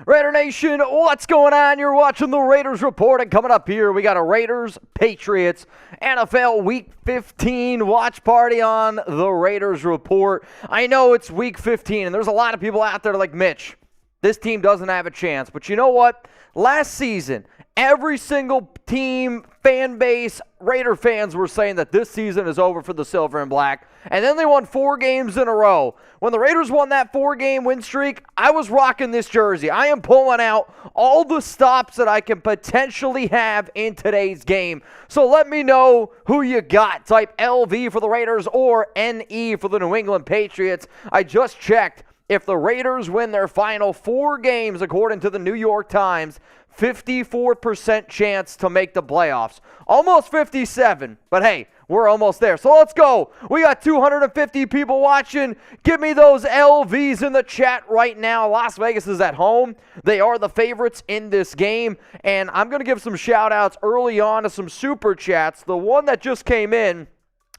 Raider Nation, what's going on? You're watching the Raiders Report, and coming up here, we got a Raiders Patriots NFL Week 15 watch party on the Raiders Report. I know it's Week 15, and there's a lot of people out there like, Mitch, this team doesn't have a chance. But you know what? Last season, every single team, fan base, Raider fans were saying that this season is over for the Silver and Black. And then they won 4 games in a row. When the Raiders won that 4-game win streak, I was rocking this jersey. I am pulling out all the stops that I can potentially have in today's game. So let me know who you got. Type LV for the Raiders or NE for the New England Patriots. I just checked. If the Raiders win their final 4 games, according to the New York Times, 54% chance to make the playoffs. Almost 57, but hey, we're almost there. So let's go. We got 250 people watching. Give me those LVs in the chat right now. Las Vegas is at home. They are the favorites in this game. And I'm going to give some shout-outs early on to some super chats. The one that just came in,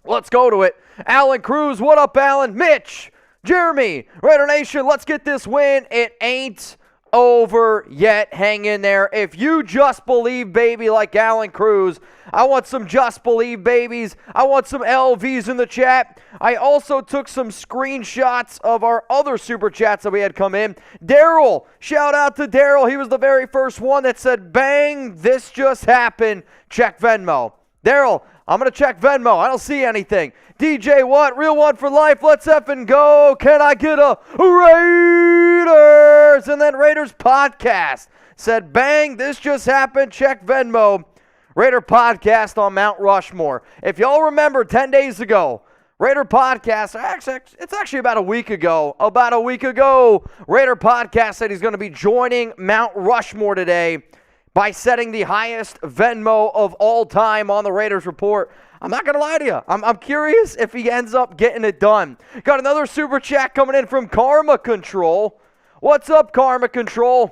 let's go to it. Alan Cruz, what up, Alan? Mitch, Jeremy, Raider Nation, let's get this win. It ain't over yet. Hang in there. If you just believe, baby, like Alan Cruz, I want some just believe babies. I want some LVs in the chat. I also took some screenshots of our other super chats that we had come in. Daryl, shout out to Daryl. He was the very first one that said, bang, this just happened. Check Venmo. Daryl, I'm going to check Venmo. I don't see anything. DJ What? Real one for life. Let's effing go. Can I get a Raiders? And then Raiders Podcast said, bang, this just happened. Check Venmo. Raider Podcast on Mount Rushmore. If y'all remember 10 days ago, Raider Podcast, it's actually about a week ago. Raider Podcast said he's going to be joining Mount Rushmore today by setting the highest Venmo of all time on the Raiders Report. I'm not going to lie to you. I'm curious if he ends up getting it done. Got another super chat coming in from Karma Control. What's up, Karma Control?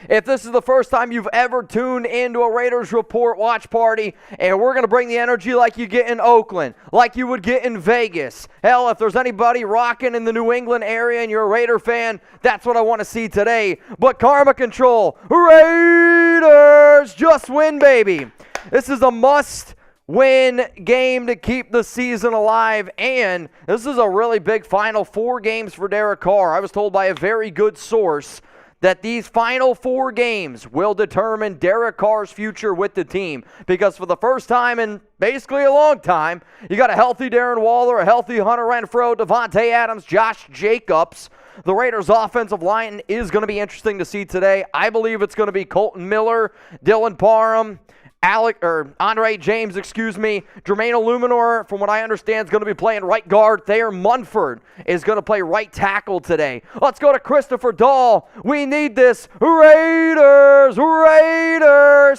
If this is the first time you've ever tuned into a Raiders Report watch party, and we're going to bring the energy like you get in Oakland, like you would get in Vegas. Hell, if there's anybody rocking in the New England area and you're a Raider fan, that's what I want to see today. But Karma Control, Raiders, just win, baby. This is a must-win game to keep the season alive, and this is a really big final 4 games for Derek Carr. I was told by a very good source that these final 4 games will determine Derek Carr's future with the team. Because for the first time in basically a long time, you got a healthy Darren Waller, a healthy Hunter Renfrow, Devontae Adams, Josh Jacobs. The Raiders' offensive line is going to be interesting to see today. I believe it's going to be Colton Miller, Dylan Parham, Andre James, Jermaine Illuminor, from what I understand, is going to be playing right guard. Thayer Munford is going to play right tackle today. Let's go to Christopher Dahl. We need this. Raiders!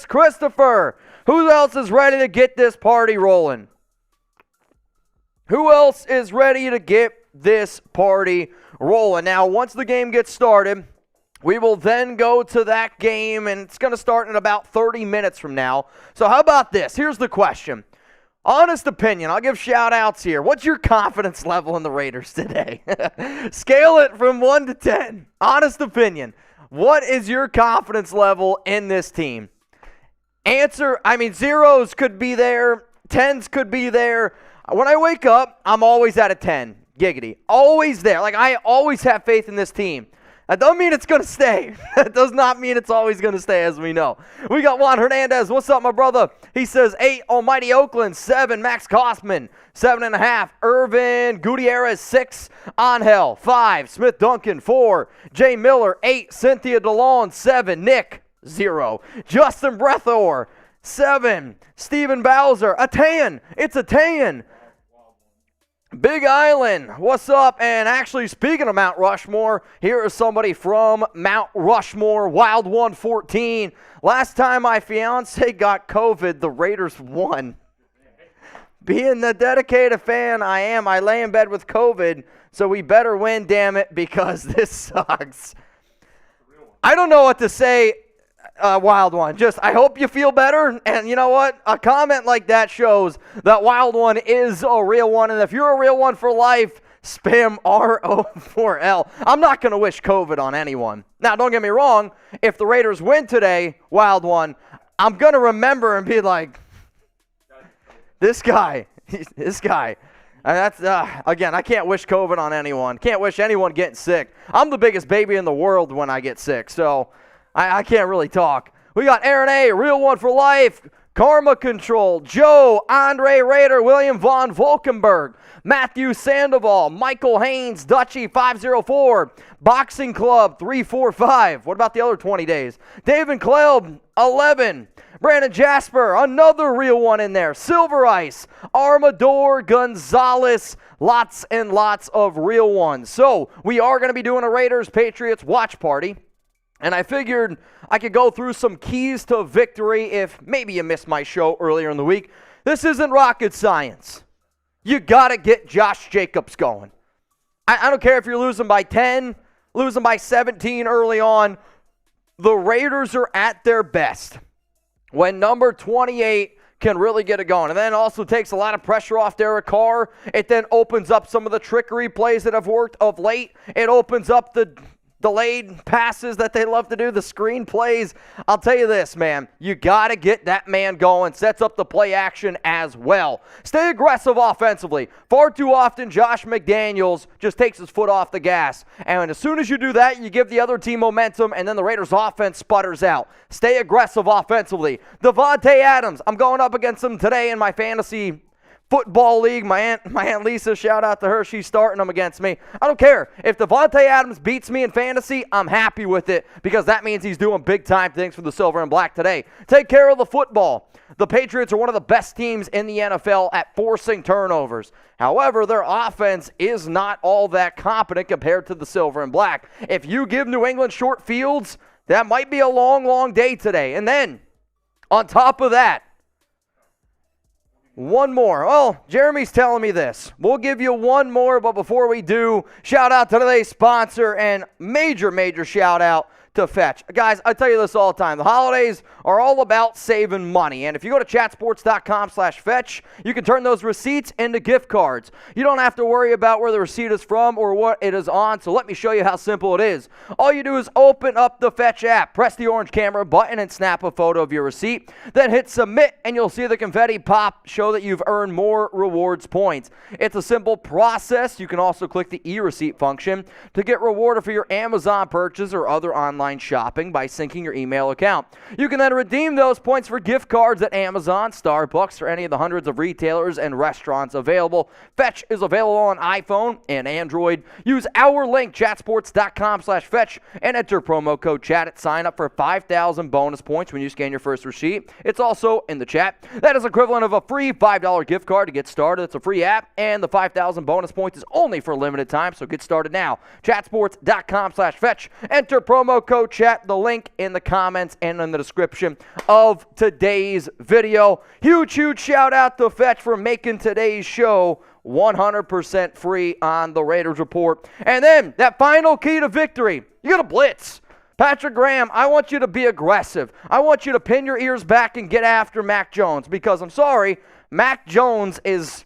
Christopher, who else is ready to get this party rolling? Who else is ready to get this party rolling? Now, once the game gets started, we will then go to that game, and it's going to start in about 30 minutes from now. So how about this? Here's the question. Honest opinion. I'll give shout-outs here. What's your confidence level in the Raiders today? Scale it from 1 to 10. Honest opinion. What is your confidence level in this team? Answer, zeros could be there. 10s could be there. When I wake up, I'm always at a 10. Giggity. Always there. I always have faith in this team. That doesn't mean it's going to stay. That does not mean it's always going to stay, as we know. We got Juan Hernandez. What's up, my brother? He says 8, Almighty Oakland. 7, Max Kosman. 7.5, Irvin Gutierrez. 6, Angel. 5, Smith Duncan. 4, Jay Miller. 8, Cynthia DeLon. 7, Nick. 0, Justin Brethor. 7, Steven Bowser. A tan. It's a tan. Big Island, what's up? And actually, speaking of Mount Rushmore, here is somebody from Mount Rushmore, Wild 114. Last time my fiance got COVID, the Raiders won. Being the dedicated fan I am, I lay in bed with COVID, so we better win, damn it, because this sucks. I don't know what to say. Wild One. Just, I hope you feel better. And you know what? A comment like that shows that Wild One is a real one. And if you're a real one for life, spam RO4L. I'm not going to wish COVID on anyone. Now, don't get me wrong. If the Raiders win today, wild one, I'm going to remember and be like, this guy. And that's, again, I can't wish COVID on anyone. Can't wish anyone getting sick. I'm the biggest baby in the world when I get sick, so I can't really talk. We got Aaron A., Real One for Life, Karma Control, Joe, Andre Rader, William Von Volkenberg, Matthew Sandoval, Michael Haynes, Dutchy 504, Boxing Club 345. What about the other 20 days? David Kleb 11. Brandon Jasper, another real one in there. Silver Ice, Armador, Gonzalez, lots and lots of real ones. So we are going to be doing a Raiders-Patriots watch party. And I figured I could go through some keys to victory if maybe you missed my show earlier in the week. This isn't rocket science. You got to get Josh Jacobs going. I don't care if you're losing by 10, losing by 17 early on. The Raiders are at their best when number 28 can really get it going. And then also takes a lot of pressure off Derek Carr. It then opens up some of the trickery plays that have worked of late. It opens up the delayed passes that they love to do, the screen plays. I'll tell you this, man. You got to get that man going. Sets up the play action as well. Stay aggressive offensively. Far too often, Josh McDaniels just takes his foot off the gas. And as soon as you do that, you give the other team momentum, and then the Raiders' offense sputters out. Stay aggressive offensively. Devontae Adams. I'm going up against him today in my fantasy football league. My aunt Lisa, shout out to her. She's starting them against me. I don't care. If Devontae Adams beats me in fantasy, I'm happy with it because that means he's doing big-time things for the Silver and Black today. Take care of the football. The Patriots are one of the best teams in the NFL at forcing turnovers. However, their offense is not all that competent compared to the Silver and Black. If you give New England short fields, that might be a long, long day today. And then, on top of that, one more. Oh, Jeremy's telling me this. We'll give you one more, but before we do, shout out to today's sponsor and major shout out to Fetch. Guys, I tell you this all the time. The holidays are all about saving money. And if you go to chatsports.com/fetch, you can turn those receipts into gift cards. You don't have to worry about where the receipt is from or what it is on. So let me show you how simple it is. All you do is open up the Fetch app, press the orange camera button, and snap a photo of your receipt. Then hit submit, and you'll see the confetti pop, show that you've earned more rewards points. It's a simple process. You can also click the e-receipt function to get rewarded for your Amazon purchase or other online shopping by syncing your email account. You can then redeem those points for gift cards at Amazon, Starbucks, or any of the hundreds of retailers and restaurants available. Fetch is available on iPhone and Android. Use our link, chatsports.com/fetch, and enter promo code chat at sign up for 5,000 bonus points when you scan your first receipt. It's also in the chat. That is equivalent of a free $5 gift card to get started. It's a free app, and the 5,000 bonus points is only for a limited time, so get started now. Chatsports.com/fetch. Enter promo code chat, the link in the comments and in the description of today's video. Huge shout out to Fetch for making today's show 100% free on the Raiders Report. And then that final key to victory, you got to blitz. Patrick Graham, I want you to be aggressive. I want you to pin your ears back and get after Mac Jones because I'm sorry, Mac Jones is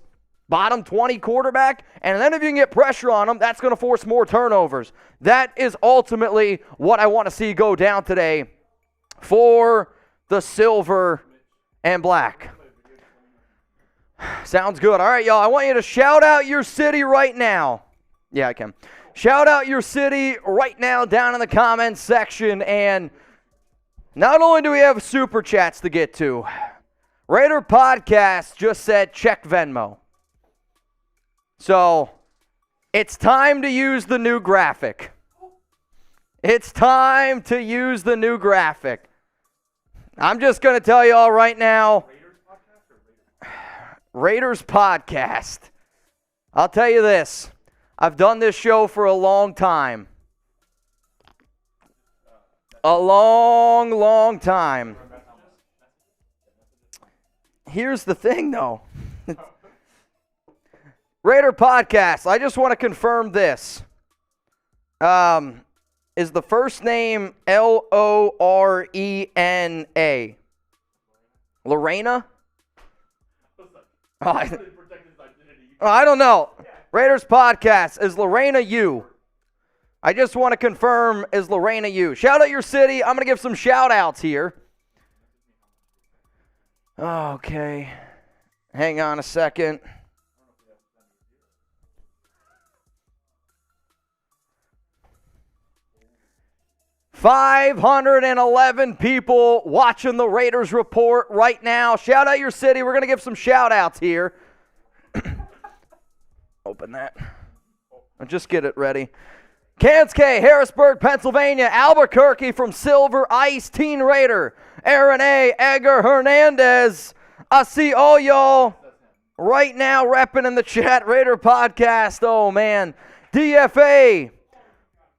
bottom 20 quarterback, and then if you can get pressure on him, that's going to force more turnovers. That is ultimately what I want to see go down today for the Silver and Black. Sounds good. All right, y'all, I want you to shout out your city right now. Yeah, I can. Shout out your city right now down in the comments section, and not only do we have super chats to get to, Raider Podcast just said check Venmo. So, it's time to use the new graphic. It's time to use the new graphic. I'm just going to tell you all right now. Raiders Podcast. I'll tell you this. I've done this show for a long time. A long time. Here's the thing, though. Raider Podcast, I just want to confirm this. Is the first name Lorena? Lorena? I don't know. Raiders podcast, is Lorena you? I just want to confirm, is Lorena you? Shout out your city. I'm going to give some shout outs here. Okay. Hang on a second. $511 people watching the Raiders Report right now. Shout out your city. We're going to give some shout outs here. Open that. I'll just get it ready. Kanske, Harrisburg, Pennsylvania. Albuquerque from Silver Ice, Teen Raider. Aaron A. Edgar Hernandez. I see all y'all right now repping in the chat. Raider podcast. Oh, man. DFA.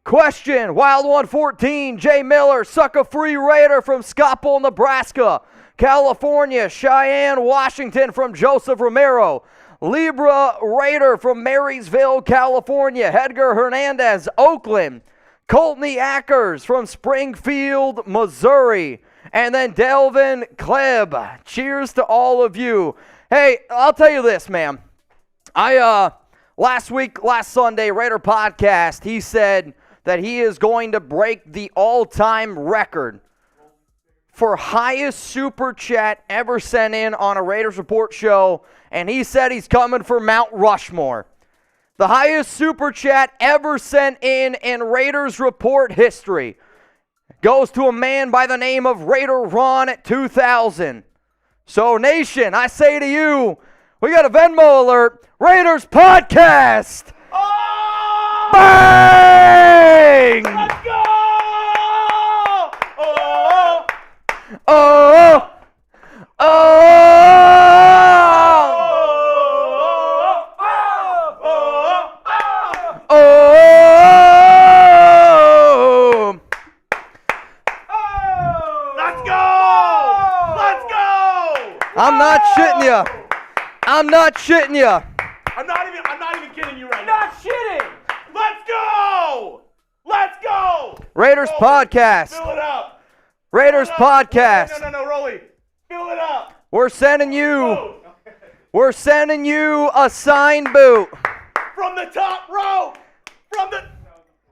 Question. Wild 114. Jay Miller. Sucker Free Raider from Scottsboro, Nebraska. California. Cheyenne, Washington from Joseph Romero. Libra Raider from Marysville, California. Edgar Hernandez, Oakland. Coltney Ackers from Springfield, Missouri. And then Delvin Kleb. Cheers to all of you. Hey, I'll tell you this, man. Last Sunday, Raider podcast, he said that he is going to break the all-time record for highest super chat ever sent in on a Raiders Report show, and he said he's coming for Mount Rushmore. The highest super chat ever sent in Raiders Report history goes to a man by the name of Raider Ron at 2000. So, Nation, I say to you, we got a Venmo alert. Raiders podcast. Oh! Bang! Let's go! Oh! Let's go! Let's go! I'm not shitting you. I'm not shitting you. I'm not even kidding you right now. Not shitting. Let's go! Let's go! Raiders Rolly, podcast. Fill it up. Raiders podcast. No, Rolly. Fill it up. We're sending you a signed boot. From the top row. From the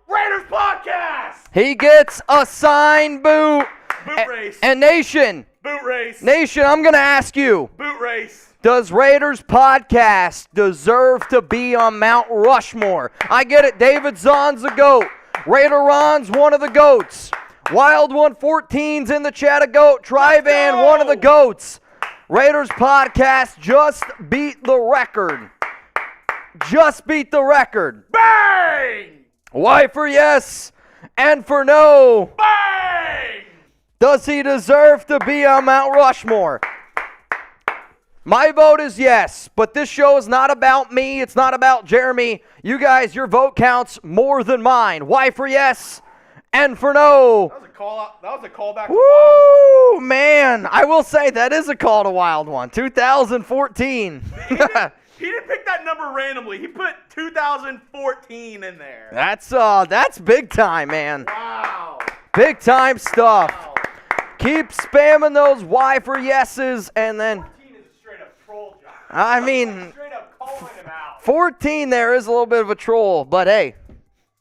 Raiders podcast. He gets a signed boot. Boot race. And Nation, Boot race. Nation, I'm going to ask you. Boot race. Does Raiders podcast deserve to be on Mount Rushmore? I get it. David Zahn's a GOAT. Raider Ron's one of the GOATs. Wild 114's in the chat, a GOAT. Trivan, one of the GOATs. Raiders podcast just beat the record. Just beat the record. Bang! Why for yes and for no? Bang! Does he deserve to be on Mount Rushmore? My vote is yes, but this show is not about me. It's not about Jeremy. You guys, your vote counts more than mine. Why for yes and for no? That was a callback to Woo, man. I will say that is a call to Wild One. 2014. He didn't pick that number randomly. He put 2014 in there. That's big time, man. Wow. Big time stuff. Wow. Keep spamming those why for yeses, and then 14 is a straight up troll job. I mean, Straight up calling him out. 14 there is a little bit of a troll, but hey,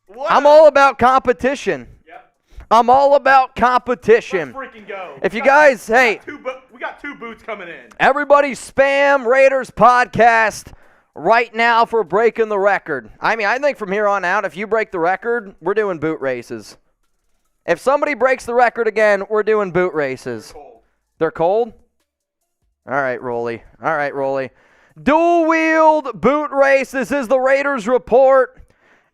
What? I'm all about competition. Yep. I'm all about competition. Let's freaking go. If you guys, hey, we got two boots coming in. everybody spam Raiders podcast right now for breaking the record. I mean, I think from here on out, if you break the record, we're doing boot races. If somebody breaks the record again, we're doing boot races. Cold. They're cold? All right, Rolly. All right, Rolly. Dual-wheeled boot race. This is the Raiders Report.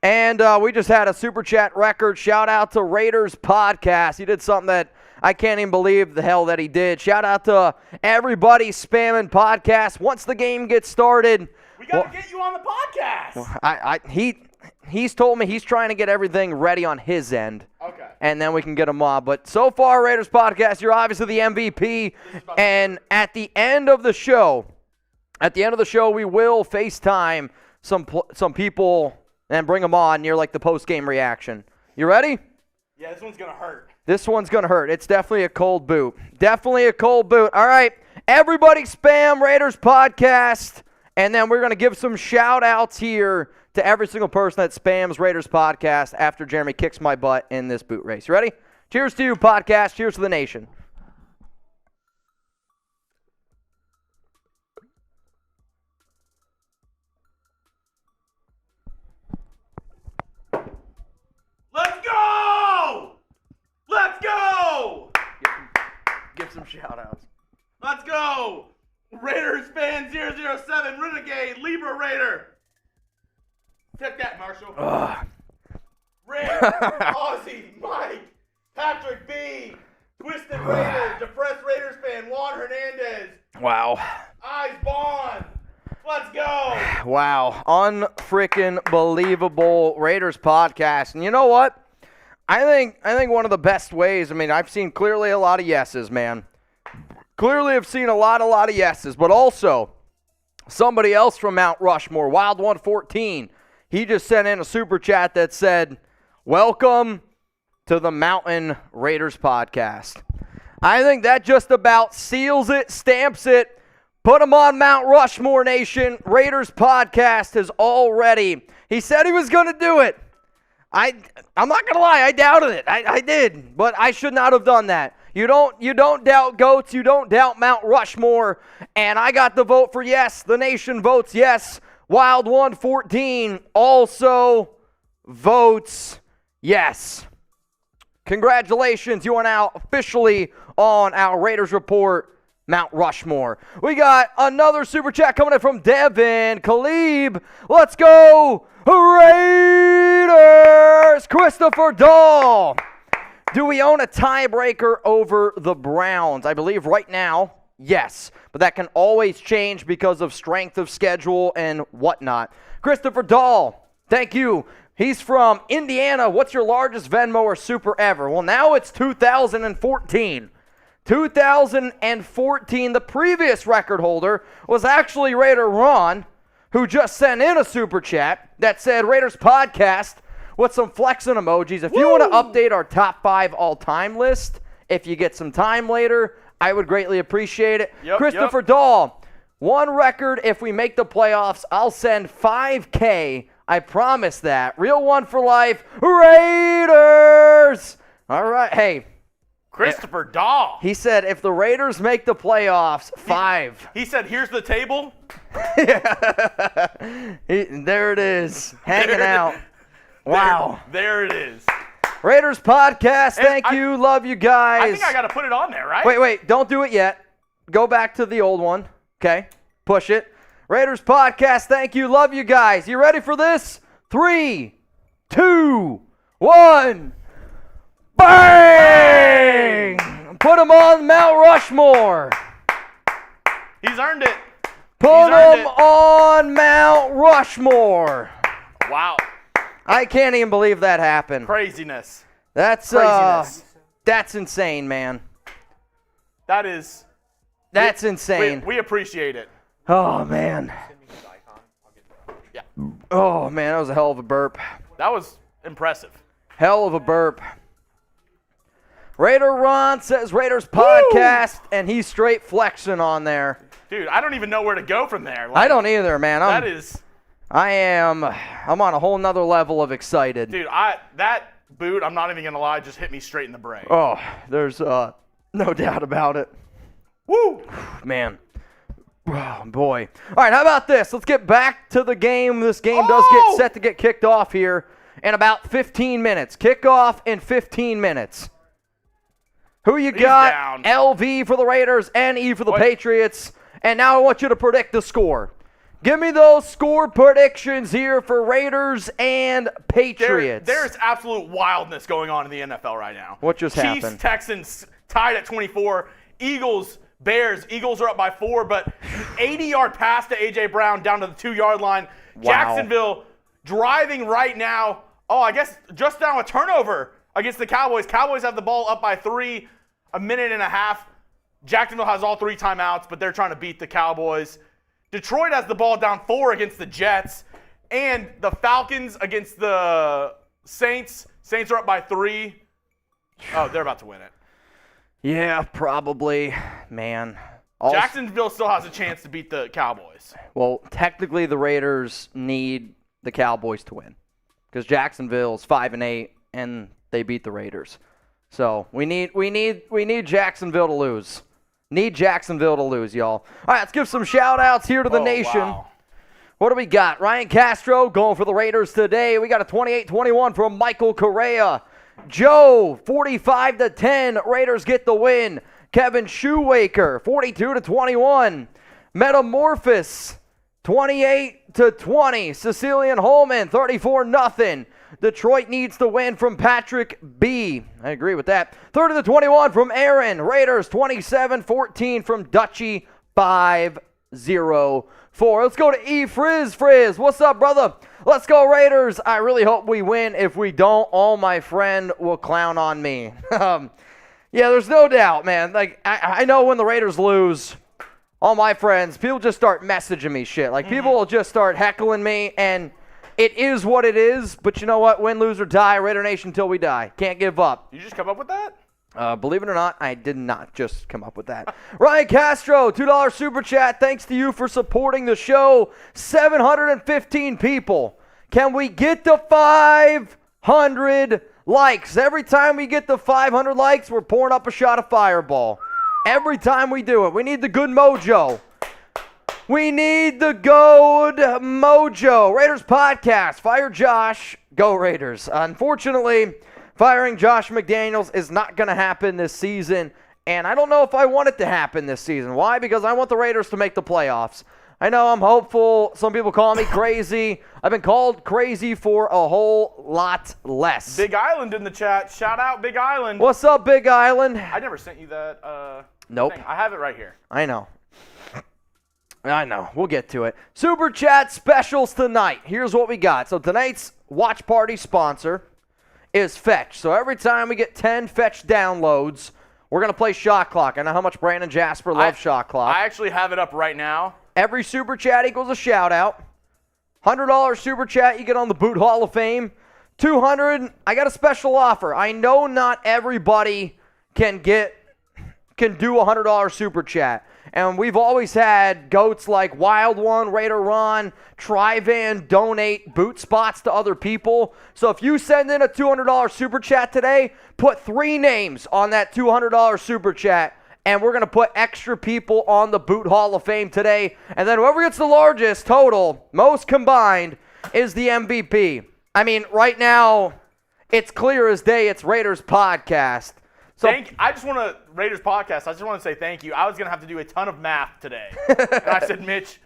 And we just had a Super Chat record. Shout out to Raiders Podcast. He did something that I can't even believe the hell that he did. Shout out to everybody spamming podcasts. Once the game gets started. We got to get you on the podcast. He's told me he's trying to get everything ready on his end. Okay. And then we can get them on. But so far, Raiders Podcast, you're obviously the MVP. And at the end of the show, we will FaceTime some people and bring them on near like the post-game reaction. You ready? Yeah, this one's going to hurt. This one's going to hurt. It's definitely a cold boot. Definitely a cold boot. All right. Everybody spam Raiders Podcast. And then we're going to give some shout-outs here to every single person that spams Raiders Podcast after Jeremy kicks my butt in this boot race. You ready? Cheers to you, podcast. Cheers to the nation. Let's go! Let's go! Give some shout-outs. Let's go! Raiders fan 007, Renegade, Libra Raider. Take that, Marshall. Rick, Ozzy, Mike, Patrick B, Twisted Raider, Depressed Raiders fan, Juan Hernandez. Wow. Eyes Bond. Let's go. Wow. Unfreaking believable Raiders podcast. And you know what? I think one of the best ways, I mean, I've seen clearly a lot of yeses, man. Clearly I've seen a lot of yeses, but also somebody else from Mount Rushmore, Wild 114, he just sent in a super chat that said, welcome to the Mountain Raiders podcast. I think that just about seals it, stamps it. Put him on Mount Rushmore Nation. Raiders podcast is all ready. He said he was going to do it. I'm not going to lie, I doubted it. I did, but I should not have done that. You don't doubt goats, you don't doubt Mount Rushmore, and I got the vote for yes. The nation votes yes. Wild 114 also votes yes. Congratulations, you are now officially on our Raiders Report Mount Rushmore. We got another super chat coming in from Devin Khalib. Let's go Raiders! Christopher Dahl. Do we own a tiebreaker over the Browns? I believe right now, yes. But that can always change because of strength of schedule and whatnot. Christopher Dahl, thank you. He's from Indiana. What's your largest Venmo or super ever? Well, now it's 2014. 2014, the previous record holder was actually Raider Ron, who just sent in a super chat that said Raiders podcast with some flexing emojis. If you want to update our top 5 all-time list, if you get some time later, I would greatly appreciate it. Christopher Dahl, one record, if we make the playoffs, I'll send $5K. I promise that. Real one for life. Raiders! All right, hey. Christopher Dahl. He said if the Raiders make the playoffs, 5. He said, here's the table. There it is, hanging out. Wow. There it is. Raiders podcast, thank you, love you guys. I think I got to put it on there, right? Wait, don't do it yet. Go back to the old one, okay? Push it. Raiders podcast, thank you, love you guys. You ready for this? 3, 2, 1. Bang! Put him on Mount Rushmore. He's earned it. Put him on Mount Rushmore. Wow. I can't even believe that happened. Craziness. That's insane, man. That's insane. We appreciate it. Oh, man. Yeah. Oh, man, that was a hell of a burp. That was impressive. Hell of a burp. Raider Ron says Raiders podcast, and he's straight flexing on there. Dude, I don't even know where to go from there. I don't either, man. I'm on a whole nother level of excited. Dude, that boot, I'm not even going to lie, just hit me straight in the brain. Oh, there's no doubt about it. Woo! Man. Oh, boy. All right, how about this? Let's get back to the game. This game does get set to get kicked off here in about 15 minutes. Kickoff in 15 minutes. Who you got? Down. LV for the Raiders, NE for the Patriots. And now I want you to predict the score. Give me those score predictions here for Raiders and Patriots. There's absolute wildness going on in the NFL right now. What just happened? Chiefs, Texans tied at 24. Eagles, Bears. Eagles are up by 4, but 80-yard pass to A.J. Brown down to the 2-yard line. Wow. Jacksonville driving right now. Oh, I guess just down a turnover against the Cowboys. Cowboys have the ball up by 3, a minute and a half. Jacksonville has all 3 timeouts, but they're trying to beat the Cowboys. Detroit has the ball down 4 against the Jets. And the Falcons against the Saints. Saints are up by 3. Oh, they're about to win it. Yeah, probably. Man. Jacksonville still has a chance to beat the Cowboys. Well, technically the Raiders need the Cowboys to win because Jacksonville's 5-8 and they beat the Raiders. So we need Jacksonville to lose. Need Jacksonville to lose, y'all. All right, let's give some shout-outs here to the nation. Wow. What do we got? Ryan Castro going for the Raiders today. We got a 28-21 from Michael Correa. Joe, 45-10. Raiders get the win. Kevin Shoemaker, 42-21. Metamorphosis, 28-20. Cecilian Holman, 34-0. Detroit needs to win from Patrick B. I agree with that. 30-21 from Aaron. Raiders, 27-14 from Dutchy, 5-0. Let's go to E. Frizz. What's up, brother? Let's go, Raiders. I really hope we win. If we don't, all my friend will clown on me. Yeah, there's no doubt, man. Like, I know when the Raiders lose, all my friends, people just start messaging me shit. Like, people will just start heckling me, and it is what it is. But you know what? Win, lose, or die, Raider Nation till we die. Can't give up. You just come up with that? Believe it or not, I did not just come up with that. Ryan Castro, $2 super chat. Thanks to you for supporting the show. 715 people. Can we get to 500 likes? Every time we get to 500 likes, we're pouring up a shot of Fireball. Every time we do it. We need the good mojo. We need the good mojo. Raiders podcast. Fire Josh. Go Raiders. Unfortunately, firing Josh McDaniels is not going to happen this season, and I don't know if I want it to happen this season. Why? Because I want the Raiders to make the playoffs. I know I'm hopeful. Some people call me crazy. I've been called crazy for a whole lot less. Big Island in the chat. Shout out Big Island. What's up, Big Island? I never sent you that Nope. thing. I have it right here. I know. We'll get to it. Super Chat specials tonight. Here's what we got. So tonight's watch party sponsor is Fetch. So every time we get 10 Fetch downloads, we're going to play Shot Clock. I know how much Brandon Jasper loves Shot Clock. I actually have it up right now. Every Super Chat equals a shout-out. $100 Super Chat, you get on the Boot Hall of Fame. $200, I got a special offer. I know not everybody can do a $100 Super Chat. And we've always had goats like Wild One, Raider Ron, Trivan donate boot spots to other people. So if you send in a $200 Super Chat today, put 3 names on that $200 Super Chat, and we're going to put extra people on the Boot Hall of Fame today. And then whoever gets the largest total, most combined, is the MVP. I mean, right now, it's clear as day it's Raiders Podcast. So, I just want to, Raiders Podcast, I just want to say thank you. I was going to have to do a ton of math today. And I said, Mitch,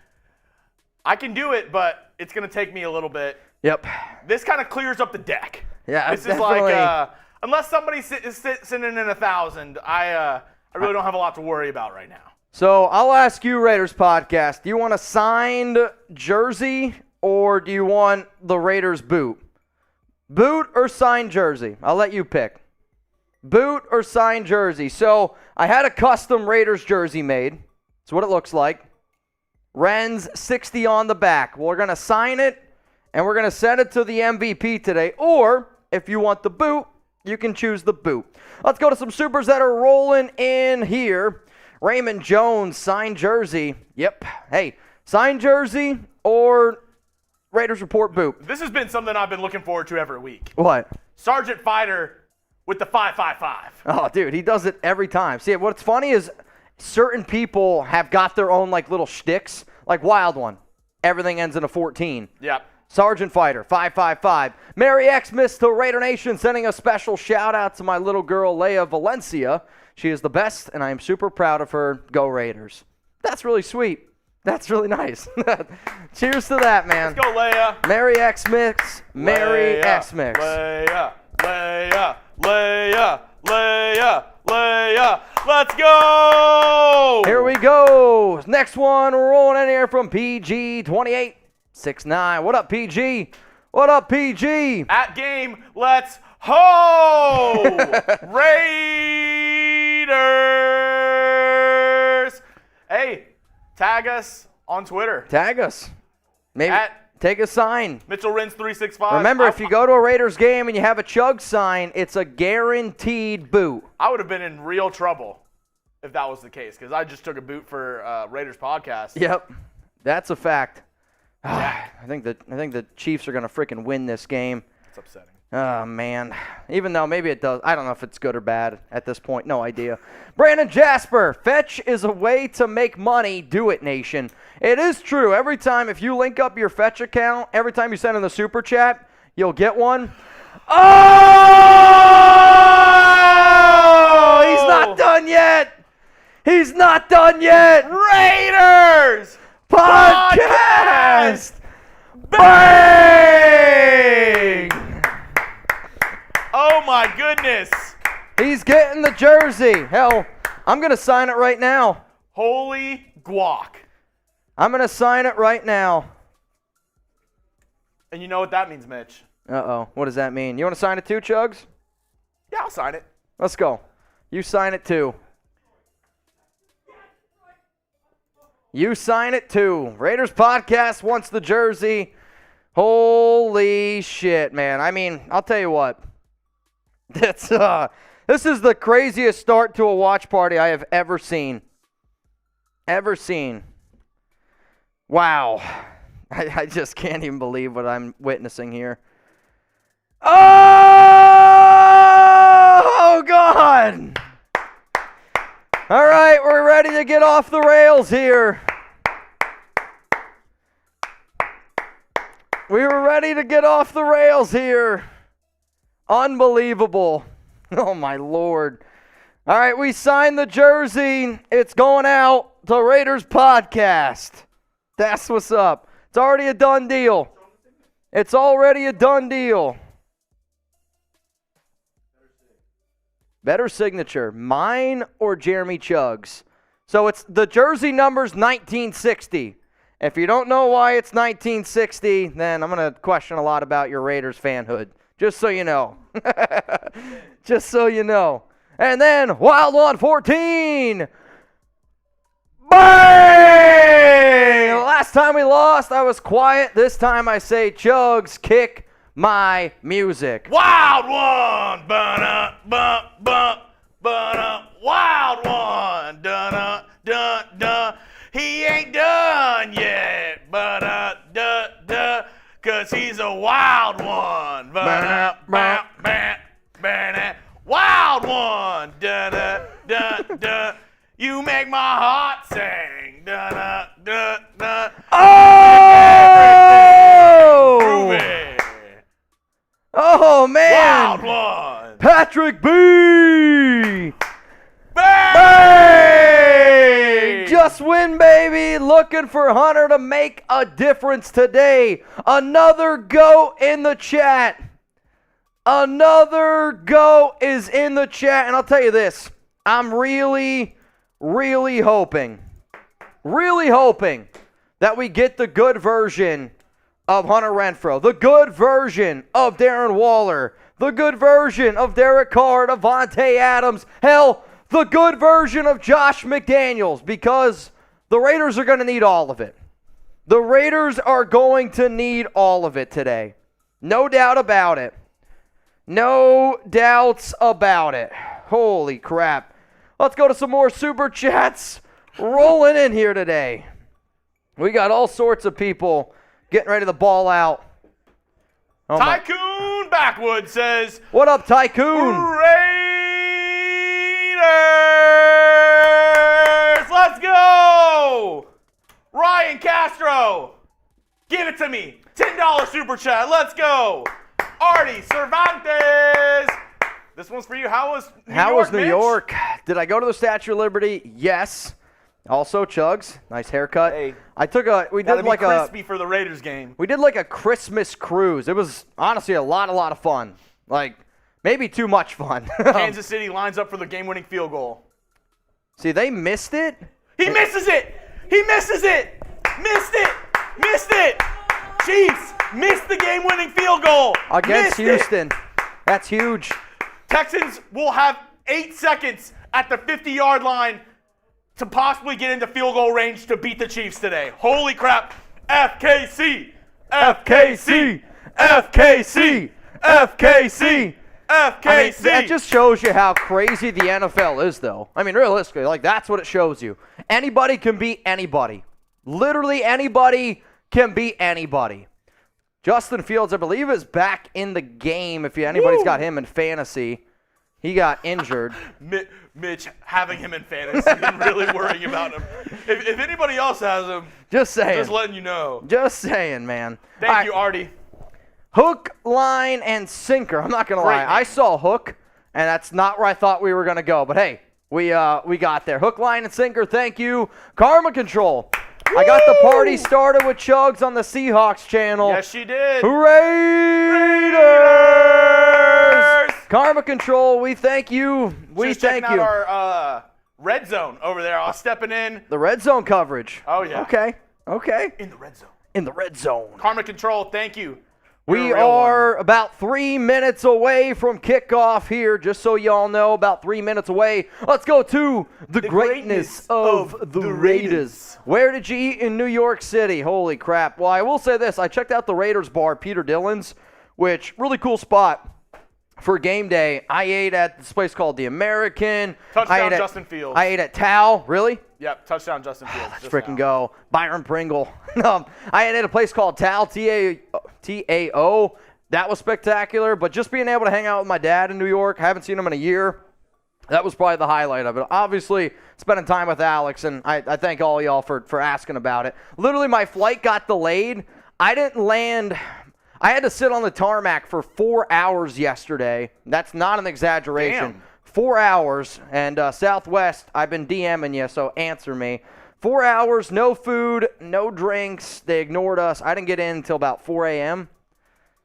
I can do it, but it's going to take me a little bit. Yep. This kind of clears up the deck. Yeah, this definitely. is like, unless somebody is sending in 1,000, I really don't have a lot to worry about right now. So I'll ask you, Raiders Podcast, do you want a signed jersey or do you want the Raiders boot? Boot or signed jersey? I'll let you pick. Boot or signed jersey. So I had a custom Raiders jersey made. That's what it looks like. Renz 60 on the back. We're going to sign it and we're going to send it to the MVP today. Or if you want the boot, you can choose the boot. Let's go to some supers that are rolling in here. Raymond Jones, signed jersey. Yep. Hey, signed jersey or Raiders Report boot? This has been something I've been looking forward to every week. What? Sergeant Fighter with the 555. Oh, dude, he does it every time. See, what's funny is certain people have got their own like little shticks, like Wild One. Everything ends in a 14. Yep. Sergeant Fighter, 555. Mary Xmas to Raider Nation, sending a special shout-out to my little girl, Leia Valencia. She is the best, and I am super proud of her. Go Raiders. That's really sweet. That's really nice. Cheers to that, man. Let's go, Leia. Merry Xmas. Merry Xmas. Leia, Leia, Leia, Leia, Leia. Let's go! Here we go. Next one, we're rolling in here from PG2869. What up, PG? What up, PG? At game, let's ho! Raiders! Hey, tag us on Twitter. Tag us. Maybe take a sign. Mitchell Renz 365. Remember, if you go to a Raiders game and you have a Chug sign, it's a guaranteed boot. I would have been in real trouble if that was the case, because I just took a boot for Raiders podcast. Yep, that's a fact. Jack. I think the Chiefs are going to freaking win this game. It's upsetting. Oh, man. Even though maybe it does. I don't know if it's good or bad at this point. No idea. Brandon Jasper, Fetch is a way to make money. Do it, nation. It is true. Every time, if you link up your Fetch account, every time you send in the super chat, you'll get one. Oh! He's not done yet. He's not done yet. Raiders Podcast! Bang! Oh my goodness. He's getting the jersey. Hell, I'm going to sign it right now. Holy guac. I'm going to sign it right now. And you know what that means, Mitch? Uh-oh. What does that mean? You want to sign it too, Chugs? Yeah, I'll sign it. Let's go. You sign it too. You sign it too. Raiders Podcast wants the jersey. Holy shit, man. I mean, I'll tell you what. This is the craziest start to a watch party I have ever seen. Wow. I just can't even believe what I'm witnessing here. Oh, God. All right, we're ready to get off the rails here. We were ready to get off the rails here. Unbelievable. Oh, my Lord. All right, we signed the jersey. It's going out to Raiders Podcast. That's what's up. It's already a done deal. It's already a done deal. Better signature, mine or Jeremy Chugg's? So it's the jersey number's 1960. If you don't know why it's 1960, then I'm going to question a lot about your Raiders fanhood. Just so you know. Just so you know. And then Wild One 14. Bang! Last time we lost, I was quiet. This time I say, Chugs, kick my music. Wild One! Ba-da, ba, ba, ba-da. Wild One! Da-da, da, da. He ain't done yet. Ba-da, da, da. Cause he's a wild one. Ba-da, ba, ba, ba-da. Wild one. Da-da, da, da. You make my heart sing. Da-da, da, da. Oh! Oh, man. Wild one. Patrick B. Bang! Bang! Just win, baby. Looking for Hunter to make a difference today. Another go in the chat. Another go is in the chat. And I'll tell you this. I'm really hoping that we get the good version of Hunter Renfrow, the good version of Darren Waller, the good version of Derek Carr, Devontae Adams, hell, the good version of Josh McDaniels, because the Raiders are going to need all of it. The Raiders are going to need all of it today. No doubt about it. No doubts about it. Holy crap. Let's go to some more super chats rolling in here today. We got all sorts of people getting ready to ball out. Oh, Tycoon Backwood says, what up, Tycoon? Raiders! Let's go! Ryan Castro, give it to me. $10 super chat. Let's go. Artie Cervantes. This one's for you. How was New York? Did I go to the Statue of Liberty? Yes. Also, Chugs, nice haircut. Hey, we did like crispy for the Raiders game. We did like a Christmas cruise. It was honestly a lot of fun. Like maybe too much fun. Kansas City lines up for the game-winning field goal. See, they missed it. He misses it. He misses it. Missed it. Missed it. Chiefs missed the game-winning field goal against Houston. That's huge. Texans will have 8 seconds at the 50-yard line to possibly get into field goal range to beat the Chiefs today. Holy crap. FKC. FKC. FKC. FKC. FKC. I mean, that just shows you how crazy the NFL is, though. I mean, realistically, like, that's what it shows you. Anybody can beat anybody. Literally anybody can beat anybody. Justin Fields, I believe, is back in the game. If anybody's got him in fantasy, he got injured. Mitch having him in fantasy and really worrying about him. If anybody else has him, just saying. Just letting you know. Just saying, man. Thank you, Artie. Hook, line, and sinker. I'm not going to lie. I saw hook, and that's not where I thought we were going to go. But, hey, we got there. Hook, line, and sinker. Thank you. Karma Control. Woo! I got the party started with Chugs on the Seahawks channel. Yes, she did. Raiders! Karma Control, we thank you. We thank you. Checking out our red zone over there. I was stepping in. The red zone coverage. Oh, yeah. Okay. In the red zone. In the red zone. Karma Control, thank you. We are about 3 minutes away from kickoff here, just so y'all know, about 3 minutes away. Let's go to the greatness of the Raiders. Where did you eat in New York City? Holy crap. Well, I will say this. I checked out the Raiders bar, Peter Dillon's, which really cool spot for game day. I ate at this place called The American. Touchdown Justin Fields. I ate at Tao. Really? Yep, touchdown Justin Fields. Let's freaking go. Byron Pringle. I ate at a place called Tao, T-A-O. That was spectacular, but just being able to hang out with my dad in New York, I haven't seen him in a year, that was probably the highlight of it. Obviously, spending time with Alex, and I thank all y'all for asking about it. Literally, my flight got delayed. I didn't land. I had to sit on the tarmac for 4 hours yesterday. That's not an exaggeration. Damn. 4 hours, and Southwest, I've been DMing you, so answer me. 4 hours, no food, no drinks. They ignored us. I didn't get in until about 4 a.m.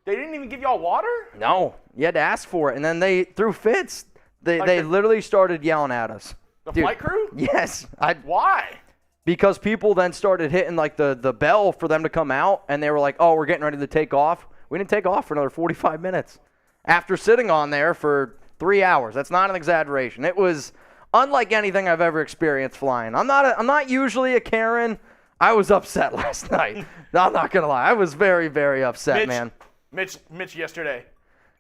They didn't even give y'all water? No. You had to ask for it, and then they threw fits. They literally started yelling at us. The flight crew? Yes. Why? Because people then started hitting like the bell for them to come out, and they were like, oh, we're getting ready to take off. We didn't take off for another 45 minutes. After sitting on there for 3 hours. That's not an exaggeration. It was unlike anything I've ever experienced flying. I'm not usually a Karen. I was upset last night. No, I'm not gonna lie. I was very, very upset, man. Mitch, yesterday,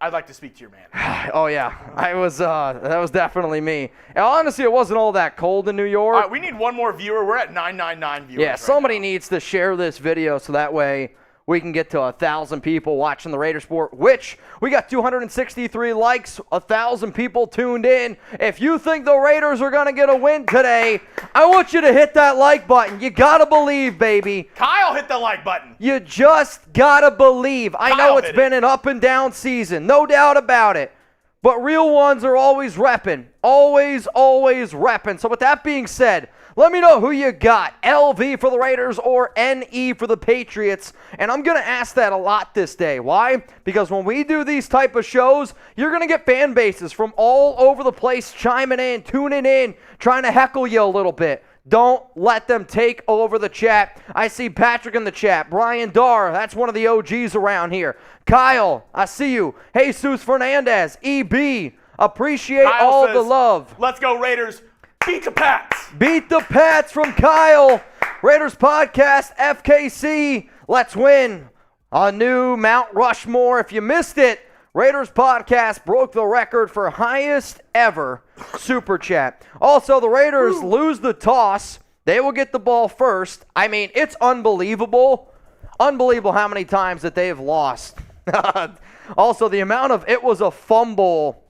I'd like to speak to your man. Oh yeah, I was. That was definitely me. And honestly, it wasn't all that cold in New York. All right, we need one more viewer. We're at 999 viewers. Yeah, somebody needs to share this video so that way we can get to 1,000 people watching the Raiders sport, which we got 263 likes, 1,000 people tuned in. If you think the Raiders are going to get a win today, I want you to hit that like button. You got to believe, baby. Kyle hit the like button. You just got to believe. I know it's been an up and down season, no doubt about it. But real ones are always repping. Always, always repping. So with that being said, let me know who you got, LV for the Raiders or NE for the Patriots. And I'm going to ask that a lot this day. Why? Because when we do these type of shows, you're going to get fan bases from all over the place chiming in, tuning in, trying to heckle you a little bit. Don't let them take over the chat. I see Patrick in the chat. Brian Darr, that's one of the OGs around here. Kyle, I see you. Jesus Fernandez, EB, appreciate Kyle all says, the love. Let's go Raiders. Beat the Pats. Beat the Pats from Kyle. Raiders Podcast, FKC. Let's win a new Mount Rushmore. If you missed it, Raiders Podcast broke the record for highest ever Super Chat. Also, the Raiders lose the toss. They will get the ball first. I mean, it's unbelievable. Unbelievable how many times that they've lost. Also, the amount of it was a fumble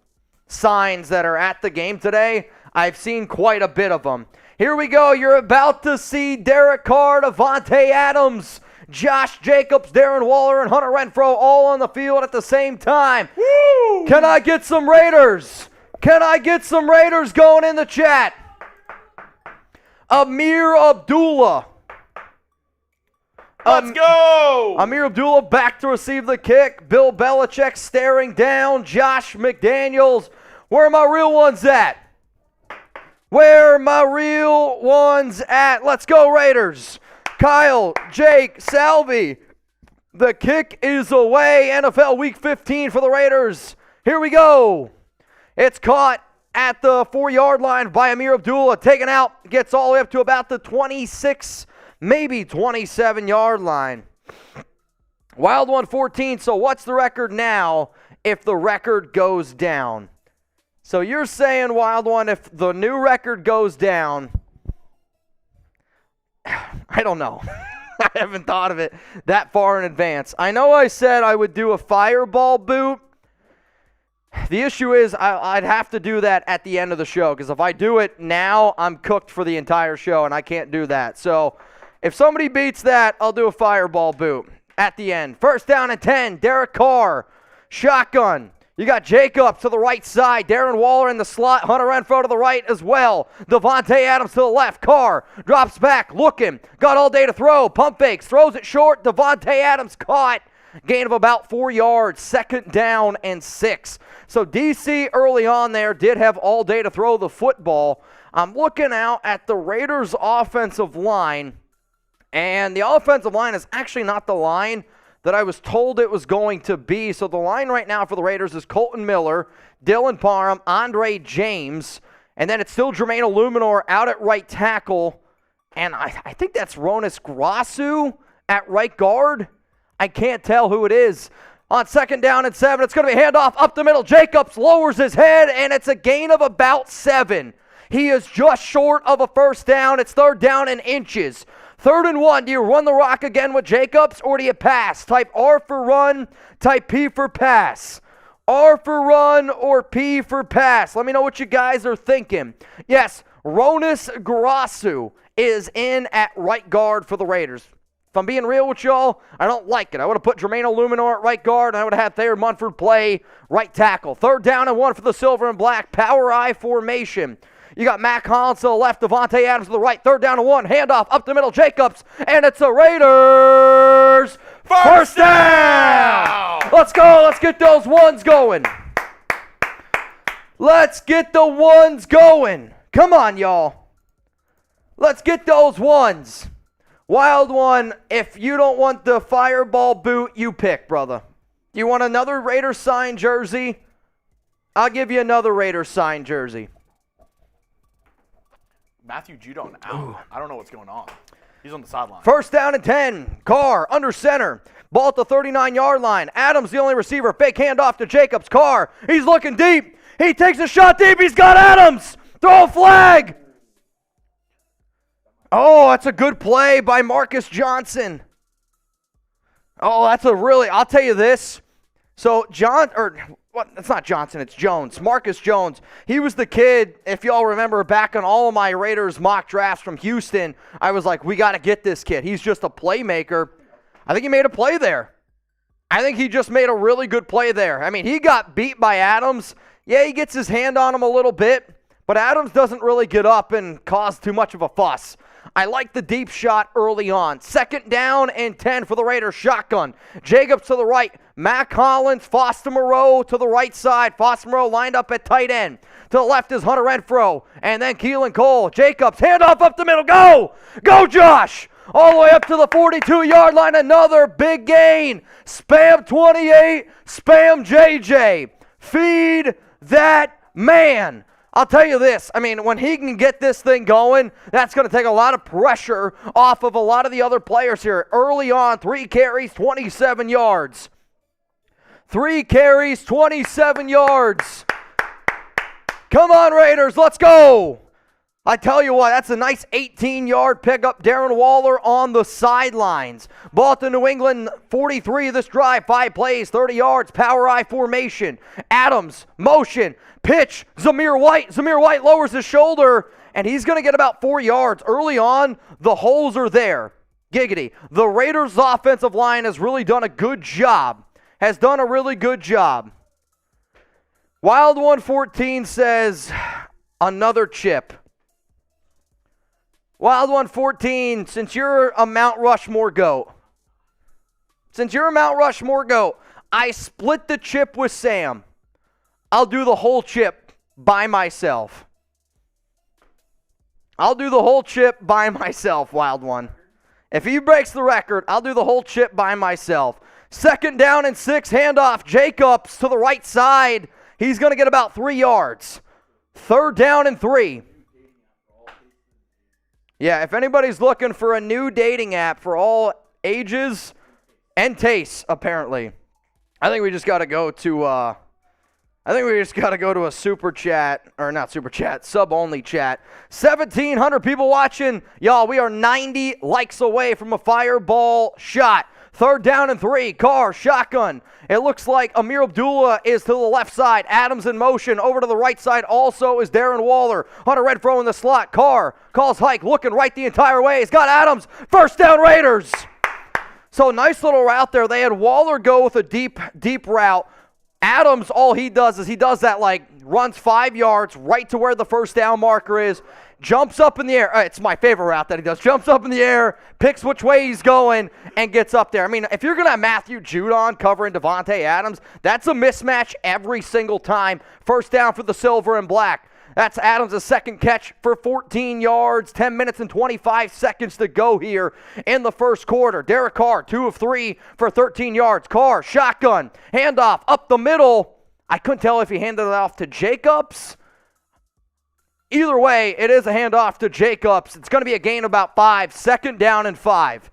signs that are at the game today, I've seen quite a bit of them. Here we go. You're about to see Derek Carr, Devontae Adams, Josh Jacobs, Darren Waller, and Hunter Renfrow all on the field at the same time. Woo! Can I get some Raiders? Can I get some Raiders going in the chat? Amir Abdullah. Let's go! Amir Abdullah back to receive the kick. Bill Belichick staring down. Josh McDaniels. Where are my real ones at? Where are my real ones at? Let's go, Raiders. Kyle, Jake, Salvi. The kick is away. NFL Week 15 for the Raiders. Here we go. It's caught at the 4-yard line by Amir Abdullah. Taken out. Gets all the way up to about the 26, maybe 27-yard line. Wild 114. So what's the record now if the record goes down. So you're saying, Wild One, if the new record goes down, I don't know. I haven't thought of it that far in advance. I know I said I would do a fireball boot. The issue is I'd have to do that at the end of the show, because if I do it now, I'm cooked for the entire show, and I can't do that. So if somebody beats that, I'll do a fireball boot at the end. First down and 10, Derek Carr, shotgun. You got Jacobs to the right side, Darren Waller in the slot, Hunter Renfrow to the right as well. Devontae Adams to the left. Carr drops back, looking, got all day to throw, pump fakes, throws it short. Devontae Adams caught. Gain of about 4 yards, second down and 6. So DC early on there did have all day to throw the football. I'm looking out at the Raiders' offensive line, and the offensive line is actually not the line that I was told it was going to be. So the line right now for the Raiders is Colton Miller, Dylan Parham, Andre James, and then it's still Jermaine Illuminor out at right tackle, and I think that's Ronis Grasu at right guard. I can't tell who it is. On second down and 7, it's going to be handoff up the middle. Jacobs lowers his head, and it's a gain of about 7. He is just short of a first down. It's third down in inches. 3rd and 1. Do you run the rock again with Jacobs, or do you pass? Type R for run, type P for pass. R for run or P for pass. Let me know what you guys are thinking. Yes, Ronis Grasu is in at right guard for the Raiders. If I'm being real with y'all, I don't like it. I would have put Jermaine Illuminor at right guard, and I would have had Thayer Munford play right tackle. 3rd down and 1 for the silver and black. Power I formation. You got Matt Collins to the left, Devontae Adams to the right. 3rd down and 1. Handoff up the middle, Jacobs, and it's a Raiders first down. Let's go. Let's get those ones going. Let's get the ones going. Come on, y'all. Let's get those ones. Wild One, if you don't want the fireball boot, you pick, brother. You want another Raiders signed jersey? I'll give you another Raiders signed jersey. Matthew Judon out. I don't know what's going on. He's on the sideline. First down and 10. Carr under center. Ball at the 39-yard line. Adams the only receiver. Fake handoff to Jacobs. Carr, he's looking deep. He takes a shot deep. He's got Adams. Throw a flag. Oh, that's a good play by Marcus Johnson. Oh, that's a really, I'll tell you this. So, it's not Johnson, it's Jones. Marcus Jones. He was the kid, if y'all remember, back on all of my Raiders mock drafts from Houston, I was like, we got to get this kid. He's just a playmaker. I think he made a play there. I think he just made a really good play there. I mean, he got beat by Adams. Yeah, he gets his hand on him a little bit, but Adams doesn't really get up and cause too much of a fuss. I like the deep shot early on. 2nd down and 10 for the Raiders. Shotgun. Jacobs to the right. Matt Collins, Foster Moreau to the right side. Foster Moreau lined up at tight end. To the left is Hunter Renfrow. And then Keelan Cole. Jacobs, handoff up the middle. Go! Go, Josh! All the way up to the 42-yard line. Another big gain. Spam 28. Spam JJ. Feed that man. I'll tell you this, I mean, when he can get this thing going, that's going to take a lot of pressure off of a lot of the other players here. Early on, 3 carries, 27 yards. 3 carries, 27 yards. Come on, Raiders, let's go. I tell you what, that's a nice 18-yard pickup. Darren Waller on the sidelines. Ball to New England, 43 this drive, 5 plays, 30 yards, power I formation. Adams, motion, pitch, Zamir White. Zamir White lowers his shoulder, and he's going to get about 4 yards. Early on, the holes are there. Giggity. The Raiders' offensive line has really done a good job. Wild 114 says, another chip. Wild 114, since you're a Mount Rushmore goat, I split the chip with Sam. I'll do the whole chip by myself. Wild One. If he breaks the record, I'll do the whole chip by myself. 2nd down and 6, handoff. Jacobs to the right side. He's going to get about 3 yards. 3rd down and 3. Yeah, if anybody's looking for a new dating app for all ages and tastes, apparently, I think we just got to go to a super chat, or not super chat, sub-only chat. 1,700 people watching. Y'all, we are 90 likes away from a fireball shot. 3rd down and 3. Carr, shotgun. It looks like Amir Abdullah is to the left side. Adams in motion. Over to the right side also is Darren Waller. Hunter Renfrow in the slot. Carr calls hike, looking right the entire way. He's got Adams. 1st down, Raiders. So nice little route there. They had Waller go with a deep route. Adams, all he does is he does that, like, runs 5 yards right to where the 1st down marker is, jumps up in the air. It's my favorite route that he does. Jumps up in the air, picks which way he's going, and gets up there. I mean, if you're going to have Matthew Judon covering Devontae Adams, that's a mismatch every single time. 1st down for the silver and black. That's Adams' 2nd catch for 14 yards, 10 minutes and 25 seconds to go here in the 1st quarter. Derek Carr, 2 of 3 for 13 yards. Carr, shotgun, handoff up the middle. I couldn't tell if he handed it off to Jacobs. Either way, it is a handoff to Jacobs. It's going to be a gain of about 5, 2nd down and 5.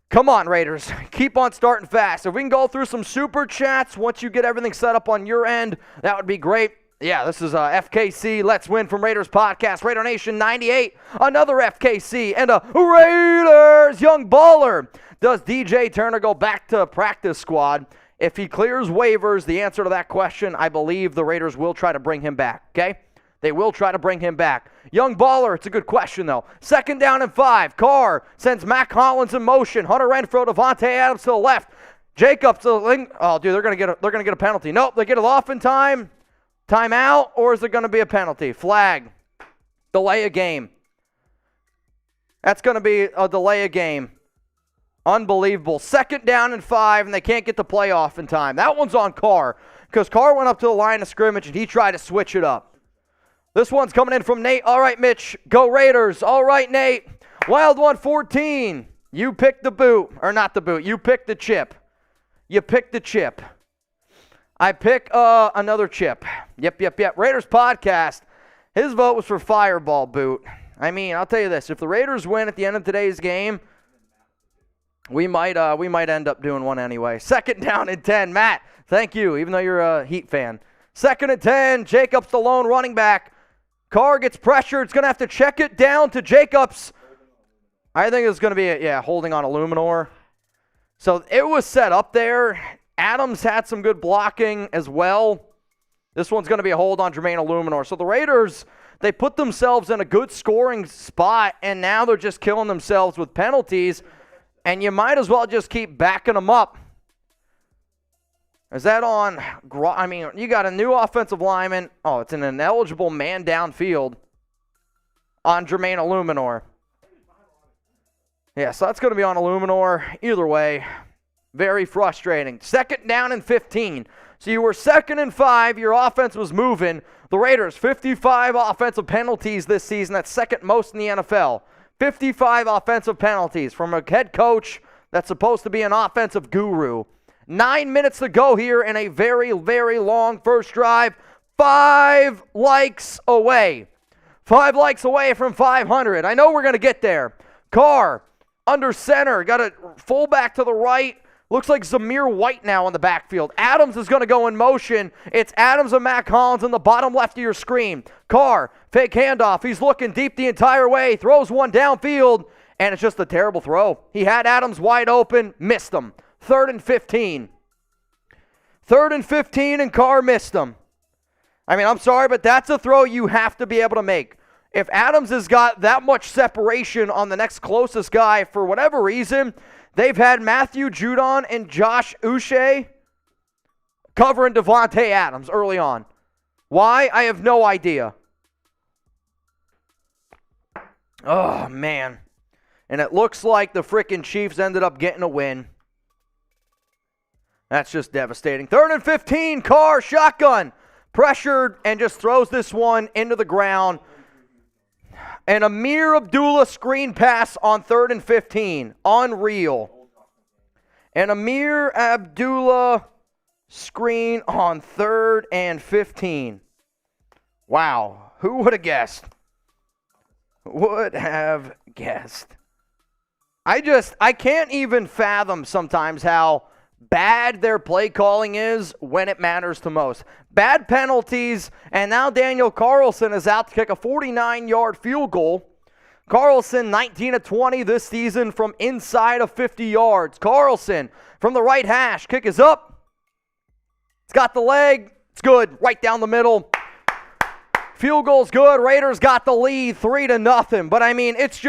Come on, Raiders. Keep on starting fast. If we can go through some super chats once you get everything set up on your end, that would be great. Yeah, this is FKC Let's Win from Raiders Podcast. Raider Nation 98, another FKC, and a Raiders young baller. Does DJ Turner go back to practice squad? If he clears waivers, the answer to that question, I believe the Raiders will try to bring him back, okay? They will try to bring him back. Young baller, it's a good question, though. 2nd down and 5. Carr sends Matt Collins in motion. Hunter Renfrow, Devontae Adams to the left. Jacobs to the oh, dude, they're gonna get a penalty. Nope, they get it off in time. Timeout, or is there going to be a penalty? Flag. Delay a game. That's going to be a delay a game. Unbelievable. 2nd down and 5, and they can't get the play off in time. That one's on Carr, because Carr went up to the line of scrimmage, and he tried to switch it up. This one's coming in from Nate. All right, Mitch. Go Raiders. All right, Nate. Wild 114. You picked the boot. Or not the boot. You picked the chip. You picked the chip. I pick another chip. Yep. Raiders Podcast. His vote was for Fireball boot. I mean, I'll tell you this. If the Raiders win at the end of today's game, we might end up doing one anyway. 2nd down and 10. Matt, thank you, even though you're a Heat fan. 2nd and 10. Jacobs the lone running back. Carr gets pressure. It's going to have to check it down to Jacobs. I think it's going to be, holding on Illuminor. So it was set up there. Adams had some good blocking as well. This one's going to be a hold on Jermaine Illuminor. So the Raiders, they put themselves in a good scoring spot, and now they're just killing themselves with penalties, and you might as well just keep backing them up. Is that on? I mean, you got a new offensive lineman. Oh, it's an ineligible man downfield on Jermaine Illuminor. Yeah, so that's going to be on Illuminor. Either way, very frustrating. 2nd down and 15. So you were 2nd and 5. Your offense was moving. The Raiders, 55 offensive penalties this season. That's 2nd most in the NFL. 55 offensive penalties from a head coach that's supposed to be an offensive guru. 9 minutes to go here in a very, very long first drive. 5 likes away. 5 likes away from 500. I know we're going to get there. Carr, under center, got a fullback to the right. Looks like Zamir White now in the backfield. Adams is going to go in motion. It's Adams and Matt Collins in the bottom left of your screen. Carr, fake handoff. He's looking deep the entire way. Throws one downfield, and it's just a terrible throw. He had Adams wide open, missed him. 3rd and 15. 3rd and 15, and Carr missed him. I mean, I'm sorry, but that's a throw you have to be able to make. If Adams has got that much separation on the next closest guy, for whatever reason, they've had Matthew Judon and Josh Uche covering Devontae Adams early on. Why? I have no idea. Oh, man. And it looks like the frickin' Chiefs ended up getting a win. That's just devastating. 3rd and 15, Carr, shotgun. Pressured and just throws this one into the ground. And Amir Abdullah screen pass on 3rd and 15. Unreal. And Amir Abdullah screen on 3rd and 15. Wow. Who would have guessed? Would have guessed. I can't even fathom sometimes how bad their play calling is when it matters the most. Bad penalties, and now Daniel Carlson is out to kick a 49-yard field goal. Carlson, 19 of 20 this season from inside of 50 yards. Carlson from the right hash. Kick is up. It's got the leg. It's good. Right down the middle. Field goal's good. Raiders got the lead 3-0. But, I mean, it's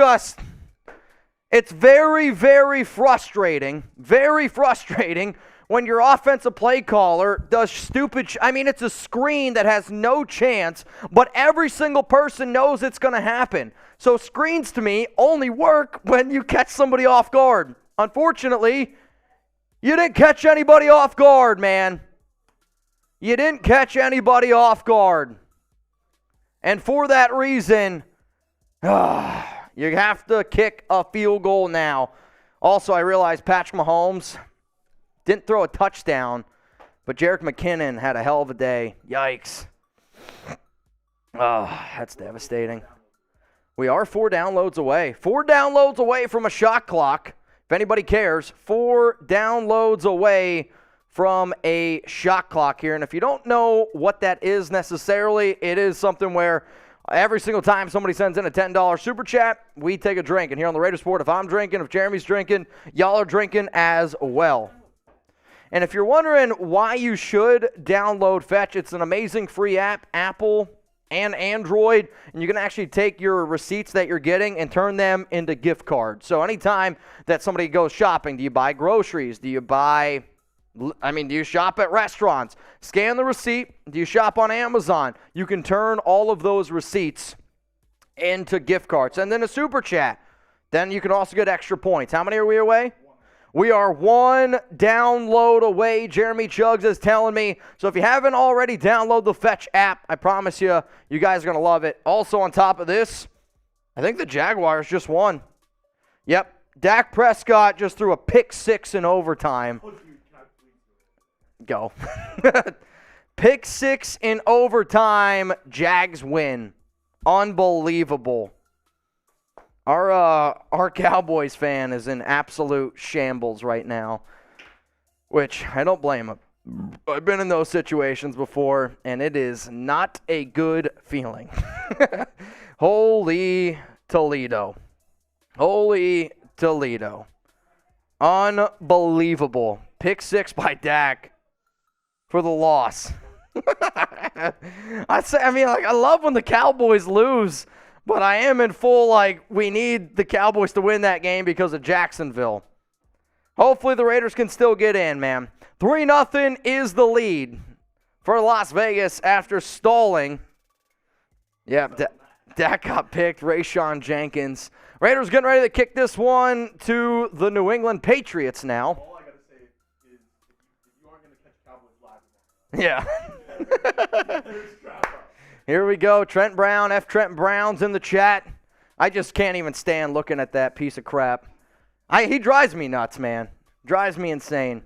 very, very frustrating. Very frustrating when your offensive play caller does stupid it's a screen that has no chance, but every single person knows it's going to happen. So screens to me only work when you catch somebody off guard. Unfortunately, you didn't catch anybody off guard, man. You didn't catch anybody off guard. And for that reason, you have to kick a field goal now. Also, I realized Patrick Mahomes didn't throw a touchdown, but Jerick McKinnon had a hell of a day. Yikes. Oh, that's devastating. We are 4 downloads away. 4 downloads away from a shot clock. If anybody cares, 4 downloads away from a shot clock here. And if you don't know what that is necessarily, it is something where every single time somebody sends in a $10 super chat, we take a drink. And here on the Raiders Report, if I'm drinking, if Jeremy's drinking, y'all are drinking as well. And if you're wondering why you should download Fetch, it's an amazing free app, Apple and Android, and you can actually take your receipts that you're getting and turn them into gift cards. So anytime that somebody goes shopping, do you buy groceries? Do you shop at restaurants? Scan the receipt. Do you shop on Amazon? You can turn all of those receipts into gift cards. And then a super chat. Then you can also get extra points. How many are we away? We are 1 download away, Jeremy Chugs is telling me. So if you haven't already, download the Fetch app. I promise you, you guys are going to love it. Also on top of this, I think the Jaguars just won. Yep, Dak Prescott just threw a pick 6 in overtime. Go. Pick 6 in overtime, Jags win. Unbelievable. Our Cowboys fan is in absolute shambles right now, which I don't blame him. I've been in those situations before, and it is not a good feeling. Holy Toledo. Holy Toledo. Unbelievable. Pick 6 by Dak for the loss. I love when the Cowboys lose. But I am in full, we need the Cowboys to win that game because of Jacksonville. Hopefully the Raiders can still get in, man. 3-0 is the lead for Las Vegas after stalling. Yeah, Dak got picked. Rayshon Jenkins. Raiders getting ready to kick this one to the New England Patriots now. All I got to say is if you aren't going to catch Cowboys live. Yeah. Here we go. Trent Brown, Trent Brown's in the chat. I just can't even stand looking at that piece of crap. He drives me nuts, man. Drives me insane.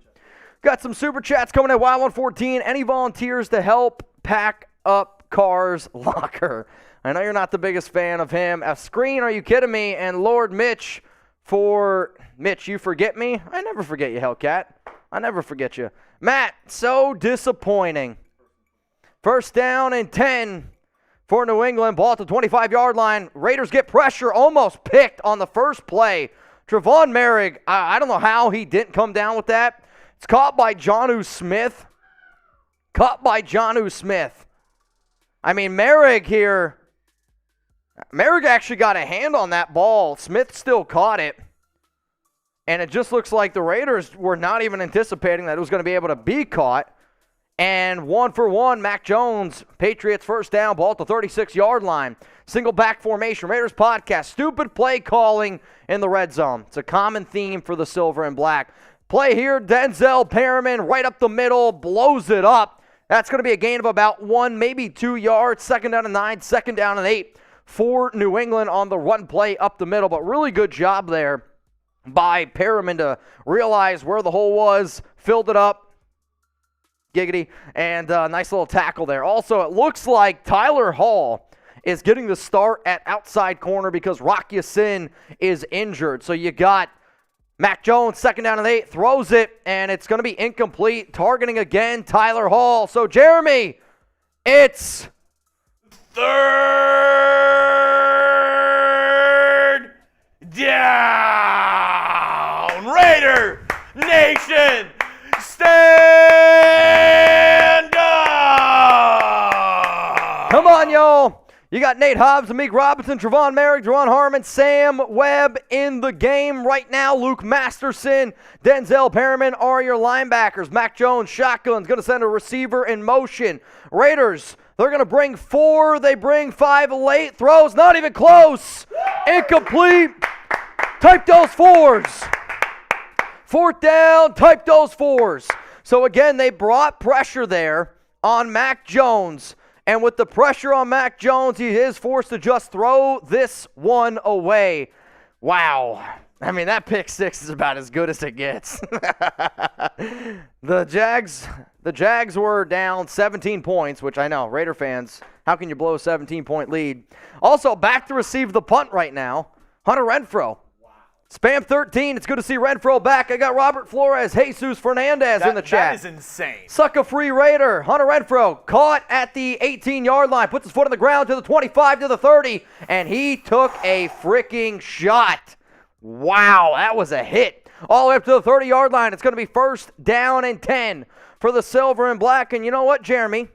Got some super chats coming at Y114. Any volunteers to help pack up Carr's locker? I know you're not the biggest fan of him. A screen, are you kidding me? And Lord Mitch, you forget me? I never forget you, Hellcat. I never forget you. Matt, so disappointing. First down and 10 for New England. Ball at the 25-yard line. Raiders get pressure. Almost picked on the first play. Trevon Merrick, I don't know how he didn't come down with that. It's caught by Jonnu Smith. Merrick here. Merrick actually got a hand on that ball. Smith still caught it. And it just looks like the Raiders were not even anticipating that it was going to be able to be caught. And 1-for-1, Mac Jones, Patriots first down, ball at the 36-yard line. Single back formation, Raiders podcast, stupid play calling in the red zone. It's a common theme for the silver and black. Play here, Denzel Perriman right up the middle, blows it up. That's going to be a gain of about 1, maybe 2 yards. Second down and 9, second down and 8 for New England on the run play up the middle. But really good job there by Perriman to realize where the hole was, filled it up. Giggity, and nice little tackle there. Also, it looks like Tyler Hall is getting the start at outside corner because Rock Ya-Sin is injured. So you got Mac Jones, 2nd down and 8, throws it, and it's going to be incomplete. Targeting again, Tyler Hall. So, Jeremy, it's 3rd down. Raider Nation, stand up. Come on, y'all. You got Nate Hobbs, Amik Robinson, Trevon Merrick, Jerron Harmon, Sam Webb in the game right now. Luke Masterson, Denzel Perriman are your linebackers. Mac Jones, shotgun's going to send a receiver in motion. Raiders, they're going to bring 4. They bring 5 late. Throws, not even close. Incomplete. Type those 4s. 4th down, type those 4s. So again, they brought pressure there on Mac Jones. And with the pressure on Mac Jones, he is forced to just throw this one away. Wow. I mean, that pick 6 is about as good as it gets. The Jags were down 17 points, which I know, Raider fans, how can you blow a 17-point lead? Also, back to receive the punt right now, Hunter Renfrow. Spam 13. It's good to see Renfrow back. I got Robert Flores, Jesus Fernandez in the chat. That is insane. Sucker-free Raider. Hunter Renfrow caught at the 18-yard line. Puts his foot on the ground to the 25, to the 30. And he took a freaking shot. Wow, that was a hit. All the way up to the 30-yard line. It's going to be 1st down and 10 for the silver and black. And you know what, Jeremy?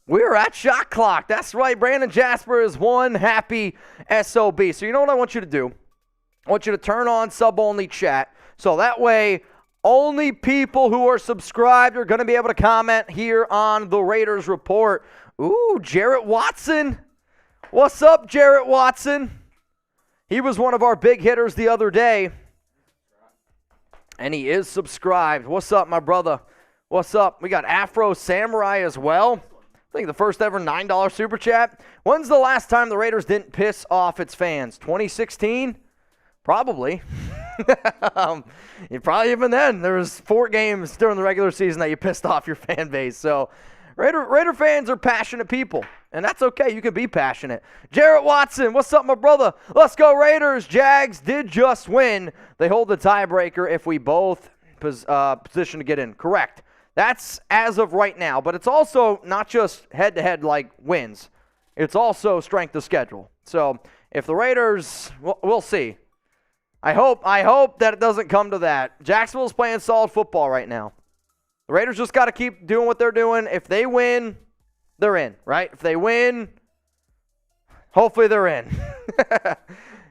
We're at shot clock. That's right. Brandon Jasper is one happy SOB. So you know what I want you to do? I want you to turn on sub-only chat, so that way only people who are subscribed are going to be able to comment here on the Raiders Report. Ooh, Jarrett Watson. What's up, Jarrett Watson? He was one of our big hitters the other day, and he is subscribed. What's up, my brother? What's up? We got Afro Samurai as well. I think the first ever $9 super chat. When's the last time the Raiders didn't piss off its fans? 2016? Probably. Probably even then. There was 4 games during the regular season that you pissed off your fan base. So Raider fans are passionate people, and that's okay. You can be passionate. Jarrett Watson, what's up, my brother? Let's go Raiders. Jags did just win. They hold the tiebreaker if we both position to get in. Correct. That's as of right now, but it's also not just head-to-head like wins. It's also strength of schedule. So if the Raiders, we'll see. I hope that it doesn't come to that. Jacksonville's playing solid football right now. The Raiders just got to keep doing what they're doing. If they win, they're in, right? If they win, hopefully they're in.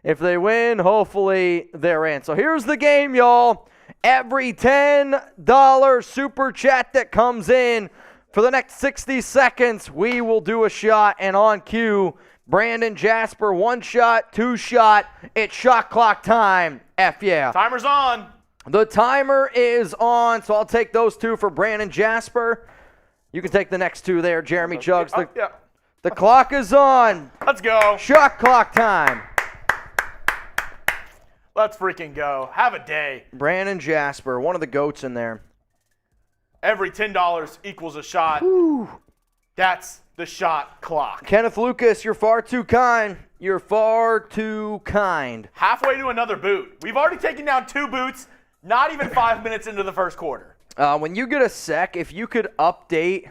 If they win, hopefully they're in. So here's the game, y'all. Every $10 super chat that comes in for the next 60 seconds, we will do a shot, and on cue, Brandon Jasper, 1 shot, 2 shot. It's shot clock time. F yeah. Timer's on. The timer is on, so I'll take those 2 for Brandon Jasper. You can take the next 2 there, Jeremy Chugs. The clock is on. Let's go. Shot clock time. Let's freaking go. Have a day. Brandon Jasper, one of the GOATs in there. Every $10 equals a shot. Whew. That's the shot clock. Kenneth Lucas, you're far too kind. You're far too kind. Halfway to another boot. We've already taken down 2 boots, not even 5 minutes into the first quarter. When you get a sec, if you could update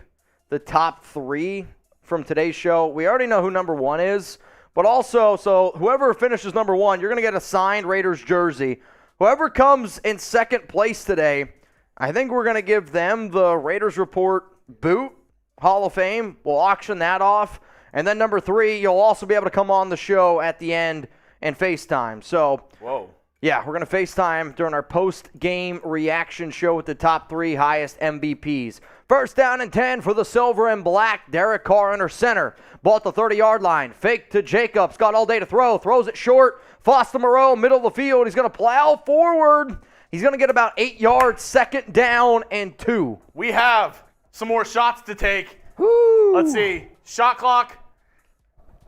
the top 3 from today's show. We already know who number 1 is, but also, so whoever finishes number 1, you're going to get a signed Raiders jersey. Whoever comes in second place today, I think we're going to give them the Raiders Report boot. Hall of Fame. We'll auction that off. And then number 3, you'll also be able to come on the show at the end and FaceTime. So, whoa. Yeah, we're going to FaceTime during our post-game reaction show with the top 3 highest MVPs. 1st down and 10 for the silver and black. Derek Carr under center. Ball at the 30-yard line. Fake to Jacobs. Got all day to throw. Throws it short. Foster Moreau, middle of the field. He's going to plow forward. He's going to get about 8 yards. 2nd down and 2. We have some more shots to take. Woo. Let's see. Shot clock.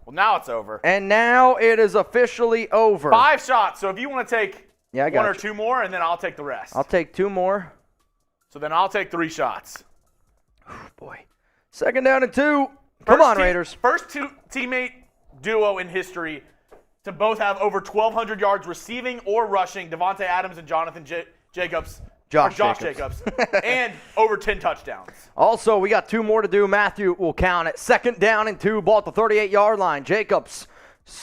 Well, now it's over. And now it is officially over. 5 shots. So if you want to take I got 1 or 2 more, and then I'll take the rest. I'll take 2 more. So then I'll take 3 shots. Boy. 2nd down and 2. Come on, Raiders. First teammate duo in history to both have over 1,200 yards receiving or rushing. Devontae Adams and Jonathan Jacobs. Josh Jacobs. And over 10 touchdowns. Also, we got 2 more to do. Matthew will count it. 2nd down and 2, ball at the 38-yard line. Jacobs,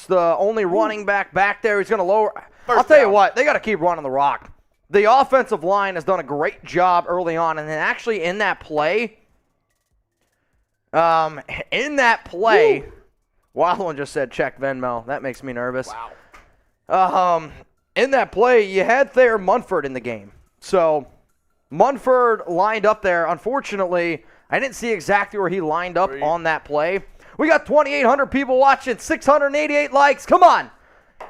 the only running back there. He's going to lower. I'll tell you what, they got to keep running the rock. The offensive line has done a great job early on, and then actually in that play, Wild One just said check Venmo. That makes me nervous. Wow. In that play, you had Thayer Munford in the game. So Munford lined up there. Unfortunately, I didn't see exactly where he lined up on that play. We got 2,800 people watching, 688 likes. Come on.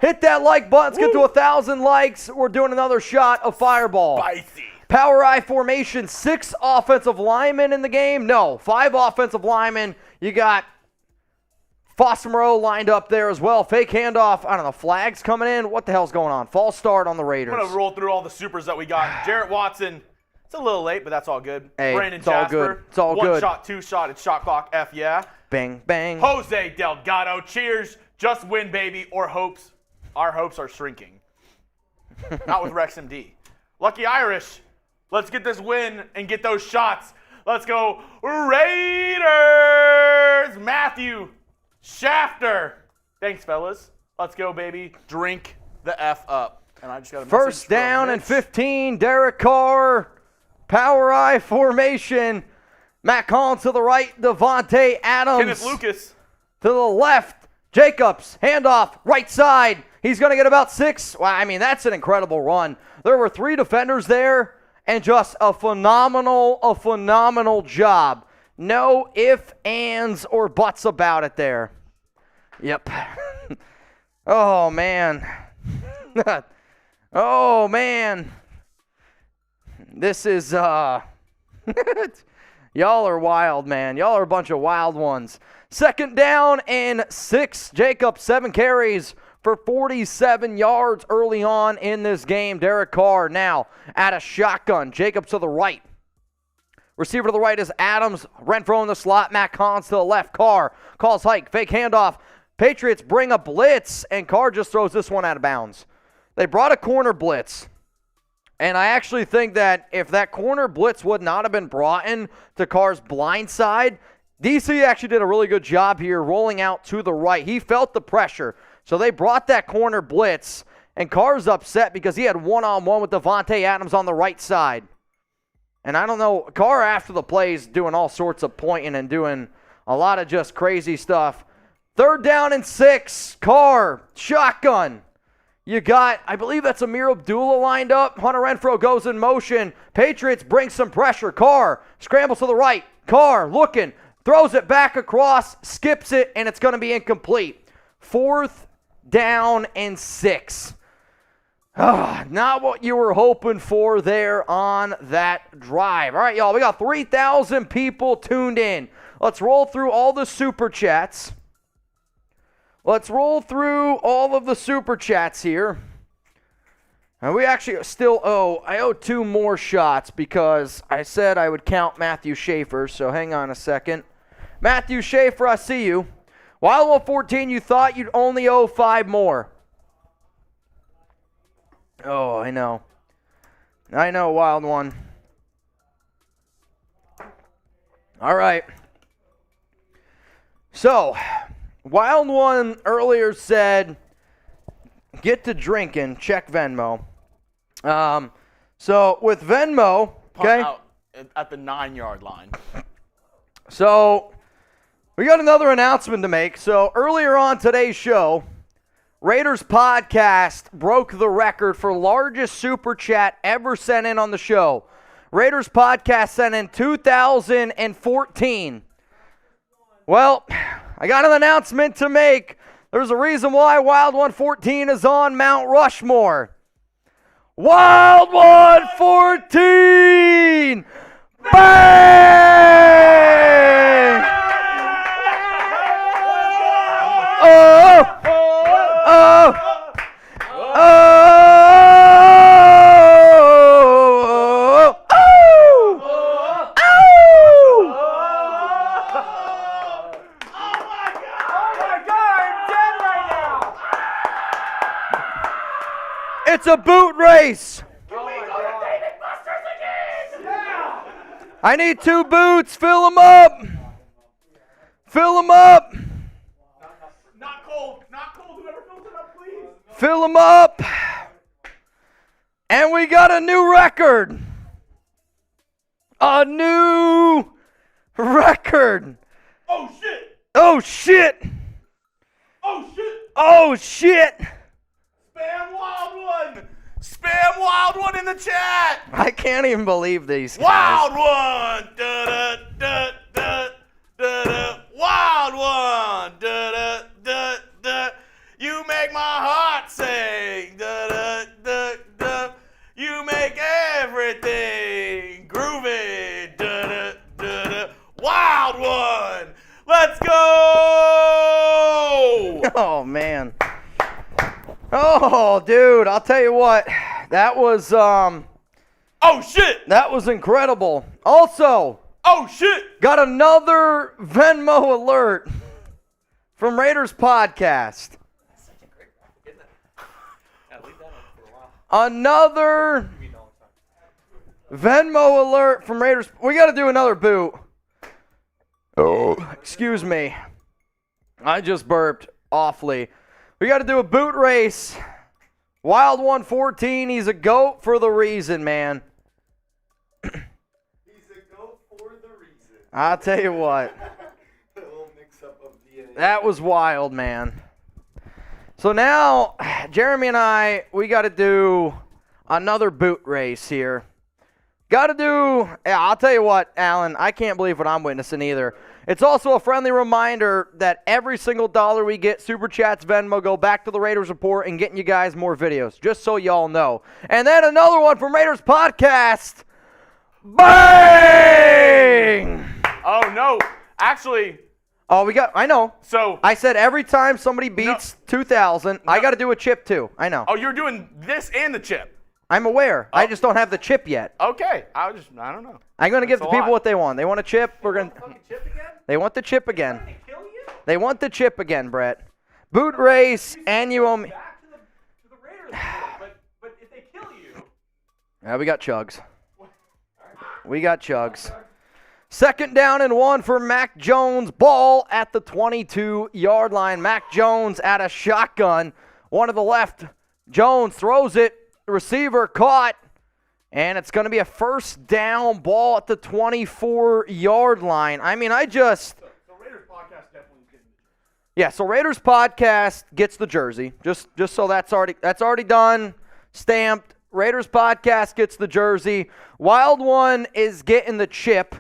Hit that like button. Let's get to 1,000 likes. We're doing another shot of Fireball. Spicy. Power I formation, 6 offensive linemen in the game. No, 5 offensive linemen. You got Fossimo lined up there as well. Fake handoff. I don't know. Flags coming in. What the hell's going on? False start on the Raiders. I'm going to roll through all the supers that we got. Jarrett Watson. It's a little late, but that's all good. Hey, Brandon it's Jasper. all good. It's all good. 1 shot, 2 shot. It's shot clock. F yeah. Bang, bang. Jose Delgado. Cheers. Just win, baby. Or hopes. Our hopes are shrinking. Not with Rex MD. Lucky Irish. Let's get this win and get those shots. Let's go Raiders. Matthew Shafter. Thanks, fellas. Let's go, baby. Drink the F up. And I just got a message 1st down from and Mitch. 15. Derek Carr. Power I formation. Matt Collins to the right. Devontae Adams. Kenneth Lucas. To the left. Jacobs. Handoff. Right side. He's going to get about 6. Well, I mean, that's an incredible run. There were 3 defenders there, and just a phenomenal job. No ifs, ands, or buts about it there. Yep. Oh, man. Oh, man. This is, y'all are wild, man. Y'all are a bunch of wild ones. 2nd down and 6. Jacobs, 7 carries for 47 yards early on in this game. Derek Carr now at a shotgun. Jacobs to the right. Receiver to the right is Adams. Renfro in the slot. Matt Collins to the left. Carr calls hike. Fake handoff. Patriots bring a blitz, and Carr just throws this one out of bounds. They brought a corner blitz. And I actually think that if that corner blitz would not have been brought in to Carr's blind side, DC actually did a really good job here rolling out to the right. He felt the pressure. So they brought that corner blitz, and Carr's upset because he had one-on-one with Devontae Adams on the right side. And I don't know, Carr after the plays doing all sorts of pointing and doing a lot of just crazy stuff. 3rd down and 6, Carr, shotgun. You got, I believe that's Amir Abdullah lined up. Hunter Renfro goes in motion. Patriots bring some pressure. Carr scrambles to the right. Carr looking, throws it back across, skips it, and it's going to be incomplete. 4th down and 6. Not what you were hoping for there on that drive. All right, y'all, we got 3,000 people tuned in. Let's roll through all the super chats. Let's roll through all of the super chats here. And we actually still I owe 2 more shots because I said I would count Matthew Schaefer, so hang on a second. Matthew Schaefer, I see you. Wild 114, you thought you'd only owe 5 more. Oh, I know. I know, Wild One. All right. So, Wild One earlier said, get to drinking, check Venmo. So, with Venmo, okay. Out at the 9-yard line. So, we got another announcement to make. So, earlier on today's show, Raiders Podcast broke the record for largest super chat ever sent in on the show. Raiders Podcast sent in 2014. Well, I got an announcement to make. There's a reason why Wild 114 is on Mount Rushmore. Wild 114! Bang! Oh! Oh! It's a boot race. Can we go to David Buster's again? Yeah. I need 2 boots. Fill them up. Fill them up. Not cold. Not cold. Whoever fills it up, please. Fill them up. And we got a new record. A new record. Oh, shit. Oh, shit. Oh, shit. Oh, shit. Spam Wild One. Spam Wild One in the chat. I can't even believe these guys. Wild One. Da da da da da da. Wild One. Da da da da. You make my heart sing. Da da da da. You make everything groovy. Da da da da. Wild One. Let's go. Oh, man. Oh, dude, I'll tell you what. That was Oh shit. that was incredible. Also, Oh shit. got another Venmo alert from Raiders Podcast. Another Venmo alert from Raiders. We got to do another boot. Oh, excuse me. I just burped awfully. We got to do a boot race. Wild 114. He's a GOAT for the reason, man. He's a goat for the reason. I'll tell you what. A little mix-up of DNA. That was wild, man. So now, Jeremy and I, we got to do another boot race here. Got to do, yeah, I'll tell you what, Alan, I can't believe what I'm witnessing either. It's also a friendly reminder that every single dollar we get, Super Chats, Venmo, go back to the Raiders Report and getting you guys more videos, just so y'all know. And then another one from Raiders Podcast. Bang! Oh no. Actually, Oh, I know. so I said every time somebody beats 2,000, I got to do a chip too. I know. oh, you're doing this and the chip. I'm aware. I just don't have the chip yet. Okay. I don't know. I'm going to give the That's a people lot. what they want. They want a chip. We're going to. Chip again? They want the chip again. Kill you? They want the chip again, Brett. Boot race, and you owe me. Back to the Raiders, but if they kill you, Yeah, we got chugs. We got chugs. 2nd down and 1 for Mac Jones. Ball at the 22-yard line. Mac Jones at a shotgun. One to the left. Jones throws it. Receiver caught. And it's going to be a 1st down, ball at the 24-yard line. I mean, So Raiders podcast definitely getting Yeah, so Raiders Podcast gets the jersey. Just so that's already done, stamped. Raiders Podcast gets the jersey. Wild One is getting the chip.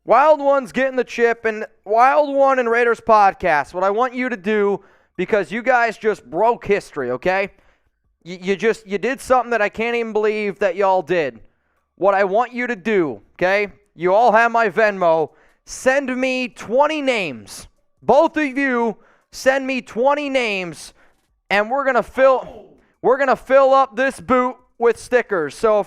Wild One's getting the chip, and Wild One and Raiders Podcast. What I want you to do, because you guys just broke history, okay? You did something that I can't even believe that y'all did. What I want you to do, okay? You all have my Venmo. Send me 20 names. Both of you send me 20 names, and we're gonna fill up this boot with stickers. So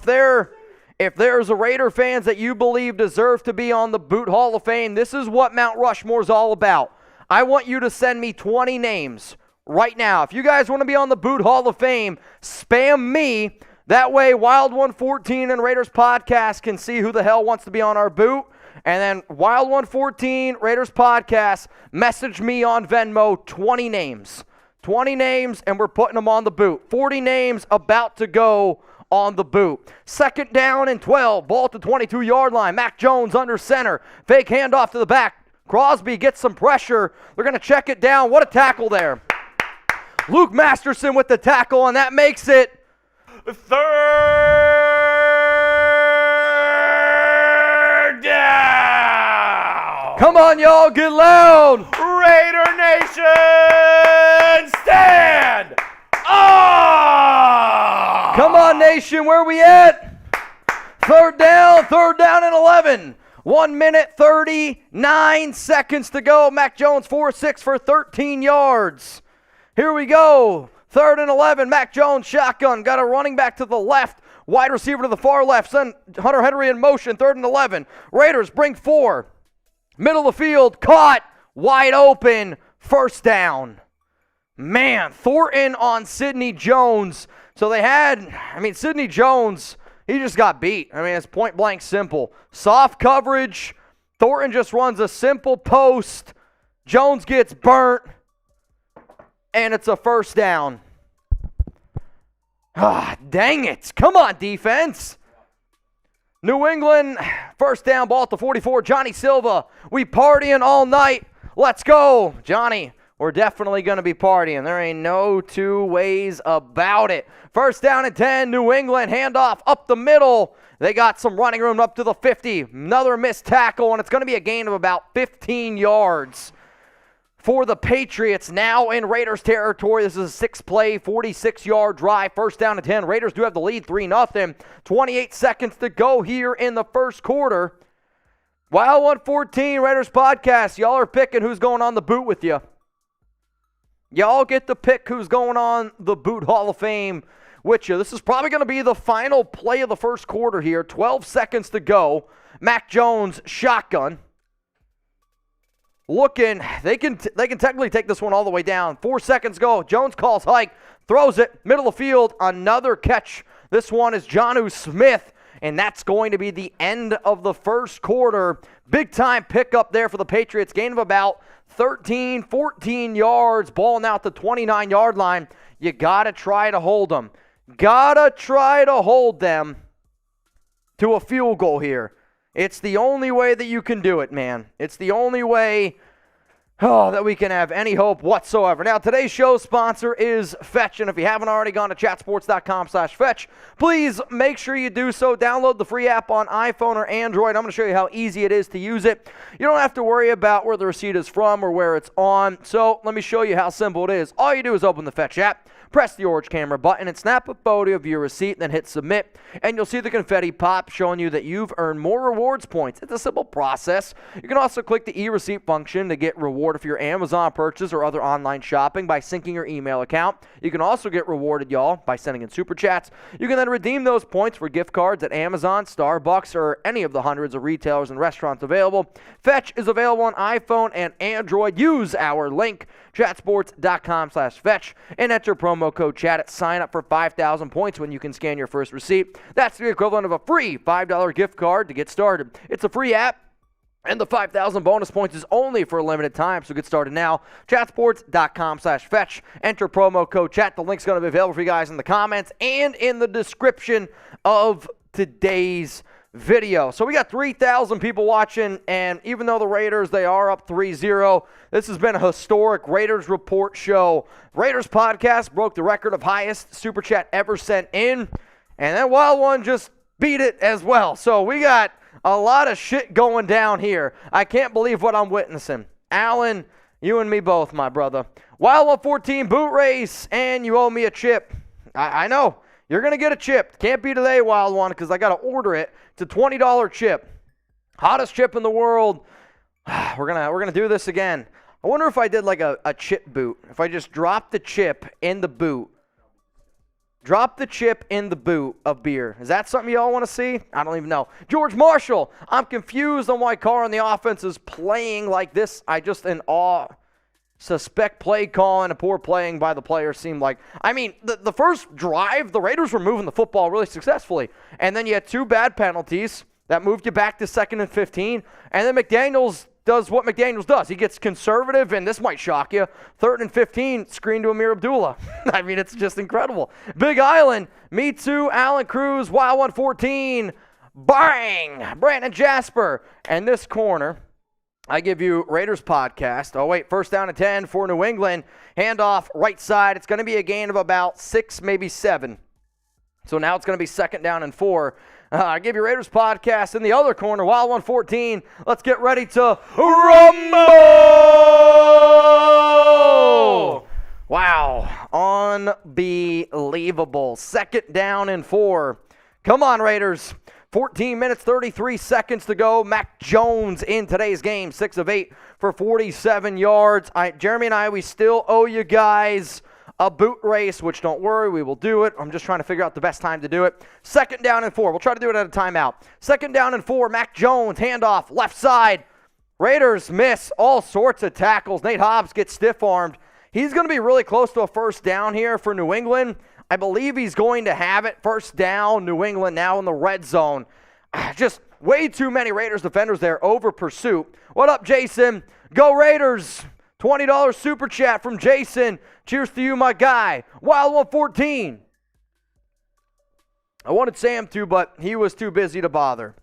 if there's a Raider fans that you believe deserve to be on the Boot Hall of Fame, this is what Mount Rushmore's all about. I want you to send me 20 names right now. If you guys want to be on the Boot Hall of Fame, spam me. That way, Wild 114 and Raiders Podcast can see who the hell wants to be on our boot. And then Wild 114, Raiders Podcast, message me on Venmo, 20 names. 20 names, and we're putting them on the boot. 40 names about to go on the boot. 2nd down and 12, ball at the 22-yard line. Mac Jones under center. Fake handoff to the back. Crosby gets some pressure. They're going to check it down. What a tackle there. Luke Masterson with the tackle, and that makes it 3rd down. Come on, y'all, get loud. Raider Nation, stand up. Come on, nation, where we at? 3rd down and 11. 1 minute, 39 seconds to go. Mac Jones 4-6 for 13 yards. Here we go. 3rd and 11. Mac Jones shotgun. Got a running back to the left. Wide receiver to the far left. Send Hunter Henry in motion. 3rd and 11. Raiders bring 4. Middle of the field. Caught. Wide open. 1st down. Man, Thornton on Sidney Jones. So they had, Sidney Jones, he just got beat. It's point blank simple. Soft coverage. Thornton just runs a simple post. Jones gets burnt. And it's a first down. Ah, dang it. Come on, defense. New England, first down, ball at the 44. Johnny Silva, we partying all night. Let's go. Johnny, we're definitely going to be partying. There ain't no two ways about it. First down and 10, New England, handoff up the middle. They got some running room up to the 50. Another missed tackle, and it's going to be a gain of about 15 yards for the Patriots. Now in Raiders territory. This is a 6-play, 46-yard drive. First down and 10. Raiders do have the lead 3-0. 28 seconds to go here in the first quarter. Wild 114 Raiders podcast. Y'all are picking who's going on the boot with you. Y'all get to pick who's going on the Boot Hall of Fame with you. This is probably going to be the final play of the first quarter here. 12 seconds to go. Mac Jones, shotgun. Looking, they can technically take this one all the way down. 4 seconds go. Jones calls hike, throws it, middle of the field. Another catch. This one is Jonnu Smith, and that's going to be the end of the first quarter. Big time pickup there for the Patriots. Gain of about 13, 14 yards. Ball now at the 29-yard line. You got to try to hold them. Got to try to hold them to a field goal here. It's the only way that you can do it, man. It's the only way that we can have any hope whatsoever. Now, today's show sponsor is Fetch, and if you haven't already gone to chatsports.com/Fetch, please make sure you do so. Download the free app on iPhone or Android. I'm going to show you how easy it is to use it. You don't have to worry about where the receipt is from or where it's on, so let me show you how simple it is. All you do is open the Fetch app, press the orange camera button, and snap a photo of your receipt, then hit submit, and you'll see the confetti pop showing you that you've earned more rewards points. It's a simple process. You can also click the e-receipt function to get rewarded for your Amazon purchase or other online shopping by syncing your email account. You can also get rewarded, y'all, by sending in super chats. You can then redeem those points for gift cards at Amazon, Starbucks, or any of the hundreds of retailers and restaurants available. Fetch is available on iPhone and Android. Use our link, chatsports.com/Fetch, and enter promo code chat at sign up for 5,000 points when you can scan your first receipt. That's the equivalent of a free $5 gift card to get started. It's a free app, and the 5,000 bonus points is only for a limited time, so get started now. Chatsports.com/Fetch. Enter promo code chat. The link's going to be available for you guys in the comments and in the description of today's video. So we got 3,000 people watching, and even though the Raiders, they are up 3-0, this has been a historic Raiders Report show. Raiders podcast broke the record of highest super chat ever sent in, and that Wild One just beat it as well. So we got a lot of shit going down here. I can't believe what I'm witnessing. Alan, you and me both, my brother. Wild 114 boot race, and you owe me a chip. I know. You're going to get a chip. Can't be today, Wild One, because I got to order it. It's a $20 chip. Hottest chip in the world. We're gonna do this again. I wonder if I did like a chip boot. If I just dropped the chip in the boot. Drop the chip in the boot of beer. Is that something y'all want to see? I don't even know. George Marshall, I'm confused on why Carr on the offense is playing like this. I just in awe. Suspect play calling and poor playing by the players seemed like. The first drive, the Raiders were moving the football really successfully. And then you had two bad penalties that moved you back to 2nd and 15. And then McDaniels does what McDaniels does. He gets conservative, and this might shock you. 3rd and 15, screen to Amir Abdullah. It's just incredible. Big Island, me too, Alan Cruz, Wild 114, bang, Brandon Jasper. And this corner, I give you Raiders podcast. Oh, wait, first down and 10 for New England. Handoff right side. It's going to be a gain of about 6, maybe 7. So now it's going to be 2nd down and 4. I give you Raiders podcast in the other corner, Wild 114. Let's get ready to rumble! Wow, unbelievable. 2nd down and 4. Come on, Raiders. 14 minutes, 33 seconds to go. Mac Jones in today's game, 6 of 8 for 47 yards. Jeremy and I, we still owe you guys a boot race, which don't worry, we will do it. I'm just trying to figure out the best time to do it. 2nd down and 4. We'll try to do it at a timeout. 2nd down and 4. Mac Jones, handoff, left side. Raiders miss all sorts of tackles. Nate Hobbs gets stiff-armed. He's going to be really close to a first down here for New England. I believe he's going to have it. First down, New England now in the red zone. Just way too many Raiders defenders there over pursuit. What up, Jason? Go Raiders! $20 super chat from Jason. Cheers to you, my guy. Wild 114. I wanted Sam to, but he was too busy to bother.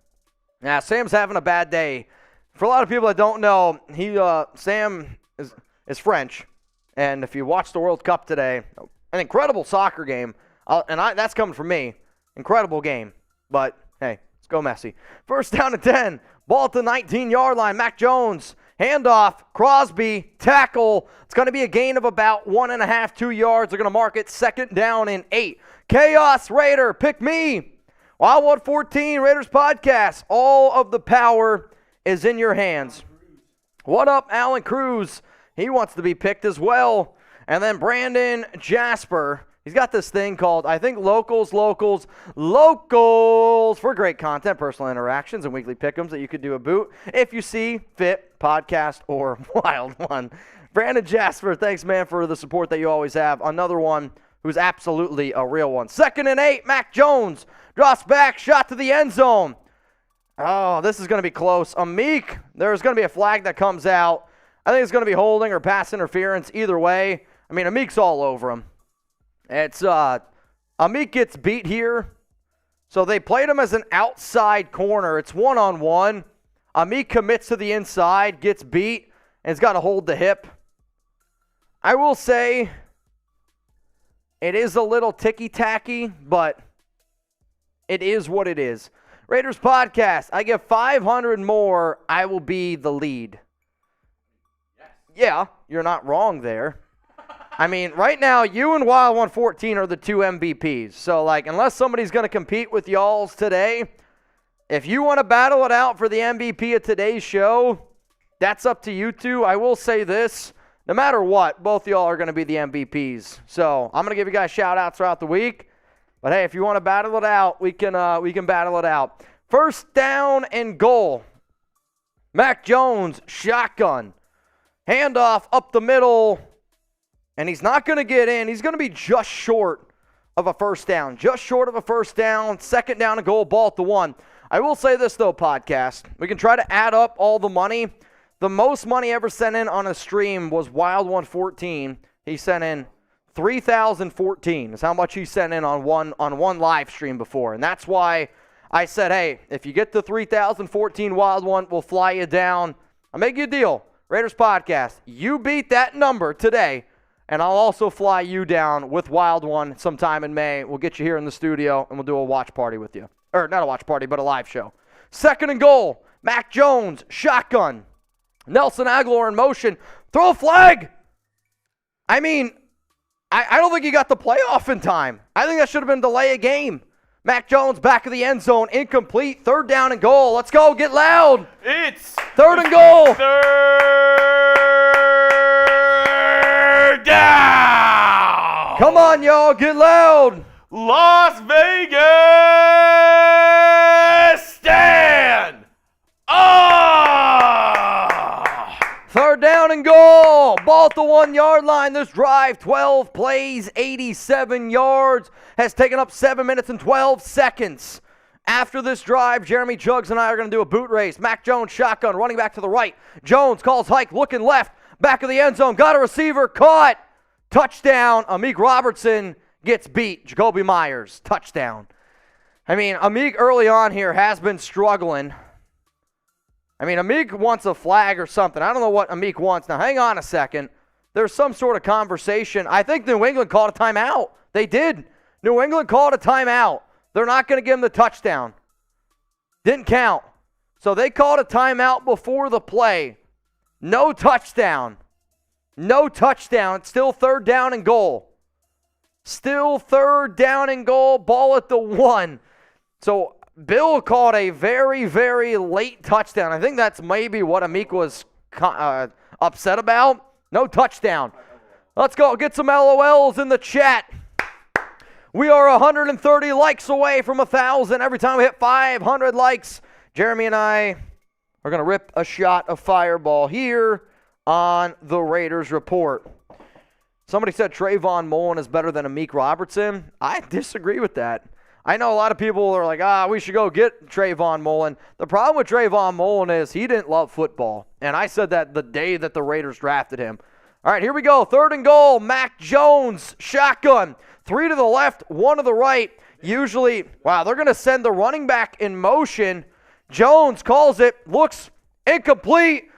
Yeah, Sam's having a bad day. For a lot of people that don't know, Sam is French. And if you watched the World Cup today, an incredible soccer game. That's coming from me. Incredible game. But, hey, let's go Messi. First down and 10. Ball at the 19-yard line. Mac Jones. Handoff. Crosby. Tackle. It's going to be a gain of about 1.5, 2 yards. They're going to mark it second down and 8. Chaos Raider. Pick me. Wild 114 Raiders podcast. All of the power is in your hands. What up, Alan Cruz? He wants to be picked as well. And then Brandon Jasper. He's got this thing called, I think, Locals for great content, personal interactions, and weekly pick'ems that you could do a boot if you see fit, podcast, or wild one. Brandon Jasper, thanks, man, for the support that you always have. Another one who's absolutely a real one. 2nd and 8, Mac Jones drops back, shot to the end zone. Oh, this is going to be close. Amik, there's going to be a flag that comes out. I think it's going to be holding or pass interference either way. I mean, Amik's all over him. It's Amik gets beat here. So they played him as an outside corner. It's one-on-one. Amik commits to the inside, gets beat, and he's got to hold the hip. I will say it is a little ticky-tacky, but it is what it is. Raiders podcast, I give 500 more, I will be the lead. Yeah, you're not wrong there. I mean, right now, you and Wild 114 are the 2 MVPs. So, unless somebody's going to compete with y'all's today, if you want to battle it out for the MVP of today's show, that's up to you two. I will say this, no matter what, both y'all are going to be the MVPs. So, I'm going to give you guys shout-outs throughout the week. But, hey, if you want to battle it out, we can battle it out. First down and goal. Mac Jones, shotgun. Handoff up the middle, and he's not going to get in. He's going to be just short of a first down. Just short of a first down. 2nd down and goal, ball at the 1. I will say this, though, podcast. We can try to add up all the money. The most money ever sent in on a stream was Wild 114. He sent in 3,014 is how much he sent in on one live stream before. And that's why I said, hey, if you get the 3,014 Wild one, we'll fly you down. I'll make you a deal. Raiders podcast, you beat that number today, and I'll also fly you down with Wild One sometime in May. We'll get you here in the studio, and we'll do a watch party with you. Or not a watch party, but a live show. 2nd and goal, Mac Jones, shotgun. Nelson Aguilar in motion. Throw a flag. I mean, I don't think he got the playoff in time. I think that should have been delay a game. Mac Jones back of the end zone, incomplete. 3rd down and goal. Let's go, get loud. It's 3rd and goal. 3rd down. Come on, y'all, get loud. Las Vegas, stand up. 3rd down and goal. Ball at the 1-yard line. This drive, 12 plays, 87 yards, has taken up 7 minutes and 12 seconds. After this drive, Jeremy Jugs and I are going to do a boot race. Mac Jones, shotgun, running back to the right. Jones calls hike, looking left, back of the end zone. Got a receiver, caught. Touchdown. Amik Robertson gets beat. Jacoby Myers, touchdown. I mean, Amik early on here has been struggling. I mean, Amik wants a flag or something. I don't know what Amik wants. Now, hang on a second. There's some sort of conversation. I think New England called a timeout. They did. New England called a timeout. They're not going to give him the touchdown. Didn't count. So they called a timeout before the play. No touchdown. No touchdown. It's still 3rd down and goal. Still 3rd down and goal. Ball at the 1. So Bill called a very, very late touchdown. I think that's maybe what Amik was upset about. No touchdown. Let's go get some LOLs in the chat. We are 130 likes away from 1,000. Every time we hit 500 likes, Jeremy and I are going to rip a shot of Fireball here on the Raiders Report. Somebody said Trayvon Mullen is better than Amik Robertson. I disagree with that. I know a lot of people are like, we should go get Trayvon Mullen. The problem with Trayvon Mullen is he didn't love football. And I said that the day that the Raiders drafted him. All right, here we go. 3rd and goal. Mac Jones, shotgun. 3 to the left, 1 to the right. Usually, wow, they're going to send the running back in motion. Jones calls it. Looks incomplete.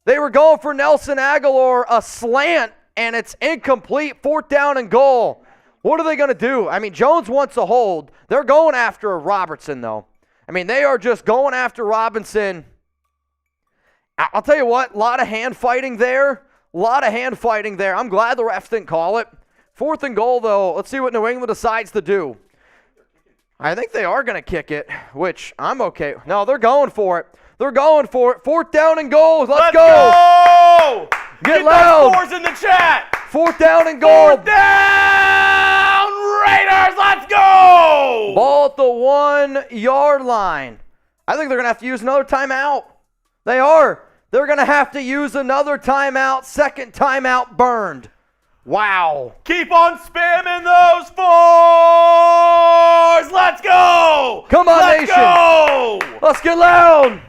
They were going for Nelson Aguilar, a slant, and it's incomplete. 4th down and goal. What are they going to do? I mean, Jones wants a hold. They're going after Robertson, though. I mean, they are just going after Robinson. I'll tell you what, a lot of hand fighting there. I'm glad the refs didn't call it. 4th and goal, though. Let's see what New England decides to do. I think they are going to kick it, which I'm okay. No, they're going for it. 4th down and goal. Let's go. Get loud. Those scores in the chat. 4th down and goal. 4th down, Raiders. Let's go. Ball at the 1-yard line. I think they're going to have to use another timeout. They are. They're going to have to use another timeout. 2nd timeout burned. Wow. Keep on spamming those 4s. Let's go. Come on, Let's nation. Go. Let's get loud.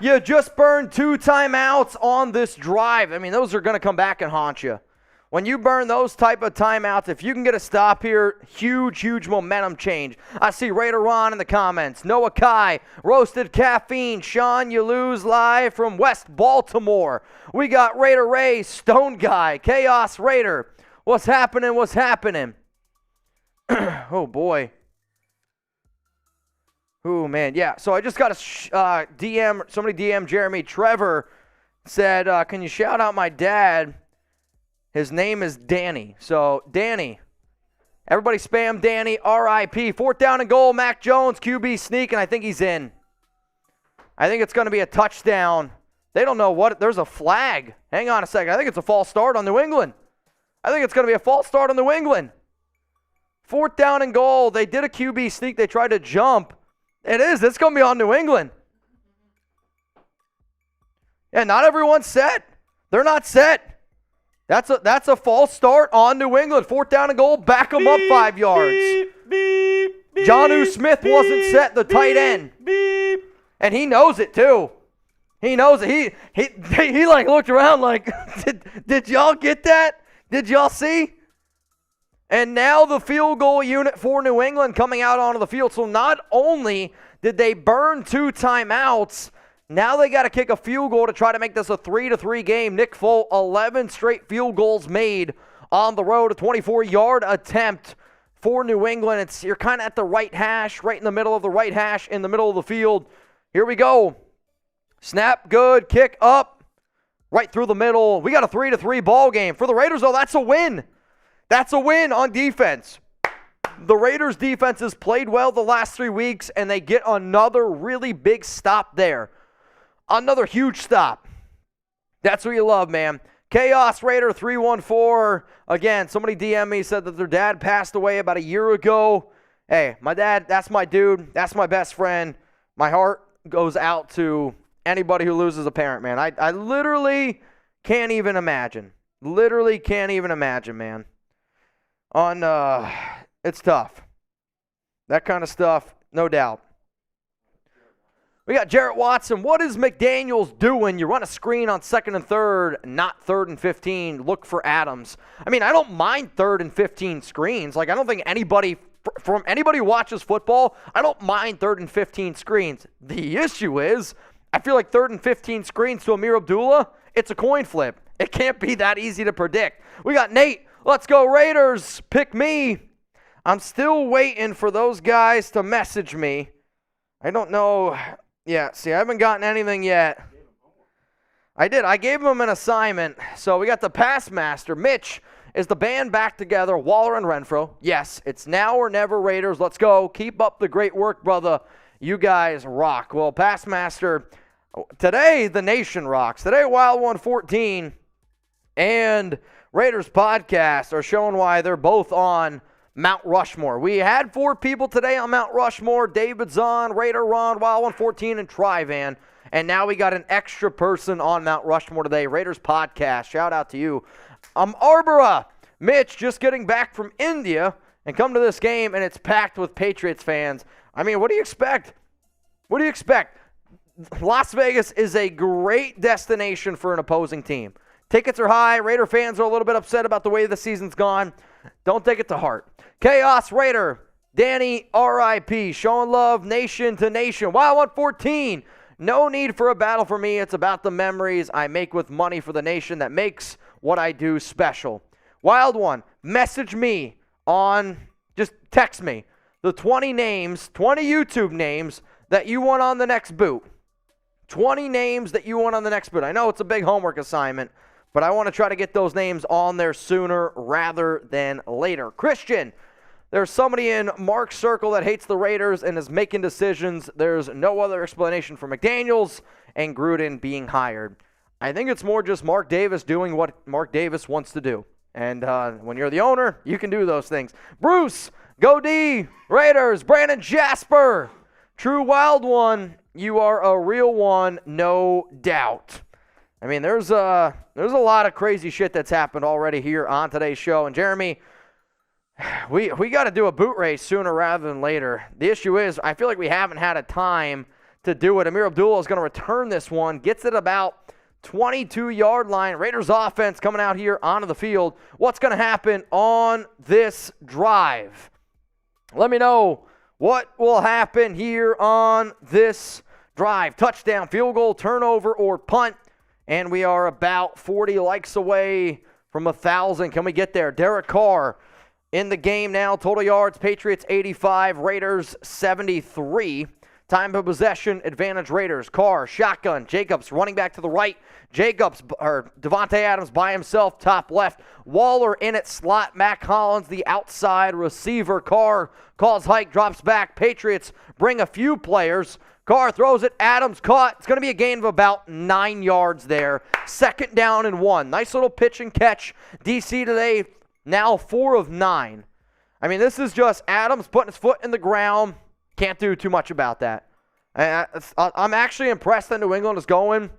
You just burned 2 timeouts on this drive. I mean, those are going to come back and haunt you. When you burn those type of timeouts, if you can get a stop here, huge momentum change. I see Raider Ron in the comments. Noah Kai, Roasted Caffeine. Sean, you lose live from West Baltimore. We got Raider Ray, Stone Guy, Chaos Raider. What's happening? Oh, boy. Oh, man. Yeah, so I just got a DM. Somebody DM Jeremy. Trevor said, can you shout out my dad? His name is Danny. So, Danny. Everybody spam Danny. R.I.P. 4th down and goal. Mac Jones, QB sneak, and I think he's in. I think it's going to be a touchdown. They don't know what. There's a flag. Hang on a second. I think it's a false start on New England. 4th down and goal. They did a QB sneak. They tried to jump. It is. It's going to be on New England. Yeah, not everyone's set. They're not set. That's a false start on New England. 4th down and goal. Back them up 5 yards. Jonnu Smith wasn't set, the tight end. And he knows it, too. He knows it. He like looked around like, did y'all get that? Did y'all see? And now the field goal unit for New England coming out onto the field. So not only did they burn 2 timeouts, now they got to kick a field goal to try to make this a 3-3 game. Nick Foles, 11 straight field goals made on the road. A 24-yard attempt for New England. You're kind of at the right hash, right in the middle of the right hash, in the middle of the field. Here we go. Snap, good, kick up, right through the middle. We got a 3-3 ball game. For the Raiders, though, that's a win. That's a win on defense. The Raiders' defense has played well the last 3 weeks, and they get another really big stop there. Another huge stop. That's what you love, man. Chaos Raider 314. Again, somebody DM me, said that their dad passed away about a year ago. Hey, my dad, that's my dude. That's my best friend. My heart goes out to anybody who loses a parent, man. I literally can't even imagine. Man. It's tough. That kind of stuff, no doubt. We got Jarrett Watson. What is McDaniels doing? You run a screen on 2nd and 3rd, not 3rd and 15. Look for Adams. I mean, I don't mind 3rd and 15 screens. Like, I don't think anybody who watches football, I don't mind 3rd and 15 screens. The issue is, I feel like 3rd and 15 screens to Amir Abdullah, it's a coin flip. It can't be that easy to predict. We got Nate. Let's go Raiders. Pick me. I'm still waiting for those guys to message me. I don't know. Yeah, see, I haven't gotten anything yet. I did. I gave him an assignment. So we got the pass master. Mitch, is the band back together? Waller and Renfro. Yes, it's now or never, Raiders. Let's go. Keep up the great work, brother. You guys rock. Well, pass master, today the nation rocks. Today, Wild 114 and Raiders podcast are showing why they're both on Mount Rushmore. We had 4 people today on Mount Rushmore. David Zahn, Raider Ron, Wild 114, and Trivan. And now we got an extra person on Mount Rushmore today. Raiders podcast. Shout out to you. Arbora. Mitch just getting back from India and come to this game, and it's packed with Patriots fans. I mean, what do you expect? What do you expect? Las Vegas is a great destination for an opposing team. Tickets are high. Raider fans are a little bit upset about the way the season's gone. Don't take it to heart. Chaos Raider. Danny, R.I.P. Showing love nation to nation. Wow, 114. No need for a battle for me. It's about the memories I make with money for the nation that makes what I do special. Wild one. Message me on, just text me, the 20 names, 20 YouTube names that you want on the next boot. 20 names that you want on the next boot. I know it's a big homework assignment, but I want to try to get those names on there sooner rather than later. Christian. There's somebody in Mark's circle that hates the Raiders and is making decisions. There's no other explanation for McDaniels and Gruden being hired. I think it's more just Mark Davis doing what Mark Davis wants to do. And when you're the owner, you can do those things. Bruce, go D, Raiders, Brandon Jasper. True wild one, you are a real one, no doubt. I mean, there's a lot of crazy shit that's happened already here on today's show. And Jeremy, we got to do a boot race sooner rather than later. The issue is I feel like we haven't had a time to do it. Amir Abdullah is going to return this one. Gets it about 22-yard line. Raiders offense coming out here onto the field. What's going to happen on this drive? Let me know what will happen here on this drive. Touchdown, field goal, turnover, or punt. And we are about 40 likes away from 1,000. Can we get there? Derek Carr in the game now. Total yards, Patriots 85, Raiders 73. Time of possession, advantage Raiders. Carr, shotgun. Jacobs running back to the right. Devontae Adams by himself, top left. Waller in at slot. Mac Hollins, the outside receiver. Carr calls hike, drops back. Patriots bring a few players. Carr throws it. Adams caught. It's going to be a gain of about 9 yards there. 2nd down and 1. Nice little pitch and catch. DC today, now 4 of 9. I mean, this is just Adams putting his foot in the ground. Can't do too much about that. I'm actually impressed that New England is going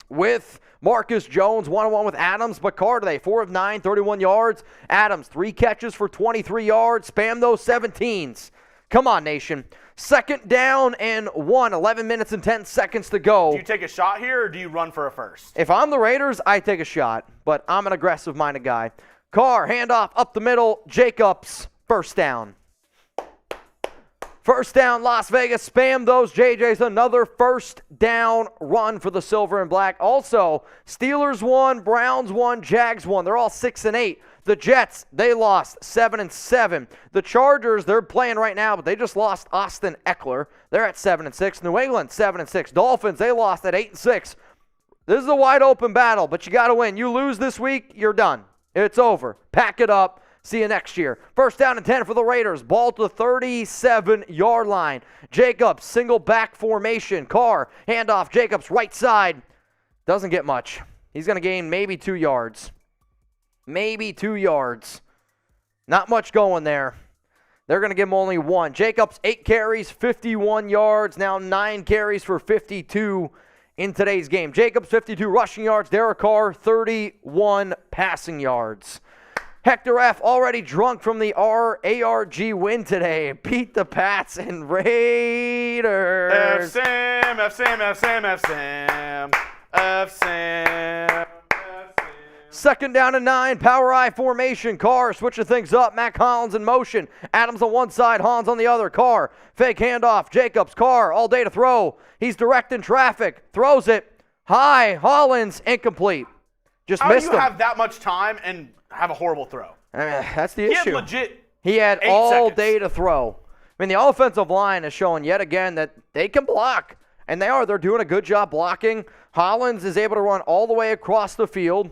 with Marcus Jones, 1-on-1 with Adams. But Carr today, 4 of 9, 31 yards. Adams, 3 catches for 23 yards. Spam those 17s. Come on, nation. 2nd down and 1, 11 minutes and 10 seconds to go. Do you take a shot here, or do you run for a first? If I'm the Raiders, I take a shot. But I'm an aggressive-minded guy. Carr, handoff up the middle. Jacobs, 1st down. 1st down, Las Vegas. Spam those JJs. Another 1st down run for the Silver and Black. Also, Steelers won, Browns won, Jags won. They're all 6-8. The Jets, they lost 7-7. The Chargers, they're playing right now, but they just lost Austin Eckler. They're at 7-6. New England, 7-6. Dolphins, they lost at 8-6. This is a wide open battle, but you got to win. You lose this week, you're done. It's over. Pack it up. See you next year. 1st down and 10 for the Raiders. Ball to the 37-yard line. Jacobs, single back formation. Carr, handoff. Jacobs, right side. Doesn't get much. He's going to gain maybe 2 yards. Maybe 2 yards. Not much going there. They're going to give him only 1. Jacobs, 8 carries, 51 yards. Now 9 carries for 52 in today's game. Jacobs, 52 rushing yards. Derek Carr, 31 passing yards. Hector F. already drunk from the ARG win today. Beat the Pats and Raiders. F-Sam, F-Sam, F-Sam, F-Sam, F-Sam. 2nd down and 9, power I formation. Carr switching things up. Mac Hollins in motion. Adams on one side, Hollins on the other. Carr, fake handoff. Jacobs, Carr, all day to throw. He's directing traffic. Throws it high. Hollins, incomplete. Just missed him. How do you have that much time and have a horrible throw? I mean, that's the He issue. had legit He had 8 all seconds. day to throw. I mean, the offensive line is showing yet again that they can block. And they're doing a good job blocking. Hollins is able to run all the way across the field.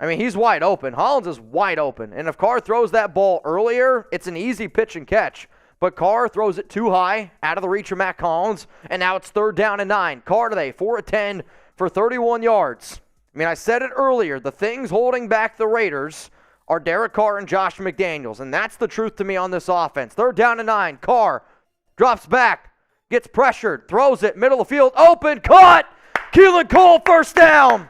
I mean, he's wide open. Hollins is wide open. And if Carr throws that ball earlier, it's an easy pitch and catch. But Carr throws it too high, out of the reach of Mac Hollins, and now it's 3rd down and 9. Carr today, 4 of 10 for 31 yards. I mean, I said it earlier. The things holding back the Raiders are Derek Carr and Josh McDaniels, and that's the truth to me on this offense. 3rd down and 9. Carr drops back, gets pressured, throws it, middle of the field, open, caught! Keelan Cole, 1st down!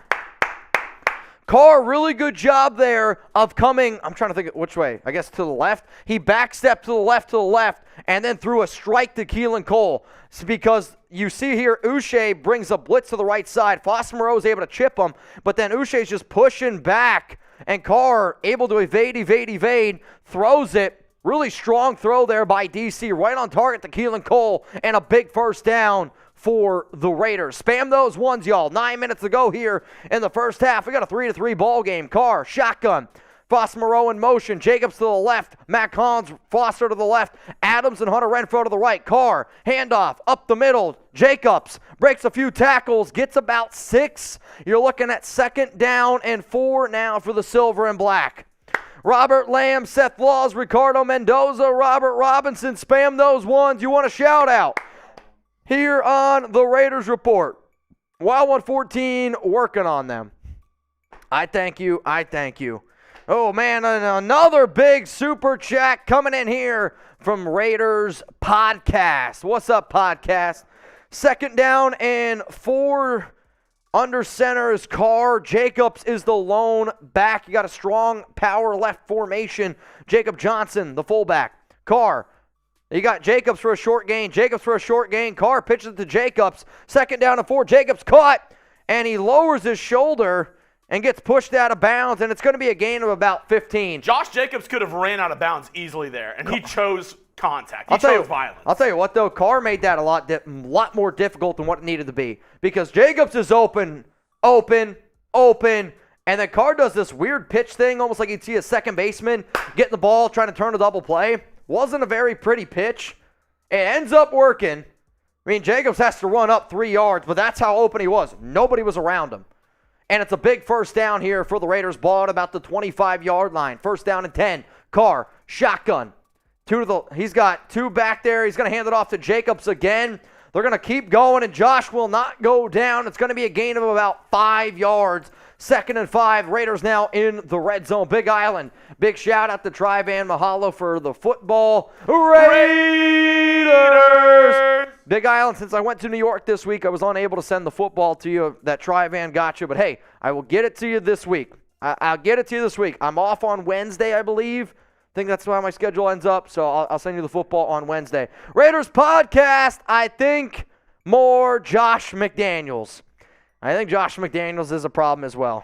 Carr, really good job there of coming, I'm trying to think which way, I guess to the left. He backstepped to the left, and then threw a strike to Keelan Cole. It's because you see here, Uche brings a blitz to the right side. Foster Moreau is able to chip him, but then Uche's just pushing back, and Carr able to evade, throws it. Really strong throw there by DC, right on target to Keelan Cole, and a big first down for the Raiders. Spam those ones, y'all. 9 minutes to go here in the first half. We got a 3-3 ball game. Carr, shotgun. Foster Moreau in motion. Jacobs to the left. Matt Collins, Foster to the left. Adams and Hunter Renfrow to the right. Carr, handoff, up the middle. Jacobs breaks a few tackles, gets about 6. You're looking at 2nd down and 4 now for the silver and black. Robert Lamb, Seth Laws, Ricardo Mendoza, Robert Robinson. Spam those ones. You want a shout out here on the Raiders Report. Wild 114, working on them. I thank you. Oh, man, another big super chat coming in here from Raiders Podcast. What's up, Podcast? 2nd down and 4. Under center is Carr. Jacobs is the lone back. You got a strong power left formation. Jacob Johnson, the fullback. Carr. You got Jacobs for a short gain. Carr pitches it to Jacobs. 2nd down and 4. Jacobs caught, and he lowers his shoulder and gets pushed out of bounds, and it's going to be a gain of about 15. Josh Jacobs could have ran out of bounds easily there, and he chose contact. He chose violence. I'll tell you what, though. Carr made that a lot more difficult than what it needed to be because Jacobs is open, and then Carr does this weird pitch thing, almost like you'd see a second baseman getting the ball, trying to turn a double play. Wasn't a very pretty pitch. It ends up working. I mean, Jacobs has to run up 3 yards, but that's how open he was. Nobody was around him. And it's a big first down here for the Raiders. Ball at about the 25-yard line. 1st down and 10. Carr, shotgun. He's got 2 back there. He's going to hand it off to Jacobs again. They're going to keep going, and Josh will not go down. It's going to be a gain of about 5 yards. 2nd and 5. Raiders now in the red zone. Big Island. Big shout out to Tri-Van Mahalo for the football. Raiders! Big Island, since I went to New York this week, I was unable to send the football to you. That Tri-Van got you. But, hey, I will get it to you this week. I'll get it to you this week. I'm off on Wednesday, I believe. I think that's how my schedule ends up, so I'll send you the football on Wednesday. Raiders Podcast, I think more Josh McDaniels. I think Josh McDaniels is a problem as well.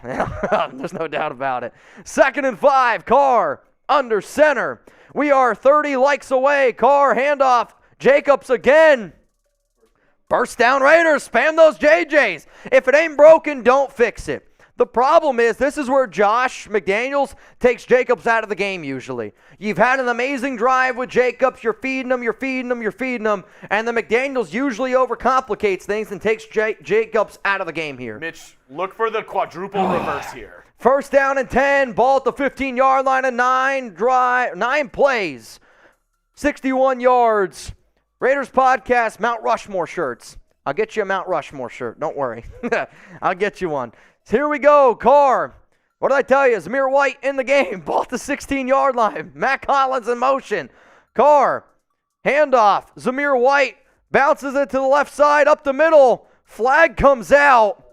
There's no doubt about it. 2nd and 5, Carr under center. We are 30 likes away. Carr, handoff. Jacobs again. First down Raiders. Spam those JJs. If it ain't broken, don't fix it. The problem is this is where Josh McDaniels takes Jacobs out of the game usually. You've had an amazing drive with Jacobs. You're feeding him, and the McDaniels usually overcomplicates things and takes Jacobs out of the game here. Mitch, look for the quadruple reverse here. 1st down and 10. Ball at the 15-yard line and 9 plays. 61 yards. Raiders Podcast, Mount Rushmore shirts. I'll get you a Mount Rushmore shirt. Don't worry. I'll get you one. Here we go, Carr. What did I tell you? Zamir White in the game. Ball at the 16-yard line. Matt Collins in motion. Carr, handoff. Zamir White bounces it to the left side, up the middle. Flag comes out.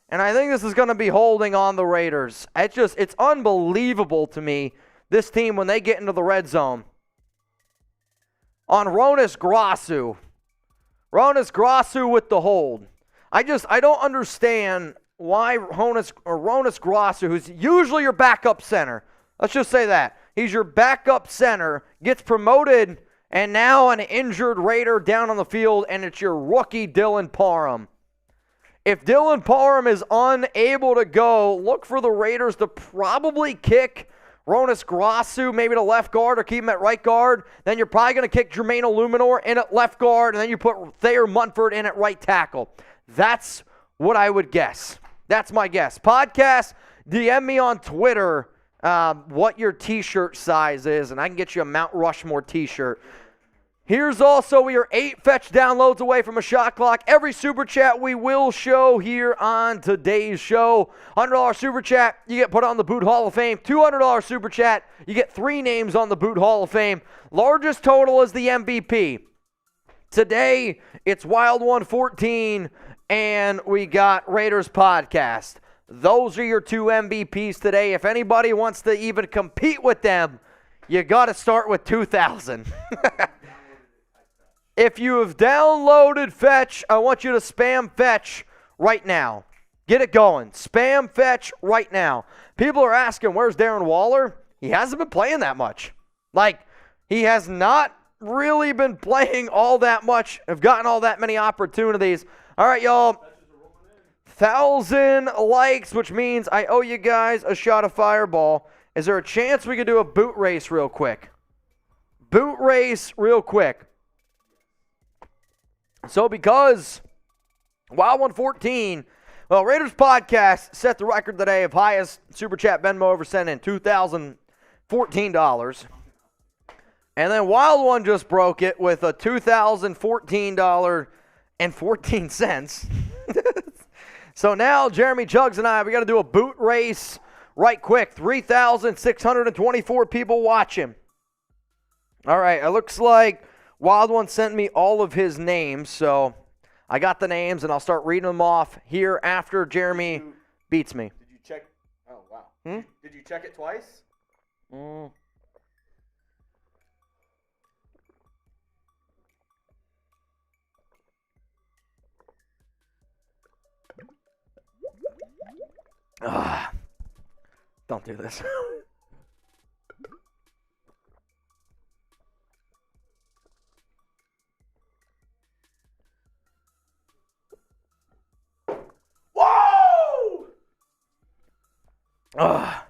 And I think this is going to be holding on the Raiders. It's unbelievable to me, this team, when they get into the red zone. On Ronis Grasu. Ronis Grasu with the hold. I don't understand why Ronis Grasu, who's usually your backup center, let's just say that, he's your backup center, gets promoted, and now an injured Raider down on the field, and it's your rookie Dylan Parham. If Dylan Parham is unable to go, look for the Raiders to probably kick Ronis Grasu maybe to left guard or keep him at right guard. Then you're probably going to kick Jermaine Illuminor in at left guard, and then you put Thayer Munford in at right tackle. That's what I would guess. That's my guess. Podcast, DM me on Twitter what your T-shirt size is, and I can get you a Mount Rushmore T-shirt. Here's also, we are 8 fetch downloads away from a shot clock. Every Super Chat we will show here on today's show. $100 Super Chat, you get put on the Boot Hall of Fame. $200 Super Chat, you get 3 names on the Boot Hall of Fame. Largest total is the MVP. Today, it's Wild 114, and we got Raiders Podcast. Those are your 2 MVPs today. If anybody wants to even compete with them, you got to start with 2,000. If you have downloaded Fetch, I want you to spam Fetch right now. Get it going. Spam Fetch right now. People are asking, where's Darren Waller? He hasn't been playing that much. Like, he has not really been playing all that much, have gotten all that many opportunities. All right, y'all. 1,000 likes, which means I owe you guys a shot of Fireball. Is there a chance we could do a boot race real quick? Boot race real quick. So because Wild 114, well, Raiders Podcast set the record today of highest Super Chat Venmo ever sent in, $2,014. And then Wild One just broke it with a $2,014.14. So now Jeremy Chugs and I, we got to do a boot race right quick. 3,624 people watching. All right, it looks like Wild One sent me all of his names, so I got the names, and I'll start reading them off here after Jeremy beats me. Did you check? Oh, wow. Did you check it twice? Don't do this. Whoa! I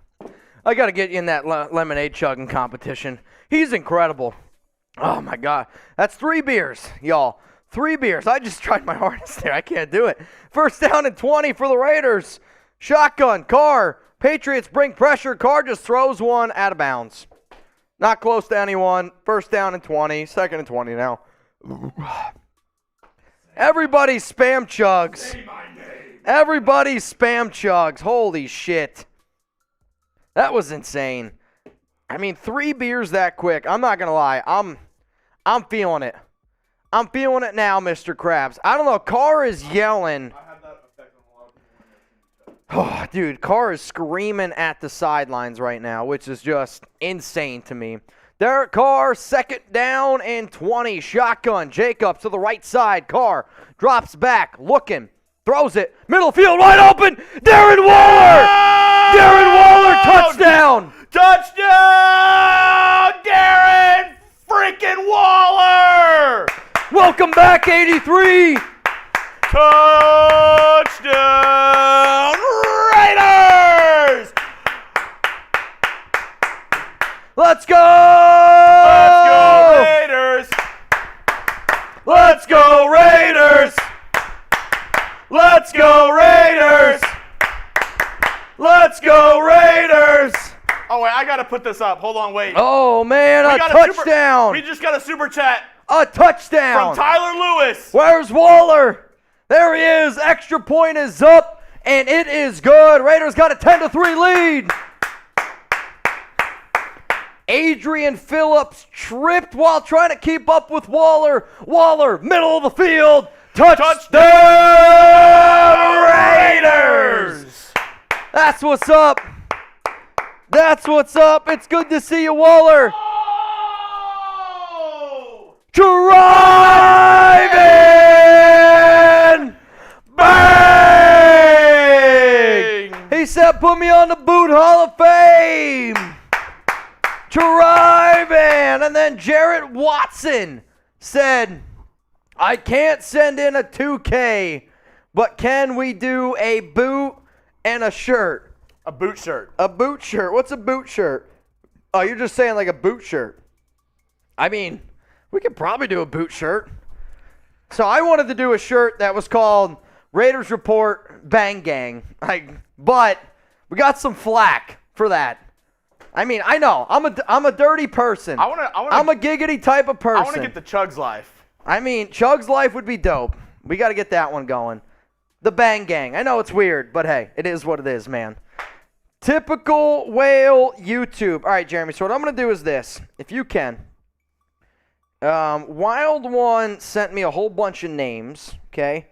got to get you in that lemonade chugging competition. He's incredible. Oh, my God. That's 3 beers, y'all. 3 beers. I just tried my hardest there. I can't do it. First down and 20 for the Raiders. Shotgun, Carr. Patriots bring pressure. Carr just throws one out of bounds. Not close to anyone. First down and 20. Second and 20 now. Everybody spam chugs. Say my name. Everybody spam chugs. Holy shit. That was insane. I mean, 3 beers that quick. I'm not going to lie. I'm feeling it. I'm feeling it now, Mr. Krabs. I don't know. Carr is yelling. I have that effect on a lot of people when Oh, dude, Carr is screaming at the sidelines right now, which is just insane to me. Derek Carr, second down and 20. Shotgun. Jacobs to the right side. Carr drops back, looking, throws it. Middle field, wide open. Darren Waller! Darren Waller, touchdown! Touchdown! Darren freaking Waller! Welcome back, 83. Touchdown Raiders! Let's go! Let's go Raiders! Let's go Raiders! Let's go Raiders! Let's go Raiders! Oh wait, I gotta put this up. Hold on, wait. Oh man, We a got touchdown! we just got a super chat A from touchdown! Tyler Lewis. Where's Waller? There he is. Extra point is up, and it is good. Raiders got a 10-3 lead. Adrian Phillips tripped while trying to keep up with Waller. Waller, middle of the field. Touchdown Raiders! That's what's up. That's what's up. It's good to see you, Waller. Oh! Driving! Bang! He said, put me on the Boot Hall of Fame. Driving! And then Jarrett Watson said, I can't send in a 2K, but can we do a boot and a shirt? A boot shirt. A boot shirt. What's a boot shirt? Oh, you're just saying like a boot shirt. I mean, we could probably do a boot shirt. So I wanted to do a shirt that was called Raiders Report Bang Gang. But we got some flack for that. I mean, I know. I'm a dirty person. I'm a giggity type of person. I want to get the Chugs life. I mean, Chug's life would be dope. We got to get that one going. The Bang Gang. I know it's weird, but hey, it is what it is, man. Typical whale YouTube. All right, Jeremy, so what I'm going to do is this. If you can. Wild One sent me a whole bunch of names, okay?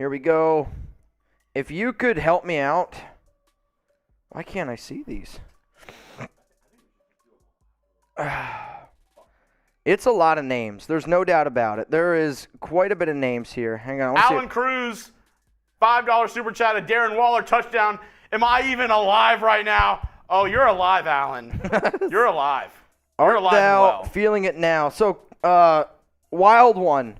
Here we go. If you could help me out. Why can't I see these? It's a lot of names. There's no doubt about it. There is quite a bit of names here. Hang on. Alan Cruz, $5 super chat. A Darren Waller touchdown. Am I even alive right now? Oh, you're alive, Alan. You're alive. You're alive and well. Feeling it now. So, Wild One,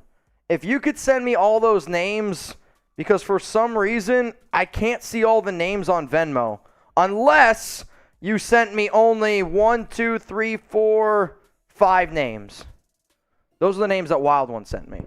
if you could send me all those names, because for some reason, I can't see all the names on Venmo. Unless you sent me only 1, 2, 3, 4, 5 names. Those are the names that Wild One sent me.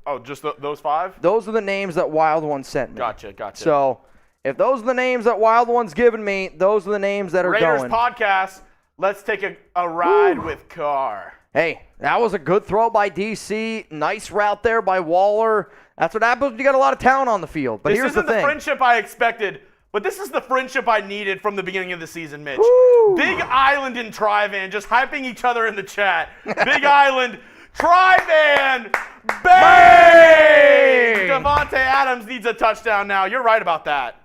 Oh, just those 5? Those are the names that Wild One sent me. Gotcha. So, if those are the names that Wild One's given me, those are the names that are Raiders going. podcast, let's take a ride with Carr. Hey, that was a good throw by DC. Nice route there by Waller. That's what happens when you got a lot of talent on the field. But here's the thing. This isn't the friendship I expected, but this is the friendship I needed from the beginning of the season, Mitch. Woo. Big Island and Tri-Van just hyping each other in the chat. Big Island, Tri-Van, bang! Devontae Adams needs a touchdown now. You're right about that.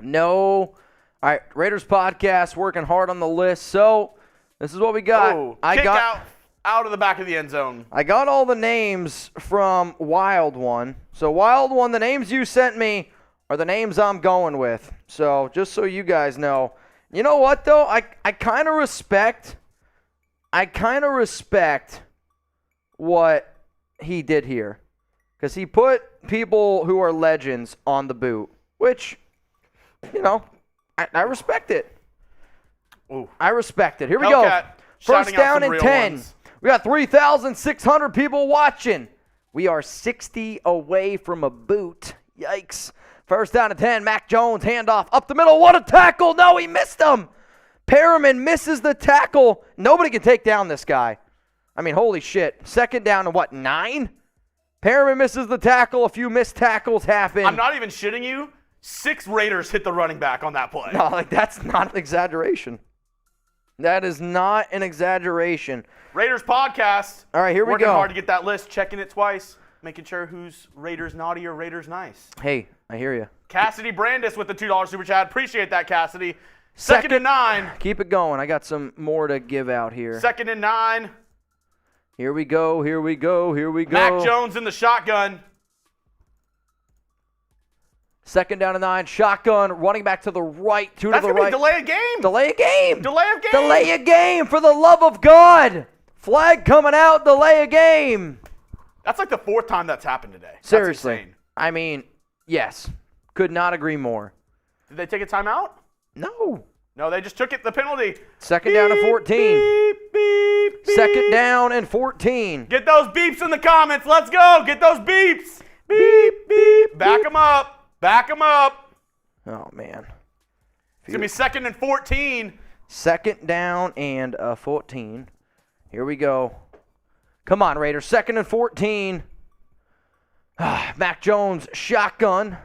No. All right, Raiders podcast working hard on the list. So this is what we got. Oh, kick out of the back of the end zone. I got all the names from Wild One. So Wild One, the names you sent me are the names I'm going with. So just so you guys know. You know what though? I kind of respect what he did here. Because he put people who are legends on the boot. Which, you know, I respect it. Ooh. I respect it. Here we Hellcat, go. First down and 10. Ones. We got 3,600 people watching. We are 60 away from a boot. Yikes. First down and 10. Mac Jones, handoff up the middle. What a tackle. No, he missed him. Perriman misses the tackle. Nobody can take down this guy. I mean, holy shit. Second down and what, 9? Perriman misses the tackle. A few missed tackles happen. I'm not even shitting you. 6 Raiders hit the running back on that play. No, like that's not an exaggeration. That is not an exaggeration. Raiders podcast. All right, here we go. Working hard to get that list, checking it twice, making sure who's Raiders naughty or Raiders nice. Hey, I hear you. Cassidy Brandis with the $2 super chat. Appreciate that, Cassidy. Second and 9. Keep it going. I got some more to give out here. Second and 9. Here we go. Mac Jones in the shotgun. Second down and 9. Shotgun. Running back to the right. Two That's to the gonna right. be delay a game. Delay a game. Delay of game. Delay a game for the love of God. Flag coming out. Delay a game. That's like the 4th time that's happened today. That's Seriously. insane. I mean, yes. Could not agree more. Did they take a timeout? No. No, they just took it, the penalty. Second down and 14. Beep, beep, beep. Second down and 14. Get those beeps in the comments. Let's go. Get those beeps. Beep, beep. Back them up. Back them up. Oh, man. It's going to be second and 14. Second down and 14. Here we go. Come on, Raiders. Second and 14. Mac Jones, shotgun.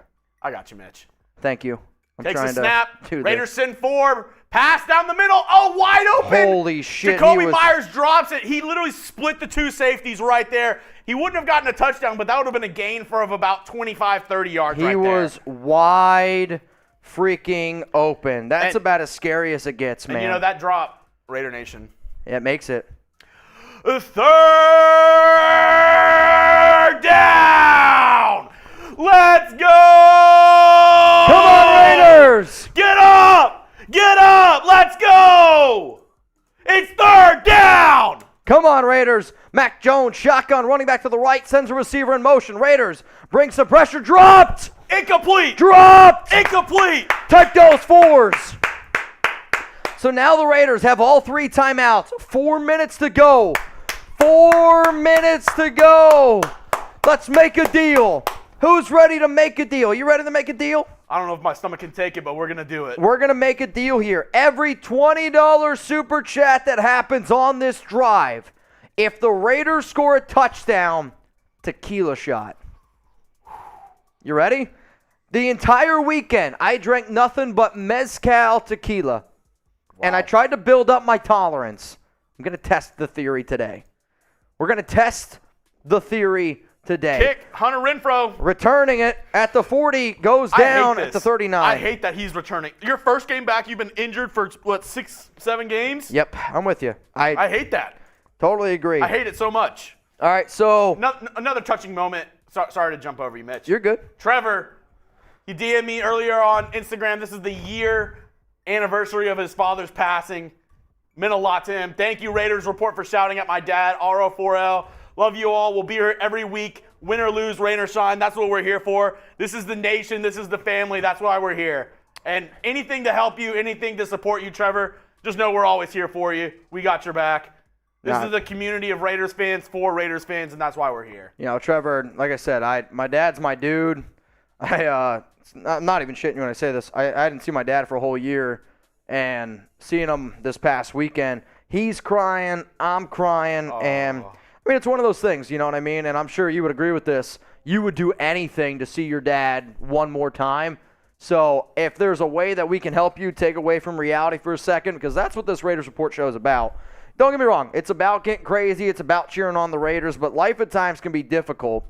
I got you, Mitch. Thank you. I'm Takes trying a snap. to do Raiders this. send 4. Pass down the middle. Oh, wide open. Holy shit. Jacoby Myers drops it. He literally split the 2 safeties right there. He wouldn't have gotten a touchdown, but that would have been a gain for of about 25, 30 yards right there. He was wide freaking open. That's about as scary as it gets, man. And you know, that drop, Raider Nation. Yeah, it makes it. 3rd down. Let's go. Come on, Raiders. Get up. Get up. Let's go. It's 3rd down. Come on, Raiders. Mac Jones, shotgun, running back to the right, sends a receiver in motion. Raiders bring some pressure. Dropped. Incomplete. Dropped. Incomplete. Type those 4s. So now the Raiders have all 3 timeouts. 4 minutes to go. 4 minutes to go. Let's make a deal. Who's ready to make a deal? You ready to make a deal? I don't know if my stomach can take it, but we're going to do it. We're going to make a deal here. Every $20 super chat that happens on this drive, if the Raiders score a touchdown, tequila shot. You ready? The entire weekend, I drank nothing but mezcal tequila. Wow. And I tried to build up my tolerance. I'm going to test the theory today. We're going to test the theory today. Kick, Hunter Renfrow. Returning it at the 40, goes down at the 39. I hate that he's returning. Your first game back, you've been injured for, 6, 7 games? Yep, I'm with you. I hate that. Totally agree. I hate it so much. All right, so. Another touching moment. Sorry to jump over you, Mitch. You're good. Trevor, he DM'd me earlier on Instagram. This is the year anniversary of his father's passing. Meant a lot to him. Thank you, Raiders Report, for shouting at my dad, RO4L. Love you all. We'll be here every week. Win or lose, rain or shine. That's what we're here for. This is the nation. This is the family. That's why we're here. And anything to help you, anything to support you, Trevor, just know we're always here for you. We got your back. This is a community of Raiders fans for Raiders fans, and that's why we're here. You know, Trevor, like I said, my dad's my dude. I'm not even shitting you when I say this. I didn't see my dad for a whole year, and seeing him this past weekend, he's crying, I'm crying, and I mean, it's one of those things, you know what I mean? And I'm sure you would agree with this. You would do anything to see your dad one more time. So if there's a way that we can help you take away from reality for a second, because that's what this Raiders Report show is about. Don't get me wrong. It's about getting crazy. It's about cheering on the Raiders. But life at times can be difficult.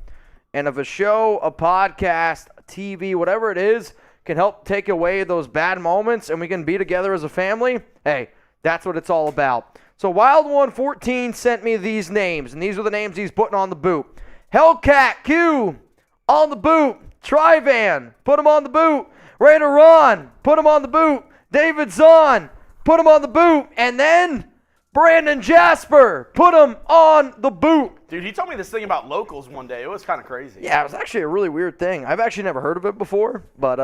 And if a show, a podcast, TV, whatever it is, can help take away those bad moments and we can be together as a family, hey, that's what it's all about. So Wild114 sent me these names, and these are the names he's putting on the boot. Hellcat Q on the boot. Trivan, put him on the boot. Raider Ron, put him on the boot. David Zahn, put him on the boot. And then Brandon Jasper, put him on the boot. Dude, he told me this thing about locals one day. It was kind of crazy. Yeah, it was actually a really weird thing. I've actually never heard of it before, but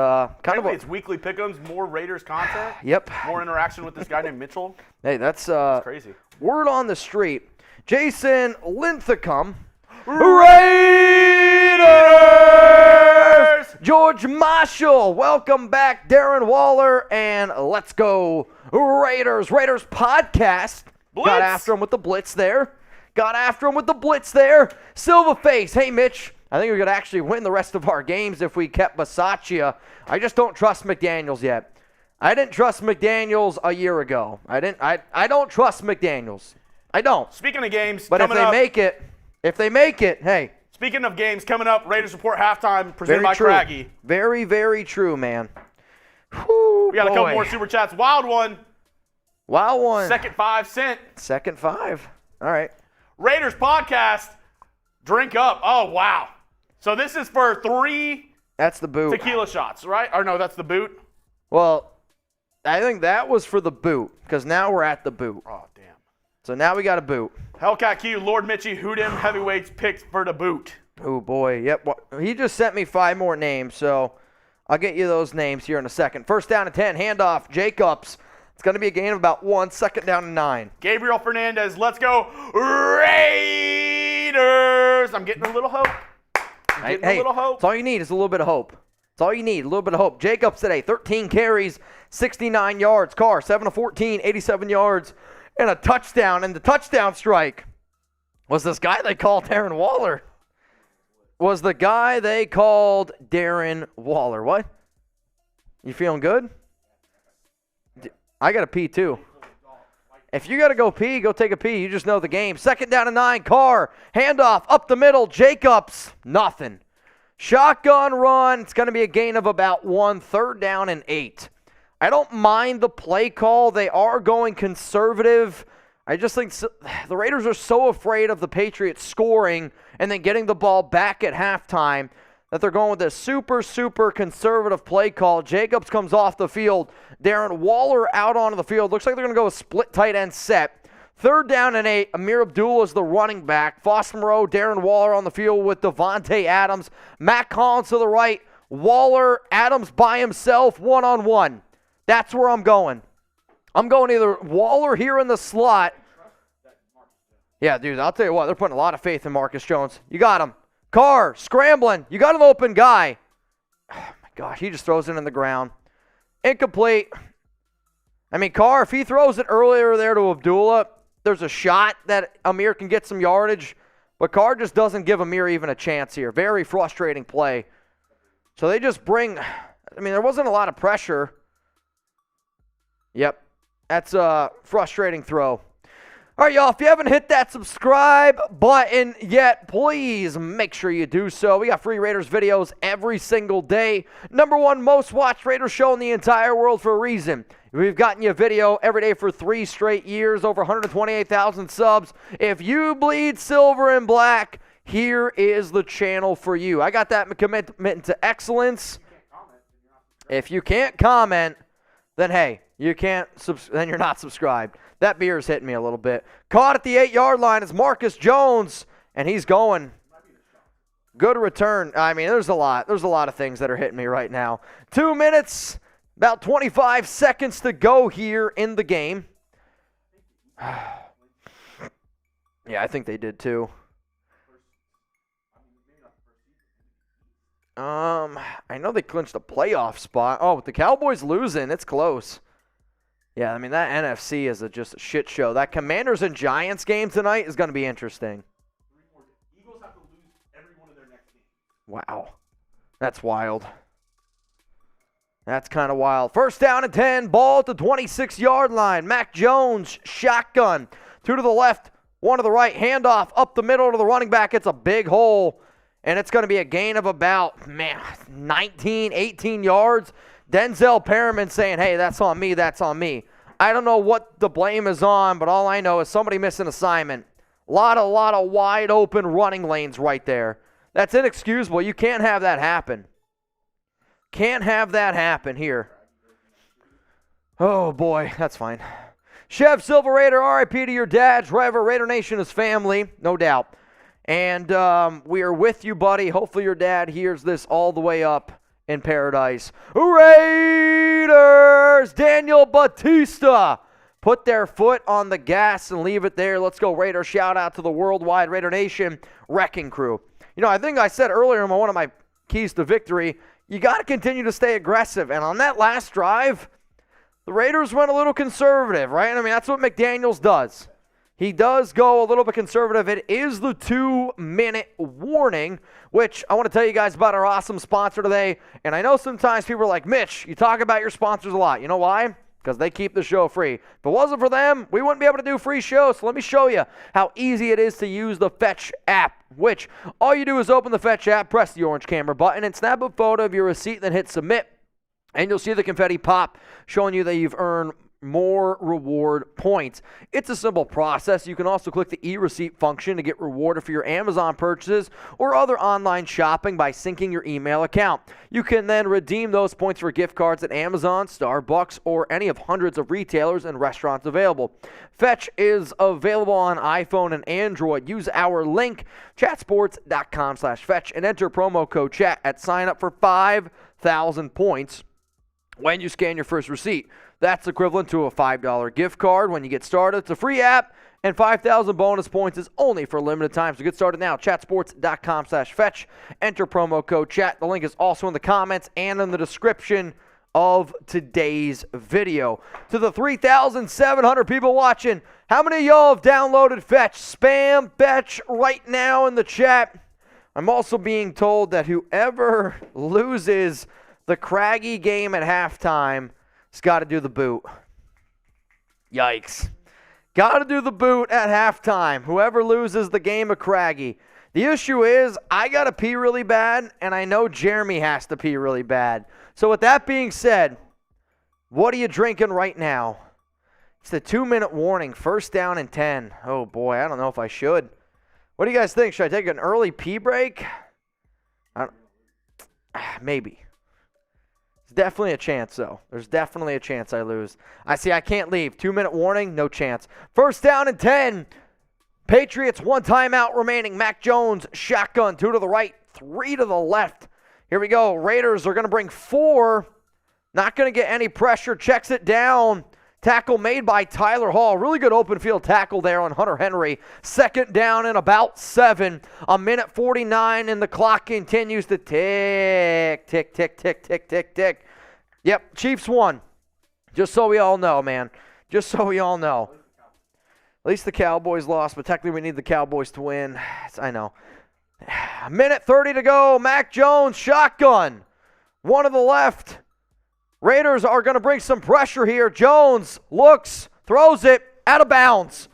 it's weekly pick'ems, more Raiders content. Yep. More interaction with this guy named Mitchell. Hey, that's crazy. Word on the street. Jason Linthicum. Raiders! George Marshall, welcome back. Darren Waller, and let's go Raiders. Raiders podcast. Blitz. Got after him with the blitz there. Silverface, hey Mitch, I think we could actually win the rest of our games if we kept Bisaccia. I just don't trust McDaniels yet. I didn't trust McDaniels a year ago. I don't trust McDaniels. I don't. Speaking of games, but if they make it, hey. Speaking of games coming up, Raiders Report halftime presented by Craggy. Very, very true, man. Whew, we got a couple more super chats. Wild one. Second 5 cent. Second 5. All right. Raiders podcast. Drink up. Oh, wow. So this is for 3 That's the boot. Tequila shots, right? Or no, that's the boot. Well, I think that was for the boot because now we're at the boot. Oh, damn. So now we got a boot. Hellcat Q, Lord Mitchie, who them heavyweights picked for the boot? Oh, boy. Yep. Well, he just sent me 5 more names, so I'll get you those names here in a second. First down and 10, handoff, Jacobs. It's going to be a gain of about 1, second down and 9. Gabriel Fernandez, let's go Raiders. I'm getting a little hope. Hey, that's all you need is a little bit of hope. That's all you need, a little bit of hope. Jacobs today, 13 carries, 69 yards. Carr, 7 of 14, 87 yards, and a touchdown. And the touchdown strike was this guy they called Darren Waller. What? You feeling good? I got to pee too. If you got to go pee, go take a pee. You just know the game. Second down and 9. Carr, handoff, up the middle. Jacobs, nothing. Shotgun run. It's going to be a gain of about 1. Third down and 8. I don't mind the play call. They are going conservative. I just think the Raiders are so afraid of the Patriots scoring and then getting the ball back at halftime that they're going with this super, super conservative play call. Jacobs comes off the field. Darren Waller out onto the field. Looks like they're going to go a split tight end set. Third down and 8. Amir Abdullah is the running back. Foster Moreau, Darren Waller on the field with Devontae Adams. Matt Collins to the right. Waller, Adams by himself, one-on-one. That's where I'm going. I'm going either Waller here in the slot. Yeah, dude, I'll tell you what. They're putting a lot of faith in Marcus Jones. You got him. Carr, scrambling. You got an open guy. Oh, my gosh, he just throws it in the ground. Incomplete. I mean, Carr, if he throws it earlier there to Abdullah, there's a shot that Amir can get some yardage. But Carr just doesn't give Amir even a chance here. Very frustrating play. So they just bring, I mean, there wasn't a lot of pressure. Yep, that's a frustrating throw. All right, y'all, if you haven't hit that subscribe button yet, please make sure you do so. We got free Raiders videos every single day. #1 most watched Raiders show in the entire world for a reason. We've gotten you a video every day for 3 straight years, over 128,000 subs. If you bleed silver and black, here is the channel for you. I got that commitment to excellence. If you can't comment, then hey, then you're not subscribed. That beer's hitting me a little bit. Caught at the 8-yard line is Marcus Jones, and he's going. Good return. I mean, there's a lot of things that are hitting me right now. 2 minutes, about 25 seconds to go here in the game. Yeah, I think they did too. I know they clinched a playoff spot. Oh, with the Cowboys losing, it's close. Yeah, I mean, that NFC is just a shit show. That Commanders and Giants game tonight is going to be interesting. Eagles have to lose every one of their next games. Wow. That's wild. That's kind of wild. First down and 10, ball at the 26-yard line. Mac Jones, shotgun. 2 to the left, 1 to the right. Handoff up the middle to the running back. It's a big hole, and it's going to be a gain of about, 19, 18 yards. Denzel Perriman saying, hey, that's on me, that's on me. I don't know what the blame is on, but all I know is somebody missed an assignment. A lot of wide open running lanes right there. That's inexcusable. You can't have that happen. Can't have that happen here. Oh, boy, that's fine. Chev Silver Raider, RIP to your dad. Trevor, Raider Nation is family, no doubt. And we are with you, buddy. Hopefully your dad hears this all the way up in paradise. Raiders! Daniel Batista put their foot on the gas and leave it there. Let's go Raiders. Shout out to the worldwide Raider Nation wrecking crew. You know, I think I said earlier in one of my keys to victory, you got to continue to stay aggressive. And on that last drive, the Raiders went a little conservative, right? I mean, that's what McDaniels does. He does go a little bit conservative. It is the 2-minute warning, which I want to tell you guys about our awesome sponsor today. And I know sometimes people are like, Mitch, you talk about your sponsors a lot. You know why? Because they keep the show free. If it wasn't for them, we wouldn't be able to do free shows. So let me show you how easy it is to use the Fetch app, which all you do is open the Fetch app, press the orange camera button, and snap a photo of your receipt, then hit submit. And you'll see the confetti pop showing you that you've earned more reward points. It's a simple process. You can also click the e-receipt function to get rewarded for your Amazon purchases or other online shopping by syncing your email account. You can then redeem those points for gift cards at Amazon, Starbucks, or any of hundreds of retailers and restaurants available. Fetch is available on iPhone and Android. Use our link, chatsports.com/fetch, and enter promo code chat at sign up for 5,000 points when you scan your first receipt. That's equivalent to a $5 gift card when you get started. It's a free app, and 5,000 bonus points is only for a limited time. So get started now. Chatsports.com/fetch. Enter promo code chat. The link is also in the comments and in the description of today's video. To the 3,700 people watching, how many of y'all have downloaded Fetch? Spam Fetch right now in the chat. I'm also being told that whoever loses the Craggy game at halftime has got to do the boot. Yikes. Got to do the boot at halftime. Whoever loses the game of Craggy. The issue is, I got to pee really bad, and I know Jeremy has to pee really bad. So with that being said, what are you drinking right now? It's the 2-minute warning. First down and 10. Oh, boy, I don't know if I should. What do you guys think? Should I take an early pee break? Maybe. There's definitely a chance, though. There's definitely a chance I lose. I can't leave. 2-minute warning, no chance. First down and 10. Patriots, 1 timeout remaining. Mac Jones, shotgun, 2 to the right, 3 to the left. Here we go. Raiders are going to bring 4. Not going to get any pressure. Checks it down. Tackle made by Tyler Hall. Really good open field tackle there on Hunter Henry. Second down and about 7. 1:49, and the clock continues to tick, tick, tick, tick, tick, tick, tick. Yep, Chiefs won. Just so we all know, man. Just so we all know. At least the Cowboys lost, but technically we need the Cowboys to win. I know. 1:30 to go. Mac Jones, shotgun. 1 to the left. Raiders are going to bring some pressure here. Jones looks, throws it, out of bounds.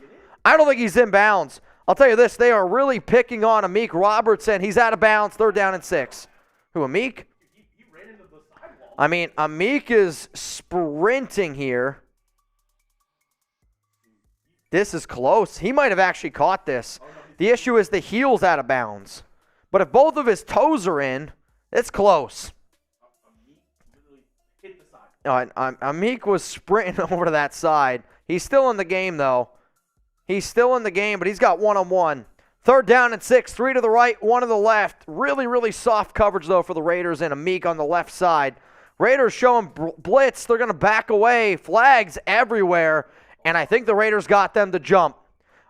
I don't think he's in bounds. I'll tell you this, they are really picking on Amik Robertson. He's out of bounds, 3rd down and 6. Who, Amik? He ran into the sidewall. I mean, Amik is sprinting here. This is close. He might have actually caught this. The issue is the heel's out of bounds. But if both of his toes are in, it's close. Hit the side. Amik was sprinting over to that side. He's still in the game, though. He's still in the game, but he's got one-on-one. 3rd down and 6, 3 to the right, 1 to the left. Really, really soft coverage, though, for the Raiders and Amik on the left side. Raiders showing blitz. They're going to back away. Flags everywhere, and I think the Raiders got them to jump.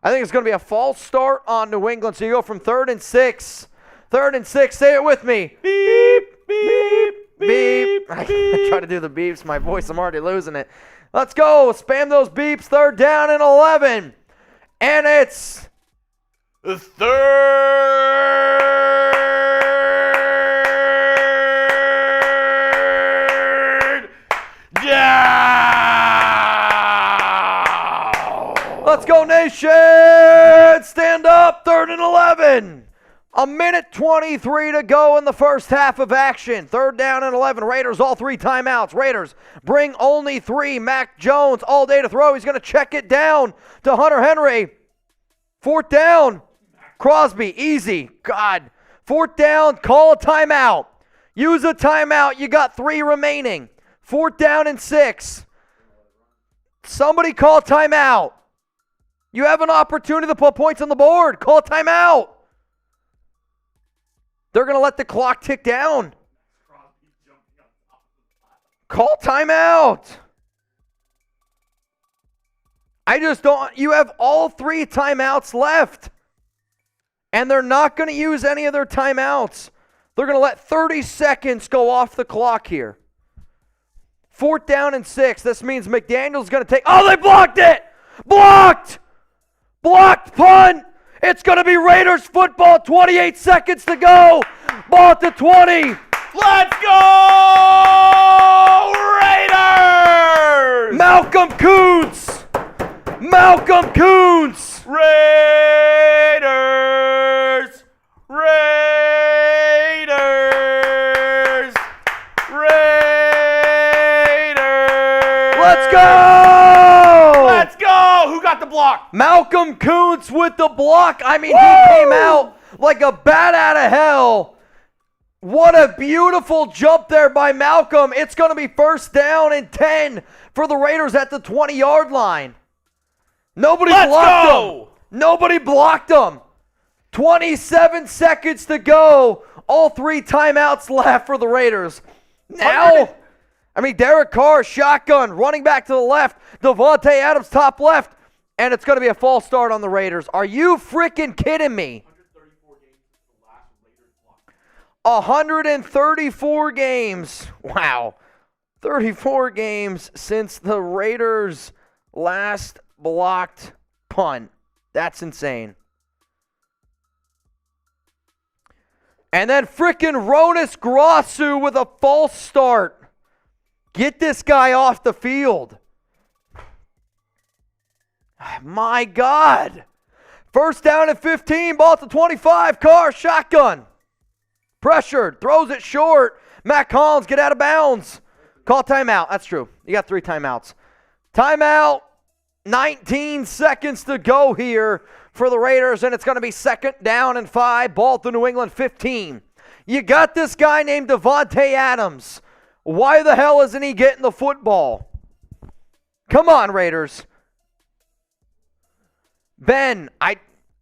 I think it's going to be a false start on New England, so you go from 3rd and 6. 3rd and 6, say it with me. Beep, beep, beep, I beep. try to do the beeps. My voice, I'm already losing it. Let's go. Spam those beeps. 3rd down and 11. And it's The 3rd down. Let's go, nation. Stand up. 3rd and 11. 1:23 to go in the first half of action. 3rd down and 11. Raiders all 3 timeouts. Raiders bring only 3. Mac Jones all day to throw. He's going to check it down to Hunter Henry. 4th down. Crosby, easy. God. 4th down, call a timeout. Use a timeout. You got 3 remaining. 4th down and 6. Somebody call timeout. You have an opportunity to put points on the board. Call timeout. They're going to let the clock tick down. Call timeout. I just don't. You have all 3 timeouts left. And they're not going to use any of their timeouts. They're going to let 30 seconds go off the clock here. 4th down and 6. This means McDaniel's going to take. Oh, they blocked it. Blocked. Blocked punt. It's going to be Raiders football. 28 seconds to go. Ball at the 20. Let's go, Raiders! Malcolm Kuntz. Malcolm Kuntz. Raiders! Raiders! Raiders! Let's go. Let's go! Who got the block? Malcolm Kuntz with the block. I mean, Woo! he came out like a bat out of hell. What a beautiful jump there by Malcolm. It's going to be 1st down and 10 for the Raiders at the 20-yard line. Nobody blocked him. Nobody blocked him. 27 seconds to go. All 3 timeouts left for the Raiders. Now, Derek Carr, shotgun, running back to the left. Devontae Adams, top left. And it's going to be a false start on the Raiders. Are you freaking kidding me? 134 games. Wow. 34 games since the Raiders last blocked punt. That's insane. And then freaking Ronis Grossu with a false start. Get this guy off the field. My God. 1st down and 15. Ball at the 25. Carr, shotgun. Pressured. Throws it short. Matt Collins, get out of bounds. Call timeout. That's true. You got 3 timeouts. Timeout. 19 seconds to go here for the Raiders, and it's going to be 2nd down and 5. Ball at the New England 15. You got this guy named Devontae Adams. Why the hell isn't he getting the football? Come on, Raiders. Ben,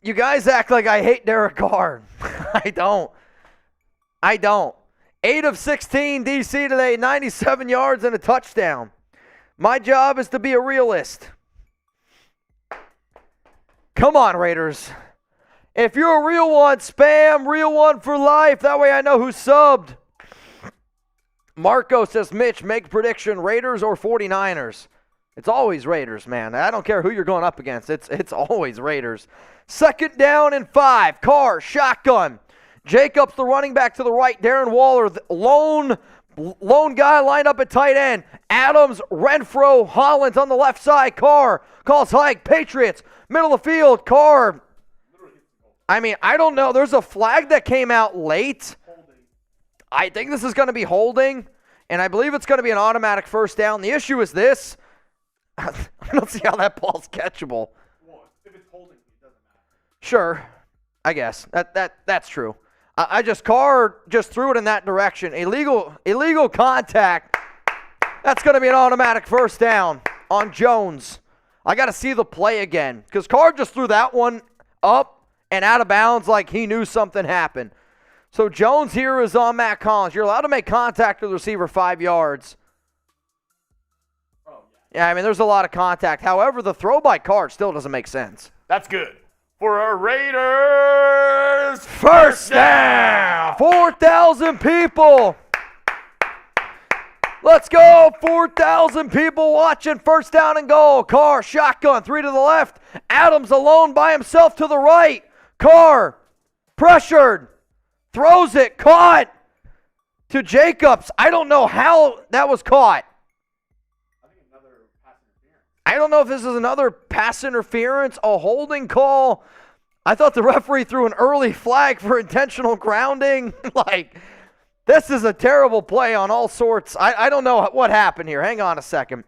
you guys act like I hate Derek Carr. I don't. 8 of 16 DC today, 97 yards and a touchdown. My job is to be a realist. Come on, Raiders. If you're a real one, spam real one for life. That way I know who subbed. Marco says, Mitch, make prediction, Raiders or 49ers? It's always Raiders, man. I don't care who you're going up against. It's always Raiders. 2nd down and 5. Carr, shotgun. Jacobs, the running back to the right. Darren Waller, the lone Lone guy lined up at tight end. Adams, Renfro, Hollins on the left side. Carr calls hike. Patriots, middle of the field. Carr. I mean, I don't know. There's a flag that came out late. I think this is going to be holding, and I believe it's going to be an automatic first down. The issue is this. I don't see how that ball's catchable. Well, if it's holding, it doesn't matter. Sure, I guess. That's true. Carr just threw it in that direction. Illegal contact. That's going to be an automatic first down on Jones. I got to see the play again because Carr just threw that one up and out of bounds like he knew something happened. So Jones here is on Matt Collins. You're allowed to make contact with the receiver 5 yards. Oh, yeah, I mean, there's a lot of contact. However, the throw by Carr still doesn't make sense. That's good. For our Raiders, First down! 4,000 people! Let's go! 4,000 people watching. First down and goal. Carr, shotgun, 3 to the left. Adams alone by himself to the right. Carr, pressured. Throws it, caught to Jacobs. I don't know how that was caught. I don't know if this is another pass interference, a holding call. I thought the referee threw an early flag for intentional grounding. This is a terrible play on all sorts. I don't know what happened here. Hang on a second.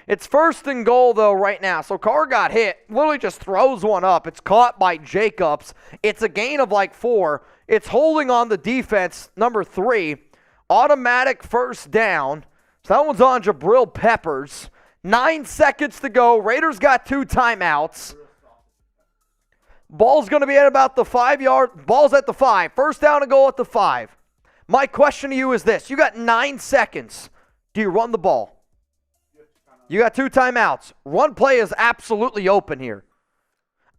It's first and goal, though, right now. So Carr got hit. Literally just throws one up. It's caught by Jacobs. It's a gain of 4. It's holding on the defense, number 3. Automatic first down. So that one's on Jabril Peppers. 9 seconds to go. Raiders got 2 timeouts. Ball's going to be at about the 5-yard. Ball's at the 5. First down and goal at the 5. My question to you is this. You got 9 seconds. Do you run the ball? You got 2 timeouts. Run play is absolutely open here.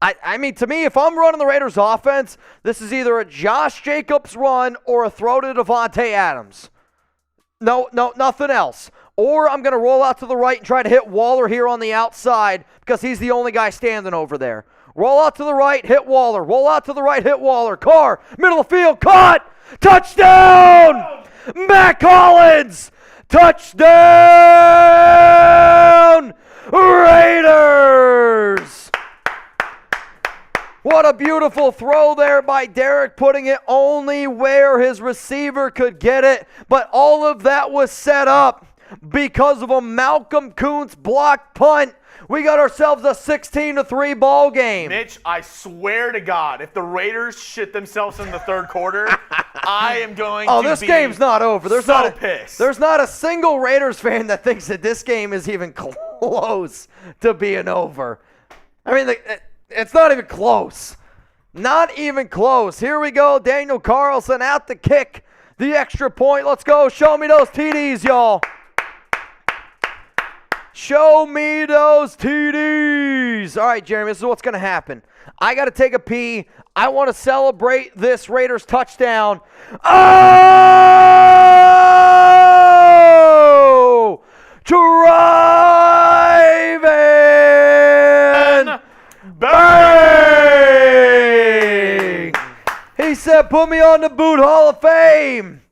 I mean, to me, if I'm running the Raiders offense, this is either a Josh Jacobs run or a throw to Devontae Adams. No, nothing else. Or I'm going to roll out to the right and try to hit Waller here on the outside because he's the only guy standing over there. Roll out to the right, hit Waller. Roll out to the right, hit Waller. Carr, middle of the field, caught! Touchdown! Matt Collins! Touchdown! Raiders! What a beautiful throw there by Derek, putting it only where his receiver could get it. But all of that was set up because of a Malcolm Kuntz blocked punt. We got ourselves a 16-3 ball game. Mitch, I swear to God, if the Raiders shit themselves in the third quarter, I am going to this game's not over. There's pissed. There's not a single Raiders fan that thinks that this game is even close to being over. I mean, it's not even close. Not even close. Here we go. Daniel Carlson out the kick. The extra point. Let's go. Show me those TDs, y'all. Show me those TDs. All right, Jeremy, this is what's going to happen. I got to take a pee. I want to celebrate this Raiders touchdown. Oh! Driving! Bang! He said, put me on the Boot Hall of Fame.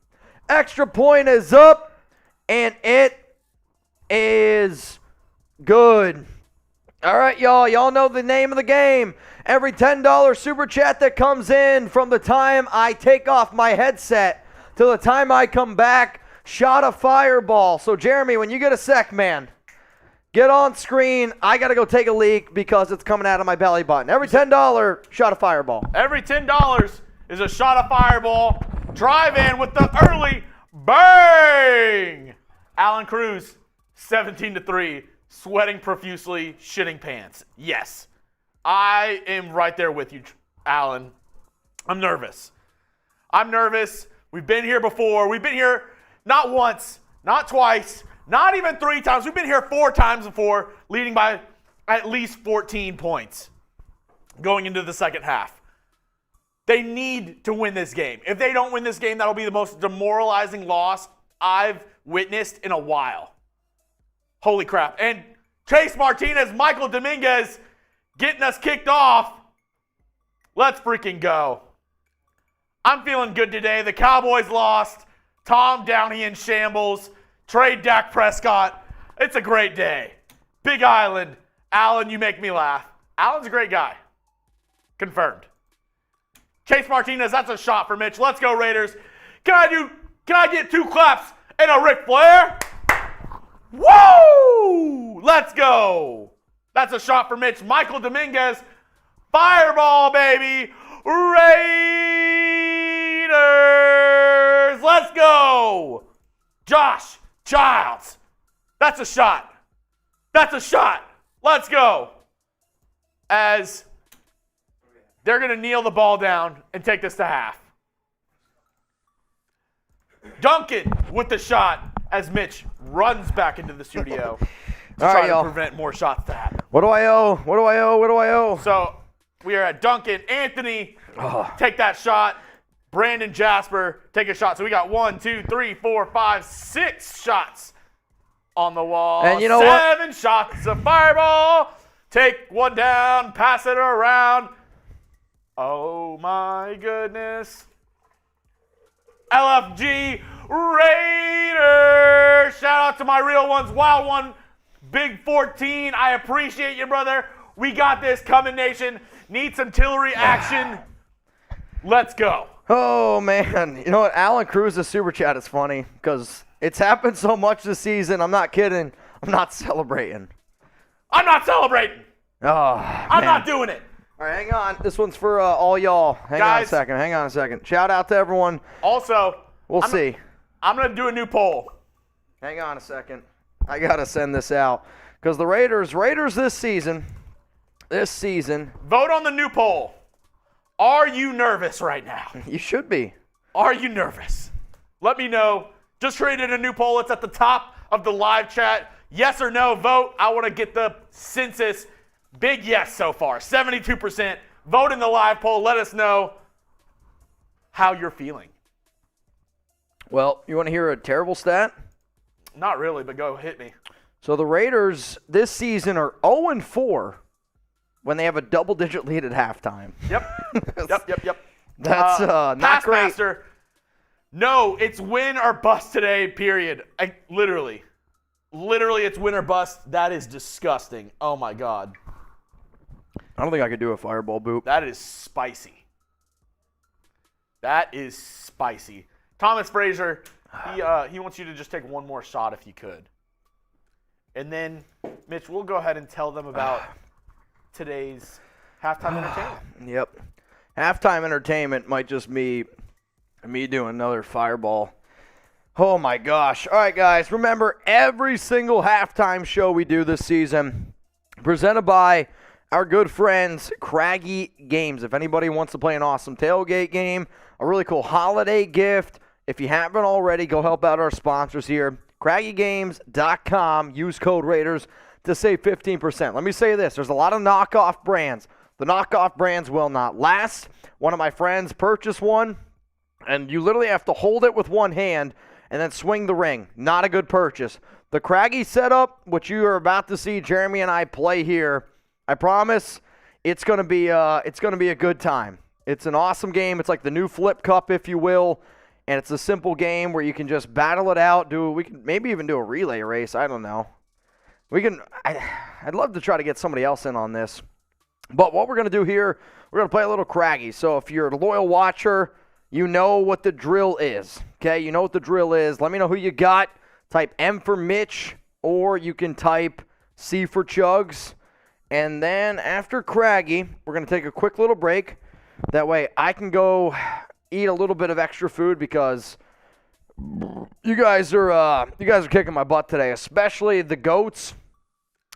Extra point is up, and it is good. All right, y'all. Y'all know the name of the game. Every $10 super chat that comes in from the time I take off my headset to the time I come back, shot a fireball. So, Jeremy, when you get a sec, man, get on screen. I got to go take a leak because it's coming out of my belly button. Every $10 shot a fireball. Every $10 is a shot of fireball. Drive in with the early bang. Alan Cruz, 17-3, sweating profusely, shitting pants. Yes, I am right there with you, Alan. I'm nervous. We've been here before. We've been here not once, not twice, not even 3 times. We've been here 4 times before, leading by at least 14 points going into the second half. They need to win this game. If they don't win this game, that'll be the most demoralizing loss I've witnessed in a while. Holy crap. And Chase Martinez, Michael Dominguez getting us kicked off. Let's freaking go. I'm feeling good today. The Cowboys lost. Tom Downey in shambles. Trade Dak Prescott. It's a great day. Big Island. Allen, you make me laugh. Allen's a great guy. Confirmed. Chase Martinez, that's a shot for Mitch. Let's go, Raiders. Can I get 2 claps and a Ric Flair? Woo! Let's go. That's a shot for Mitch. Michael Dominguez. Fireball, baby. Raiders. Let's go. Josh Childs. That's a shot. That's a shot. Let's go. As they're going to kneel the ball down and take this to half. Duncan with the shot as Mitch runs back into the studio to try to prevent more shots to happen. What do I owe? What do I owe? What do I owe? So we are at Duncan. Anthony, take that shot. Brandon Jasper, take a shot. So we got 1, 2, 3, 4, 5, 6 shots on the wall. And you know 7 shots of fireball. Take one down, pass it around. Oh my goodness. LFG Raiders. Shout out to my real ones. Wild One, Big 14. I appreciate you, brother. We got this. Coming nation. Need some Tillery action. Let's go. Oh, man. You know what? Alan Cruz's super chat is funny because it's happened so much this season. I'm not kidding. I'm not celebrating. I'm not celebrating. Oh, I'm not doing it. All right, hang on. This one's for all y'all. Hang on a second. Hang on a second. Shout out to everyone. Also, we'll see. I'm going to do a new poll. Hang on a second. I got to send this out because the Raiders this season, vote on the new poll. Are you nervous right now? You should be. Are you nervous? Let me know. Just created a new poll. It's at the top of the live chat. Yes or no, vote. I want to get the census. Big yes so far, 72%. Vote in the live poll. Let us know how you're feeling. Well, you want to hear a terrible stat? Not really, but go hit me. So the Raiders this season are 0-4 when they have a double-digit lead at halftime. Yep. That's not great. Master, no, it's win or bust today, period. Literally, it's win or bust. That is disgusting. Oh, my God. I don't think I could do a fireball boot. That is spicy. Thomas Frazier, he wants you to just take one more shot if you could. And then, Mitch, we'll go ahead and tell them about today's halftime entertainment. Yep. Halftime entertainment might just be me doing another fireball. Oh, my gosh. All right, guys, remember every single halftime show we do this season presented by our good friends, Craggy Games. If anybody wants to play an awesome tailgate game, a really cool holiday gift, if you haven't already, go help out our sponsors here. CraggyGames.com. Use code Raiders to save 15%. Let me say this. There's a lot of knockoff brands. The knockoff brands will not last. One of my friends purchased one, and you literally have to hold it with one hand and then swing the ring. Not a good purchase. The Craggy setup, which you are about to see Jeremy and I play here, I promise it's going to be a good time. It's an awesome game. It's like the new Flip Cup, if you will, and it's a simple game where you can just battle it out. We can maybe even do a relay race. I don't know. I'd love to try to get somebody else in on this. But what we're going to do here, we're going to play a little Craggy. So if you're a loyal watcher, you know what the drill is. Okay, you know what the drill is. Let me know who you got. Type M for Mitch, or you can type C for Chugs. And then after Craggy, we're going to take a quick little break. That way I can go eat a little bit of extra food because you guys are kicking my butt today, especially the GOATs,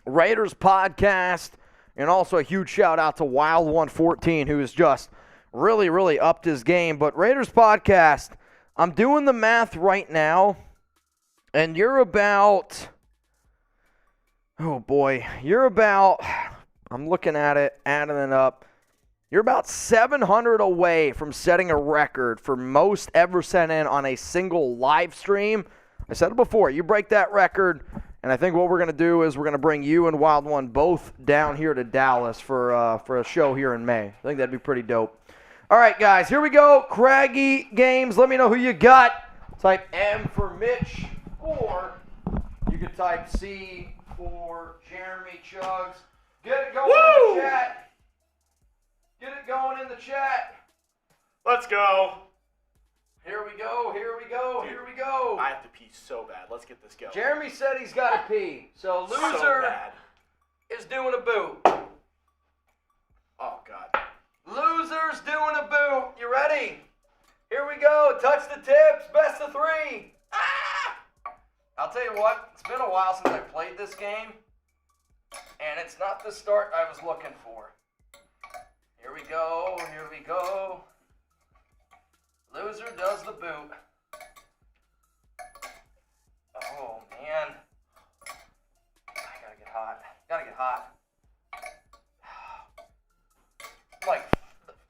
Raiders podcast, and also a huge shout out to Wild 114 who has just really, really upped his game. But Raiders podcast, I'm doing the math right now, and you're about, I'm looking at it, adding it up. You're about 700 away from setting a record for most ever sent in on a single live stream. I said it before. You break that record, and I think what we're going to do is we're going to bring you and Wild One both down here to Dallas for a show here in May. I think that'd be pretty dope. All right, guys, here we go. Craggy Games. Let me know who you got. Type M for Mitch, or you could type C for Jeremy Chugs. Get it going in the chat. Get it going in the chat. Let's go. Here we go, here we go, here we go. I have to pee so bad. Let's get this going. Jeremy said he's got to pee. So So loser bad. is doing a boot. Oh, God. Loser's doing a boot. You ready? Here we go. Touch the tips. Best of 3. Ah! I'll tell you what. It's been a while since I played this game. And it's not the start I was looking for. Here we go. Here we go. Loser does the boot. Oh, man. I gotta get hot. Gotta get hot.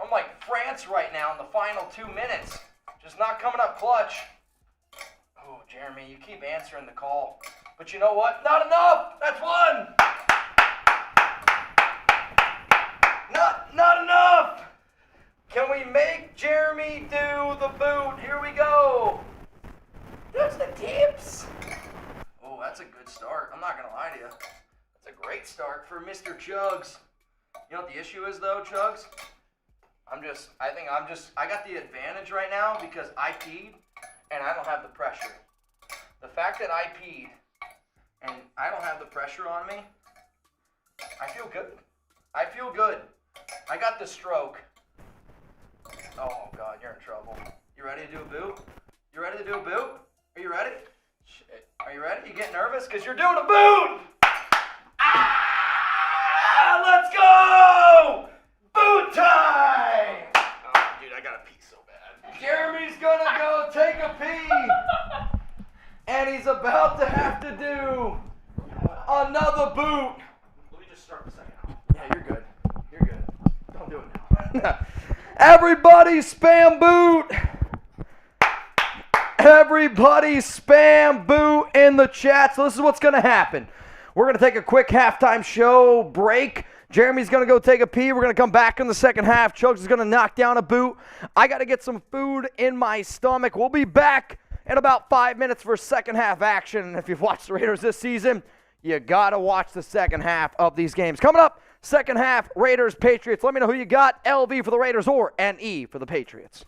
I'm like France right now in the final 2 minutes. Just not coming up clutch. Oh, Jeremy, you keep answering the call. But you know what? Not enough! That's one! Not enough! Can we make Jeremy do the boot? Here we go. That's the tips. Oh, that's a good start. I'm not going to lie to you. That's a great start for Mr. Chugs. You know what the issue is, though, Chugs? I got the advantage right now because I peed and I don't have the pressure. The fact that I peed and I don't have the pressure on me, I feel good. I feel good. I got the stroke. Oh, God, you're in trouble. You ready to do a boot? You ready to do a boot? Are you ready? Shit. Are you ready? You get nervous? Because you're doing a boot! Ah! Let's go! Boot time! Oh, dude, I gotta pee so bad. Jeremy's gonna go take a pee. And he's about to have to do another boot. Let me just start the second half. Yeah, you're good. You're good. Don't do it now. Everybody spam boot. Everybody spam boot in the chat. So this is what's going to happen. We're going to take a quick halftime show break. Jeremy's going to go take a pee. We're going to come back in the second half. Chugs is going to knock down a boot. I got to get some food in my stomach. We'll be back in about 5 minutes for second half action. And if you've watched the Raiders this season, you got to watch the second half of these games. Coming up, second half, Raiders, Patriots. Let me know who you got, LV for the Raiders or NE for the Patriots.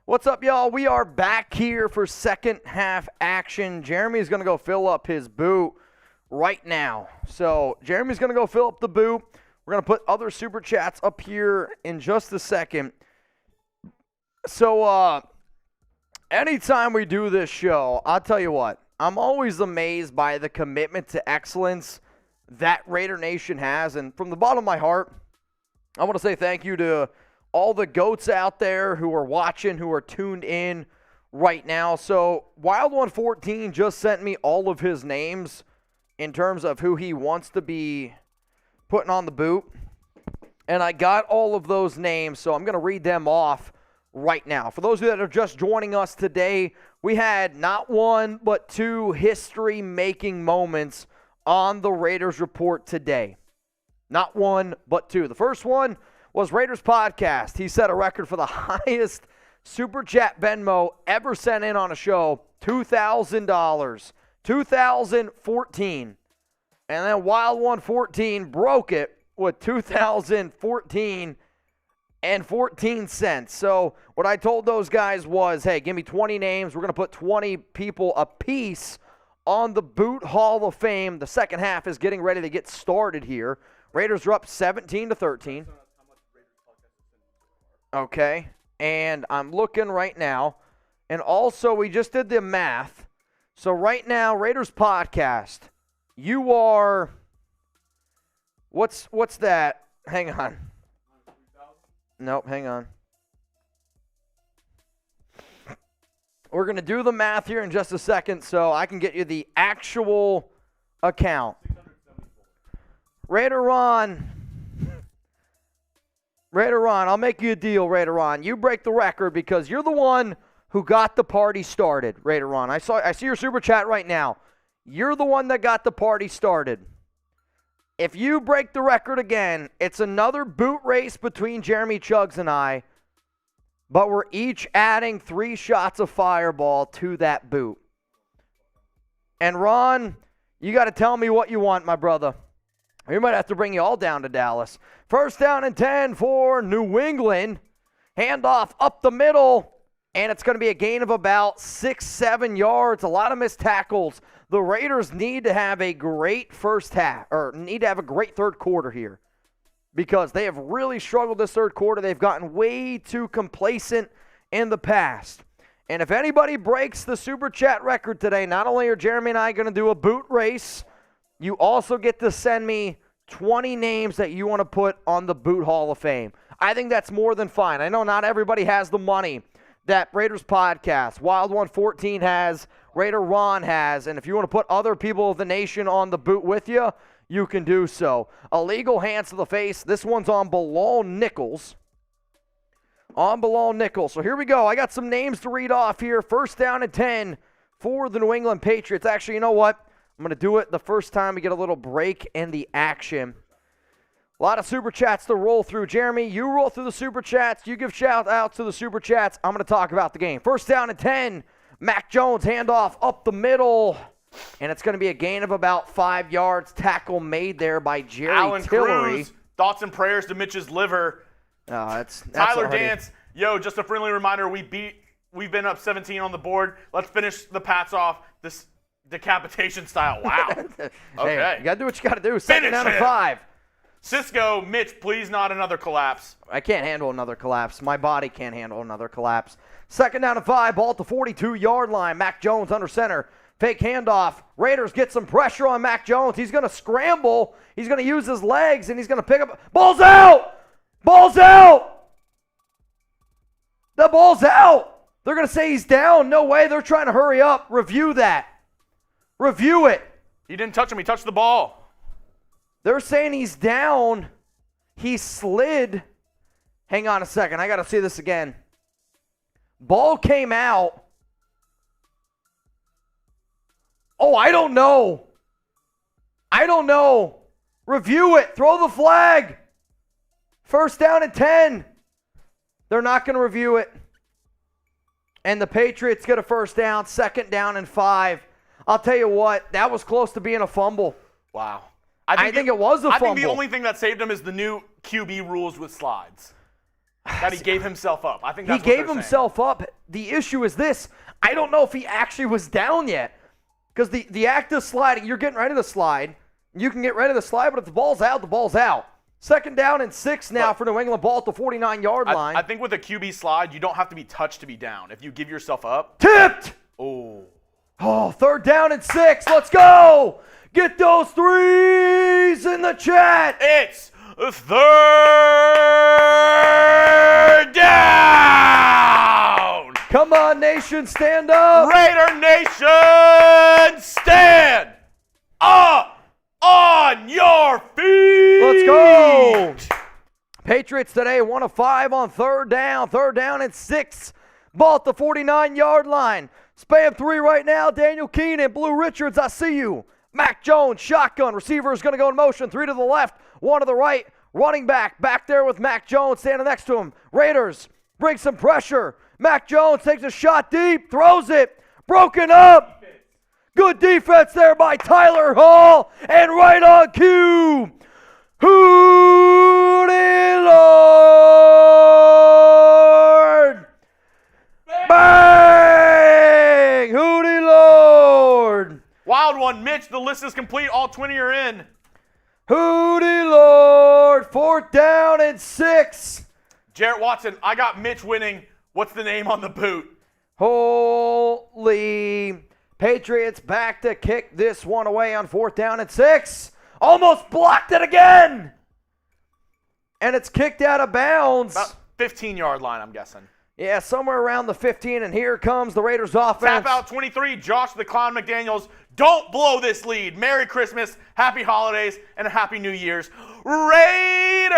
What's up, y'all? We are back here for second half action. Jeremy's going to go fill up his boot right now. So Jeremy's going to go fill up the boot. We're going to put other super chats up here in just a second. So anytime we do this show, I'll tell you what, I'm always amazed by the commitment to excellence that Raider Nation has. And from the bottom of my heart, I want to say thank you to all the GOATs out there who are watching, who are tuned in right now. So Wild114 just sent me all of his names in terms of who he wants to be putting on the boot. And I got all of those names, so I'm going to read them off right now. For those of you that are just joining us today, we had not one but two history-making moments on the Raiders Report today. Not one but two. The first one was Raiders Podcast. He set a record for the highest Super Chat Venmo ever sent in on a show, $2,000. 2014. And then Wild114 broke it with 2014 and 14 cents. So what I told those guys was, hey, give me 20 names. We're going to put 20 people apiece on the Boot Hall of Fame. The second half is getting ready to get started here. Raiders are up 17-13. Okay, and I'm looking right now. And also, we just did the math. So right now, Raiders Podcast, you are, what's that? Hang on. Nope, hang on. We're going to do the math here in just a second so I can get you the actual account. Raider Ron, I'll make you a deal, Raider Ron. You break the record because you're the one who got the party started, Raider Ron. I see your super chat right now. You're the one that got the party started. If you break the record again, it's another boot race between Jeremy Chuggs and I, but we're each adding 3 shots of Fireball to that boot. And Ron, you got to tell me what you want, my brother. We might have to bring you all down to Dallas. First down and 10 for New England. Handoff up the middle, and it's going to be a gain of about 6-7 yards. A lot of missed tackles. The Raiders need to have a great first half, or need to have a great third quarter here, because they have really struggled this third quarter. They've gotten way too complacent in the past. And if anybody breaks the Super Chat record today, not only are Jeremy and I going to do a boot race, you also get to send me 20 names that you want to put on the Boot Hall of Fame. I think that's more than fine. I know not everybody has the money that Raiders Podcast, Wild114 has, Raider Ron has, and if you want to put other people of the nation on the boot with you, you can do so. Illegal hands to the face. This one's on Bilal Nichols. On Bilal Nichols. So here we go. I got some names to read off here. First down and 10 for the New England Patriots. Actually, you know what? I'm going to do it the first time we get a little break in the action. A lot of Super Chats to roll through. Jeremy, you roll through the Super Chats. You give shout-outs to the Super Chats. I'm going to talk about the game. First down and 10. Mac Jones, handoff up the middle. And it's going to be a gain of about 5 yards. Tackle made there by Jerry Alan Tillery. Cruz, thoughts and prayers to Mitch's liver. That's Tyler already... Dance, yo, just a friendly reminder, we've been up 17 on the board. Let's finish the Pats off this decapitation style. Wow. Okay. Hey, you got to do what you got to do. Second down and 5. Cisco, Mitch, please not another collapse. I can't handle another collapse. My body can't handle another collapse. Second down and 5, ball at the 42-yard line. Mac Jones under center. Fake handoff. Raiders get some pressure on Mac Jones. He's going to scramble. He's going to use his legs, and he's going to pick up. Ball's out! Ball's out! The ball's out! They're going to say he's down. No way. They're trying to hurry up. Review that. Review it. He didn't touch him. He touched the ball. They're saying he's down. He slid. Hang on a second. I got to see this again. Ball came out. Oh, I don't know. I don't know. Review it. Throw the flag. First down and 10. They're not going to review it. And the Patriots get a first down. Second down and 5. I'll tell you what. That was close to being a fumble. Wow. I think it was a fumble. I think the only thing that saved him is the new QB rules with slides. that he gave himself up. I think He that's what they're gave saying. himself up. The issue is this. I don't know if he actually was down yet. Because the act of sliding, you're getting ready to slide. You can get ready to slide, but if the ball's out, the ball's out. 2nd down and 6 now for New England, ball at the 49-yard line. I think with a QB slide, you don't have to be touched to be down. If you give yourself up. Tipped! Oh. Oh, 3rd down and 6. Let's go! Get those threes in the chat. It's 3rd down! Come on, nation, stand up. Raider Nation, stand up on your feet! Let's go! Patriots today 1 of 5 on 3rd down. 3rd down and 6. Ball at the 49-yard line. Spam 3 right now. Daniel Keenan, Blue Richards, I see you. Mac Jones, shotgun. Receiver is going to go in motion. 3 to the left, 1 to the right. Running back there with Mac Jones standing next to him. Raiders bring some pressure. Mac Jones takes a shot deep, throws it. Broken up. Good defense there by Tyler Hall. And right on cue, Hootie Lord. Bang! Hootie Lord. Wild one, Mitch. The list is complete. All 20 are in. Hootie Lord. 4th down and 6. Jarrett Watson, I got Mitch winning. What's the name on the boot? Holy. Patriots back to kick this one away on 4th down and 6. Almost blocked it again. And it's kicked out of bounds. About 15-yard line, I'm guessing. Yeah, somewhere around the 15, and here comes the Raiders offense. Tap out 23, Josh the Clown McDaniels. Don't blow this lead. Merry Christmas, Happy Holidays, and a Happy New Year's. Raiders!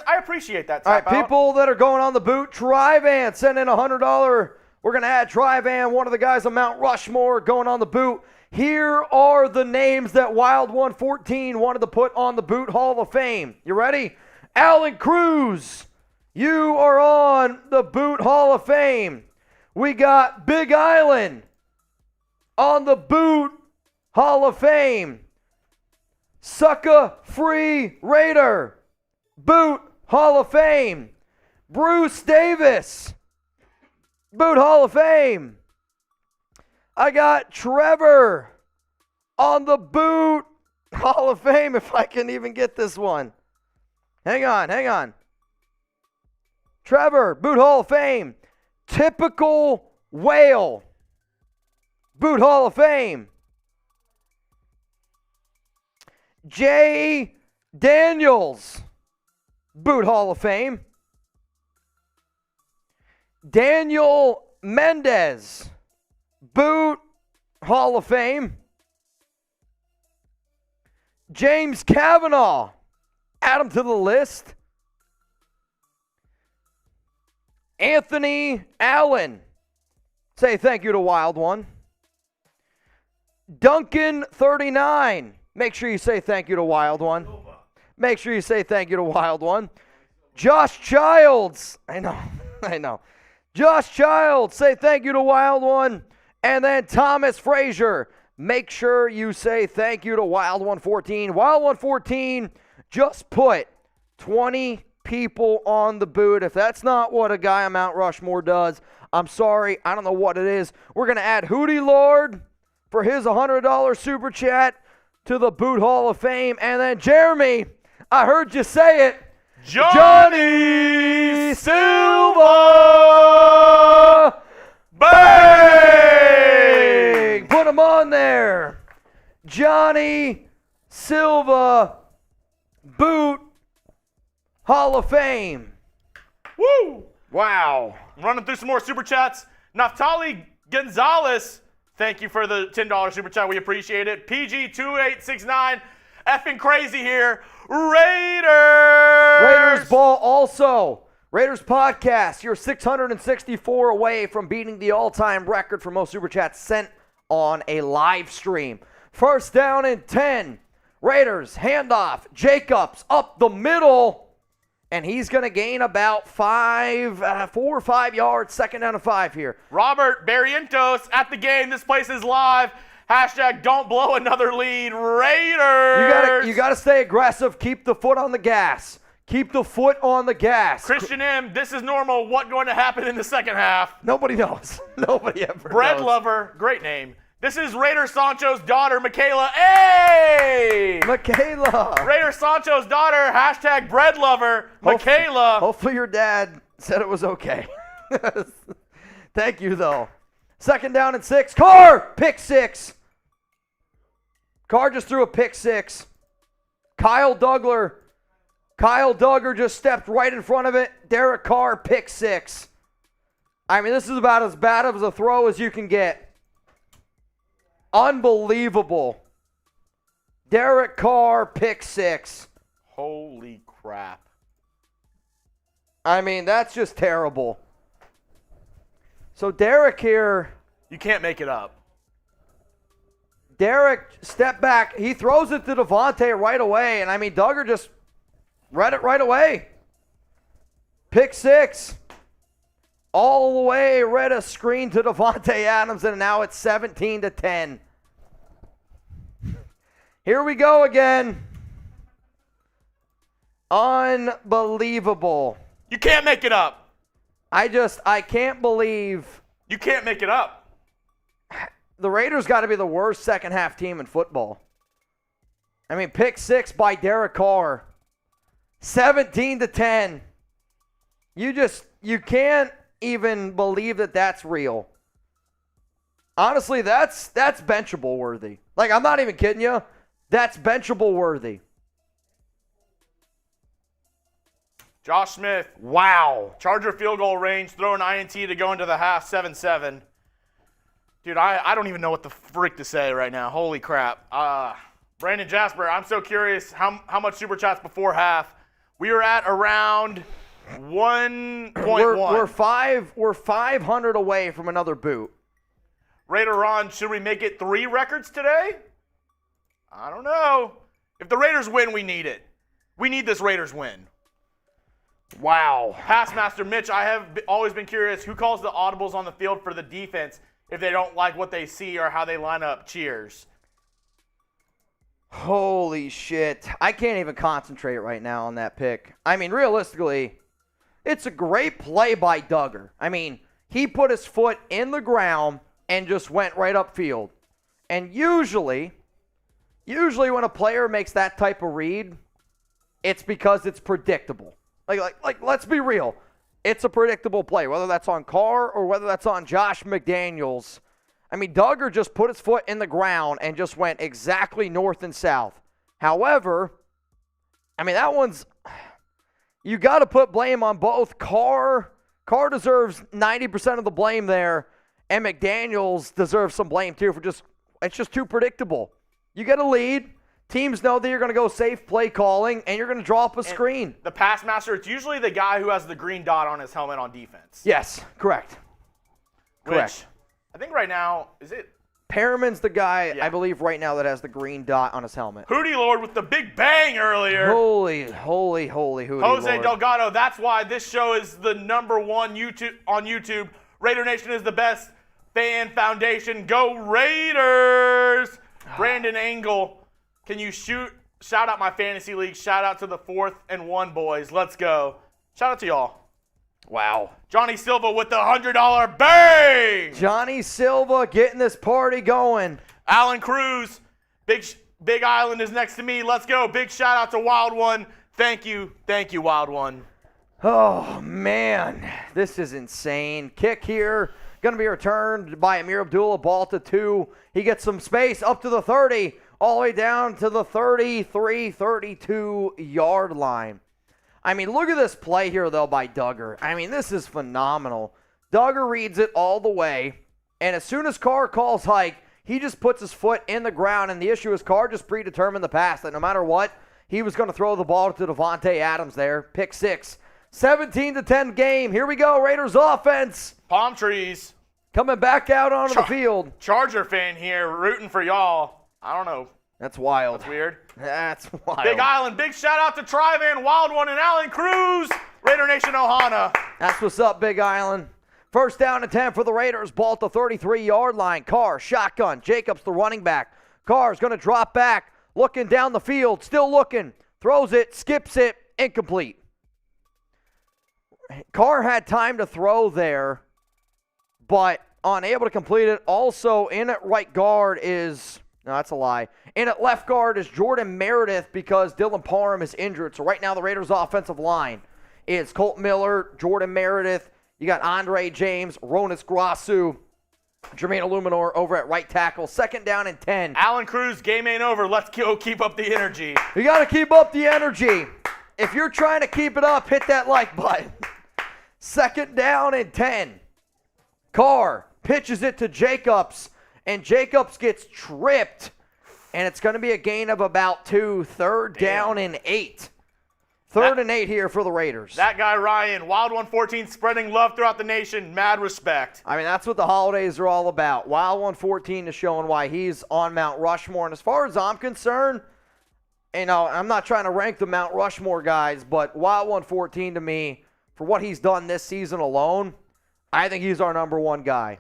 I appreciate that All tap right, out. people that are going on the boot, Tryvan send in $100. We're going to add Tryvan, one of the guys on Mount Rushmore, going on the boot. Here are the names that Wild 114 wanted to put on the Boot Hall of Fame. You ready? Alan Cruz, you are on the Boot Hall of Fame. We got Big Island on the Boot Hall of Fame. Sucka Free Raider, Boot Hall of Fame. Bruce Davis, Boot Hall of Fame. I got Trevor on the Boot Hall of Fame, if I can even get this one. Hang on. Trevor, Boot Hall of Fame. Typical Whale, Boot Hall of Fame. Jay Daniels, Boot Hall of Fame. Daniel Mendez, Boot Hall of Fame. James Kavanaugh, add him to the list. Anthony Allen, say thank you to Wild One. Duncan 39, make sure you say thank you to Wild One. Make sure you say thank you to Wild One. Josh Childs, I know. Josh Childs, say thank you to Wild One. And then Thomas Frazier, make sure you say thank you to Wild 114. Wild 114 just put 20 people on the boot. If that's not what a guy on Mount Rushmore does, I'm sorry. I don't know what it is. We're going to add Hootie Lord for his $100 super chat to the Boot Hall of Fame. And then Jeremy, I heard you say it. Johnny Silva! Bang! Put him on there. Johnny Silva, Boot Hall of Fame. Woo! Wow. Running through some more super chats. Naftali Gonzalez, thank you for the $10 super chat. We appreciate it. PG2869, effing crazy here. Raiders ball also. Raiders podcast, you're 664 away from beating the all-time record for most super chats sent on a live stream. 1st down and 10. Raiders handoff. Jacobs up the middle. And he's going to gain about 4 or 5 yards. 2nd down and 5 here. Robert Barrientos at the game. This place is live. Hashtag don't blow another lead. Raiders. You got to stay aggressive. Keep the foot on the gas. Keep the foot on the gas. Christian M., this is normal. What going to happen in the second half? Nobody knows. Nobody ever Bread knows. Lover, great name. This is Raider Sancho's daughter, Michaela. Hey! Michaela. Raider Sancho's daughter, hashtag Bread Lover, Michaela. Hopefully your dad said it was okay. Thank you, though. 2nd down and 6. Carr, pick 6. Carr just threw a pick 6. Kyle Duggar just stepped right in front of it. Derek Carr, pick 6. I mean, this is about as bad of a throw as you can get. Unbelievable. Derek Carr, pick 6. Holy crap. I mean, that's just terrible. So Derek here. You can't make it up. Derek, step back. He throws it to Devontae right away. And, I mean, Duggar just read it right away. Pick 6. All the way, read a screen to Devontae Adams, and now it's 17-10. Here we go again. Unbelievable. You can't make it up. I can't believe You can't make it up. the Raiders got to be the worst second half team in football. I mean, pick 6 by Derek Carr. 17-10. You can't even believe that that's real. Honestly, that's benchable worthy. Like, I'm not even kidding you. That's benchable worthy. Josh Smith. Wow. Charger field goal range, throw an INT to go into the half, 7-7. Dude, I don't even know what the frick to say right now. Holy crap. Brandon Jasper, I'm so curious how much Super Chats before half. We were at around 1.1. We're 500 away from another boot. Raider Ron, should we make it 3 records today? I don't know. If the Raiders win, we need it. We need this Raiders win. Wow. Passmaster Mitch, I have always been curious, who calls the audibles on the field for the defense if they don't like what they see or how they line up? Cheers. Holy shit. I can't even concentrate right now on that pick. I mean, realistically, it's a great play by Duggar. I mean, he put his foot in the ground and just went right upfield. And usually when a player makes that type of read, it's because it's predictable. Like, let's be real. It's a predictable play, whether that's on Carr or whether that's on Josh McDaniels. I mean, Duggar just put his foot in the ground and just went exactly north and south. However, I mean, that one's, you got to put blame on both. Carr deserves 90% of the blame there, and McDaniels deserves some blame too for it's just too predictable. You get a lead. Teams know that you're going to go safe play calling, and you're going to draw up a screen. The pass master, it's usually the guy who has the green dot on his helmet on defense. Yes, correct. Which, I think right now, is it? Perriman's the guy, Yeah. I believe, right now that has the green dot on his helmet. Hootie Lord with the big bang earlier. Holy Hootie Jose Lord. Delgado, that's why this show is the #1 on YouTube. Raider Nation is the best fan foundation. Go Raiders! Brandon Engel, can you shout out my fantasy league? Shout out to the 4th and 1 boys. Let's go. Shout out to y'all. Wow. Johnny Silva with the $100 bang! Johnny Silva getting this party going. Alan Cruz, Big Island is next to me. Let's go. Big shout out to Wild One. Thank you, Wild One. Oh, man. This is insane. Kick here. Going to be returned by Amir Abdullah. Ball to 2. He gets some space up to the 30. All the way down to the 33, 32-yard line. I mean, look at this play here, though, by Duggar. I mean, this is phenomenal. Duggar reads it all the way, and as soon as Carr calls hike, he just puts his foot in the ground, and the issue is Carr just predetermined the pass, that no matter what, he was going to throw the ball to Devontae Adams there. Pick 6. 17-10 game. Here we go, Raiders offense. Palm trees. Coming back out onto the field. Charger fan here, rooting for y'all. I don't know. That's wild. That's weird. That's wild. Big Island, big shout out to Trivan, Wild One, and Alan Cruz. Raider Nation Ohana. That's what's up, Big Island. 1st down and 10 for the Raiders. Ball to 33-yard line. Carr, shotgun. Jacobs, the running back. Carr's going to drop back. Looking down the field. Still looking. Throws it. Skips it. incomplete. Carr had time to throw there, but unable to complete it. Also, in at right guard is, no, that's a lie. In at left guard is Jordan Meredith because Dylan Parham is injured. So right now the Raiders' offensive line is Colt Miller, Jordan Meredith. You got Andre James, Ronis Grasu, Jermaine Illuminor over at right tackle. 2nd down and 10. Alan Cruz, game ain't over. Let's go keep up the energy. You got to keep up the energy. If you're trying to keep it up, hit that like button. 2nd down and 10. Carr pitches it to Jacobs, and Jacobs gets tripped, and it's going to be a gain of about 2. 3rd down and 8. 3rd and 8 here for the Raiders. That guy Ryan, Wild 114, spreading love throughout the nation. Mad respect. I mean, that's what the holidays are all about. Wild 114 is showing why he's on Mount Rushmore. And as far as I'm concerned, you know, I'm not trying to rank the Mount Rushmore guys, but Wild 114 to me, for what he's done this season alone, I think he's our number 1 guy.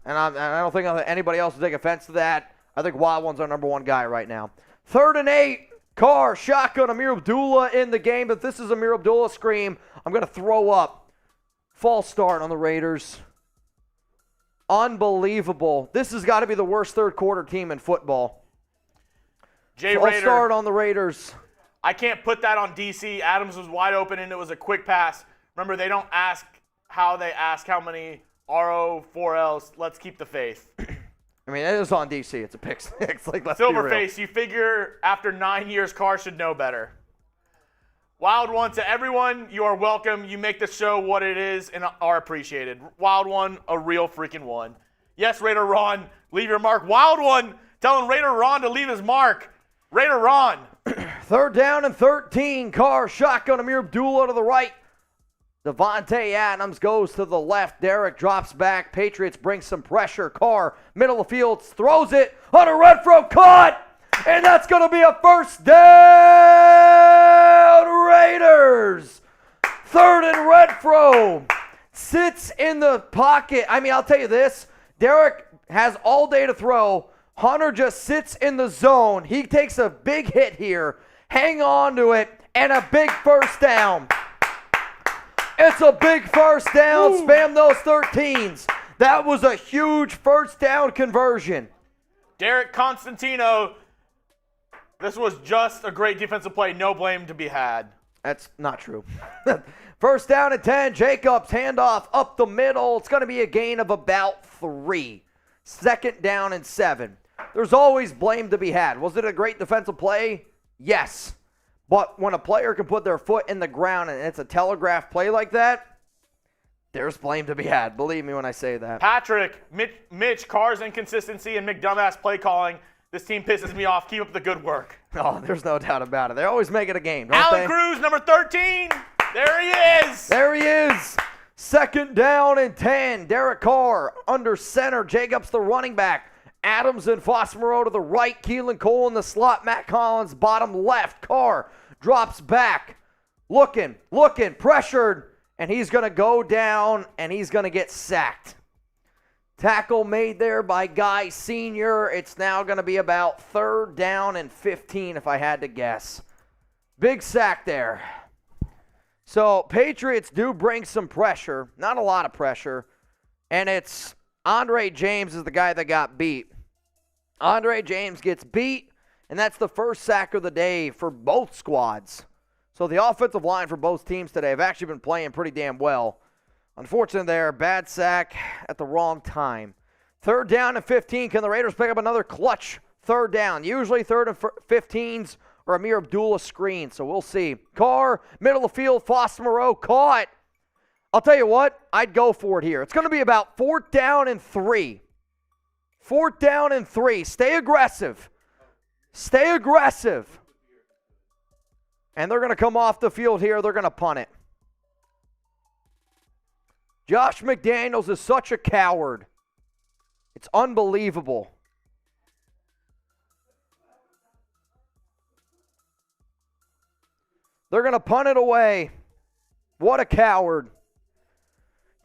And I don't think anybody else will take offense to that. I think Wild One's our number 1 guy right now. 3rd and 8. Carr, shotgun, Amir Abdullah in the game. If this is Amir Abdullah scream, I'm going to throw up. False start on the Raiders. Unbelievable. This has got to be the worst third quarter team in football. False start on the Raiders. I can't put that on DC. Adams was wide open, and it was a quick pass. Remember, they don't ask how, they ask how many RO4Ls. Let's keep the faith. I mean, it is on DC. It's a pick six. Like, let's be real. Silverface, you figure after 9 years, Carr should know better. Wild One, to everyone, you are welcome. You make the show what it is and are appreciated. Wild One, a real freaking one. Yes, Raider Ron, leave your mark. Wild One, telling Raider Ron to leave his mark. Raider Ron. 3rd down and 13. Carr, shotgun, Amir Abdullah to the right. Devontae Adams goes to the left. Derek drops back. Patriots bring some pressure. Carr, middle of the field, throws it. Hunter Renfrow caught. And that's going to be a 1st down. Raiders. 3rd and Renfrow sits in the pocket. I mean, I'll tell you this. Derek has all day to throw. Hunter just sits in the zone. He takes a big hit here. Hang on to it. And a big 1st down. It's a big 1st down. Ooh. Spam those 13s. That was a huge 1st down conversion. Derek Constantino, this was just a great defensive play. No blame to be had. That's not true. 1st down and 10. Jacobs, handoff up the middle. It's going to be a gain of about 3. 2nd down and 7. There's always blame to be had. Was it a great defensive play? Yes. But when a player can put their foot in the ground and it's a telegraph play like that, there's blame to be had. Believe me when I say that. Patrick, Mitch, Carr's inconsistency, and McDumbass play calling. This team pisses me off. Keep up the good work. Oh, there's no doubt about it. They always make it a game, don't Alan they? Cruz, number 13. There he is. There he is. 2nd down and 10. Derek Carr under center. Jacobs, the running back. Adams and Fosmero to the right. Keelan Cole in the slot. Matt Collins, bottom left. Carr drops back. Looking, pressured. And he's going to go down, and he's going to get sacked. Tackle made there by Guy Sr. It's now going to be about 3rd down and 15, if I had to guess. Big sack there. So Patriots do bring some pressure. Not a lot of pressure. And it's Andre James is the guy that got beat. Andre James gets beat, and that's the 1st sack of the day for both squads. So the offensive line for both teams today have actually been playing pretty damn well. Unfortunately there, bad sack at the wrong time. 3rd down and 15. Can the Raiders pick up another clutch 3rd down? Usually 3rd and 15s or Amir Abdullah screen, so we'll see. Carr, middle of the field, Fosmero caught. I'll tell you what, I'd go for it here. It's going to be about 4th down and 3. 4th down and 3. Stay aggressive. Stay aggressive. And they're going to come off the field here. They're going to punt it. Josh McDaniels is such a coward. It's unbelievable. They're going to punt it away. What a coward.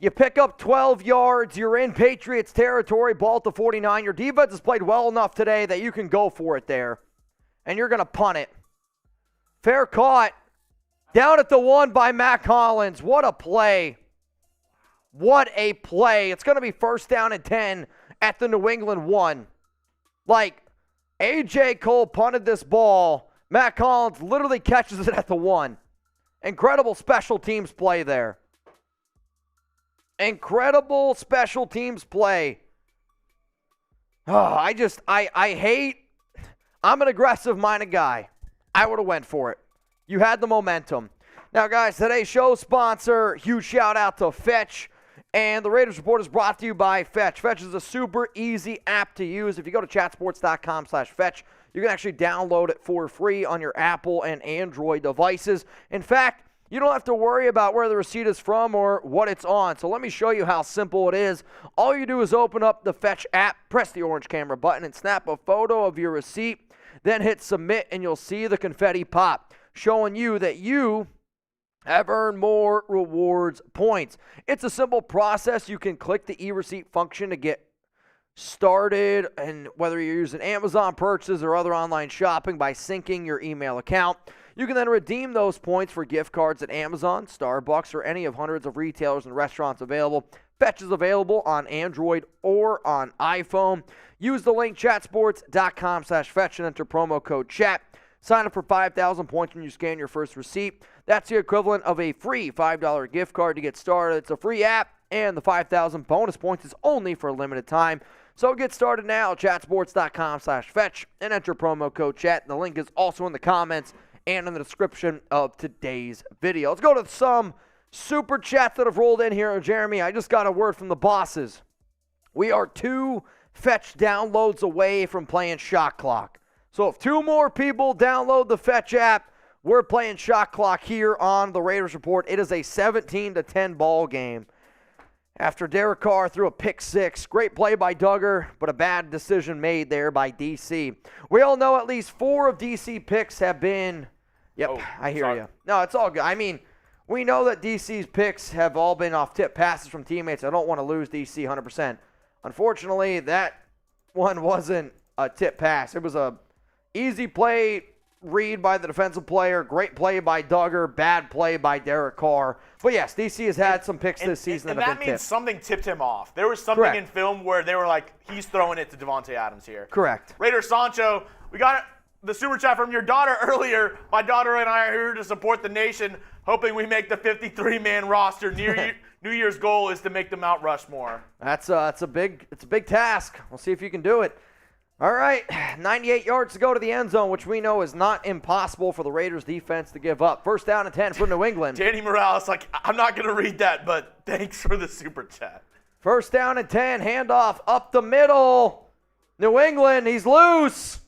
You pick up 12 yards. You're in Patriots territory. Ball at the 49. Your defense has played well enough today that you can go for it there. And you're going to punt it. Fair caught. Down at the 1 by Mac Hollins. What a play. What a play. It's going to be first down and 10 at the New England 1. Like, A.J. Cole punted this ball. Mac Hollins literally catches it at the 1. Incredible special teams play there. Incredible special teams play. Oh, I hate, I'm an aggressive-minded guy. I would have went for it. You had the momentum. Now, guys, today's show sponsor, huge shout-out to Fetch. And the Raiders Report is brought to you by Fetch. Fetch is a super easy app to use. If you go to chatsports.com/Fetch, you can actually download it for free on your Apple and Android devices. In fact, you don't have to worry about where the receipt is from or what it's on. So let me show you how simple it is. All you do is open up the Fetch app, press the orange camera button, and snap a photo of your receipt. Then hit submit, and you'll see the confetti pop, showing you that you have earned more rewards points. It's a simple process. You can click the e-receipt function to get started, and whether you're using Amazon purchases or other online shopping, by syncing your email account. You can then redeem those points for gift cards at Amazon, Starbucks, or any of hundreds of retailers and restaurants available. Fetch is available on Android or on iPhone. Use the link chatsports.com/Fetch and enter promo code CHAT. Sign up for 5,000 points when you scan your first receipt. That's the equivalent of a free $5 gift card to get started. It's a free app, and the 5,000 bonus points is only for a limited time. So get started now, chatsports.com/Fetch, and enter promo code CHAT. The link is also in the comments and in the description of today's video. Let's go to some super chats that have rolled in here. Jeremy, I just got a word from the bosses. We are 2 Fetch downloads away from playing Shot Clock. So if 2 more people download the Fetch app, we're playing Shot Clock here on the Raiders Report. It is a 17-10 ball game. After Derek Carr threw a pick 6. Great play by Duggar, but a bad decision made there by DC. We all know at least 4 of DC picks have been... Yep, I hear you. No, it's all good. I mean, we know that DC's picks have all been off tip passes from teammates. I don't want to lose DC 100%. Unfortunately, that one wasn't a tip pass. It was a easy play read by the defensive player. Great play by Duggar. Bad play by Derek Carr. But yes, DC has had some picks this season that have been tipped. And that means something tipped him off. There was something in film where they were like, he's throwing it to Devontae Adams here. Correct. Raider Sancho, we got the super chat from your daughter earlier. My daughter and I are here to support the nation, hoping we make the 53-man roster. New Year's goal is to make the Mount Rushmore. It's a big task. We'll see if you can do it. All right, 98 yards to go to the end zone, which we know is not impossible for the Raiders defense to give up. First down and 10 for New England. Danny Morales, I'm not going to read that, but thanks for the super chat. First down and 10, handoff up the middle. New England, he's loose.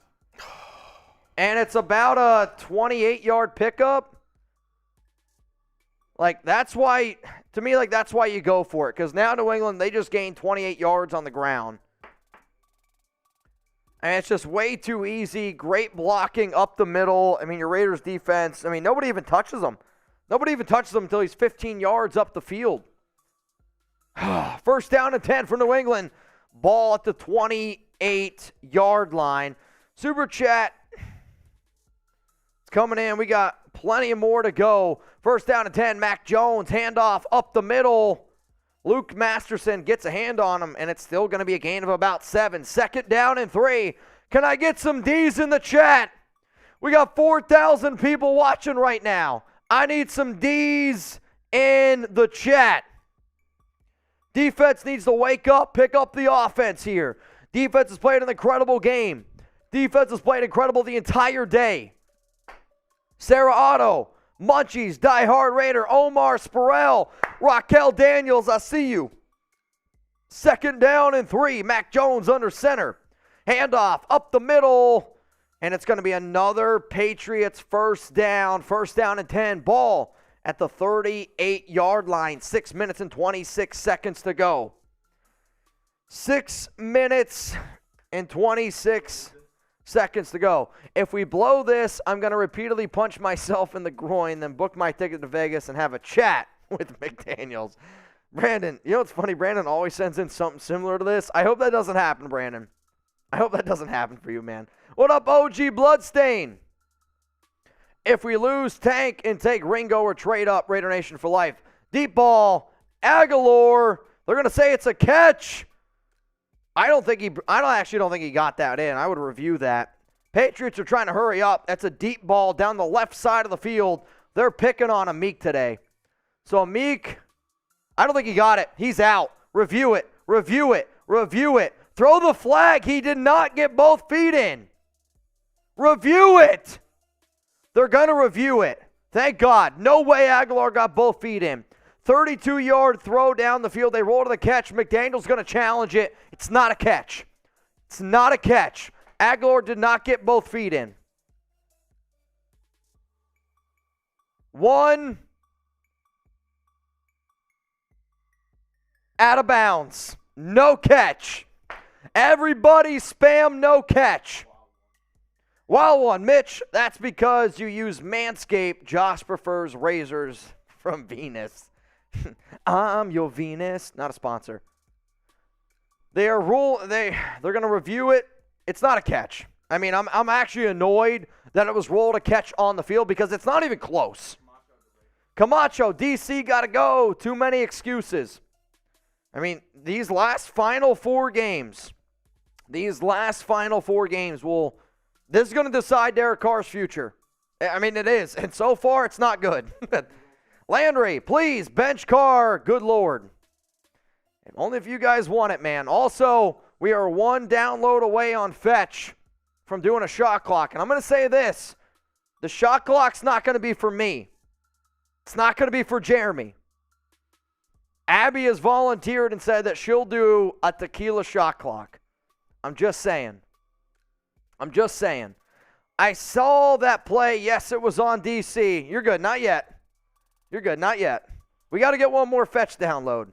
And it's about a 28-yard pickup. That's why you go for it, because now New England, they just gained 28 yards on the ground. And it's just way too easy. Great blocking up the middle. I mean, your Raiders defense, nobody even touches them. Nobody even touches him until he's 15 yards up the field. First down and 10 for New England. Ball at the 28-yard line. Super chat. It's coming in. We got plenty more to go. First down and 10. Mac Jones, handoff up the middle. Luke Masterson gets a hand on him, and it's still going to be a gain of about 7. Second down and 3. Can I get some D's in the chat? We got 4,000 people watching right now. I need some D's in the chat. Defense needs to wake up, pick up the offense here. Defense has played an incredible game. Defense has played incredible the entire day. Sarah Otto, Munchies, Die Hard Raider, Omar Spurrell, Raquel Daniels, I see you. Second down and 3. Mac Jones under center. Handoff up the middle. And it's going to be another Patriots first down. First down and 10. Ball at the 38-yard line. 6 minutes and 26 seconds to go. 6 minutes and 26 seconds to go. If we blow this, I'm going to repeatedly punch myself in the groin, then book my ticket to Vegas and have a chat with McDaniels. Brandon, you know what's funny? Brandon always sends in something similar to this. I hope that doesn't happen, Brandon. I hope that doesn't happen for you, man. What up, OG Bloodstain? If we lose, tank and take Ringo or trade up. Raider Nation for life. Deep ball. Aguilar. They're going to say it's a catch. I actually don't think he got that in. I would review that. Patriots are trying to hurry up. That's a deep ball down the left side of the field. They're picking on Amik today. So Amik, I don't think he got it. He's out. Review it. Review it. Review it. Throw the flag. He did not get both feet in. Review it. They're going to review it. Thank God. No way Aguilar got both feet in. 32-yard throw down the field. They roll to the catch. McDaniel's going to challenge it. It's not a catch. It's not a catch. Aguilar did not get both feet in. 1. Out of bounds. No catch. Everybody spam no catch. Wild one, Mitch. That's because you use Manscaped. Josh prefers razors from Venus. I'm your Venus. Not a sponsor. They're going to review it. It's not a catch. I mean, I'm actually annoyed that it was rolled a catch on the field because it's not even close. Camacho, DC got to go. Too many excuses. I mean, these last final four games this is going to decide Derek Carr's future. I mean, it is. And so far, it's not good. Landry, please, bench Carr. Good Lord. And only if you guys want it, man. Also, we are one download away on Fetch from doing a shot clock. And I'm going to say this. The shot clock's not going to be for me. It's not going to be for Jeremy. Abby has volunteered and said that she'll do a tequila shot clock. I'm just saying. I saw that play. Yes, it was on DC. You're good. Not yet. You're good. Not yet. We got to get one more Fetch download.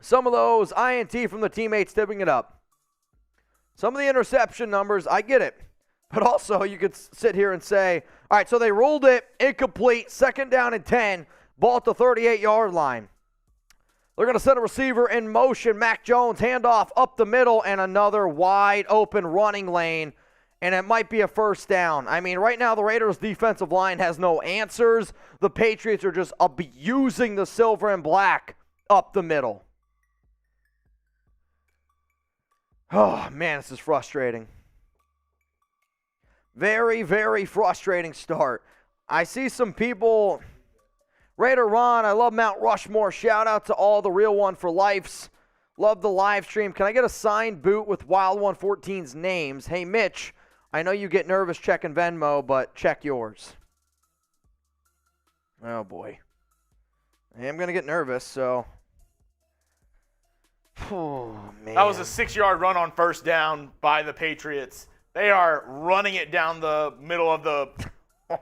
Some of those INT from the teammates tipping it up. Some of the interception numbers, I get it. But also, you could sit here and say, all right, so they ruled it incomplete, 2nd down and 10, ball at the 38-yard line. They're going to set a receiver in motion. Mac Jones, handoff up the middle, and another wide open running lane, and it might be a first down. I mean, right now the Raiders' defensive line has no answers. The Patriots are just abusing the silver and black up the middle. Oh, man, this is frustrating. Very, very frustrating start. I see some people... Raider Ron, I love Mount Rushmore. Shout out to all the Real One for Lifes. Love the live stream. Can I get a signed boot with Wild 114's names? Hey, Mitch, I know you get nervous checking Venmo, but check yours. Oh, boy. I am going to get nervous, so... Oh, man. That was a 6-yard run on first down by the Patriots. They are running it down the middle of the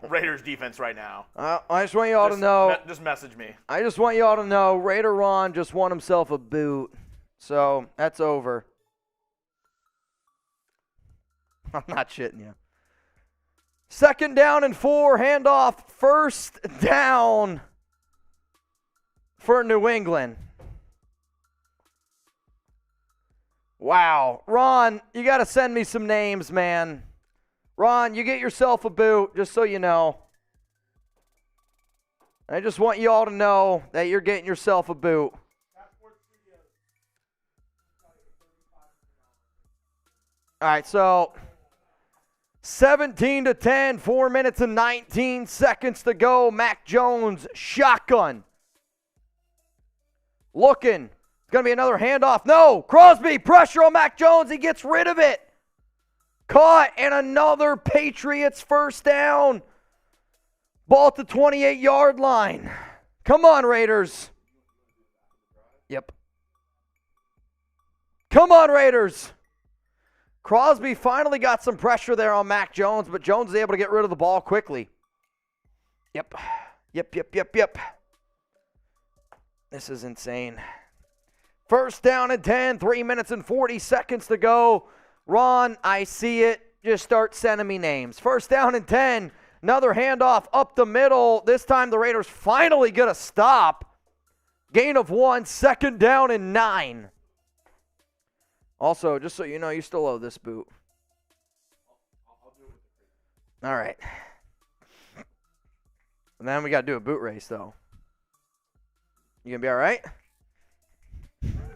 Raiders defense right now. I just want you all to know. Just message me. I just want you all to know Raider Ron just won himself a boot. So that's over. I'm not shitting you. 2nd down and 4, handoff, 1st down for New England. Wow. Ron, you got to send me some names, man. Ron, you get yourself a boot, just so you know. I just want you all to know that you're getting yourself a boot. All right, so 17-10, 4 minutes and 19 seconds to go. Mac Jones, shotgun. Looking. It's going to be another handoff. No, Crosby, pressure on Mac Jones. He gets rid of it. Caught, and another Patriots first down. Ball at the 28-yard line. Come on, Raiders. Yep. Come on, Raiders. Crosby finally got some pressure there on Mac Jones, but Jones is able to get rid of the ball quickly. Yep. This is insane. 1st down and 10, 3 minutes and 40 seconds to go. Ron, I see it. Just start sending me names. 1st down and 10. Another handoff up the middle. This time the Raiders finally get a stop. Gain of 1, 2nd down and 9. Also, just so you know, you still owe this boot. All right. And then we got to do a boot race, though. You going to be all right?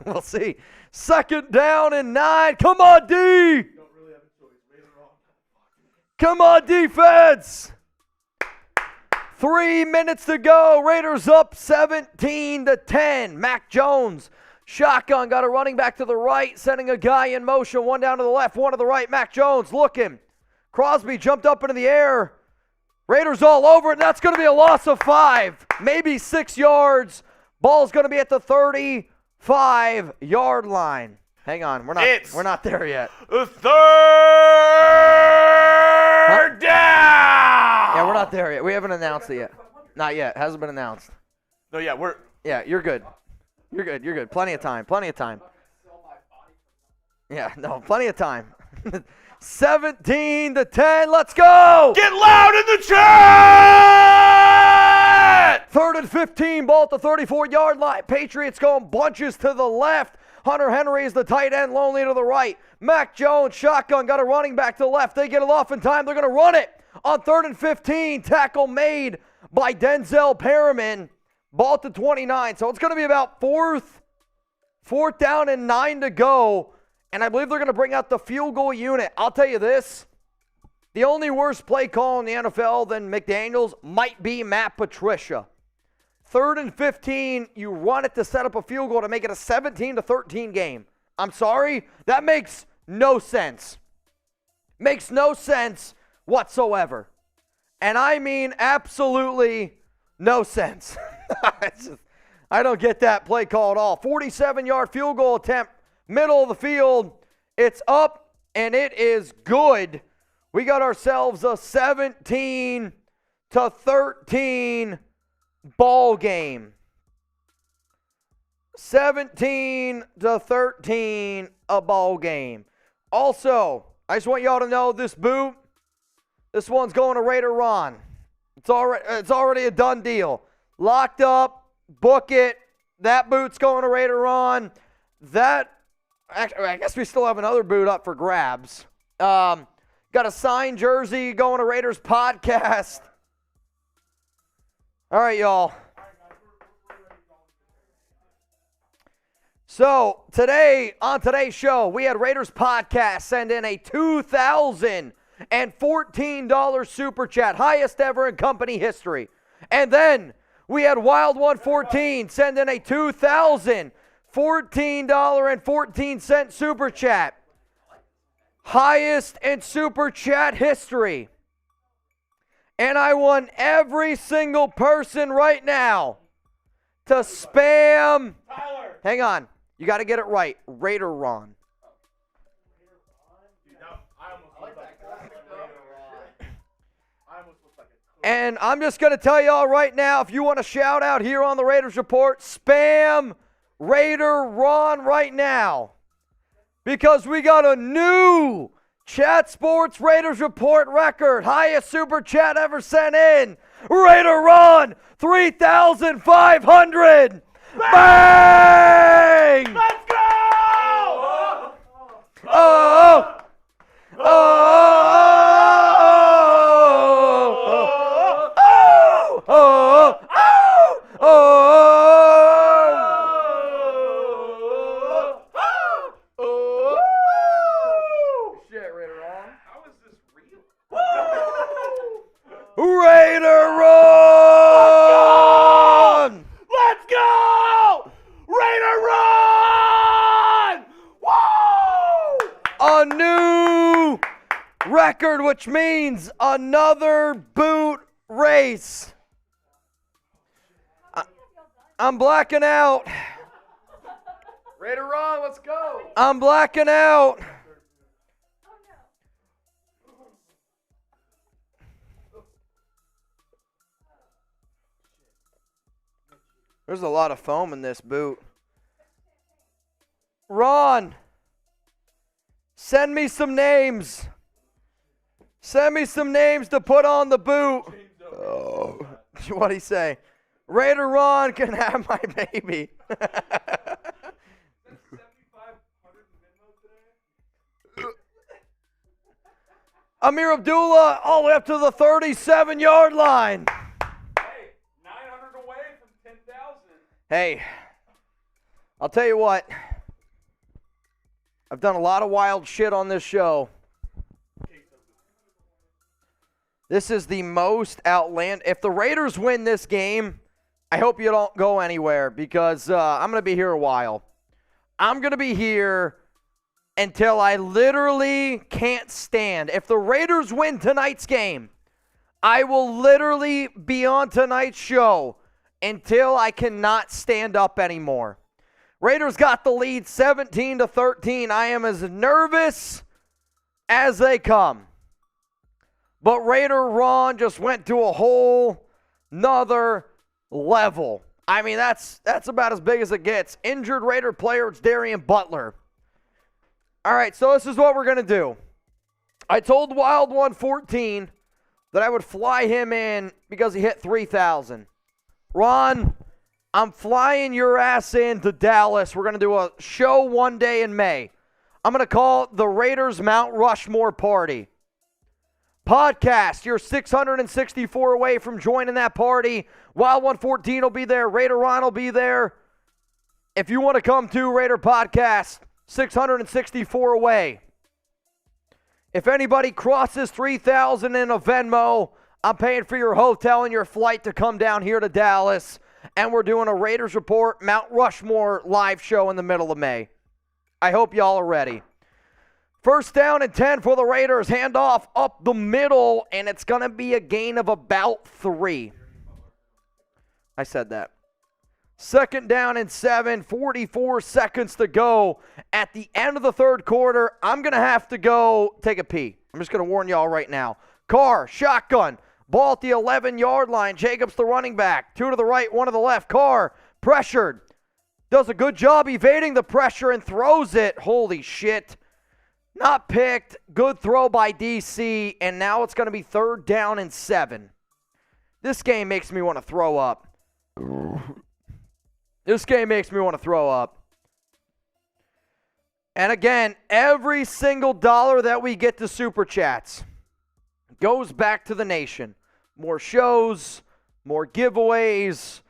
We'll see. 2nd down and 9. Come on, D! Come on, defense! 3 minutes to go. Raiders up 17-10. Mac Jones, shotgun, got a running back to the right, sending a guy in motion. One down to the left, one to the right. Mac Jones looking. Crosby jumped up into the air. Raiders all over it, and that's going to be a loss of 5, maybe 6 yards. Ball's going to be at the 35-yard line. Hang on, we're not there yet. The 3rd down. Yeah, we're not there yet. We haven't announced it yet. Not yet. Hasn't been announced. No, yeah, Yeah, you're good. You're good. Plenty of time. Yeah, no, plenty of time. 17-10. Let's go. Get loud in the chat. 3rd and 15. Ball at the 34-yard line. Patriots going bunches to the left. Hunter Henry is the tight end, lonely to the right. Mac Jones, shotgun, got a running back to the left. They get it off in time. They're going to run it on 3rd and 15. Tackle made by Denzel Perriman. Ball at the 29. So it's going to be about fourth down and 9 to go. And I believe they're going to bring out the field goal unit. I'll tell you this. The only worse play call in the NFL than McDaniels might be Matt Patricia. 3rd and 15, you run it to set up a field goal to make it a 17-13 game. I'm sorry, that makes no sense. Makes no sense whatsoever. And I mean absolutely no sense. I don't get that play call at all. 47-yard field goal attempt, middle of the field. It's up, and it is good. We got ourselves a 17-13 ball game. 17-13 a ball game. Also, I just want y'all to know this boot, this one's going to Raider Ron. It's already a done deal. Locked up, book it. That boot's going to Raider Ron. I guess we still have another boot up for grabs. Got a signed jersey going to Raiders podcast. All right, y'all. So on today's show, we had Raiders podcast send in a $2,014 super chat, highest ever in company history. And then we had Wild 114 send in a $2,014.14 super chat, highest in super chat history. And I want every single person right now to spam. Tyler. Hang on. You got to get it right. Raider Ron. And I'm just going to tell y'all right now, if you want a shout out here on the Raiders Report, spam Raider Ron right now. Because we got a new Chat Sports Raiders Report record. Highest super chat ever sent in. Raider Ron, 3,500. Bang! Let's go! Oh! Oh! Oh! Oh! Oh! Oh! Shit, Raider Ron. How is this real? Raider Ron! Let's go! Raider Run! Whoa! A new record, which means another boot race. I'm blacking out. Raider Ron, let's go. I'm blacking out. There's a lot of foam in this boot. Ron, send me some names. Send me some names to put on the boot. Oh. What'd he say? Raider Ron can have my baby. Amir Abdullah all the way up to the 37-yard line. Hey, 900 away from 10,000. Hey, I'll tell you what. I've done a lot of wild shit on this show. This is the most outlandish. If the Raiders win this game, I hope you don't go anywhere because I'm going to be here a while. I'm going to be here until I literally can't stand. If the Raiders win tonight's game, I will literally be on tonight's show until I cannot stand up anymore. Raiders got the lead 17-13. I am as nervous as they come. But Raider Ron just went to a whole nother level. I mean, that's about as big as it gets. Injured Raider player, it's Darian Butler. All right, so this is what we're going to do. I told Wild 114 that I would fly him in because he hit 3,000. Ron, I'm flying your ass into Dallas. We're going to do a show one day in May. I'm going to call it the Raiders Mount Rushmore Party. Podcast, you're 664 away from joining that party. Wild 114 will be there. Raider Ron will be there. If you want to come to Raider Podcast, 664 away. If anybody crosses 3,000 in a Venmo, I'm paying for your hotel and your flight to come down here to Dallas. And we're doing a Raiders Report Mount Rushmore live show in the middle of May. I hope y'all are ready. First down and 10 for the Raiders. Handoff up the middle, and it's going to be a gain of about 3. I said that. Second down and 7, 44 seconds to go. At the end of the third quarter, I'm going to have to go take a pee. I'm just going to warn y'all right now. Carr, shotgun. Ball at the 11-yard line. Jacobs, the running back. 2 to the right, 1 to the left. Carr, pressured. Does a good job evading the pressure and throws it. Holy shit. Not picked. Good throw by DC. And now it's going to be third down and 7. This game makes me want to throw up. This game makes me want to throw up. And again, every single dollar that we get to Super Chats goes back to the nation. More shows, more giveaways.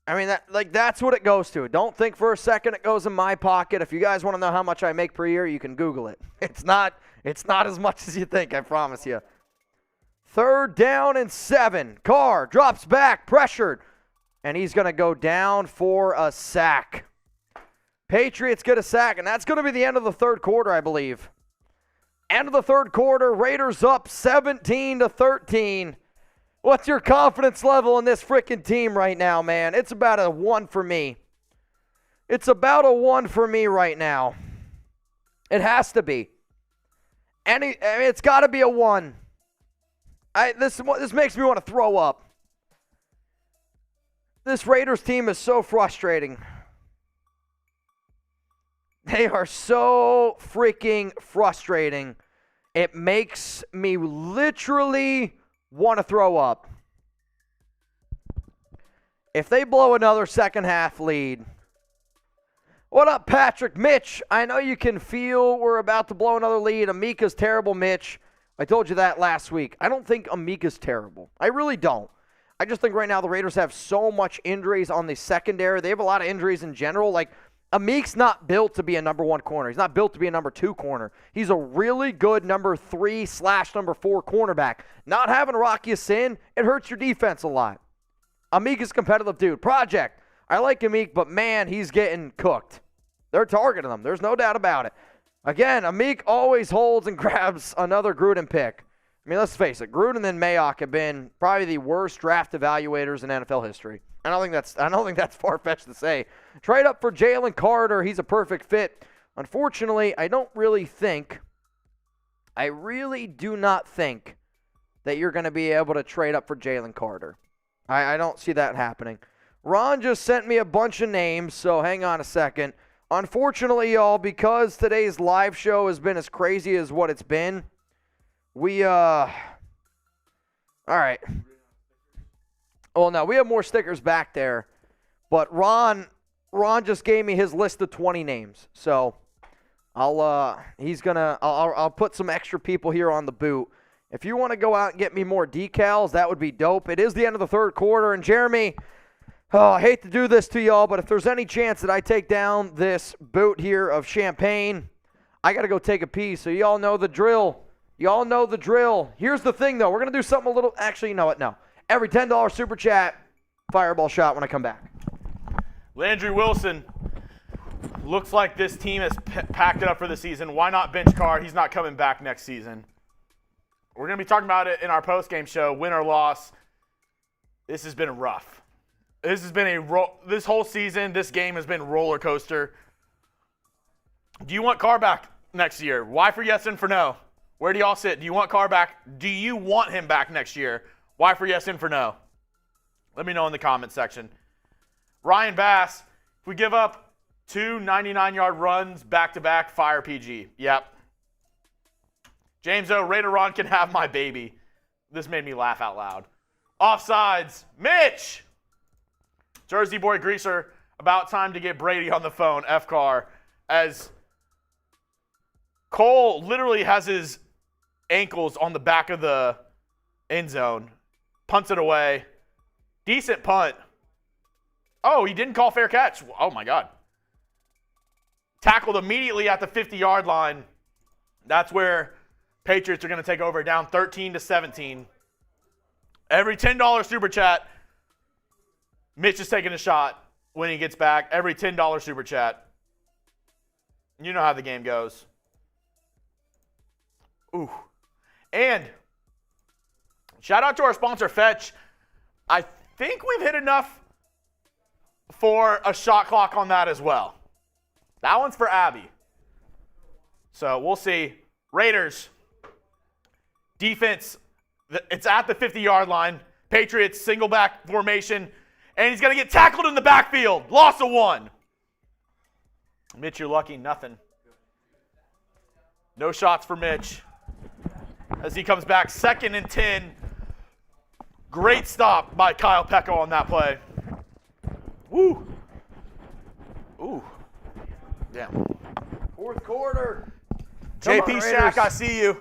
I mean, that's what it goes to. Don't think for a second it goes in my pocket. If you guys want to know how much I make per year, you can Google it. It's not as much as you think, I promise you. Third down and 7. Carr drops back, pressured. And he's going to go down for a sack. Patriots get a sack, and that's going to be the end of the third quarter, I believe. End of the third quarter, Raiders up 17-13. What's your confidence level in this freaking team right now, man? It's about a 1 for me. It's about a 1 for me right now. It has to be. It's got to be a 1. This makes me want to throw up. This Raiders team is so frustrating. They are so freaking frustrating. It makes me literally want to throw up. If they blow another second half lead. What up, Patrick? Mitch, I know you can feel we're about to blow another lead. Amika's terrible, Mitch. I told you that last week. I don't think Amika's terrible. I really don't. I just think right now the Raiders have so much injuries on the secondary. They have a lot of injuries in general. Like, Amik's not built to be a number 1 corner. He's not built to be a number 2 corner. He's a really good number 3/number 4 cornerback. Not having Rocky Sin, it hurts your defense a lot. Amik is a competitive dude. Project, I like Amik, but man, he's getting cooked. They're targeting him. There's no doubt about it. Again, Amik always holds and grabs another Gruden pick. I mean, let's face it. Gruden and Mayock have been probably the worst draft evaluators in NFL history. I don't think that's far-fetched to say. Trade up for Jalen Carter. He's a perfect fit. Unfortunately, I really do not think that you're going to be able to trade up for Jalen Carter. I don't see that happening. Ron just sent me a bunch of names, so hang on a second. Unfortunately, y'all, because today's live show has been as crazy as what it's been, all right. Well, no, we have more stickers back there, but Ron just gave me his list of 20 names. So I'll put some extra people here on the boot. If you want to go out and get me more decals, that would be dope. It is the end of the third quarter, and Jeremy, I hate to do this to y'all, but if there's any chance that I take down this boot here of champagne, I got to go take a pee, so y'all know the drill. Y'all know the drill. Here's the thing, though. We're going to do something a little – actually, you know what? No. Every $10 super chat, fireball shot when I come back. Landry Wilson, looks like this team has packed it up for the season. Why not bench Carr? He's not coming back next season. We're going to be talking about it in our post-game show, win or loss. This has been rough. This has been this whole season, this game has been roller coaster. Do you want Carr back next year? Y for yes and for no. Where do y'all sit? Do you want Carr back? Do you want him back next year? Y for yes and for no. Let me know in the comment section. Ryan Bass, if we give up 2 99-yard runs back-to-back, fire PG. Yep. James O, Raider Ron can have my baby. This made me laugh out loud. Offsides, Mitch! Jersey Boy Greaser, about time to get Brady on the phone, F-Car, as Cole literally has his ankles on the back of the end zone, punts it away. Decent punt. Oh, he didn't call fair catch. Oh, my God. Tackled immediately at the 50-yard line. That's where Patriots are going to take over, down 13-17. Every $10 super chat, Mitch is taking a shot when he gets back. Every $10 super chat. You know how the game goes. Ooh. And shout out to our sponsor, Fetch. I think we've hit enough for a shot clock on that as well. That one's for Abby. So we'll see. Raiders. Defense. It's at the 50-yard line. Patriots single back formation. And he's going to get tackled in the backfield. Loss of 1. Mitch, you're lucky. Nothing. No shots for Mitch. As he comes back, 2nd and 10. Great stop by Kyle Pecco on that play. Woo. Ooh. Damn. Fourth quarter. JP Shack, I see you.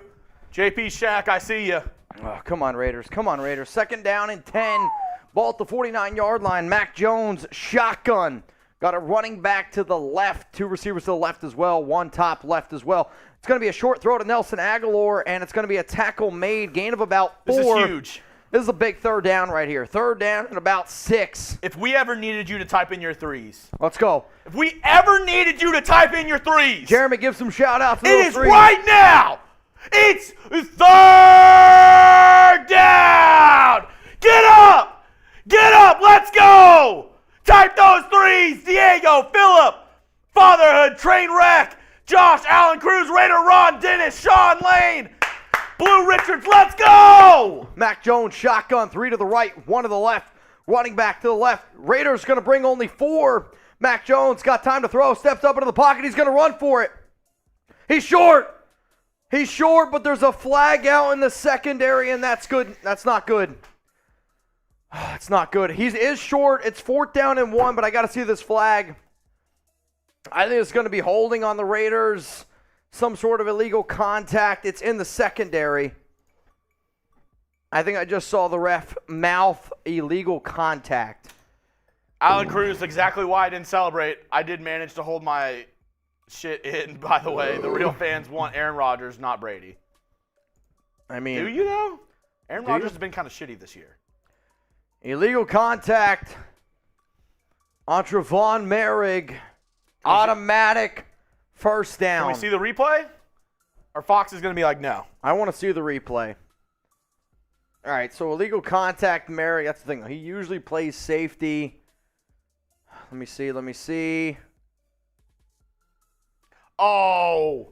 JP Shack, I see you. Oh, come on, Raiders. Come on, Raiders. 2nd down and 10. Ball at the 49-yard line. Mac Jones, shotgun. Got a running back to the left. 2 receivers to the left as well. 1 top left as well. It's going to be a short throw to Nelson Aguilar, and it's going to be a tackle made. Gain of about 4. This is huge. This is a big 3rd down right here. 3rd down and about 6. If we ever needed you to type in your threes. Let's go. If we ever needed you to type in your threes. Jeremy, give some shout-outs. It is threes. right now. It's 3rd down. Get up. Get up. Let's go. Type those threes. Diego, Phillip, Fatherhood, Trainwreck, Josh, Allen Cruz, Raider Ron, Dennis, Sean Lane, Blue Richards, let's go! Mac Jones, shotgun, 3 to the right, 1 to the left, running back to the left. Raiders going to bring only 4. Mac Jones got time to throw, steps up into the pocket, he's going to run for it. He's short. He's short, but there's a flag out in the secondary, and that's good. That's not good. It's not good. He is short. It's 4th down and 1, but I got to see this flag. I think it's going to be holding on the Raiders. Some sort of illegal contact. It's in the secondary. I think I just saw the ref mouth illegal contact. Allen Cruz, exactly why I didn't celebrate. I did manage to hold my shit in, by the way. The real fans want Aaron Rodgers, not Brady. I mean, do you though? Aaron Rodgers has been kind of shitty this year. Illegal contact on Trevon Merrick. Automatic 1st down. Can we see the replay? Or Fox is going to be like, no. I want to see the replay. All right, so illegal contact, Merrick. That's the thing. He usually plays safety. Let me see. Oh.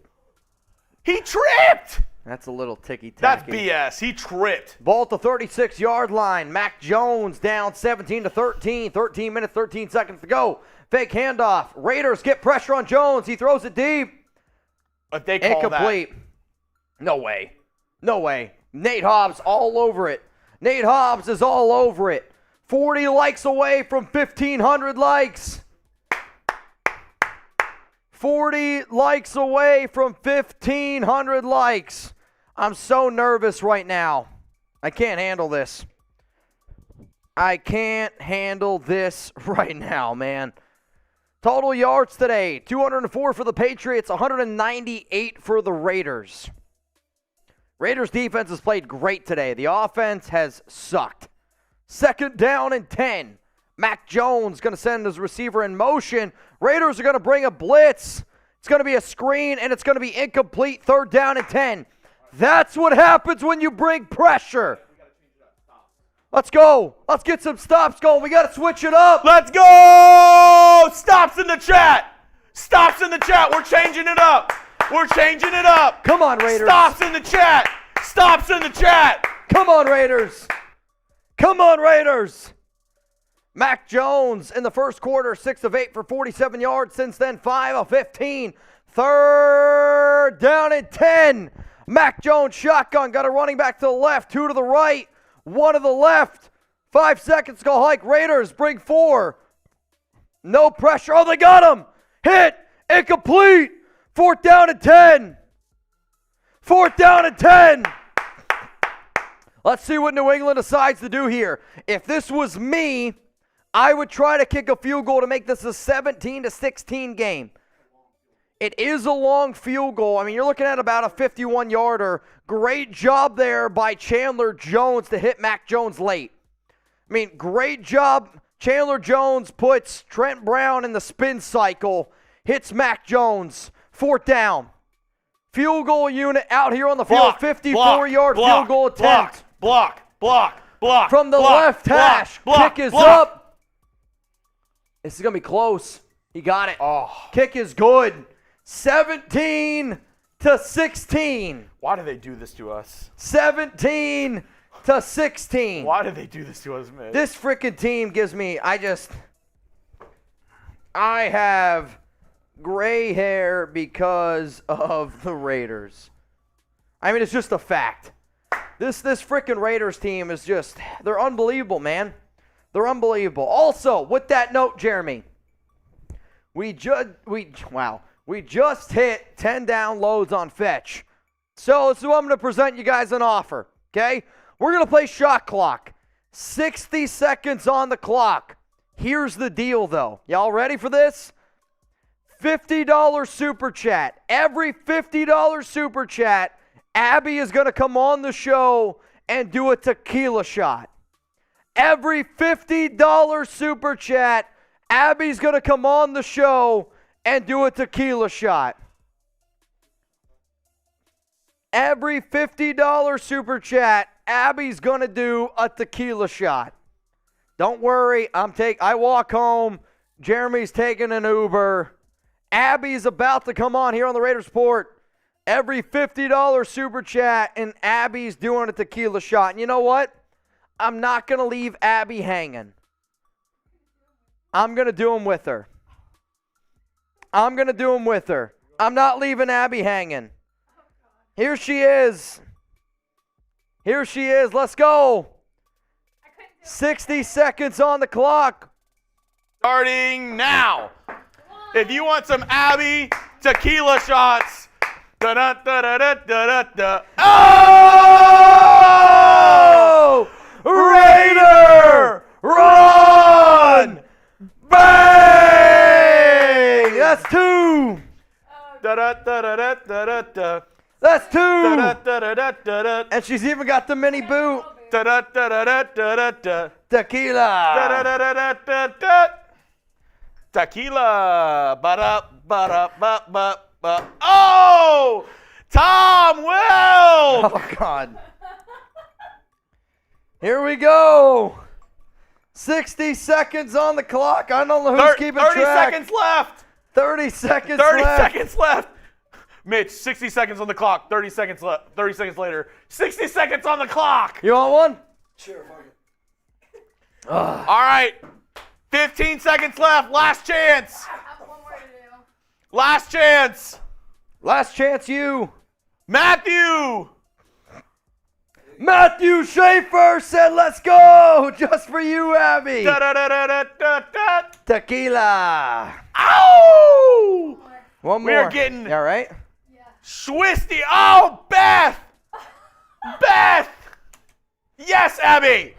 He tripped. That's a little ticky-tacky. That's BS. He tripped. Ball at the 36-yard line. Mac Jones down 17-13. 13 minutes, 13 seconds to go. Fake handoff. Raiders get pressure on Jones. He throws it deep. If they call incomplete. No way. No way. Nate Hobbs all over it. Nate Hobbs is all over it. 40 likes away from 1,500 likes. 40 likes away from 1,500 likes. I'm so nervous right now. I can't handle this. I can't handle this right now, man. Total yards today, 204 for the Patriots, 198 for the Raiders. Raiders defense has played great today. The offense has sucked. 2nd down and 10. Mac Jones going to send his receiver in motion. Raiders are going to bring a blitz. It's going to be a screen, and it's going to be incomplete. 3rd down and 10. That's what happens when you bring pressure. Let's go. Let's get some stops going. We got to switch it up. Let's go! Stops in the chat. Stops in the chat. We're changing it up. We're changing it up. Come on, Raiders. Stops in the chat. Stops in the chat. Come on, Raiders. Come on, Raiders. Mac Jones in the first quarter, 6 of 8 for 47 yards. Since then, 5 of 15. 3rd down and 10. Mac Jones shotgun. Got a running back to the left, 2 to the right. 1 to the left. 5 seconds to go hike. Raiders bring 4. No pressure. Oh, they got him. Hit. Incomplete. 4th down and 10. 4th down and 10. Let's see what New England decides to do here. If this was me, I would try to kick a field goal to make this a 17-16 game. It is a long field goal. I mean, you're looking at about a 51-yarder. Great job there by Chandler Jones to hit Mac Jones late. I mean, great job. Chandler Jones puts Trent Brown in the spin cycle, hits Mac Jones. 4th down. Field goal unit out here on the field. 54-yard field goal attempt. Block. From the left hash. Kick is up. This is going to be close. He got it. Oh. Kick is good. 17-16. Why do they do this to us? 17-16. Why do they do this to us, man? This freaking team gives me, I have gray hair because of the Raiders. I mean, it's just a fact. This freaking Raiders team is just, they're unbelievable, man. They're unbelievable. Also, with that note, Jeremy, we just hit 10 downloads on Fetch. So I'm going to present you guys an offer, okay? We're going to play shot clock. 60 seconds on the clock. Here's the deal, though. Y'all ready for this? $50 super chat. Every $50 super chat, Abby is going to come on the show and do a tequila shot. Every $50 super chat, Abby's going to come on the show and do a tequila shot. Every $50 super chat, Abby's going to do a tequila shot. Don't worry, I walk home. Jeremy's taking an Uber. Abby's about to come on here on the Raiders Report. Every $50 super chat, and Abby's doing a tequila shot. And you know what? I'm not going to leave Abby hanging. I'm going to do them with her. I'm not leaving Abby hanging. Here she is. Let's go. 60 seconds on the clock. Starting now. If you want some Abby tequila shots. Da-da-da-da-da-da-da. Oh! Raider! Run! Bang! That's 2. Da-da-da-da-da-da-da. That's 2. Da-da-da-da-da-da. And she's even got the mini boot. Da-da-da-da-da-da-da. Tequila. Da-da-da-da-da-da. Tequila. Ba-da-ba-da-ba-ba-ba. Oh! Tom Will! Oh, God. Here we go. 60 seconds on the clock. I don't know who's keeping 30 track. seconds left. 30 seconds 30 left. seconds left. Mitch, 60 seconds on the clock. 30 seconds left. 30 seconds later. 60 seconds on the clock. You want one? Sure, fuck it. All right. 15 seconds left. Last chance. I have one more to do. Last chance. Last chance, you. Matthew. Matthew Schaefer said, let's go. Just for you, Abby. Da-da-da-da-da-da-da. Tequila. Ow! One more. We are getting Yeah, right? Swisty. Oh, Beth! Beth! Yes, Abby!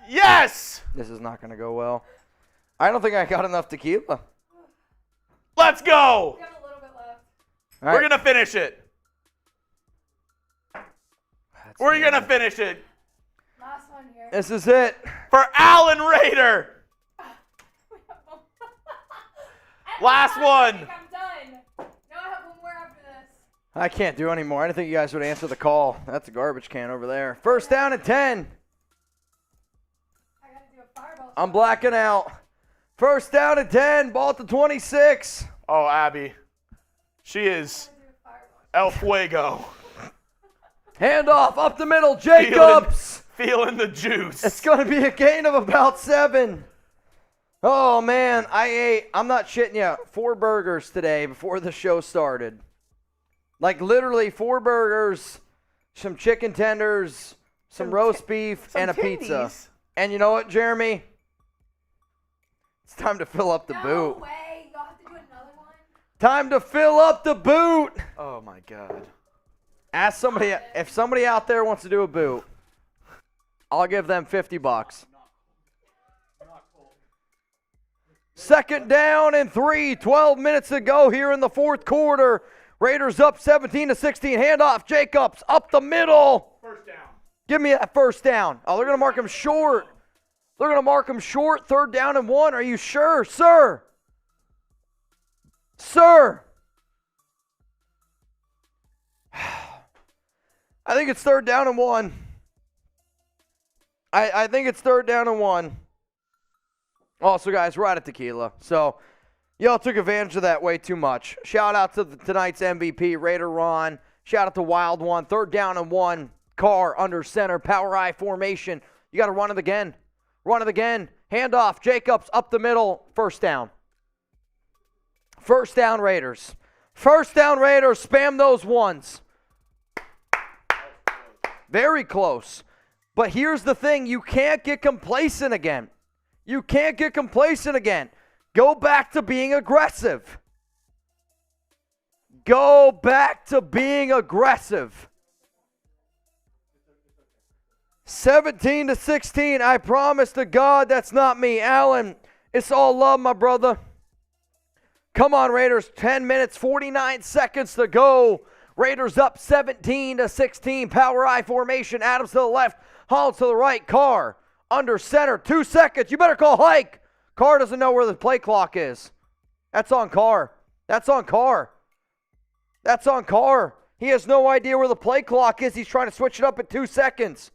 Yes! This is not going to go well. I don't think I got enough tequila. Let's go! We have a little bit left. All right. We're going to finish it. We're going to finish it. Last one here. This is it. For Alan Raider. Last one. I'm done. No, I have one more after this. I can't do anymore. I didn't think you guys would answer the call. That's a garbage can over there. First down and 10. I gotta do a fireball. I'm blacking out. First down and 10. Ball at the 26. Oh, Abby. She is El Fuego. Handoff up the middle. Jacobs. Feeling the juice. It's going to be a gain of about 7. Oh, man. I'm not shitting you, 4 burgers today before the show started. Like, literally 4 burgers, some chicken tenders, some roast beef, and a pizza. And you know what, Jeremy? It's time to fill up the boot. No way. You'll have to do another one. Time to fill up the boot. Oh, my God. Ask somebody, if somebody out there wants to do a boot, I'll give them $50. Second down and 3, 12 minutes to go here in the fourth quarter. Raiders up 17-16. Handoff. Jacobs up the middle. First down. Give me that first down. Oh, they're going to mark him short. They're going to mark him short. Third down and 1. Are you sure, sir? Sir. I think it's third down and 1. I think it's third down and 1. Also, guys, we're out of tequila. So, y'all took advantage of that way too much. Shout out to tonight's MVP, Raider Ron. Shout out to Wild One. Third down and 1. Carr under center. Power I formation. You got to run it again. Run it again. Handoff. Jacobs up the middle. First down. First down, Raiders. First down, Raiders. Spam those ones. Very close. But here's the thing. You can't get complacent again. You can't get complacent again. Go back to being aggressive. Go back to being aggressive. 17-16. I promise to God that's not me. Alan, it's all love, my brother. Come on, Raiders. 10 minutes, 49 seconds to go. Raiders up 17-16. Power I formation. Adams to the left. Hall to the right. Carr under center. 2 seconds. You better call hike. Carr doesn't know where the play clock is. That's on Carr. That's on Carr. That's on Carr. He has no idea where the play clock is. He's trying to switch it up at 2 seconds.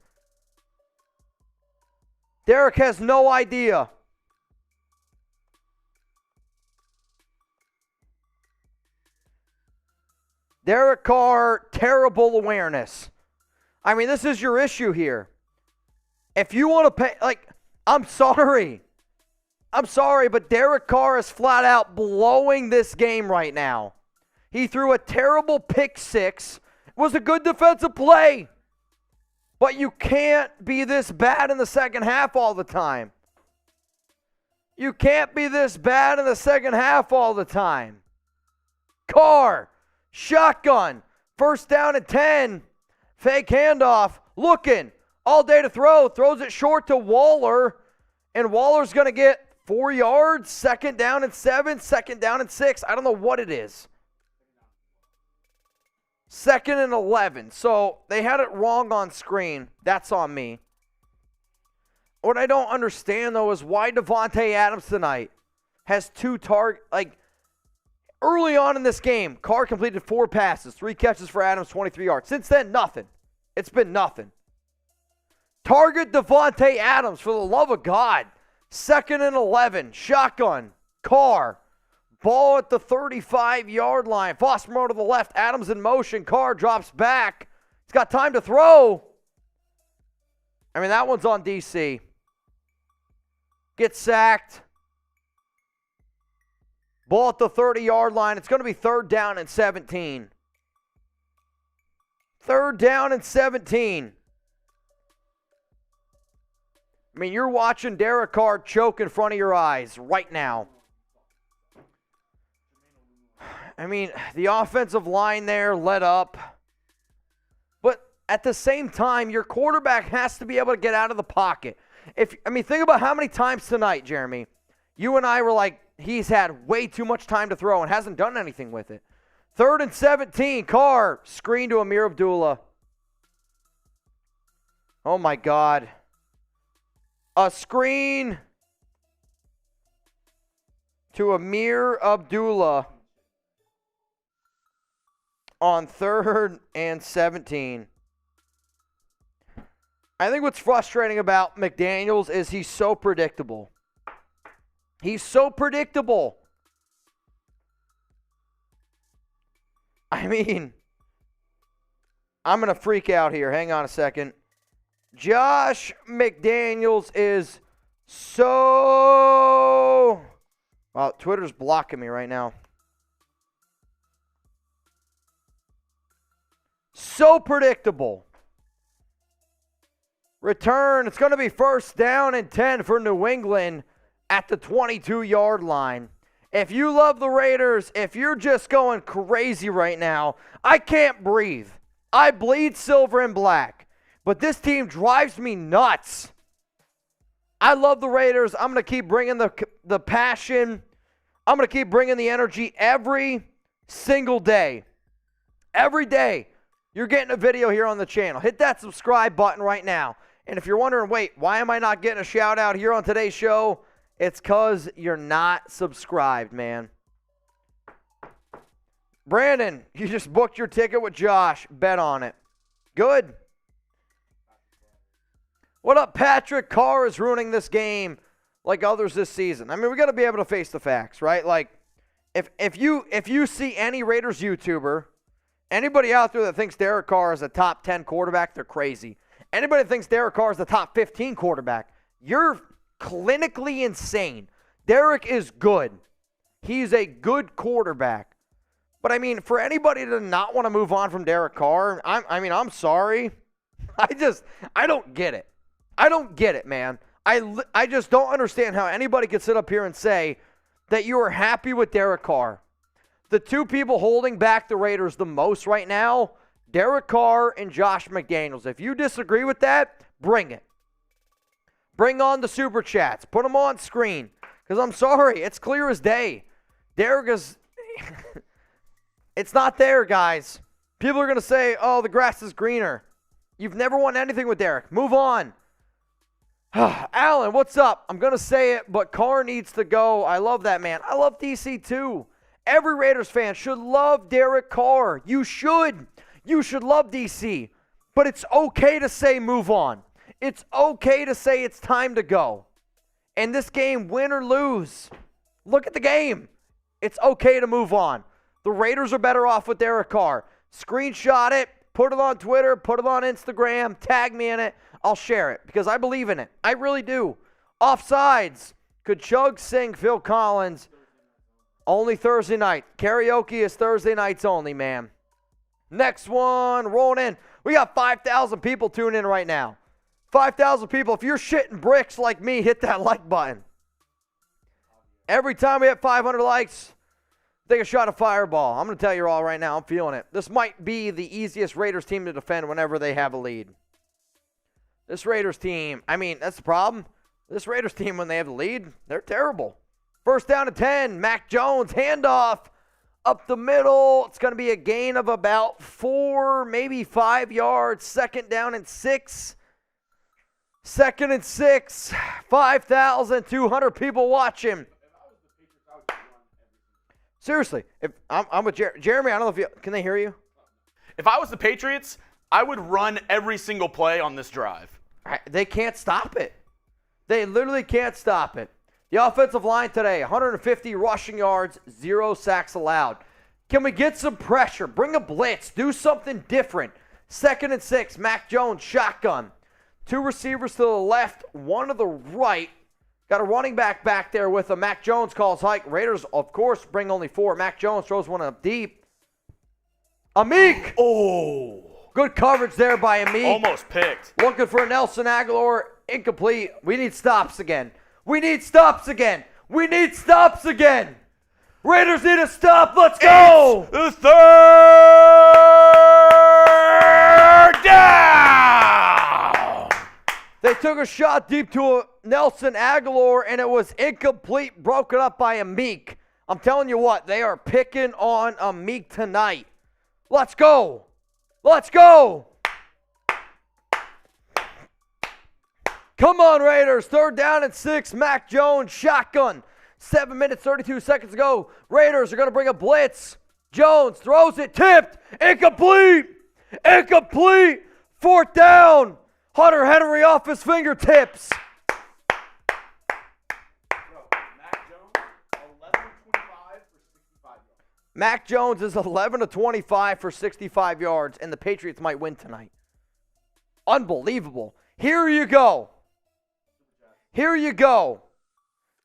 Derek has no idea. Derek Carr, terrible awareness. I mean, this is your issue here. If you want to pay, I'm sorry, but Derek Carr is flat out blowing this game right now. He threw a terrible pick 6. It was a good defensive play. But you can't be this bad in the second half all the time. You can't be this bad in the second half all the time. Carr, shotgun, first down and 10. Fake handoff, looking, all day to throw. Throws it short to Waller. And Waller's going to get 4 yards. Second down and 7, second down and 6. I don't know what it is. Second and 11. So they had it wrong on screen. That's on me. What I don't understand, though, is why Devontae Adams tonight has 2 targets. Early on in this game, Carr completed 4 passes, 3 catches for Adams, 23 yards. Since then, nothing. It's been nothing. Target Devontae Adams, for the love of God. Second and 11. Shotgun. Carr. Ball at the 35-yard line. Fostermo to the left. Adams in motion. Carr drops back. He's got time to throw. I mean, that one's on DC. Gets sacked. Ball at the 30-yard line. It's going to be third down and 17. Third down and 17. I mean, you're watching Derek Carr choke in front of your eyes right now. I mean, the offensive line there let up. But at the same time, your quarterback has to be able to get out of the pocket. Think about how many times tonight, Jeremy, you and I were like, he's had way too much time to throw and hasn't done anything with it. 3rd and 17, Carr, screen to Amir Abdullah. Oh, my God. A screen to Amir Abdullah on 3rd and 17. I think what's frustrating about McDaniels is he's so predictable. He's so predictable. I mean, I'm going to freak out here. Hang on a second. Josh McDaniels is so... Wow, Twitter's blocking me right now. So predictable. Return. It's going to be 1st down and 10 for New England at the 22-yard line. If you love the Raiders, if you're just going crazy right now, I can't breathe. I bleed silver and black. But this team drives me nuts. I love the Raiders. I'm going to keep bringing the passion. I'm going to keep bringing the energy every single day. Every day, you're getting a video here on the channel. Hit that subscribe button right now. And if you're wondering, wait, why am I not getting a shout out here on today's show? It's because you're not subscribed, man. Brandon, you just booked your ticket with Josh. Bet on it. Good. What up, Patrick? Carr is ruining this game like others this season. I mean, we got to be able to face the facts, right? Like, if you see any Raiders YouTuber, anybody out there that thinks Derek Carr is a top 10 quarterback, they're crazy. Anybody that thinks Derek Carr is the top 15 quarterback, you're clinically insane. Derek is good. He's a good quarterback. But, I mean, for anybody to not want to move on from Derek Carr, I'm sorry. I don't get it. I don't get it, man. I just don't understand how anybody could sit up here and say that you are happy with Derek Carr. The two people holding back the Raiders the most right now, Derek Carr and Josh McDaniels. If you disagree with that, bring it. Bring on the super chats. Put them on screen. Because I'm sorry, it's clear as day. Derek is... It's not there, guys. People are going to say, oh, the grass is greener. You've never won anything with Derek. Move on. Alan, what's up? I'm going to say it, but Carr needs to go. I love that man. I love DC too. Every Raiders fan should love Derek Carr. You should. You should love DC. But it's okay to say move on. It's okay to say it's time to go. And this game, win or lose, look at the game. It's okay to move on. The Raiders are better off with Derek Carr. Screenshot it, put it on Twitter, put it on Instagram, tag me in it. I'll share it because I believe in it. I really do. Offsides. Could Chug sing Phil Collins? Only Thursday night. Karaoke is Thursday nights only, man. Next one, rolling in. We got 5,000 people tuning in right now. 5,000 people. If you're shitting bricks like me, hit that like button. Every time we hit 500 likes, take a shot of Fireball. I'm going to tell you all right now, I'm feeling it. This might be the easiest Raiders team to defend whenever they have a lead. This Raiders team, that's the problem. This Raiders team, when they have the lead, they're terrible. 1st down and 10, Mac Jones, handoff up the middle. It's going to be a gain of about 4, maybe 5 yards. 2nd down and 6. 2nd and 6. 5,200 people watching. Seriously, if I'm with Jeremy, I don't know if can they hear you? If I was the Patriots, I would run every single play on this drive. They can't stop it. They literally can't stop it. The offensive line today, 150 rushing yards, 0 sacks allowed. Can we get some pressure? Bring a blitz. Do something different. 2nd and 6, Mac Jones, shotgun. 2 receivers to the left, 1 to the right. Got a running back there with him. Mac Jones calls hike. Raiders, of course, bring only 4. Mac Jones throws one up deep. Amik. Oh. Good coverage there by Amik. Almost picked. Looking for Nelson Aguilar. Incomplete. We need stops again. We need stops again. We need stops again. Raiders need a stop. Let's go. The third down. They took a shot deep to a Nelson Aguilar, and it was incomplete, broken up by Amik. I'm telling you what, they are picking on Amik tonight. Let's go. Let's go. Come on, Raiders. 3rd down and 6. Mac Jones, shotgun. 7 minutes, 32 seconds to go. Raiders are going to bring a blitz. Jones throws it, tipped, incomplete. Incomplete. 4th down. Hunter Henry off his fingertips. Mac Jones is 11 to 25 for 65 yards, and the Patriots might win tonight. Unbelievable. Here you go. Here you go.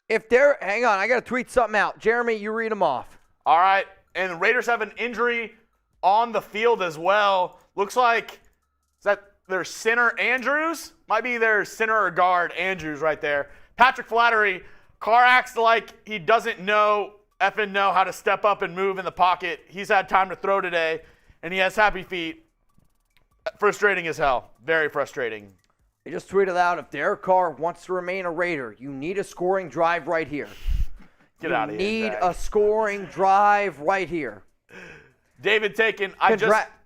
If they're, hang on, I got to tweet something out. Jeremy, you read them off. All right, and the Raiders have an injury on the field as well. Looks like, is that their center Andrews? Might be their center or guard Andrews right there. Patrick Flattery, Carr acts like he doesn't know how to step up and move in the pocket. He's had time to throw today, and he has happy feet. Frustrating as hell. Very frustrating. They just tweeted out, if Derek Carr wants to remain a Raider, you need a scoring drive right here. Get out of here, You need Jack. a scoring drive right here. David Taken,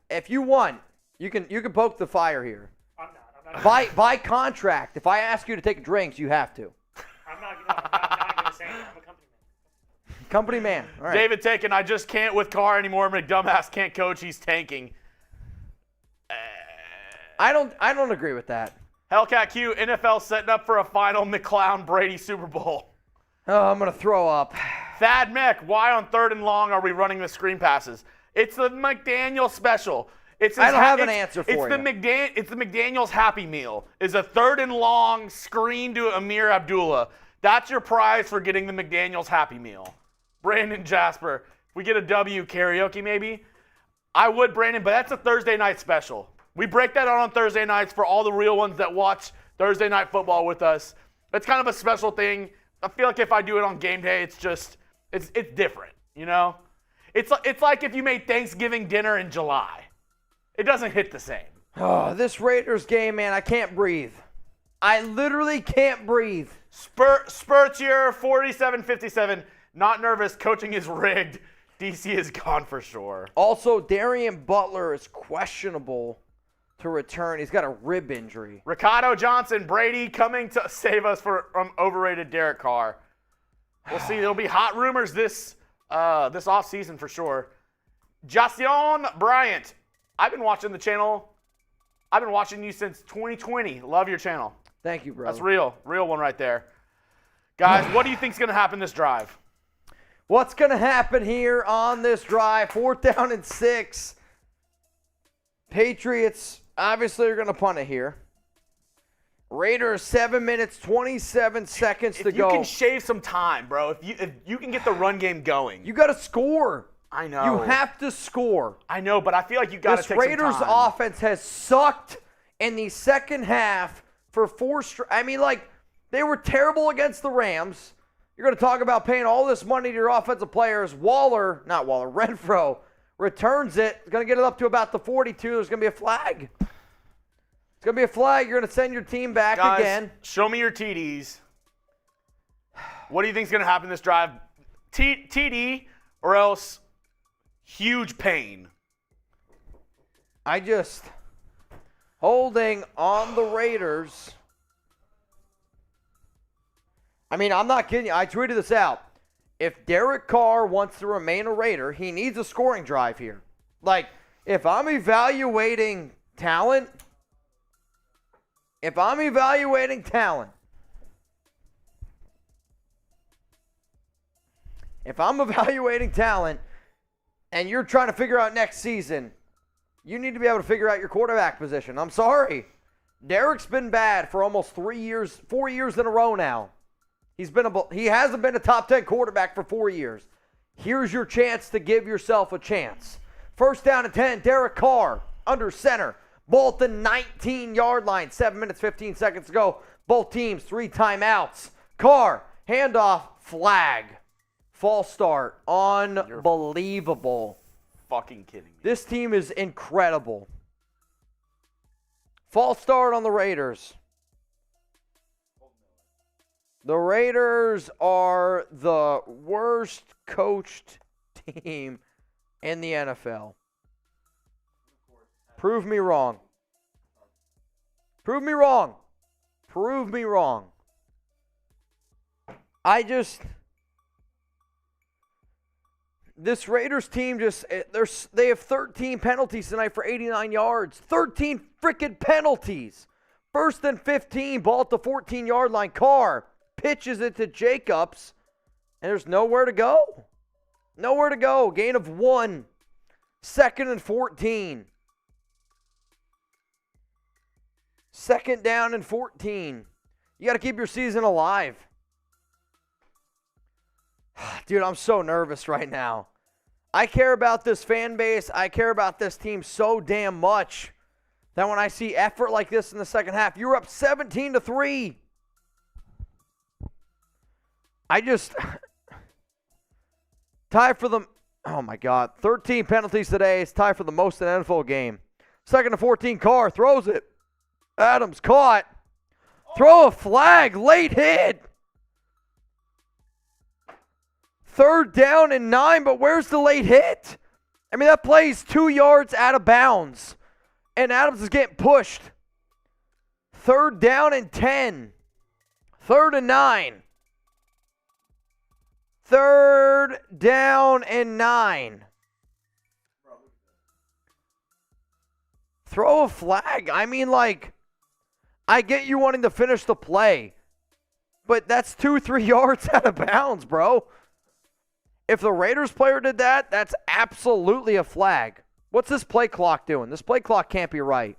If you want, you can poke the fire here. I'm not. By contract, if I ask you to take drinks, you have to. I'm not going to say it. I'm a company man. Company man. All right. David Taken, I just can't with Carr anymore. McDumbass can't coach. He's tanking. I don't agree with that. Hellcat Q, NFL setting up for a final McClown Brady Super Bowl. Oh, I'm going to throw up. Thad Meck, why on 3rd and long are we running the screen passes? It's the McDaniel special. I don't have an answer for you. It's the McDaniel's Happy Meal. It's a 3rd and long screen to Amir Abdullah. That's your prize for getting the McDaniel's Happy Meal. Brandon Jasper, if we get a W karaoke maybe, I would, Brandon, but that's a Thursday night special. We break that out on Thursday nights for all the real ones that watch Thursday Night Football with us. It's kind of a special thing. I feel like if I do it on game day, it's different, you know? It's like if you made Thanksgiving dinner in July. It doesn't hit the same. Oh, this Raiders game, man, I can't breathe. I literally can't breathe. Spurtier, 47-57. Not nervous. Coaching is rigged. DC is gone for sure. Also, Darian Butler is questionable to return. He's got a rib injury. Ricardo Johnson, Brady coming to save us from overrated Derek Carr. We'll see. There'll be hot rumors this offseason for sure. Jason Bryant, I've been watching the channel. I've been watching you since 2020. Love your channel. Thank you, brother. That's real one right there. Guys, what do you think's going to happen this drive? What's going to happen here on this drive? 4th down and 6. Patriots obviously are going to punt it here. Raiders 7 minutes, 27 seconds to go. If you can shave some time, bro, if you can get the run game going. You got to score. I know. You have to score. I know, but I feel like you got to take some time. This Raiders offense has sucked in the second half for 4 straight. I mean, like, they were terrible against the Rams. You're going to talk about paying all this money to your offensive players. Renfro returns it. He's going to get it up to about the 42. There's going to be a flag. It's going to be a flag. You're going to send your team back Guys, again. Show me your TDs. What do you think is going to happen this drive? TD or else huge pain. Holding on the Raiders. I mean, I'm not kidding you. I tweeted this out. If Derek Carr wants to remain a Raider, he needs a scoring drive here. Like, if I'm evaluating talent, and you're trying to figure out next season, you need to be able to figure out your quarterback position. I'm sorry. Derek's been bad for almost 4 years in a row now. He hasn't been a top 10 quarterback for 4 years. Here's your chance to give yourself a chance. 1st down and 10, Derek Carr under center. Ball at the 19-yard line. 7 minutes, 15 seconds to go. Both teams, 3 timeouts. Carr, handoff, flag. False start. Unbelievable. Fucking kidding me. This team is incredible. False start on the Raiders. The Raiders are the worst coached team in the NFL. Prove me wrong. Prove me wrong. Prove me wrong. This Raiders team they have 13 penalties tonight for 89 yards. 13 freaking penalties. First and 15, ball at the 14-yard line. Carr pitches it to Jacobs, and there's nowhere to go. Nowhere to go. Gain of 1. Second and 14. Second down and 14. You got to keep your season alive. Dude, I'm so nervous right now. I care about this fan base. I care about this team so damn much that when I see effort like this in the second half, you're up 17-3. Tie for the, oh my God, 13 penalties today. It's tied for the most in an NFL game. Second and 14, Carr throws it. Adams caught. Throw a flag, late hit. Third down and 9, but where's the late hit? I mean, that play's 2 yards out of bounds, and Adams is getting pushed. Third down and 10. Third and 9. Third down and 9. Throw a flag. I mean, like, I get you wanting to finish the play, but that's 2-3 yards out of bounds, bro. If the Raiders player did that, that's absolutely a flag. What's this play clock doing? This play clock can't be right.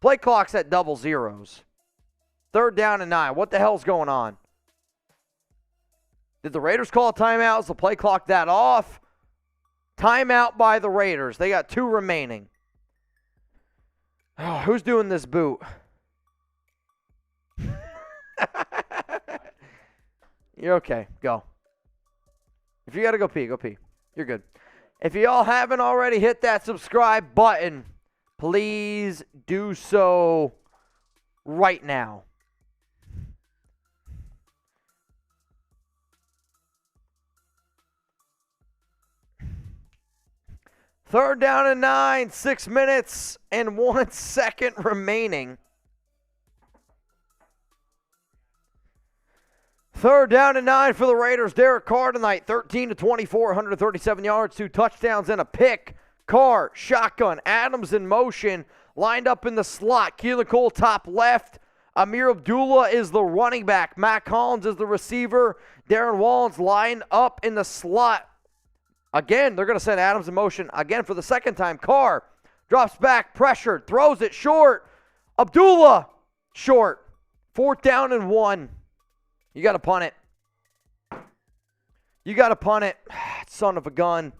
Play clock's at double zeros. Third down and 9. What the hell's going on? Did the Raiders call a timeout? Is the play clock that off? Timeout by the Raiders. They got 2 remaining. Oh, who's doing this boot? You're okay. Go. If you got to go pee, go pee. You're good. If you all haven't already hit that subscribe button, please do so right now. Third down and 9, 6 minutes and 1 second remaining. Third down and 9 for the Raiders. Derek Carr tonight, 13-24, 137 yards, 2 touchdowns and a pick. Carr, shotgun, Adams in motion, lined up in the slot. Keelan Cole top left. Amir Abdullah is the running back. Matt Collins is the receiver. Darren Wallens lined up in the slot. Again, they're going to send Adams in motion again for the second time. Carr drops back, pressured, throws it short. Abdullah, short. Fourth down and 1. You got to punt it. You got to punt it. Son of a gun.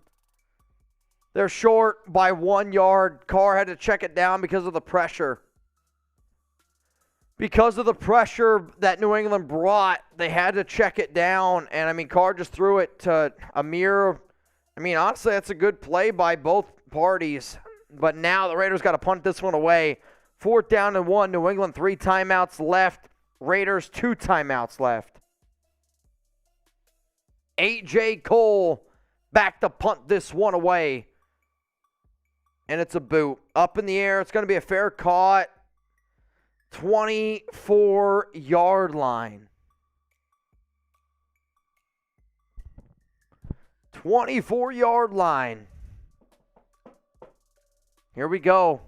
They're short by 1 yard. Carr had to check it down because of the pressure. Because of the pressure that New England brought, they had to check it down. And, I mean, Carr just threw it to Amir. I mean, honestly, that's a good play by both parties. But now the Raiders got to punt this one away. Fourth down and 1. New England 3 timeouts left. Raiders 2 timeouts left. A.J. Cole back to punt this one away. And it's a boot. Up in the air. It's going to be a fair caught. 24-yard line. 24-yard line. Here we go.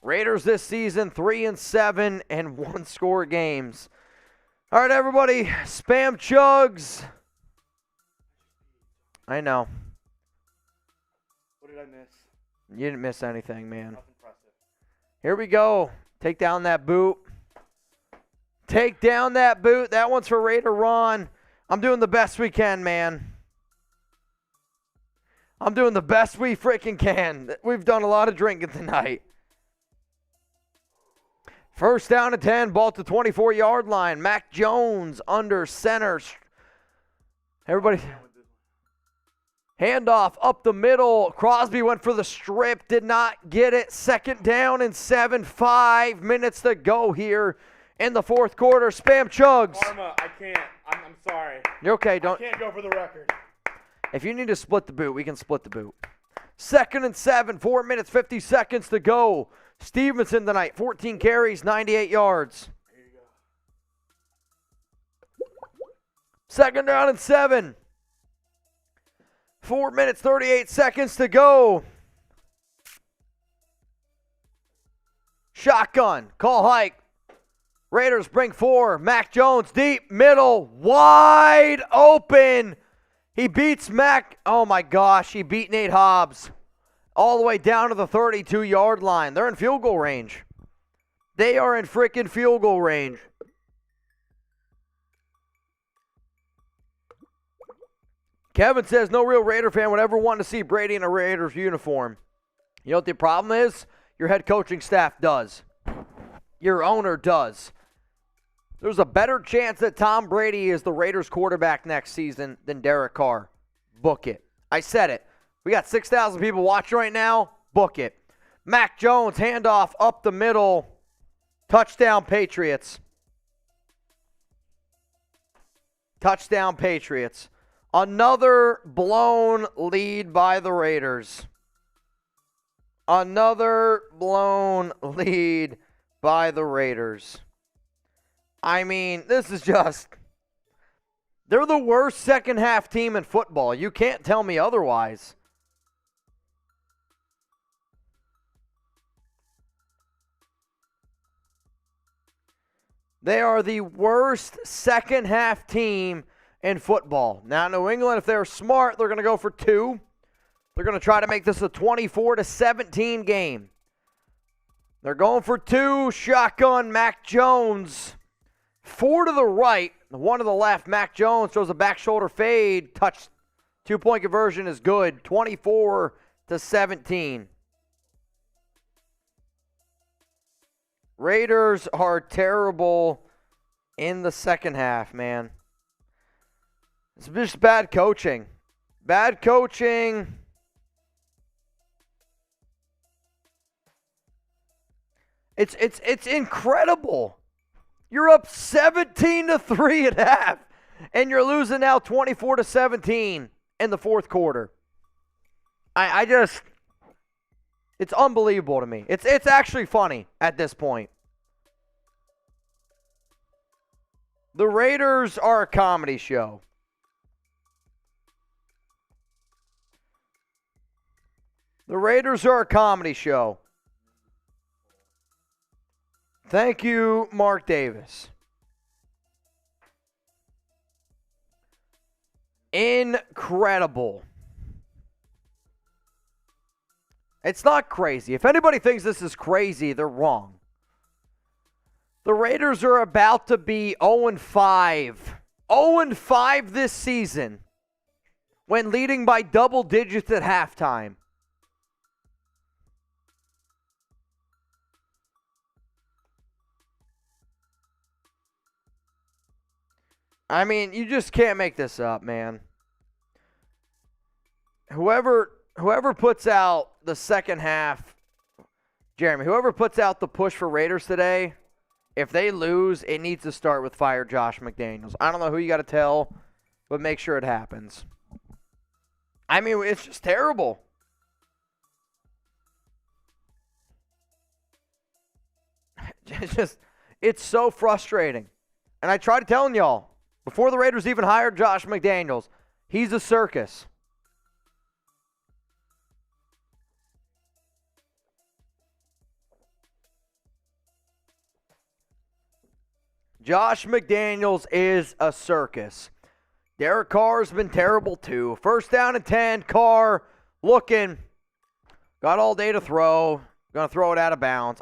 Raiders this season 3-7 and 1-score games. All right, everybody, spam chugs. I know. What did I miss? You didn't miss anything, man. Nothing impressive. Here we go. Take down that boot. Take down that boot. That one's for Raider Ron. I'm doing the best we can, man. I'm doing the best we freaking can. We've done a lot of drinking tonight. First down and 10, ball to 24-yard line. Mac Jones under center. Everybody. Handoff up the middle. Crosby went for the strip. Did not get it. Second down and 7. 5 minutes to go here in the fourth quarter. Spam chugs. Karma, I can't. I'm sorry. You're okay. I Don't. can't go for the record. If you need to split the boot, we can split the boot. Second and 7. 4 minutes, 50 seconds to go. Stevenson tonight. 14 carries, 98 yards. Here you go. Second down and 7. 4 minutes, 38 seconds to go. Shotgun. Call hike. Raiders bring 4. Mac Jones deep, middle, wide open. He beats Mac. Oh my gosh, he beat Nate Hobbs all the way down to the 32-yard line. They're in field goal range. They are in freaking field goal range. Kevin says no real Raider fan would ever want to see Brady in a Raiders uniform. You know what the problem is? Your head coaching staff does. Your owner does. There's a better chance that Tom Brady is the Raiders quarterback next season than Derek Carr. Book it. I said it. We got 6,000 people watching right now. Book it. Mac Jones, handoff up the middle. Touchdown Patriots. Touchdown Patriots. Another blown lead by the Raiders. Another blown lead by the Raiders. I mean, this is just... They're the worst second half team in football. You can't tell me otherwise. They are the worst second half team in football. Now, New England, if they're smart, they're going to go for 2. They're going to try to make this a 24-17 game. They're going for 2. Shotgun, Mac Jones. 4 to the right, 1 to the left. Mac Jones throws a back shoulder fade. Touch. 2-point conversion is good. 24-17. Raiders are terrible in the second half, man. It's just bad coaching. Bad coaching. It's incredible. You're up 17-3 at half, and you're losing now 24-17 in the fourth quarter. I just, it's unbelievable to me. It's actually funny at this point. The Raiders are a comedy show. The Raiders are a comedy show. Thank you, Mark Davis. Incredible. It's not crazy. If anybody thinks this is crazy, they're wrong. The Raiders are about to be 0-5. 0-5 this season when leading by double digits at halftime. I mean, you just can't make this up, man. Whoever puts out the second half, Jeremy, whoever puts out the push for Raiders today, if they lose, it needs to start with fire Josh McDaniels. I don't know who you got to tell, but make sure it happens. I mean, it's just terrible. It's so frustrating. And I tried telling y'all, before the Raiders even hired Josh McDaniels, he's a circus. Josh McDaniels is a circus. Derek Carr's been terrible too. First down and 10, Carr looking. Got all day to throw. Gonna throw it out of bounds.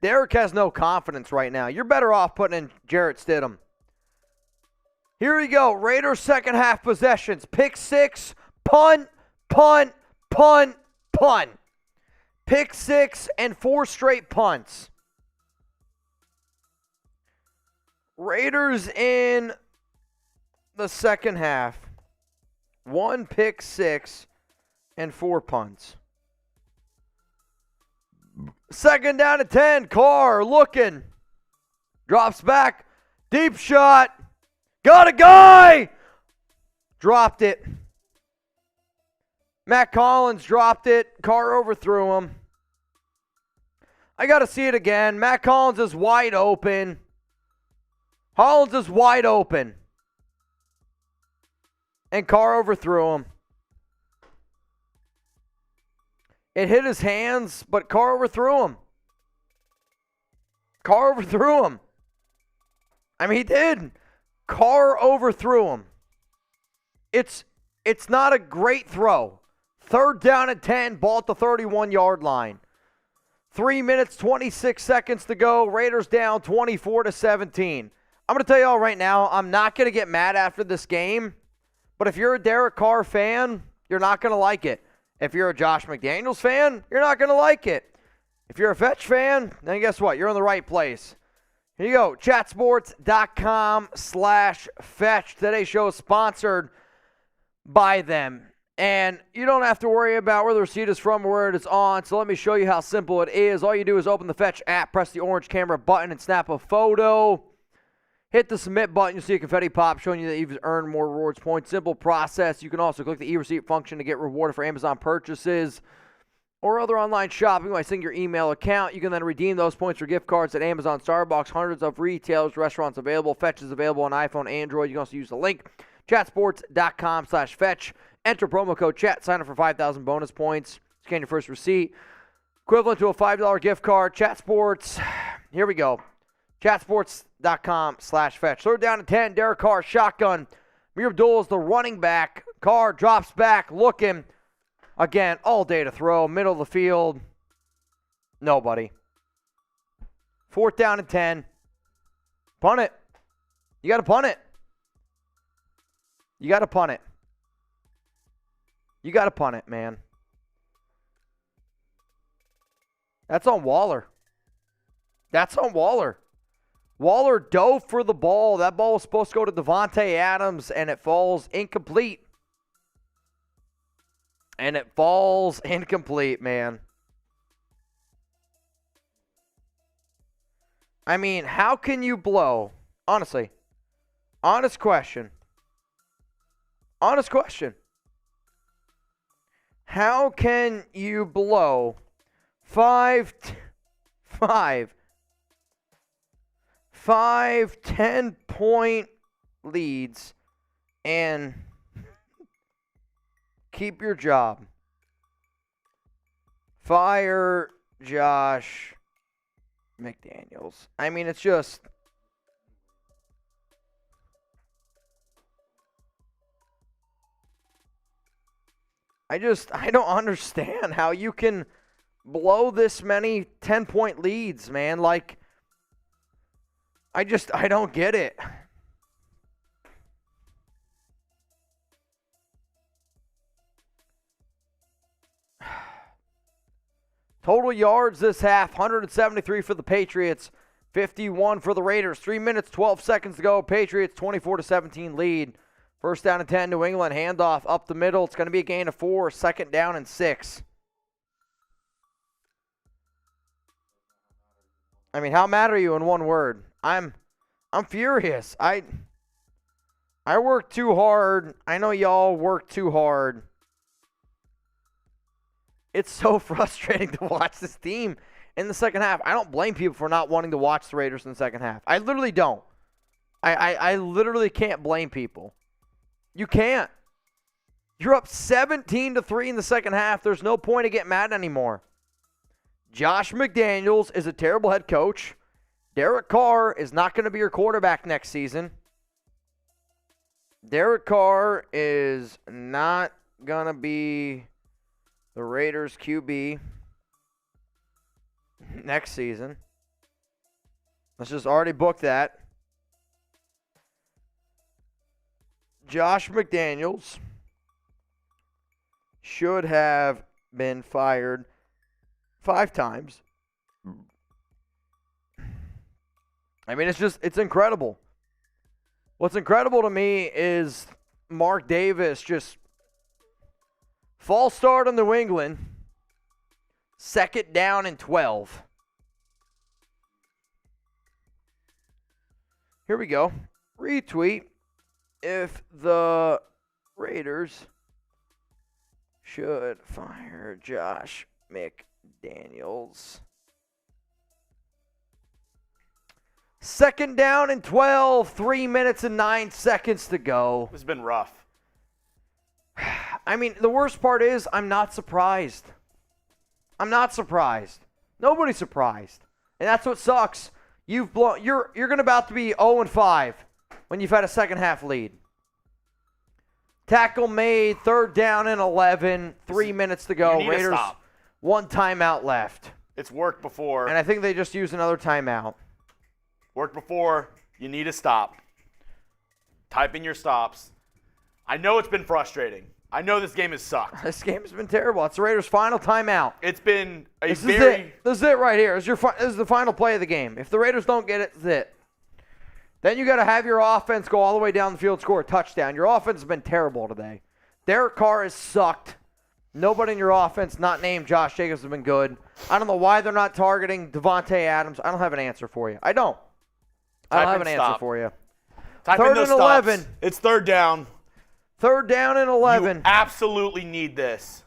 Derek has no confidence right now. You're better off putting in Jarrett Stidham. Here we go. Raiders second half possessions. Pick 6, punt, punt, punt, punt. Pick 6 and 4 straight punts. Raiders in the second half. 1 pick six and 4 punts. Second down and 10. Carr looking. Drops back. Deep shot. Got a guy. Dropped it. Matt Collins dropped it. Carr overthrew him. I got to see it again. Matt Collins is wide open. Hollins is wide open. And Carr overthrew him. It hit his hands, but Carr overthrew him. Carr overthrew him. I mean, he did. Carr overthrew him. It's not a great throw. Third down and 10, ball at the 31-yard line. 3 minutes, 26 seconds to go. Raiders down 24-17. I'm going to tell you all right now, I'm not going to get mad after this game, but if you're a Derek Carr fan, you're not going to like it. If you're a Josh McDaniels fan, you're not going to like it. If you're a Fetch fan, then guess what? You're in the right place. Here you go, chatsports.com/Fetch. Today's show is sponsored by them. And you don't have to worry about where the receipt is from or where it is on. So let me show you how simple it is. All you do is open the Fetch app, press the orange camera button, and snap a photo. Hit the submit button. You'll see a confetti pop showing you that you've earned more rewards points. Simple process. You can also click the e-receipt function to get rewarded for Amazon purchases or other online shopping by sending your email account. You can then redeem those points for gift cards at Amazon, Starbucks, hundreds of retailers, restaurants available. Fetch is available on iPhone, Android. You can also use the link, chatsports.com/Fetch. Enter promo code chat. Sign up for 5,000 bonus points. Scan your first receipt. Equivalent to a $5 gift card. Chat Sports. Here we go. Chatsports.com/Fetch. Third down and 10. Derek Carr, shotgun. Mir Abdul is the running back. Carr drops back, looking. Again, all day to throw. Middle of the field. Nobody. Fourth down and 10. Punt it. You got to punt it. You got to punt it. You got to punt it, man. That's on Waller. That's on Waller. Waller dove for the ball. That ball was supposed to go to Devontae Adams, and it falls incomplete. And it falls incomplete, man. I mean, how can you blow? Honestly. Honest question. Honest question. How can you blow 10-point leads and keep your job? Fire Josh McDaniels. I mean, it's just... I don't understand how you can blow this many 10-point leads, man. Like, I don't get it. Total yards this half, 173 for the Patriots, 51 for the Raiders. 3 minutes, 12 seconds to go. Patriots 24-17 lead. First down and 10, New England, handoff up the middle. It's going to be a gain of 4, second down and 6. I mean, how mad are you in one word? I'm furious. I work too hard. I know y'all work too hard. It's so frustrating to watch this team in the second half. I don't blame people for not wanting to watch the Raiders in the second half. I literally don't. I literally can't blame people. You can't. You're up 17-3 in the second half. There's no point to get mad anymore. Josh McDaniels is a terrible head coach. Derek Carr is not going to be your quarterback next season. Derek Carr is not going to be the Raiders QB next season. Let's just already book that. Josh McDaniels should have been fired 5 times. I mean, it's incredible. What's incredible to me is Mark Davis just false start on New England. 2nd down and 12. Here we go. Retweet if the Raiders should fire Josh McDaniels. 2nd down and 12, 3 minutes and 9 seconds to go. This has been rough. I mean, the worst part is I'm not surprised. I'm not surprised. Nobody's surprised. And that's what sucks. You're going to about to be 0-5 when you've had a second half lead. Tackle made, 3rd down and 11, 3 minutes to go. You need to Raiders, stop. 1 timeout left. It's worked before. And I think they just used another timeout. Worked before. You need to stop. Type in your stops. I know it's been frustrating. I know this game has sucked. This game has been terrible. It's the Raiders' final timeout. It's been a This is it right here. This is the final play of the game. If the Raiders don't get it, it's it. Then you got to have your offense go all the way down the field, score a touchdown. Your offense has been terrible today. Derek Carr has sucked. Nobody in your offense, not named Josh Jacobs, has been good. I don't know why they're not targeting Devontae Adams. I don't have an answer for you. I don't have an answer for you. Type 3rd in those and stops. 11. It's 3rd down. 3rd down and 11. You absolutely need this.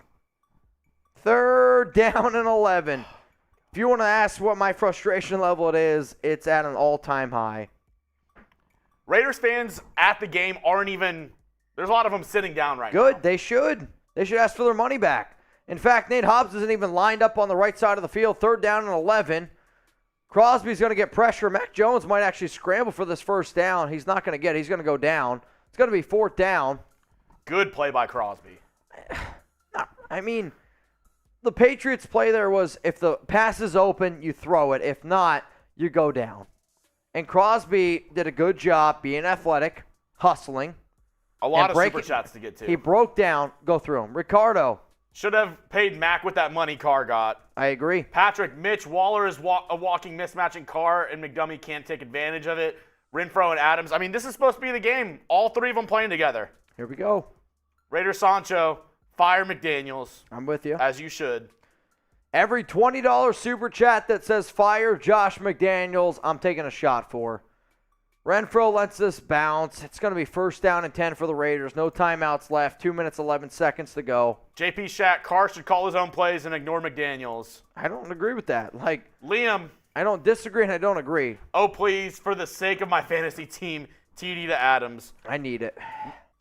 3rd down and 11. If you want to ask what my frustration level it is, it's at an all-time high. Raiders fans at the game aren't even – there's a lot of them sitting down right now. Good. They should. They should ask for their money back. In fact, Nate Hobbs isn't even lined up on the right side of the field. 3rd down and 11. Crosby's going to get pressure. Mac Jones might actually scramble for this 1st down. He's not going to get it. He's going to go down. It's going to be 4th down. Good play by Crosby. I mean, the Patriots' play there was if the pass is open, you throw it. If not, you go down. And Crosby did a good job being athletic, hustling. A lot of super chats to get to. He broke down. Go through them. Ricardo. Should have paid Mac with that money Carr got. I agree. Patrick, Mitch, Waller is a walking mismatch in Carr, and McDummy can't take advantage of it. Renfro and Adams. I mean, this is supposed to be the game. All 3 of them playing together. Here we go. Raider Sancho, fire McDaniels. I'm with you. As you should. Every $20 super chat that says fire Josh McDaniels, I'm taking a shot for. Renfro lets this bounce. It's going to be 1st down and 10 for the Raiders. No timeouts left. 2 minutes, 11 seconds to go. JP Shack, Carr should call his own plays and ignore McDaniels. I don't agree with that. Liam. I don't disagree and I don't agree. Oh, please, for the sake of my fantasy team, TD to Adams. I need it.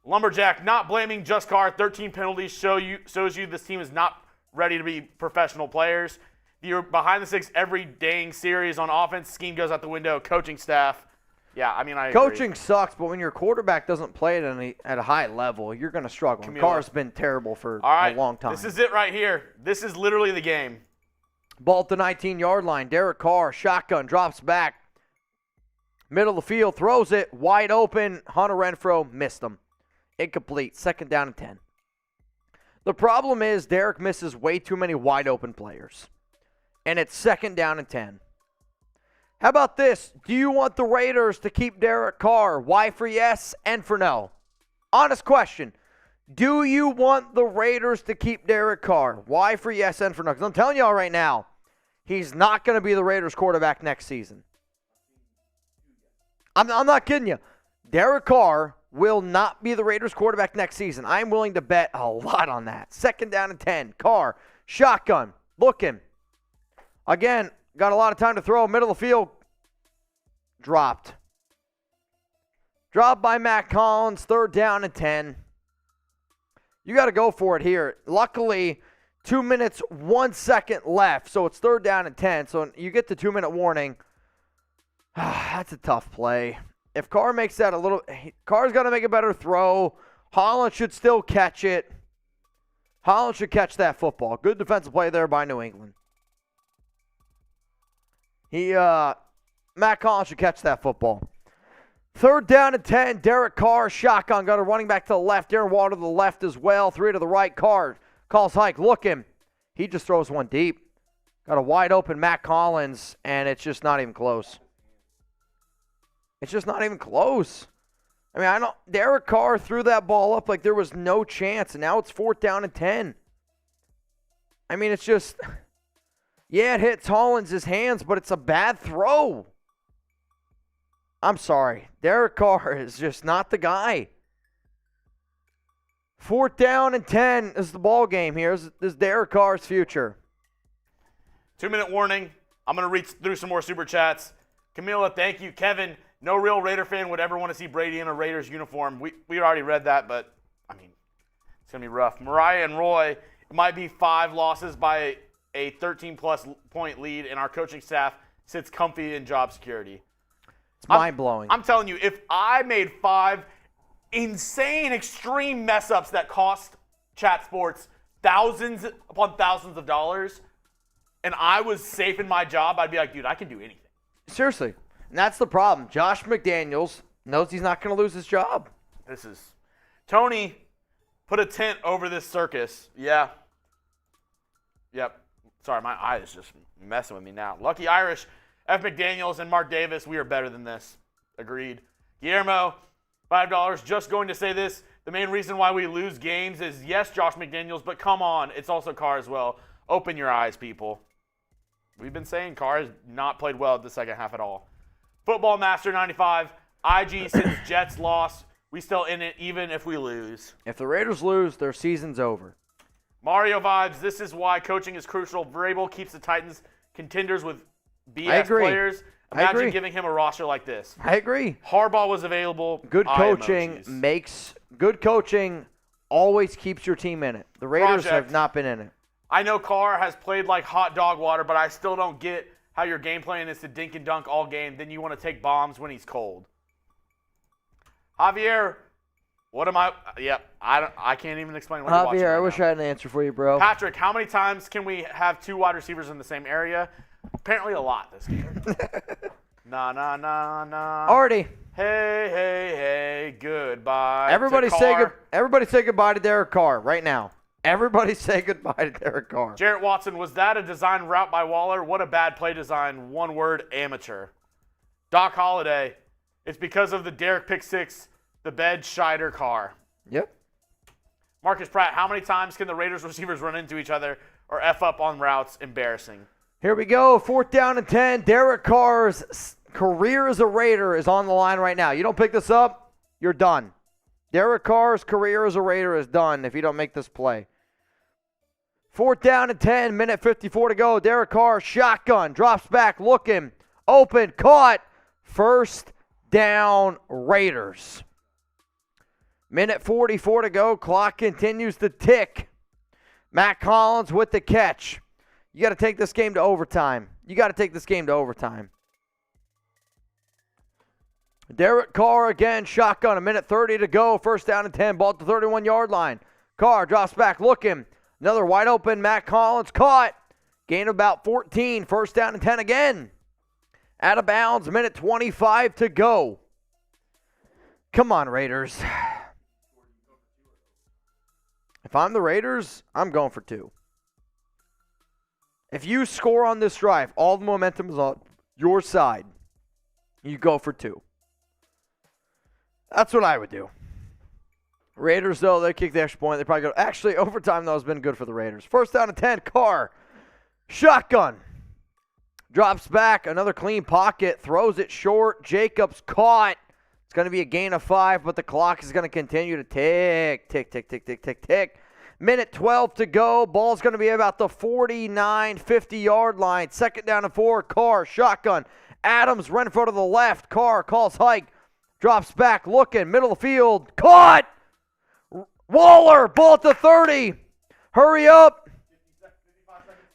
Lumberjack, not blaming just Carr. 13 penalties shows you this team is not ready to be professional players. You're behind the six every dang series on offense. Scheme goes out the window. Coaching staff. Yeah, I mean, I agree. Coaching sucks, but when your quarterback doesn't play at a high level, you're going to struggle. Carr's been terrible for a long time. This is it right here. This is literally the game. Ball at the 19-yard line. Derek Carr, shotgun, drops back. Middle of the field, throws it, wide open. Hunter Renfro missed him. Incomplete, 2nd down and 10. The problem is Derek misses way too many wide open players. And it's 2nd down and 10. How about this? Do you want the Raiders to keep Derek Carr? Y for yes, N for no. Honest question. Do you want the Raiders to keep Derek Carr? Y for yes, N for no. Because I'm telling y'all right now, he's not going to be the Raiders quarterback next season. I'm not kidding you. Derek Carr will not be the Raiders quarterback next season. I'm willing to bet a lot on that. 2nd down and 10. Carr, shotgun, looking. Again, got a lot of time to throw. Middle of the field. Dropped. Dropped by Matt Collins. 3rd down and 10. You got to go for it here. Luckily, 2 minutes, 1 second left. So it's 3rd down and 10. So you get the 2-minute warning. That's a tough play. If Carr makes that Carr's got to make a better throw. Holland should still catch it. Holland should catch that football. Good defensive play there by New England. Matt Collins should catch that football. 3rd down and 10. Derek Carr, shotgun. Got a running back to the left. Darren Waller to the left as well. 3 to the right. Carr calls hike. Looking. He just throws one deep. Got a wide open Matt Collins, and it's just not even close. It's just not even close. I mean, Derek Carr threw that ball up like there was no chance, and now it's 4th down and 10. I mean, it's just, yeah, it hits Hollins' hands, but it's a bad throw. I'm sorry. Derek Carr is just not the guy. 4th down and 10 is the ball game here. This is Derek Carr's future. 2-minute warning. I'm going to read through some more super chats. Camila, thank you. Kevin, no real Raider fan would ever want to see Brady in a Raiders uniform. We already read that, but, I mean, it's going to be rough. Mariah and Roy, it might be 5 losses by a 13-plus point lead, and our coaching staff sits comfy in job security. It's mind-blowing. I'm telling you, if I made 5 insane, extreme mess-ups that cost Chat Sports thousands upon thousands of dollars, and I was safe in my job, I'd be like, dude, I can do anything. Seriously. And that's the problem. Josh McDaniels knows he's not going to lose his job. This is Tony, put a tent over this circus. Yeah. Yep. Sorry, my eye is just messing with me now. Lucky Irish, F. McDaniels, and Mark Davis, we are better than this. Agreed. Guillermo, $5. Just going to say this. The main reason why we lose games is, yes, Josh McDaniels, but come on, it's also Carr as well. Open your eyes, people. We've been saying Carr has not played well at the second half at all. Football Master 95, IG since Jets lost, we still in it even if we lose. If the Raiders lose, their season's over. Mario Vibes, this is why coaching is crucial. Vrabel keeps the Titans contenders with I BS agree. players. I Imagine agree. giving him a roster like this. I agree. Harbaugh was available. Good Eye coaching emojis. good coaching always keeps your team in it. The Raiders Project. have not been in it. I know Carr has played like hot dog water, but I still don't get how your game plan is to dink and dunk all game. Then you want to take bombs when he's cold. Javier, what am I? Yep, I can't even explain what you're watching Javier, right I wish now. I had an answer for you, bro. Patrick, how many times can we have 2 wide receivers in the same area? Apparently a lot this game. Nah. Artie, Hey, hey, goodbye. everybody to say Carr. everybody say goodbye to Derek Carr right now. Everybody say goodbye to Derek Carr. Jarrett Watson, was that a design route by Waller? What a bad play design. One word, amateur. Doc Holliday, it's because of the Derek pick 6, the bed Scheider Carr. Yep. Marcus Pratt, how many times can the Raiders receivers run into each other or F up on routes? Embarrassing. Here we go. 4th down and 10. Derek Carr's career as a Raider is on the line right now. You don't pick this up, you're done. Derek Carr's career as a Raider is done if you don't make this play. 4th down and 10, minute 54 to go. Derek Carr, shotgun, drops back, looking, open, caught. 1st down, Raiders. Minute 44 to go. Clock continues to tick. Matt Collins with the catch. You got to take this game to overtime. Derek Carr again, shotgun, a minute 30 to go. 1st down and 10, ball at the 31-yard line. Carr drops back, looking. Another wide open, Matt Collins caught. Gain of about 14, 1st down and 10 again. Out of bounds, minute 25 to go. Come on, Raiders. If I'm the Raiders, I'm going for 2. If you score on this drive, all the momentum is on your side. You go for 2. That's what I would do. Raiders, though, they kick the extra point. They probably go. Actually, overtime, though, has been good for the Raiders. 1st down and 10, Carr. Shotgun. Drops back. Another clean pocket. Throws it short. Jacobs caught. It's going to be a gain of 5, but the clock is going to continue to tick. Tick, tick, tick, tick, tick, tick. Minute 12 to go. Ball's going to be about the 49, 50-yard line. 2nd down and 4. Carr, shotgun. Adams, Renfro to the left. Carr calls hike. Drops back, looking. Middle of the field. Caught! Waller, ball at the 30. Hurry up.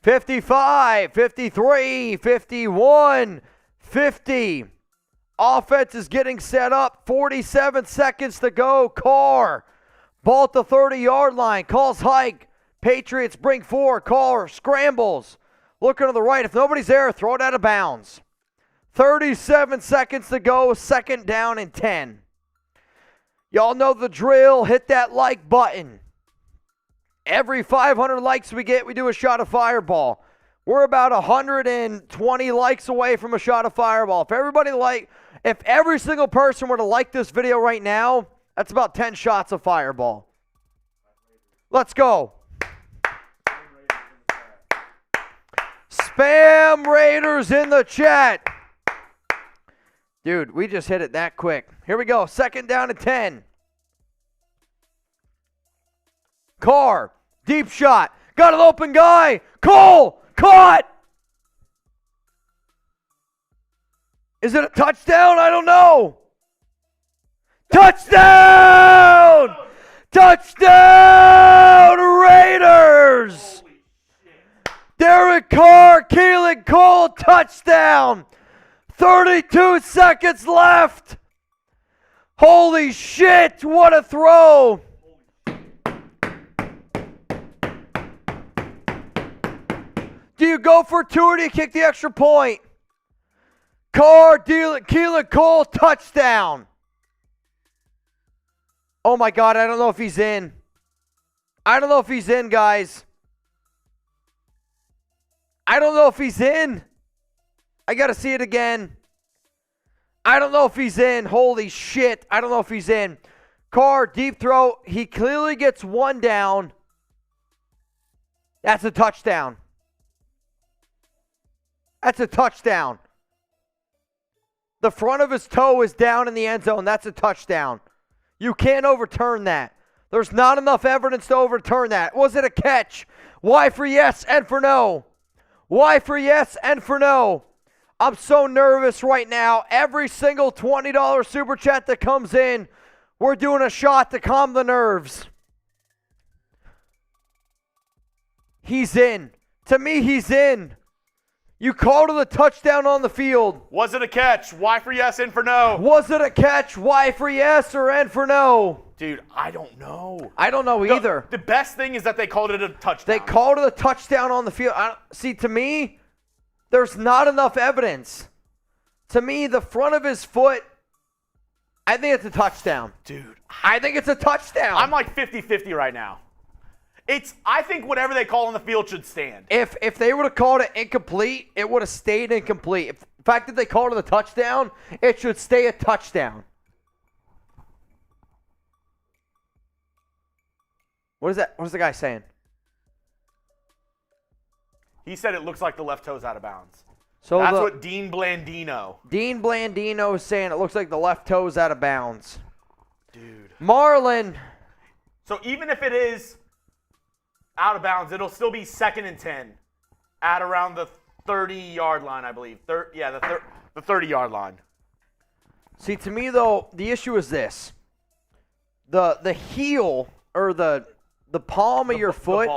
55, 53, 51, 50. Offense is getting set up. 47 seconds to go. Carr. Ball at the 30-yard line. Calls hike. Patriots bring 4. Carr scrambles. Looking to the right. If nobody's there, throw it out of bounds. 37 seconds to go. 2nd down and 10. Y'all know the drill. Hit that like button. Every 500 likes we get, we do a shot of Fireball. We're about 120 likes away from a shot of Fireball. If every single person were to like this video right now, that's about 10 shots of Fireball. Let's go. Spam Raiders in the chat. Dude, we just hit it that quick. Here we go. 2nd down and 10. Carr, deep shot. Got an open guy. Cole, caught. Is it a touchdown? I don't know. Touchdown! Touchdown, Raiders! Derek Carr, Keelan Cole, touchdown. 32 seconds left. Holy shit, what a throw. Do you go for 2 or do you kick the extra point? Carr, Keelan Cole, touchdown. Oh my God, I don't know if he's in. I don't know if he's in, guys. I don't know if he's in. I got to see it again. I don't know if he's in. Holy shit. I don't know if he's in. Carr, deep throw. He clearly gets 1 down. That's a touchdown. That's a touchdown. The front of his toe is down in the end zone. That's a touchdown. You can't overturn that. There's not enough evidence to overturn that. Was it a catch? Y for yes and for no. Y for yes and for no. I'm so nervous right now. Every single $20 super chat that comes in, we're doing a shot to calm the nerves. He's in. To me, he's in. You called it a touchdown on the field. Was it a catch? Y for yes, N for no. Was it a catch? Y for yes or N for no? Dude, I don't know. I don't know either. The best thing is that they called it a touchdown. They called it a touchdown on the field. See, to me, there's not enough evidence. To me, the front of his foot, I think it's a touchdown. Dude. I think it's a touchdown. I'm like 50-50 right now. I think whatever they call on the field should stand. If they would have called it incomplete, it would have stayed incomplete. The fact that they called it a touchdown, it should stay a touchdown. What is that? What is the guy saying? He said it looks like the left toe's out of bounds. So that's what Dean Blandino is saying. It looks like the left toe's out of bounds. Dude. Marlon. So even if it is out of bounds, it'll still be 2nd and 10 at around the 30-yard line, I believe. The 30-yard line. See, to me, though, the issue is this. The heel or the palm of your foot,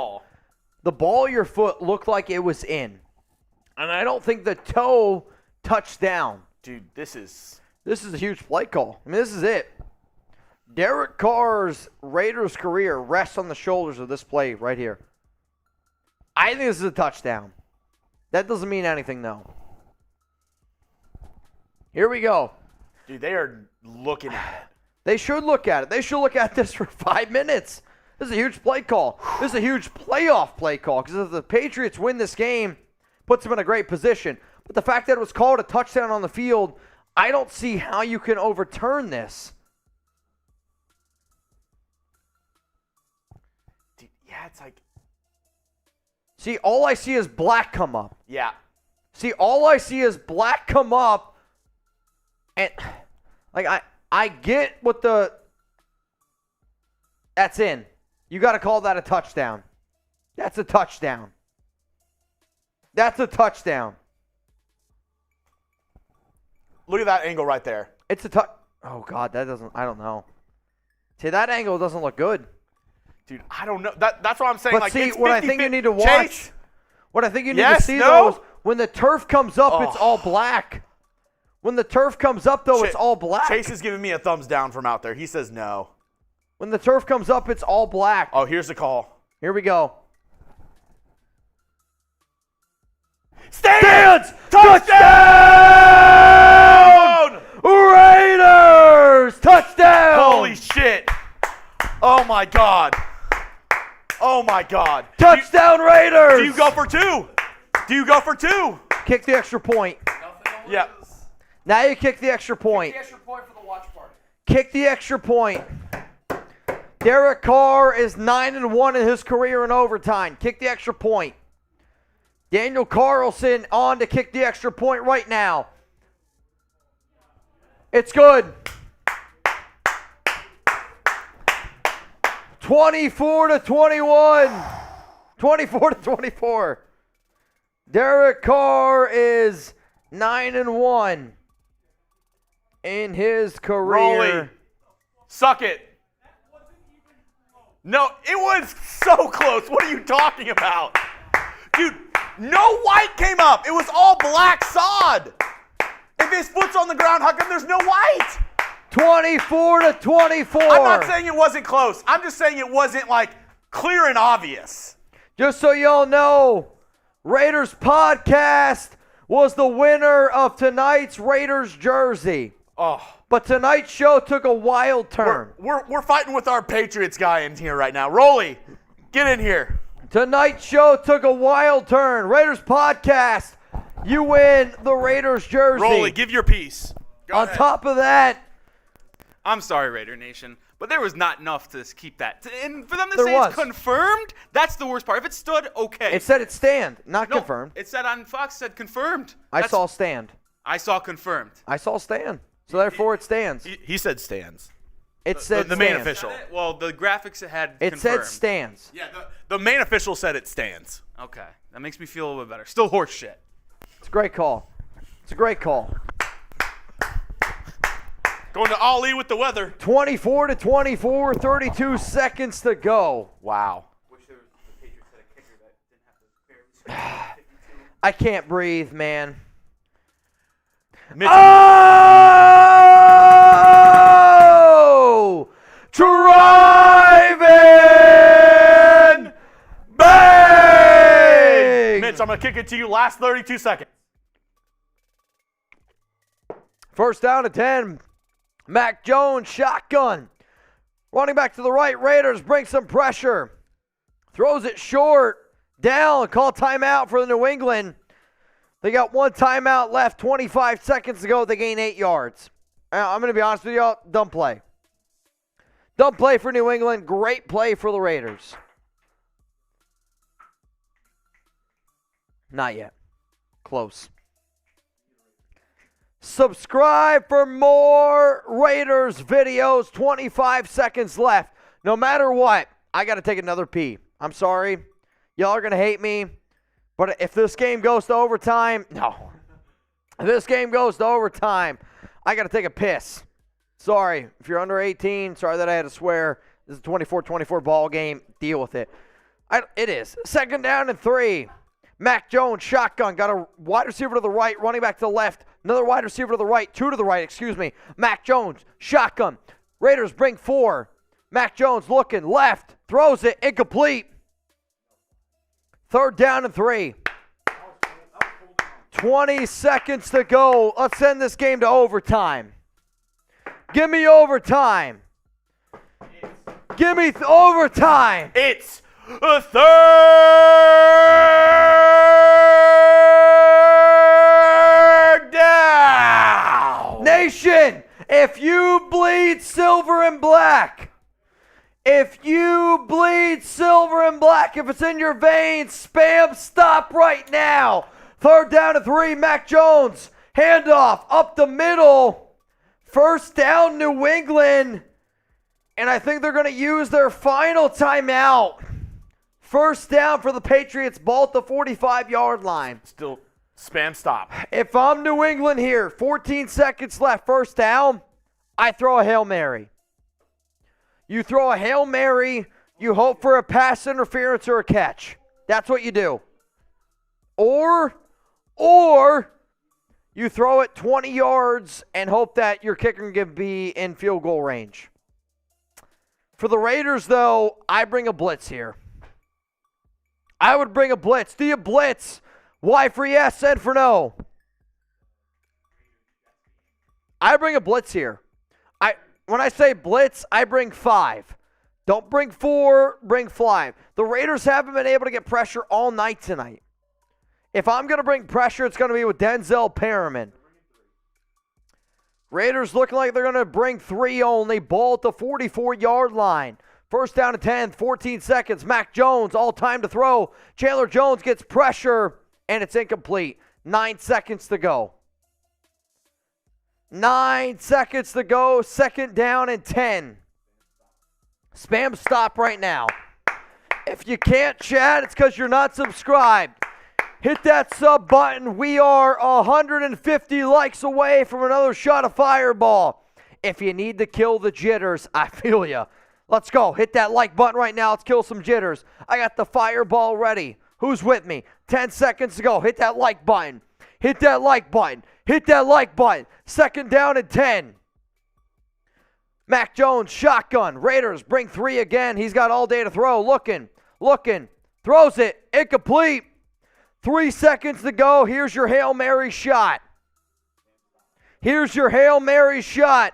the ball of your foot looked like it was in. And I don't think the toe touched down. Dude, this is a huge play call. I mean, this is it. Derek Carr's Raiders career rests on the shoulders of this play right here. I think this is a touchdown. That doesn't mean anything, though. Here we go. Dude, they are looking at it. They should look at it. They should look at this for 5 minutes. This is a huge play call. This is a huge playoff play call because if the Patriots win this game, puts them in a great position. But the fact that it was called a touchdown on the field, I don't see how you can overturn this. Dude, yeah, it's like... See, all I see is black come up. Yeah. See, all I see is black come up. And, like, I get what the... That's in. You got to call that a touchdown. That's a touchdown. That's a touchdown. Look at that angle right there. It's a touch. Oh, God, that doesn't... I don't know. See, that angle doesn't look good. Dude, I don't know. That's what I'm saying. But like, see, it's what 50, I think you need to watch... Chase? What I think you need Yes, to see, no? though, is when the turf comes up, it's all black. When the turf comes up, though, it's all black. Chase is giving me a thumbs down from out there. He says no. When the turf comes up, it's all black. Oh, here's the call. Here we go. Stands! Touchdown! Raiders! Touchdown! Holy shit. Oh, my God. Oh, my God. Touchdown, Raiders! Do you go for 2? Do you go for 2? Kick the extra point. Yeah. Now you kick the extra point. extra point for the watch party. Kick the extra point. Derek Carr is 9-1 in his career in overtime. Kick the extra point. Daniel Carlson on to kick the extra point right now. It's good. 24-21. 24-24. Derek Carr is 9-1 in his career. Rolly. Suck it. No, it was so close. What are you talking about? Dude, no white came up. It was all black sod. If his foot's on the ground, how come there's no white? 24-24. I'm not saying it wasn't close. I'm just saying it wasn't like clear and obvious. Just so y'all know, Raiders Podcast was the winner of tonight's Raiders jersey. Oh, But tonight's show took a wild turn. we're fighting with our Patriots guy in here right now. Rolly, get in here. Tonight's show took a wild turn. Raiders Podcast, you win the Raiders jersey. Rolly, give your piece. Go On ahead. top of that, I'm sorry, Raider Nation, but there was not enough to keep that. And for them to There say was. it's confirmed, that's the worst part. If it stood, okay. it said it stand, not no, confirmed. It said on Fox, said confirmed. I That's- saw stand. I saw confirmed. I saw stand. So therefore it stands. He said stands. It said the main stands. official. Well, the graphics had It confirmed. said stands. Yeah, the main official said it stands. Okay, that makes me feel a little bit better. Still horse shit. It's a great call. It's a great call. Going to Ali with the weather. 24-24, 32 seconds to go. Wow. I can't breathe, man. Mitchell. Oh! Driving! Bang! Mitch, I'm going to kick it to you last 32 seconds. First down to 10. Mac Jones, shotgun. Running back to the right, Raiders bring some pressure. Throws it short. Down, call timeout for the New England. They got one timeout left, 25 seconds to go. They gain 8 yards. I'm going to be honest with y'all, dumb play. Dumb play for New England, great play for the Raiders. Not yet. Close. Subscribe for more Raiders videos. 25 seconds left. No matter what, I got to take another pee. I'm sorry. Y'all are going to hate me. But if this game goes to overtime, no. If this game goes to overtime, I got to take a piss. Sorry. If you're under 18, sorry that I had to swear. This is a 24-24 ball game. Deal with it. It is. Second down and 3. Mac Jones, shotgun. Got a wide receiver to the right, running back to the left. Another wide receiver to the right, 2 to the right, excuse me. Mac Jones, shotgun. Raiders bring 4. Mac Jones looking left, throws it, incomplete. Third down and 3. 20 seconds to go. Let's send this game to overtime. Give me overtime. Give me overtime. It's a third down. Nation, if you bleed silver and black, if you bleed silver and black, if it's in your veins, spam stop right now. Third down and 3, Mac Jones, handoff up the middle. First down, New England. And I think they're going to use their final timeout. First down for the Patriots, ball at the 45-yard line. Still spam stop. If I'm New England here, 14 seconds left, first down, I throw a Hail Mary. You throw a Hail Mary, you hope for a pass interference or a catch. That's what you do. Or you throw it 20 yards and hope that your kicker can be in field goal range. For the Raiders, though, I bring a blitz here. I would bring a blitz. Do you blitz? Y for yes, Z for no. I bring a blitz here. When I say blitz, I bring 5. Don't bring 4, bring 5. The Raiders haven't been able to get pressure all night tonight. If I'm going to bring pressure, it's going to be with Denzel Perriman. Raiders looking like they're going to bring 3 only. Ball at the 44-yard line. First down and 10, 14 seconds. Mac Jones, all time to throw. Chandler Jones gets pressure, and it's incomplete. 9 seconds to go. 9 seconds to go. Second down and 10. Spam stop right now. If you can't chat, it's because you're not subscribed. Hit that sub button. We are 150 likes away from another shot of Fireball. If you need to kill the jitters, I feel ya. Let's go. Hit that like button right now. Let's kill some jitters. I got the Fireball ready. Who's with me? 10 seconds to go. Hit that like button. Hit that like button. Hit that like button. Second down and 10. Mac Jones, shotgun. Raiders bring 3 again. He's got all day to throw. Looking. Throws it. Incomplete. 3 seconds to go. Here's your Hail Mary shot. Here's your Hail Mary shot.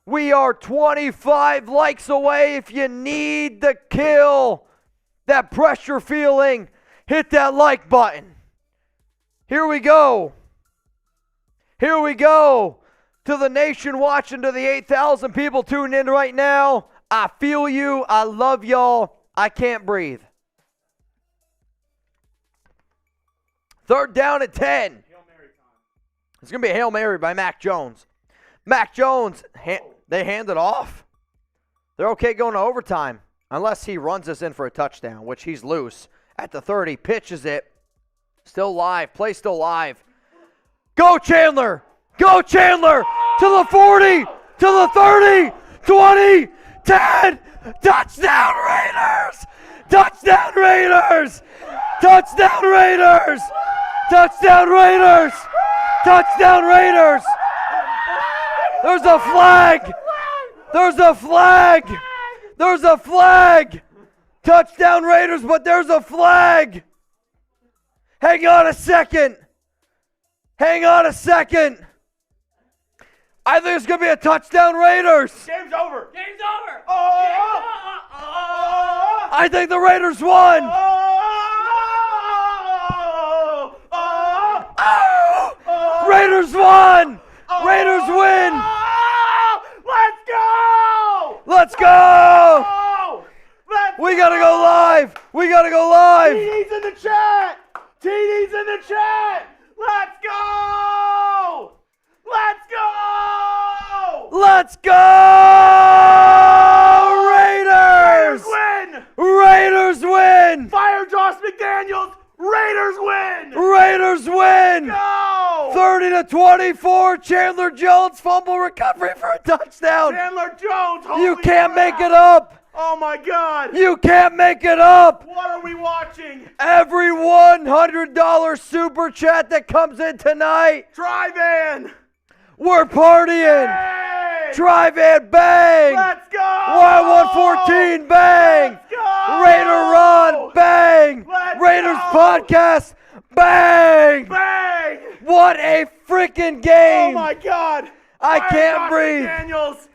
We are 25 likes away. If you need to kill that pressure feeling, hit that like button. Here we go. Here we go. To the nation watching, to the 8,000 people tuning in right now. I feel you. I love y'all. I can't breathe. Third down and 10. It's going to be a Hail Mary by Mac Jones. Mac Jones, they hand it off. They're okay going to overtime unless he runs us in for a touchdown, which he's loose. At the 30, pitches it. Still live. Play still live. Go Chandler. Go Chandler. To the 40. To the 30. 20. 10. Touchdown Raiders. Touchdown Raiders. Touchdown Raiders. Touchdown Raiders. Touchdown Raiders. There's a flag. There's a flag. There's a flag. Touchdown Raiders, but there's a flag. Hang on a second. Hang on a second. I think it's going to be a touchdown Raiders. Game's over. Game's over. I think the Raiders won. Raiders won. Raiders win. Let's go. Let's go. We got to go live. We got to go live. TD's in the chat. TD's in the chat. Let's go. Let's go. Let's go. Raiders. Raiders win. Fire Josh McDaniels. Raiders win. Raiders win. Go. 30-24. Chandler Jones fumble recovery for a touchdown. Chandler Jones. You holy can't crap. make it up. Oh my God. You can't make it up. What are we watching? Every $100 super chat that comes in tonight, Drive-in. we're partying. Hey. Drive-in bang. Let's go. Wild 114 bang. Let's go. Raider run bang. Let's Raiders go. podcast bang. Bang. What a freaking Oh game. my God. I Fire can't Josh breathe. McDaniels.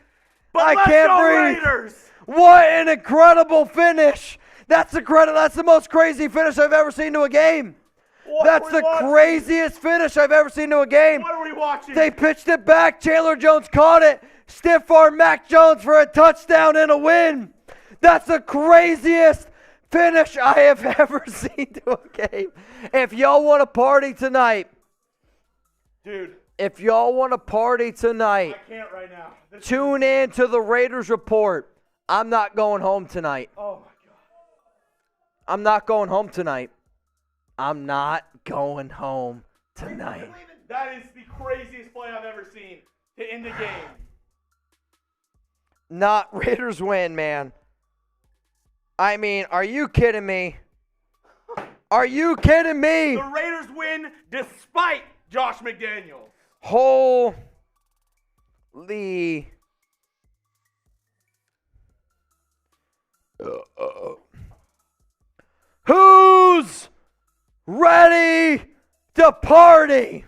But I let's can't go breathe. Raiders. What an incredible finish. That's the most crazy finish I've ever seen to a game. What That's are we the watching? craziest finish I've ever seen to a game. What are we watching? They pitched it back. Chandler Jones caught it. Stiff arm Mac Jones for a touchdown and a win. That's the craziest finish I have ever seen to a game. If y'all want to party tonight, Dude, if y'all want to party tonight, I can't right now. tune in to the Raiders Report. I'm not going home tonight. Oh my God. I'm not going home tonight. I'm not going home tonight. That is the craziest play I've ever seen to end a game. Not Raiders win, man. I mean, are you kidding me? Are you kidding me? The Raiders win despite Josh McDaniels. Holy. Who's ready to party?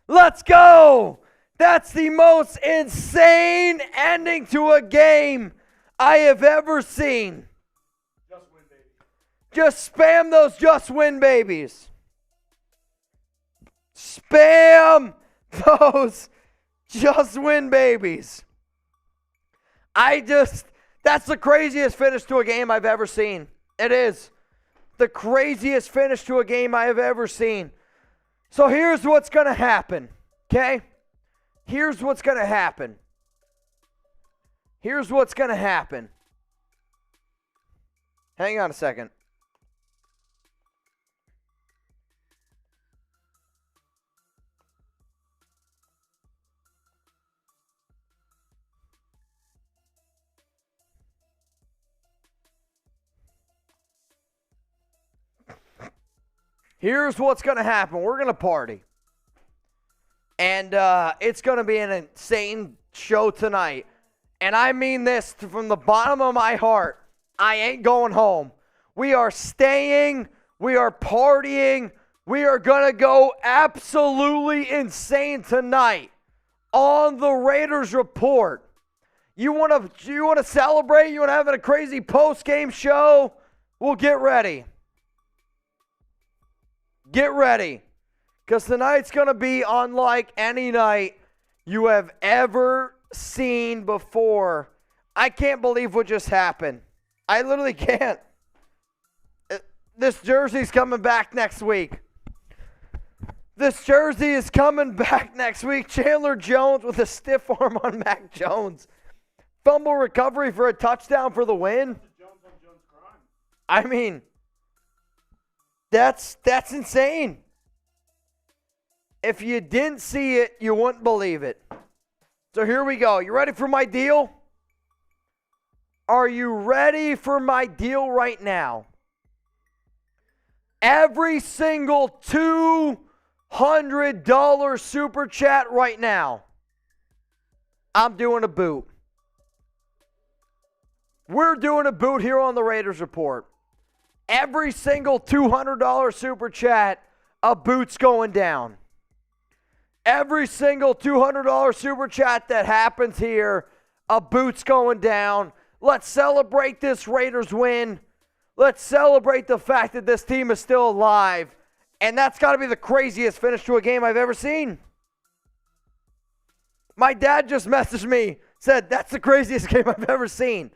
Let's go. That's the most insane ending to a game I have ever seen. Just win, baby. Just spam those just win babies. Spam those just win babies. That's the craziest finish to a game I've ever seen. It is the craziest finish to a game I have ever seen. So here's what's going to happen, okay? Here's what's going to happen. Here's what's going to happen. Hang on a second. Here's what's going to happen. We're going to party. And it's going to be an insane show tonight. And I mean this from the bottom of my heart. I ain't going home. We are staying. We are partying. We are going to go absolutely insane tonight on the Raiders Report. You want to celebrate? You want to have a crazy post-game show? Well, get ready. Get ready, because tonight's going to be unlike any night you have ever seen before. I can't believe what just happened. I literally can't. This jersey's coming back next week. This jersey is coming back next week. Chandler Jones with a stiff arm on Mac Jones. Fumble recovery for a touchdown for the win. I mean, that's insane. If you didn't see it, you wouldn't believe it. So here we go. You ready for my deal? Are you ready for my deal right now? Every single $200 super chat right now, I'm doing a boot. We're doing a boot here on the Raiders Report. Every single $200 super chat, a boot's going down. Every single $200 super chat that happens here, a boot's going down. Let's celebrate this Raiders win. Let's celebrate the fact that this team is still alive. And that's got to be the craziest finish to a game I've ever seen. My dad just messaged me, said, that's the craziest game I've ever seen.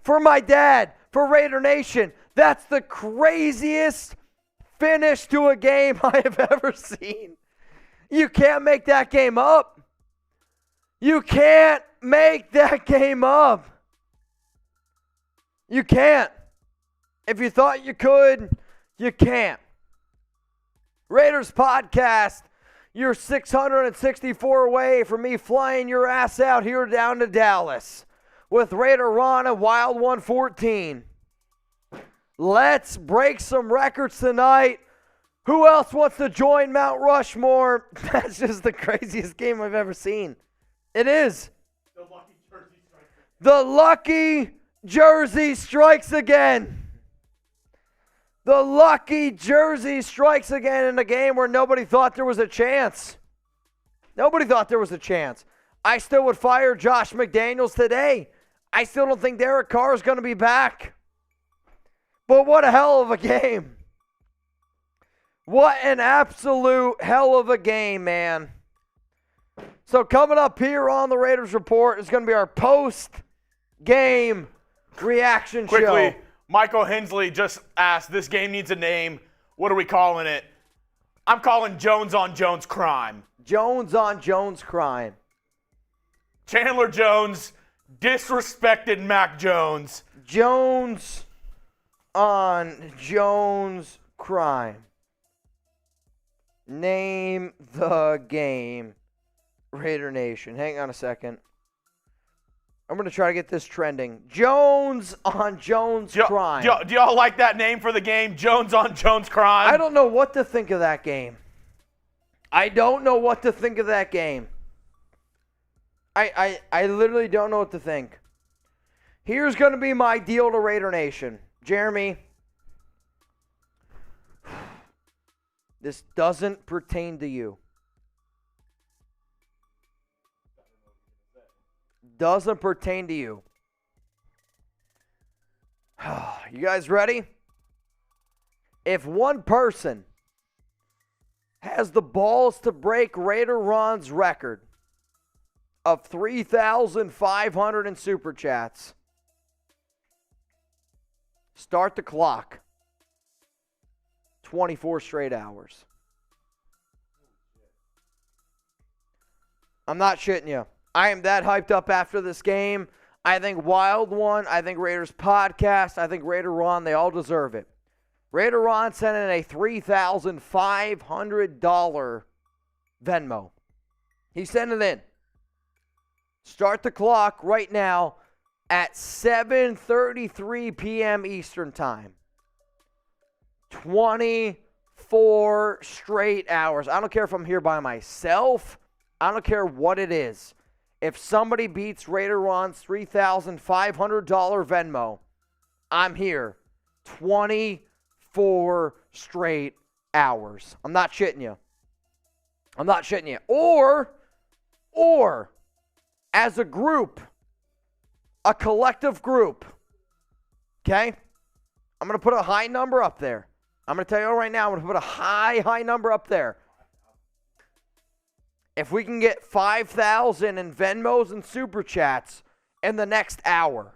For my dad, for Raider Nation, that's the craziest finish to a game I have ever seen. You can't make that game up. You can't make that game up. You can't. If you thought you could, you can't. Raiders Podcast, you're 664 away from me flying your ass out here down to Dallas with Raider Ron and Wild 114. Let's break some records tonight. Who else wants to join Mount Rushmore? That's just the craziest game I've ever seen. It is. The lucky jersey strikes again. The lucky jersey strikes again in a game where nobody thought there was a chance. Nobody thought there was a chance. I still would fire Josh McDaniels today. I still don't think Derek Carr is going to be back. But what a hell of a game. What an absolute hell of a game, man. So coming up here on the Raiders Report is going to be our post-game reaction show. Quickly, Michael Hensley just asked, this game needs a name. What are we calling it? I'm calling Jones on Jones crime. Jones on Jones crime. Chandler Jones disrespected Mac Jones. Jones on Jones crime. Name the game, Raider Nation. Hang on a second. I'm going to try to get this trending. Jones on Jones crime. Do y'all like that name for the game? Jones on Jones crime? I don't know what to think of that game. I don't know what to think of that game. I literally don't know what to think. Here's going to be my deal to Raider Nation. Jeremy, this doesn't pertain to you. Doesn't pertain to you. You guys ready? If one person has the balls to break Raider Ron's record of 3,500 in Super Chats? Start the clock. 24 straight hours. I'm not shitting you. I am that hyped up after this game. I think Wild One, I think Raiders Podcast, I think Raider Ron, they all deserve it. Raider Ron sent in a $3,500 Venmo. He sent it in. Start the clock right now at 7:33 p.m. Eastern Time. 24 straight hours. I don't care if I'm here by myself. I don't care what it is. If somebody beats Raider Ron's $3,500 Venmo, I'm here. 24 straight hours. I'm not shitting you. I'm not shitting you. Or, as a group, a collective group, okay? I'm going to put a high number up there. I'm going to tell you right now, I'm going to put a high number up there. If we can get 5,000 in Venmos and Super Chats in the next hour,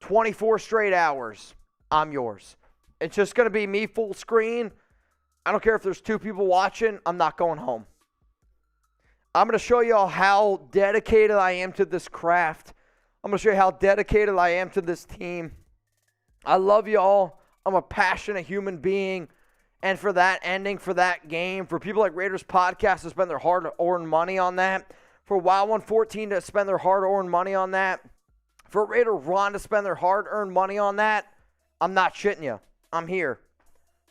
24 straight hours, I'm yours. It's just going to be me full screen. I don't care if there's 2 people watching. I'm not going home. I'm going to show you all how dedicated I am to this craft. I'm going to show you how dedicated I am to this team. I love you all. I'm a passionate human being. And for that ending, for that game, for people like Raiders Podcast to spend their hard-earned money on that, for Wild 114 to spend their hard-earned money on that, for Raider Ron to spend their hard-earned money on that, I'm not shitting you. I'm here.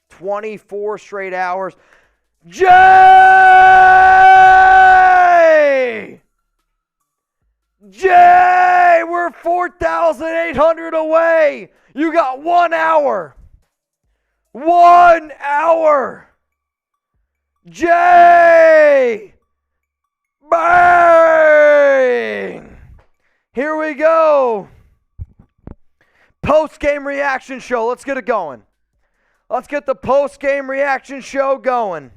24 straight hours. Jay! We're 4,800 away. You got 1 hour. 1 hour. Jay! Bang! Here we go. Post-game reaction show. Let's get it going. Let's get the post-game reaction show going.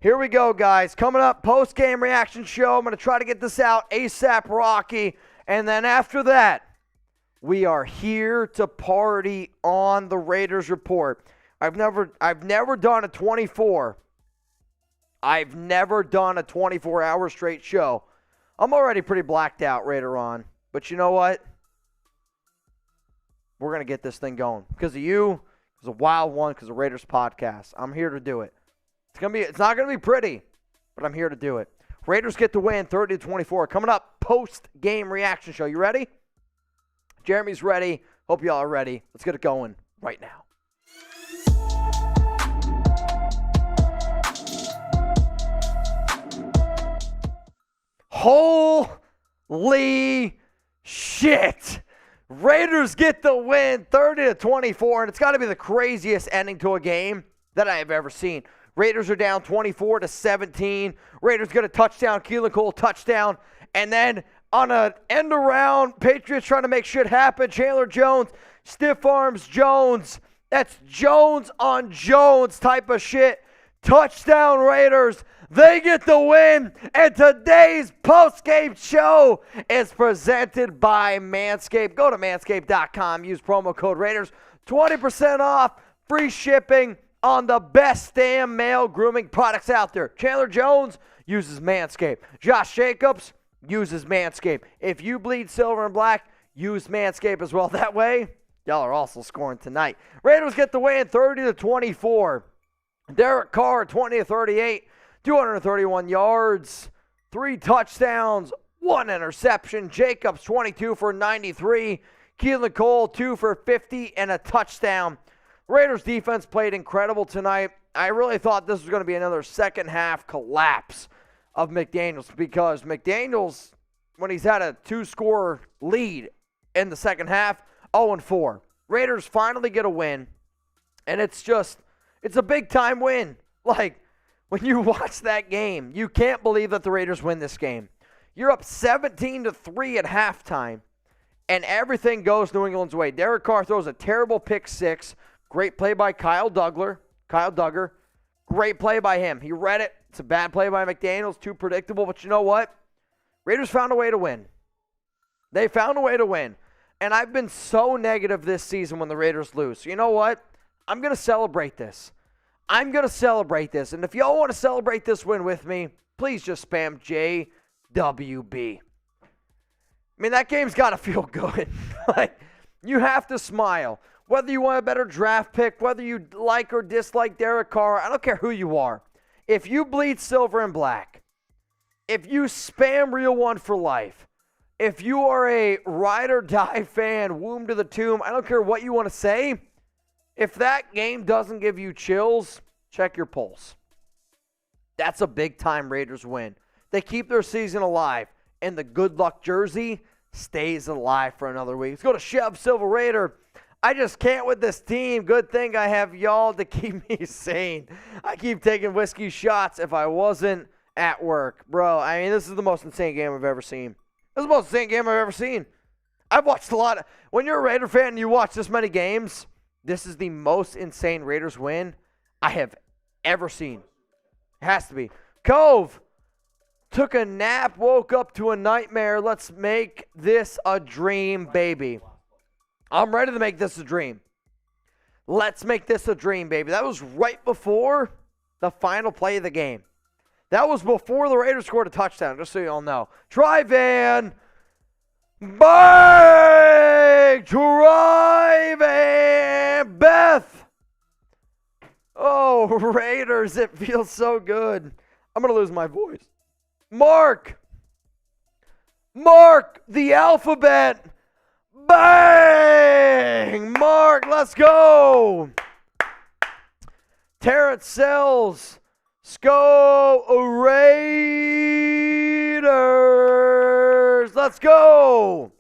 Here we go, guys. Coming up, post-game reaction show. I'm going to try to get this out ASAP Rocky. And then after that, we are here to party on the Raiders Report. I've never done a 24. I've never done a 24-hour straight show. I'm already pretty blacked out, Raider on. But you know what? We're going to get this thing going. Because of you, because of Wild One, because of Raiders Podcast. I'm here to do it. It's not going to be pretty, but I'm here to do it. Raiders get the win 30-24. Coming up, post-game reaction show. You ready? Jeremy's ready. Hope y'all are ready. Let's get it going right now. Holy shit. Raiders get the win 30-24, and it's got to be the craziest ending to a game that I have ever seen. Raiders are down 24-17. Raiders get a touchdown. Keelan Cole touchdown. And then on an end around, Patriots trying to make shit happen. Chandler Jones, stiff arms Jones. That's Jones on Jones type of shit. Touchdown Raiders. They get the win. And today's post-game show is presented by Manscaped. Go to manscaped.com. Use promo code Raiders. 20% off. Free shipping on the best damn male grooming products out there. Chandler Jones uses Manscaped. Josh Jacobs uses Manscaped. If you bleed silver and black, use Manscaped as well. That way, y'all are also scoring tonight. Raiders get the win 30-24. Derek Carr 20-38, 231 yards, 3 touchdowns, 1 interception. Jacobs 22 for 93. Keelan Cole 2 for 50 and a touchdown. Raiders defense played incredible tonight. I really thought this was going to be another second half collapse of McDaniels because McDaniels, when he's had a 2-score lead in the second half, 0-4. Raiders finally get a win, and it's a big-time win. Like, when you watch that game, you can't believe that the Raiders win this game. You're up 17-3 at halftime, and everything goes New England's way. Derek Carr throws a terrible pick 6. Great play by Kyle Duggar. Great play by him. He read it. It's a bad play by McDaniels. Too predictable. But you know what? Raiders found a way to win. They found a way to win. And I've been so negative this season when the Raiders lose. So you know what? I'm going to celebrate this. And if y'all want to celebrate this win with me, please just spam JWB. I mean, that game's got to feel good. Like, you have to smile. Whether you want a better draft pick, whether you like or dislike Derek Carr, I don't care who you are. If you bleed silver and black, if you spam Real One for life, if you are a ride or die fan, womb to the tomb, I don't care what you want to say. If that game doesn't give you chills, check your pulse. That's a big-time Raiders win. They keep their season alive, and the good luck jersey stays alive for another week. Let's go to Chev Silver Raider. I just can't with this team. Good thing I have y'all to keep me sane. I keep taking whiskey shots if I wasn't at work. Bro, I mean, this is the most insane game I've ever seen. This is the most insane game I've ever seen. I've watched a lot of... When you're a Raider fan and you watch this many games, this is the most insane Raiders win I have ever seen. It has to be. Cove took a nap, woke up to a nightmare. Let's make this a dream, baby. I'm ready to make this a dream. Let's make this a dream, baby. That was right before the final play of the game. That was before the Raiders scored a touchdown, just so you all know. Tryvan. Bang! Tryvan. Beth. Oh, Raiders, it feels so good. I'm going to lose my voice. Mark, the alphabet. Bang! Mark, let's go. Terrence Sells. Go Raiders. Let's go.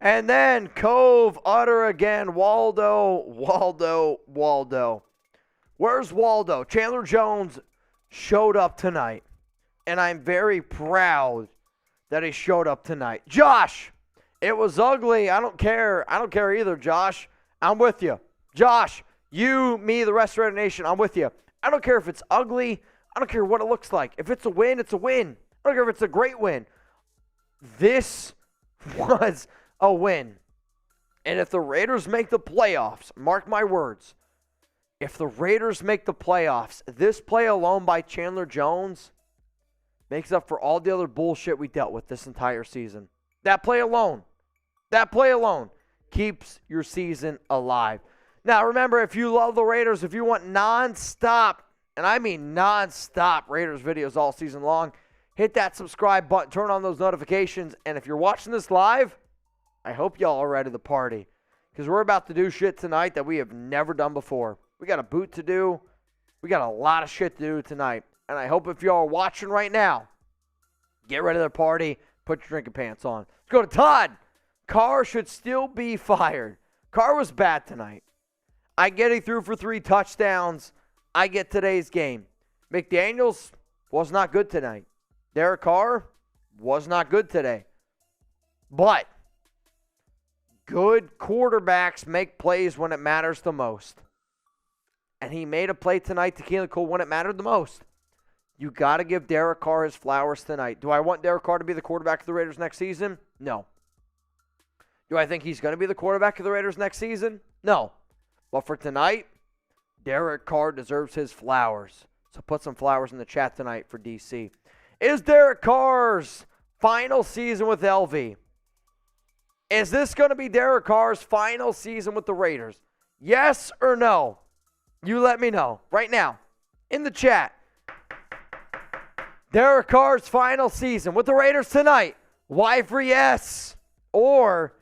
And then Cove, utter again. Waldo. Where's Waldo? Chandler Jones showed up tonight. And I'm very proud that he showed up tonight. Josh, it was ugly. I don't care. I don't care either, Josh. I'm with you. Josh, you, me, the rest of Raider Nation, I'm with you. I don't care if it's ugly. I don't care what it looks like. If it's a win, it's a win. I don't care if it's a great win. This was a win. And if the Raiders make the playoffs, mark my words, if the Raiders make the playoffs, this play alone by Chandler Jones makes up for all the other bullshit we dealt with this entire season. That play alone keeps your season alive. Now, remember, if you love the Raiders, if you want nonstop, and I mean nonstop Raiders videos all season long, hit that subscribe button, turn on those notifications, and if you're watching this live, I hope y'all are ready to party because we're about to do shit tonight that we have never done before. We got a boot to do. We got a lot of shit to do tonight, and I hope if y'all are watching right now, get ready to party, put your drinking pants on. Let's go to Todd. Carr should still be fired. Carr was bad tonight. I get he threw for 3 touchdowns. I get today's game. McDaniels was not good tonight. Derek Carr was not good today. But good quarterbacks make plays when it matters the most. And he made a play tonight to Keelan Cole when it mattered the most. You got to give Derek Carr his flowers tonight. Do I want Derek Carr to be the quarterback of the Raiders next season? No. Do I think he's going to be the quarterback of the Raiders next season? No. But for tonight, Derek Carr deserves his flowers. So put some flowers in the chat tonight for DC. Is Derek Carr's final season with LV? Is this going to be Derek Carr's final season with the Raiders? Yes or no? You let me know right now in the chat. Derek Carr's final season with the Raiders tonight. Why for yes? Or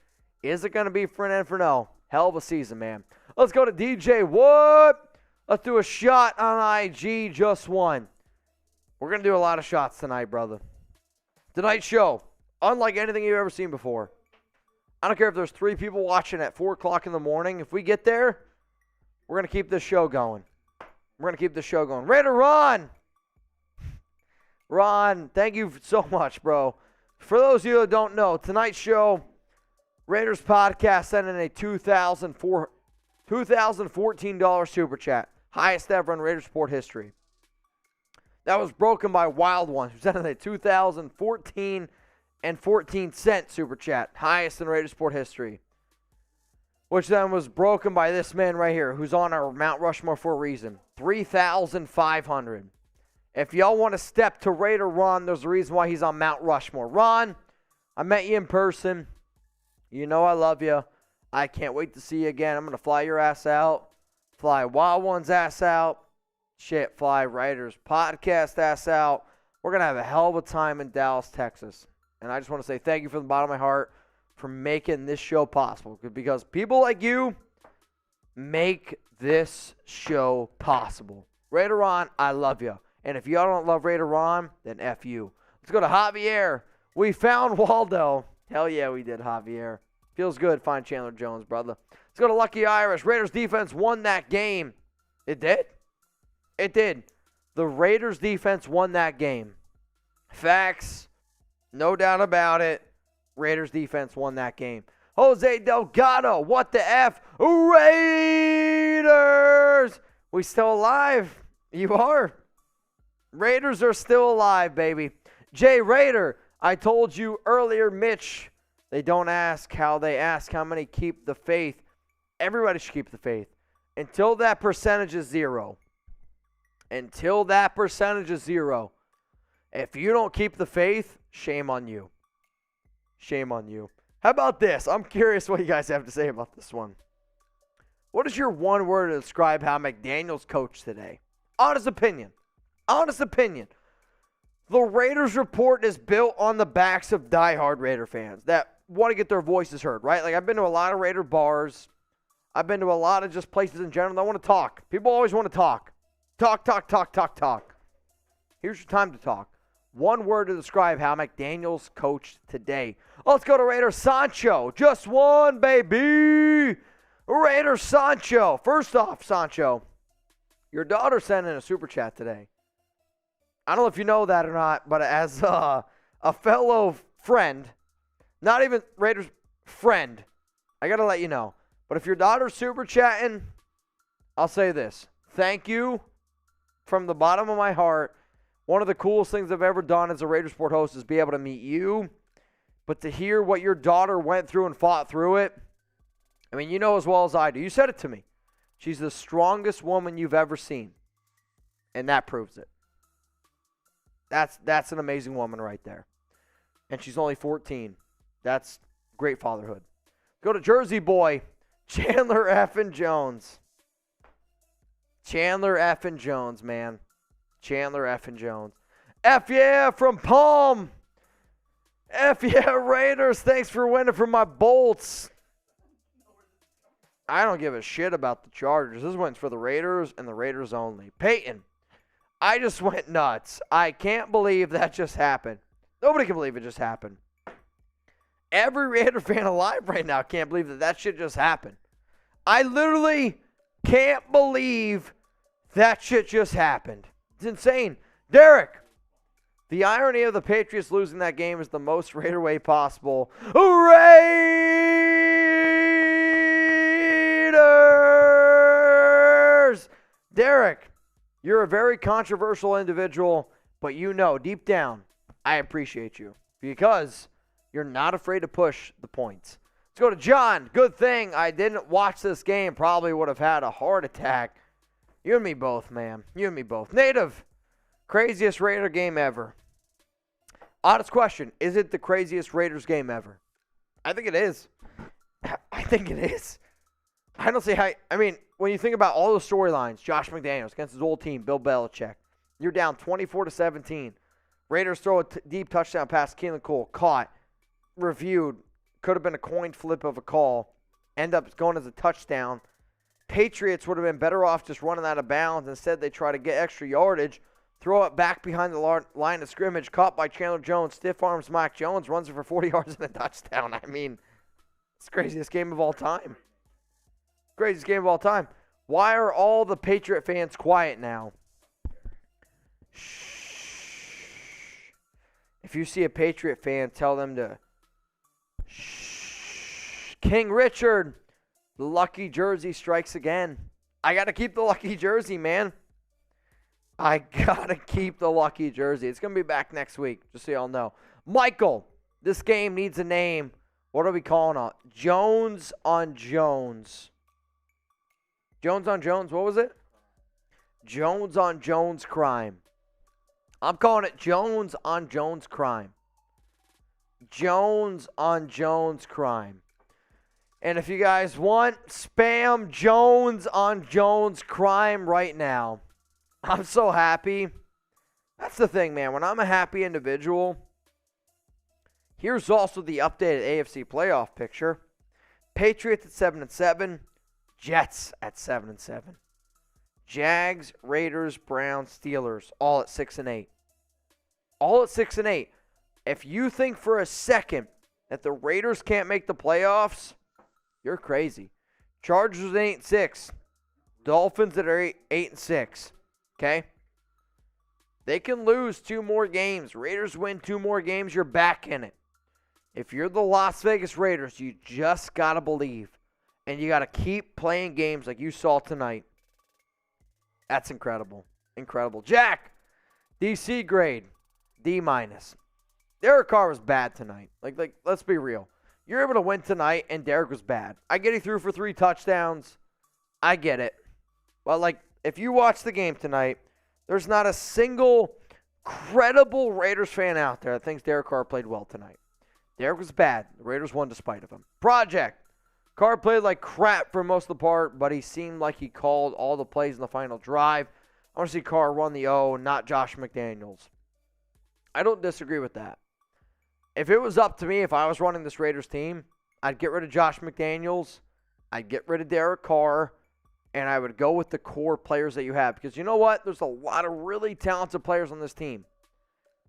is it going to be for an and for no? Hell of a season, man. Let's go to DJ Wood. Let's do a shot on IG, just one. We're going to do a lot of shots tonight, brother. Tonight's show, unlike anything you've ever seen before. I don't care if there's 3 people watching at 4 o'clock in the morning. If we get there, we're going to keep this show going. Raider Ron. Ron, thank you so much, bro. For those of you who don't know, tonight's show, Raiders podcast sent in a $2,014 super chat. Highest ever in Raiders Report history. That was broken by Wild One, who sent in a $2,014 and 14-cent super chat. Highest in Raiders Report history. Which then was broken by this man right here, who's on our Mount Rushmore for a reason. $3,500. If y'all want to step to Raider Ron, there's a reason why he's on Mount Rushmore. Ron, I met you in person. You know I love you. I can't wait to see you again. I'm going to fly your ass out. Fly Wild One's ass out. Shit, fly Raiders podcast ass out. We're going to have a hell of a time in Dallas, Texas. And I just want to say thank you from the bottom of my heart for making this show possible. Because people like you make this show possible. Raider Ron, I love you. And if y'all don't love Raider Ron, then F you. Let's go to Javier. We found Waldo. Hell yeah, we did, Javier. Feels good. Find Chandler Jones, brother. Let's go to Lucky Irish. Raiders defense won that game. It did. It did. The Raiders defense won that game. Facts. No doubt about it. Raiders defense won that game. Jose Delgado. What the F? Raiders. We still alive? You are. Raiders are still alive, baby. Jay Raider. I told you earlier, Mitch. They don't ask how, they ask how many keep the faith. Everybody should keep the faith. Until that percentage is zero. Until that percentage is zero. If you don't keep the faith, shame on you. Shame on you. How about this? I'm curious what you guys have to say about this one. What is your one word to describe how McDaniels coached today? Honest opinion. Honest opinion. The Raiders report is built on the backs of diehard Raider fans that want to get their voices heard, right? Like, I've been to a lot of Raider bars. I've been to a lot of just places in general that want to talk. People always want to talk. Talk, talk, talk, talk, talk. Here's your time to talk. One word to describe how McDaniels coached today. Let's go to Raider Sancho. Just one, baby. Raider Sancho. First off, Sancho, your daughter sent in a super chat today. I don't know if you know that or not, but as a fellow friend, not even Raiders friend, I got to let you know. But if your daughter's super chatting, I'll say this. Thank you from the bottom of my heart. One of the coolest things I've ever done as a Raiders Sport host is be able to meet you. But to hear what your daughter went through and fought through it, I mean, you know as well as I do. You said it to me. She's the strongest woman you've ever seen. And that proves it. That's an amazing woman right there. And she's only 14. That's great fatherhood. Go to Jersey boy, Chandler effing Jones. Chandler effing Jones, man. Chandler effing Jones. F yeah from Palm. F yeah Raiders. Thanks for winning for my Bolts. I don't give a shit about the Chargers. This one's for the Raiders and the Raiders only. Peyton. I just went nuts. I can't believe that just happened. Nobody can believe it just happened. Every Raider fan alive right now can't believe that shit just happened. I literally can't believe that shit just happened. It's insane. Derek, the irony of the Patriots losing that game is the most Raider way possible. Raiders! Derek, you're a very controversial individual, but you know, deep down, I appreciate you because you're not afraid to push the points. Let's go to John. Good thing I didn't watch this game. Probably would have had a heart attack. You and me both, man. You and me both. Native, craziest Raider game ever. Honest question, is it the craziest Raiders game ever? I think it is. I think it is. I don't see how, I mean, when you think about all the storylines, Josh McDaniels against his old team, Bill Belichick, you're down 24-17. Raiders throw a deep touchdown pass, Keelan Cole, caught, reviewed, could have been a coin flip of a call, end up going as a touchdown. Patriots would have been better off just running out of bounds. Instead, they try to get extra yardage, throw it back behind the line of scrimmage, caught by Chandler Jones, stiff arms Mac Jones, runs it for 40 yards and a touchdown. I mean, it's the craziest game of all time. Craziest game of all time. Why are all the Patriot fans quiet now? Shh. If you see a Patriot fan, tell them to shh. King Richard, The lucky jersey strikes again. I got to keep the lucky jersey, man. I got to keep the lucky jersey. It's going to be back next week, just so y'all know. Michael, this game needs a name. What are we calling it? Jones on Jones. Jones on Jones, what was it? Jones on Jones crime. I'm calling it Jones on Jones crime. Jones on Jones crime. And if you guys want, spam Jones on Jones crime right now. I'm so happy. That's the thing, man. When I'm a happy individual, here's also the updated AFC playoff picture. Patriots at 7-7. Jets at 7-7. Jags, Raiders, Browns, Steelers, all at 6-8. All at 6-8. If you think for a second that the Raiders can't make the playoffs, you're crazy. Chargers at 8-6. Dolphins at 8-6. Okay? They can lose 2 more games. Raiders win 2 more games, you're back in it. If you're the Las Vegas Raiders, you just got to believe. And you got to keep playing games like you saw tonight. That's incredible. Incredible. Jack, DC grade, D-. Derek Carr was bad tonight. Like, let's be real. You're able to win tonight, and Derek was bad. I get he threw for 3 touchdowns. I get it. But, like, if you watch the game tonight, there's not a single credible Raiders fan out there that thinks Derek Carr played well tonight. Derek was bad. The Raiders won despite of him. Project. Carr played like crap for most of the part, but he seemed like he called all the plays in the final drive. I want to see Carr run the O, not Josh McDaniels. I don't disagree with that. If it was up to me, if I was running this Raiders team, I'd get rid of Josh McDaniels, I'd get rid of Derek Carr, and I would go with the core players that you have. Because you know what? There's a lot of really talented players on this team.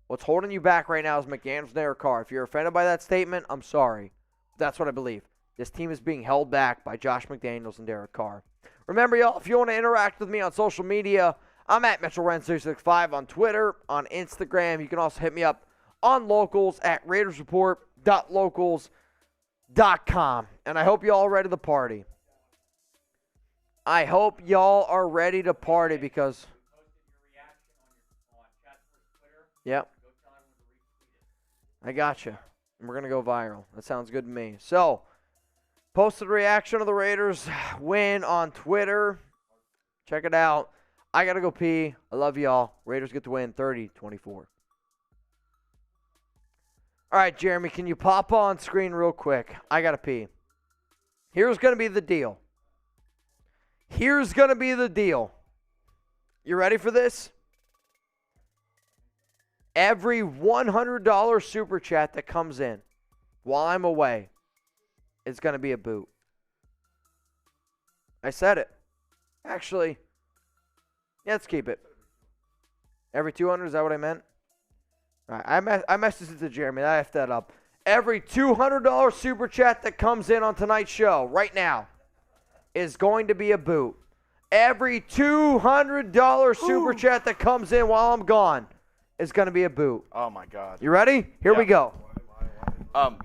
What's holding you back right now is McDaniels and Derek Carr. If you're offended by that statement, I'm sorry. That's what I believe. This team is being held back by Josh McDaniels and Derek Carr. Remember, y'all, if you want to interact with me on social media, I'm at Mitchell Renz 365 on Twitter, on Instagram. You can also hit me up on locals at RaidersReport.locals.com. And I hope you all are ready to party. I hope y'all are ready to party because... Yep. I gotcha. And we're going to go viral. That sounds good to me. So, posted a reaction of the Raiders win on Twitter. Check it out. I got to go pee. I love y'all. Raiders get the win 30-24. All right, Jeremy, can you pop on screen real quick? I got to pee. Here's going to be the deal. Here's going to be the deal. You ready for this? Every $100 super chat that comes in while I'm away is going to be a boot. I said it. Actually, yeah, let's keep it. Every 200, is that what I meant? All right, I messaged it to Jeremy. I effed that up. Every $200 super chat that comes in on tonight's show right now is going to be a boot. Every $200 super chat that comes in while I'm gone is going to be a boot. Oh, my God. You ready? Here we go. No.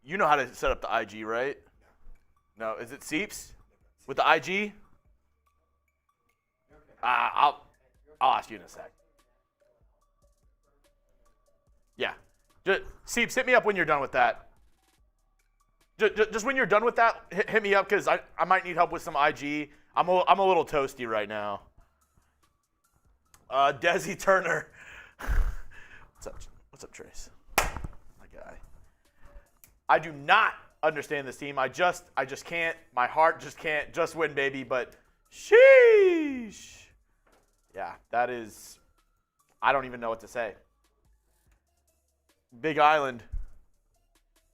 You know how to set up the IG, right? No, is it Seeps with the IG? I'll ask you in a sec. Yeah. Seeps, hit me up when you're done with that. Just when you're done with that, hit me up because I might need help with some IG. I'm a little toasty right now. Desi Turner. What's up, Trace? My guy. I do not understand this team. I just can't. My heart just can't. Just win, baby. But sheesh. Yeah, that is. I don't even know what to say. Big Island.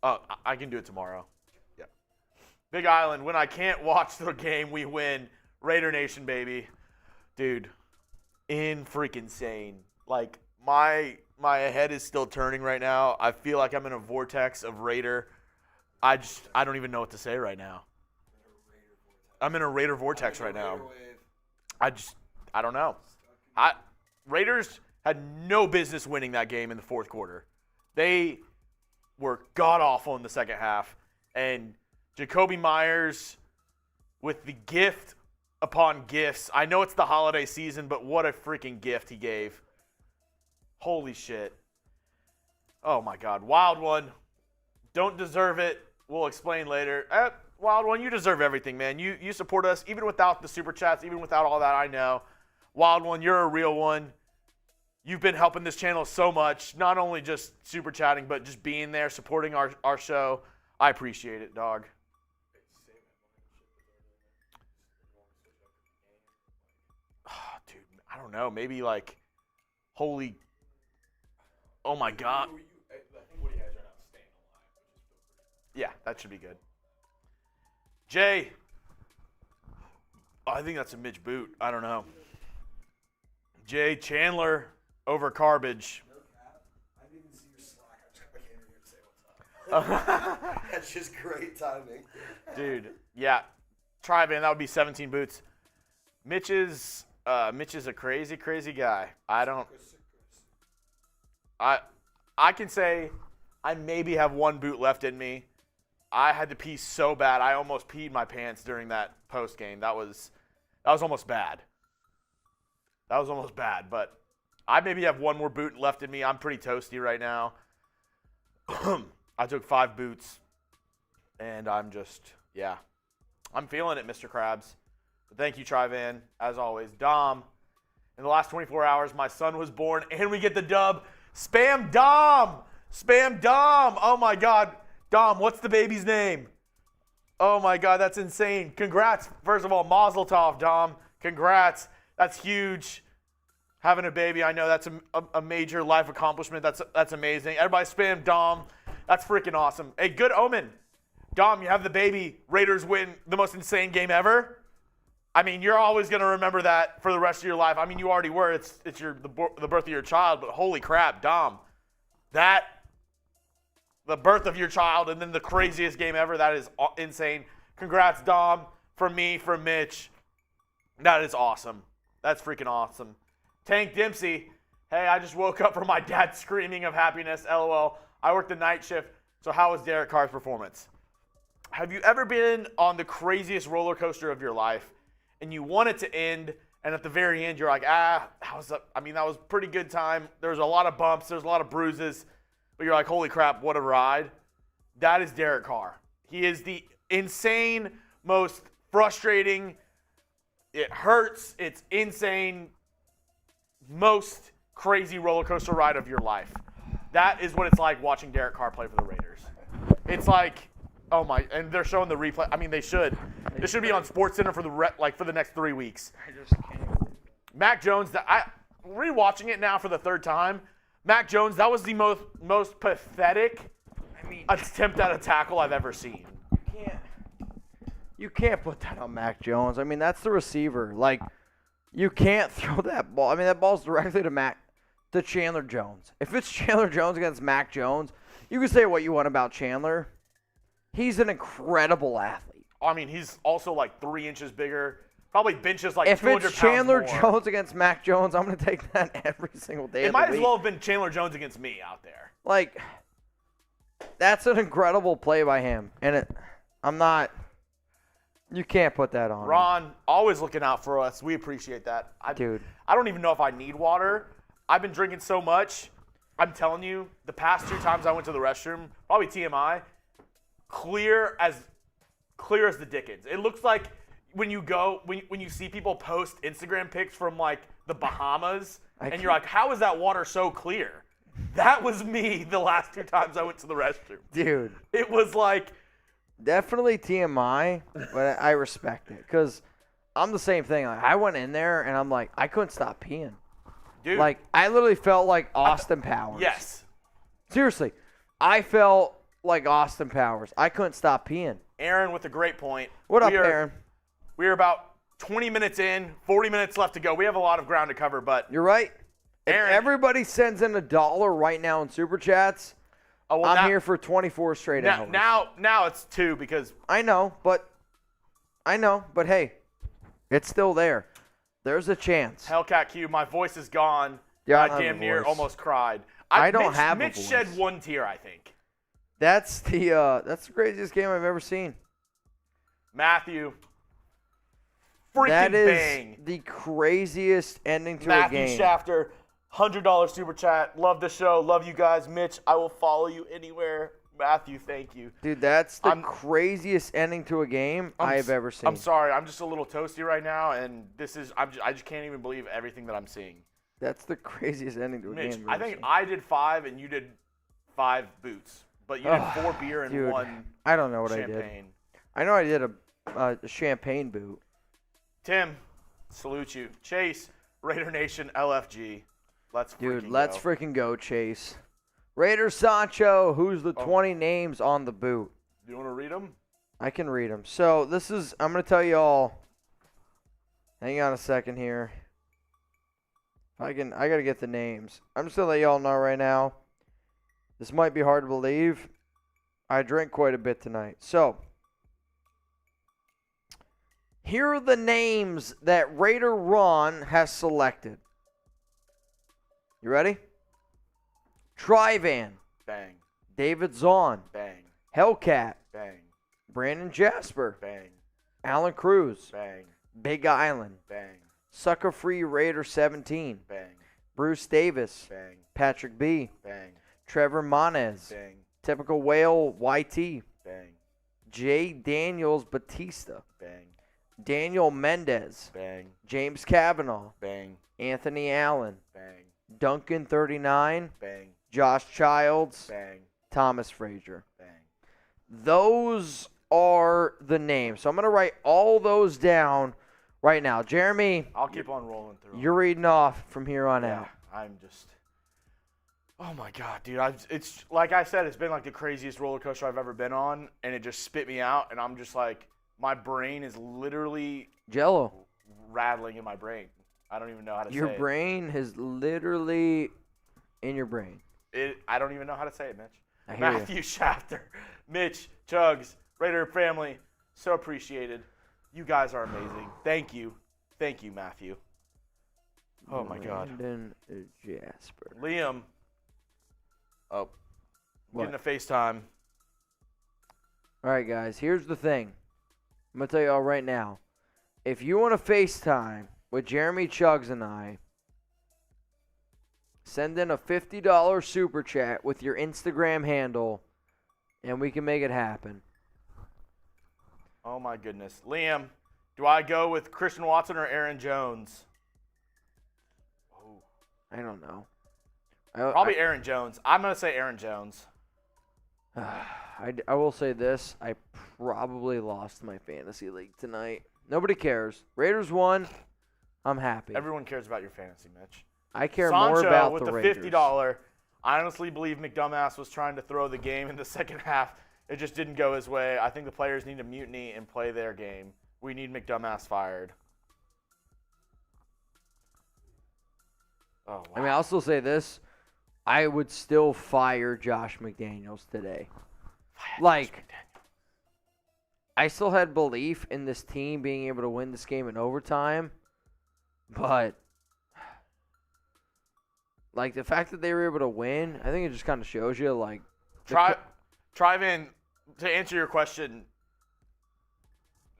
Oh, I can do it tomorrow. Yeah. Big Island. When I can't watch the game, we win. Raider Nation, baby. Dude, in freaking sane. Like, my head is still turning right now. I feel like I'm in a vortex of Raider. I don't even know what to say right now. I'm in a Raider vortex right now. I don't know. Raiders had no business winning that game in the fourth quarter. They were god-awful in the second half. And Jacoby Myers with the gift upon gifts. I know it's the holiday season, but what a freaking gift he gave. Holy shit. Oh, my God. Wild one. Don't deserve it. We'll explain later. Wild one, you deserve everything, man. You support us even without the super chats, even without all that, I know. Wild one, you're a real one. You've been helping this channel so much, not only just super chatting, but just being there, supporting our show. I appreciate it, dog. Oh, dude, I don't know. Maybe like, holy, oh my God. Yeah, that should be good. Jay. Oh, I think that's a Mitch boot. I don't know. Jay Chandler over Carbage. No cap. I didn't even see your Slack. I came here to say what's up. That's just great timing. Dude, yeah. Try, man. That would be 17 boots. Mitch is a crazy, crazy guy. I can say I maybe have one boot left in me. I had to pee so bad. I almost peed my pants during that post game. That was almost bad. That was almost bad, but I maybe have one more boot left in me. I'm pretty toasty right now. I took 5 boots, and I'm feeling it, Mr. Krabs. But thank you, Trivan, as always. Dom, in the last 24 hours, my son was born, and we get the dub. Spam Dom! Spam Dom! Oh, my God. Dom, what's the baby's name? Oh, my God, that's insane. Congrats. First of all, Mazel Tov, Dom. Congrats. That's huge. Having a baby, I know that's a major life accomplishment. That's amazing. Everybody spam Dom. That's freaking awesome. Hey, good omen. Dom, you have the baby. Raiders win the most insane game ever. I mean, you're always going to remember that for the rest of your life. I mean, you already were. It's the birth of your child, but holy crap, Dom. The birth of your child and then the craziest game ever, that is insane. Congrats, Dom, from me, from Mitch. That is awesome. That's freaking awesome. Tank Dempsey, hey, I just woke up from my dad screaming of happiness, LOL. I worked the night shift, so how was Derek Carr's performance? Have you ever been on the craziest roller coaster of your life and you want it to end, and at the very end you're like, that was a pretty good time. There's a lot of bumps, there's a lot of bruises, but you're like, holy crap, what a ride. That is Derek Carr. He is the insane, most frustrating, it hurts, it's insane, most crazy roller coaster ride of your life. That is what it's like watching Derek Carr play for the Raiders. It's like, oh my, and they're showing the replay. I mean, they should. This should be on SportsCenter for the next 3 weeks. I just can't. Mac Jones, rewatching it now for the third time. Mac Jones, that was the most pathetic attempt at a tackle I've ever seen. You can't put that on Mac Jones. I mean, that's the receiver. Like, you can't throw that ball. I mean, that ball's directly to Chandler Jones. If it's Chandler Jones against Mac Jones, you can say what you want about Chandler. He's an incredible athlete. I mean, he's also like 3 inches bigger. Probably benches like if 200 it's Chandler pounds more. Jones against Mac Jones, I'm going to take that every single day. It might as well have been Chandler Jones against me out there. Like, that's an incredible play by him. And you can't put that on. Ron, always looking out for us. We appreciate that. Dude. I don't even know if I need water. I've been drinking so much. I'm telling you, the past 2 times I went to the restroom, probably TMI, clear as the Dickens. It looks like when you see people post Instagram pics from like the Bahamas, and you're like, how is that water so clear? That was me the last 2 times I went to the restroom. Dude. It was like. Definitely TMI, but I respect it because I'm the same thing. Like, I went in there and I'm like, I couldn't stop peeing. Dude. Like, I literally felt like Austin Powers. Yes. Seriously. I felt like Austin Powers. I couldn't stop peeing. Aaron with a great point. What up, Aaron? We are about 20 minutes in, 40 minutes left to go. We have a lot of ground to cover, but. You're right. Aaron, if everybody sends in $1 right now in Super Chats, I'm here for 24 straight hours. Now it's 2 because. I know, but hey, it's still there. There's a chance. Hellcat Q, my voice is gone. Yeah, I damn near almost cried. Mitch shed 1 tear, I think. That's the craziest game I've ever seen. Matthew. Freaking That is bang. the craziest ending to a Matthew game. Shafter, $100 super chat. Love the show. Love you guys. Mitch, I will follow you anywhere. Matthew, thank you. Dude, that's the craziest ending to a game I have ever seen. I'm sorry. I'm just a little toasty right now, and I just can't even believe everything that I'm seeing. That's the craziest ending to a Mitch, game. I think I did 5 and you did 5 boots, but you did 4 beer and dude, 1 I don't know what I did. champagne. I know I did a champagne boot. Tim, salute you. Chase, Raider Nation, LFG. Let's freaking go, Chase. Raider Sancho, who's the 20 names on the boot? Do you want to read them? I can read them. So I'm going to tell you all. Hang on a second here. I got to get the names. I'm just going to let y'all know right now. This might be hard to believe. I drank quite a bit tonight. So, here are the names that Raider Ron has selected. You ready? Trivan. Bang. David Zahn. Bang. Hellcat. Bang. Brandon Jasper. Bang. Alan Cruz. Bang. Big Island. Bang. Sucker Free Raider 17. Bang. Bruce Davis. Bang. Patrick B. Bang. Trevor Manez. Bang. Typical Whale YT. Bang. J. Daniels Batista. Bang. Daniel Mendez. Bang. James Kavanaugh. Bang. Anthony Allen. Bang. Duncan 39. Bang. Josh Childs. Bang. Thomas Frazier. Bang. Those are the names. So I'm going to write all those down right now. Jeremy, I'll keep on rolling through. you're reading off from here on Yeah, out. I'm just. Oh my God, dude! It's like I said, it's been like the craziest roller coaster I've ever been on, and it just spit me out, and I'm just like, my brain is literally Jello. rattling in my brain. I don't even know how to Your say brain is literally in your brain. it. I don't even know how to say it, Mitch. I hear Matthew Shafter, Mitch, Chugs, Raider family, so appreciated. You guys are amazing. Thank you, Matthew. Oh my God. Brandon Jasper. Liam. Oh, What? getting a FaceTime. All right, guys, here's the thing. I'm going to tell you all right now. If you want to FaceTime with Jeremy Chugs and I, send in a $50 super chat with your Instagram handle, and we can make it happen. Oh my goodness. Liam, do I go with Christian Watson or Aaron Jones? Oh, I don't know. probably Aaron Jones. I'm going to say Aaron Jones. I will say this. I probably lost my fantasy league tonight. Nobody cares. Raiders won. I'm happy. Everyone cares about your fantasy, Mitch. I care Sancho more about with the the Raiders. $50. I honestly believe McDumbass was trying to throw the game in the second half. It just didn't go his way. I think the players need to mutiny and play their game. We need McDumbass fired. Oh, wow. I mean, I'll still say this. I would still fire Josh McDaniels today. Like, I still had belief in this team being able to win this game in overtime, but like the fact that they were able to win, I think it just kind of shows you like Trivan, to answer your question,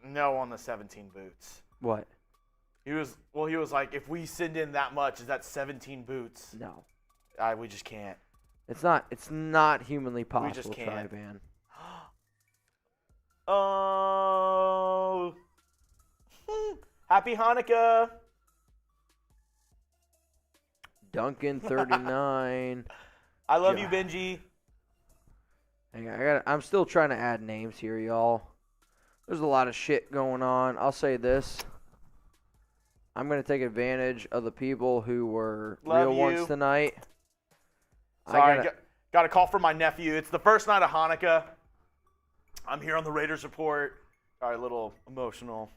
no on the 17 boots. what? He was like, if we send in that much, is that 17 boots? No, We just can't. it's not. It's not humanly possible. just can't. Trivan. Oh, happy Hanukkah. Duncan 39. I love you, Benji. Hang on, I'm still trying to add names here, y'all. There's a lot of shit going on. I'll say this. I'm going to take advantage of the people who were Love real you. ones tonight. Sorry, got a call from my nephew. It's the first night of Hanukkah. I'm here on the Raiders Report. All right, a little emotional.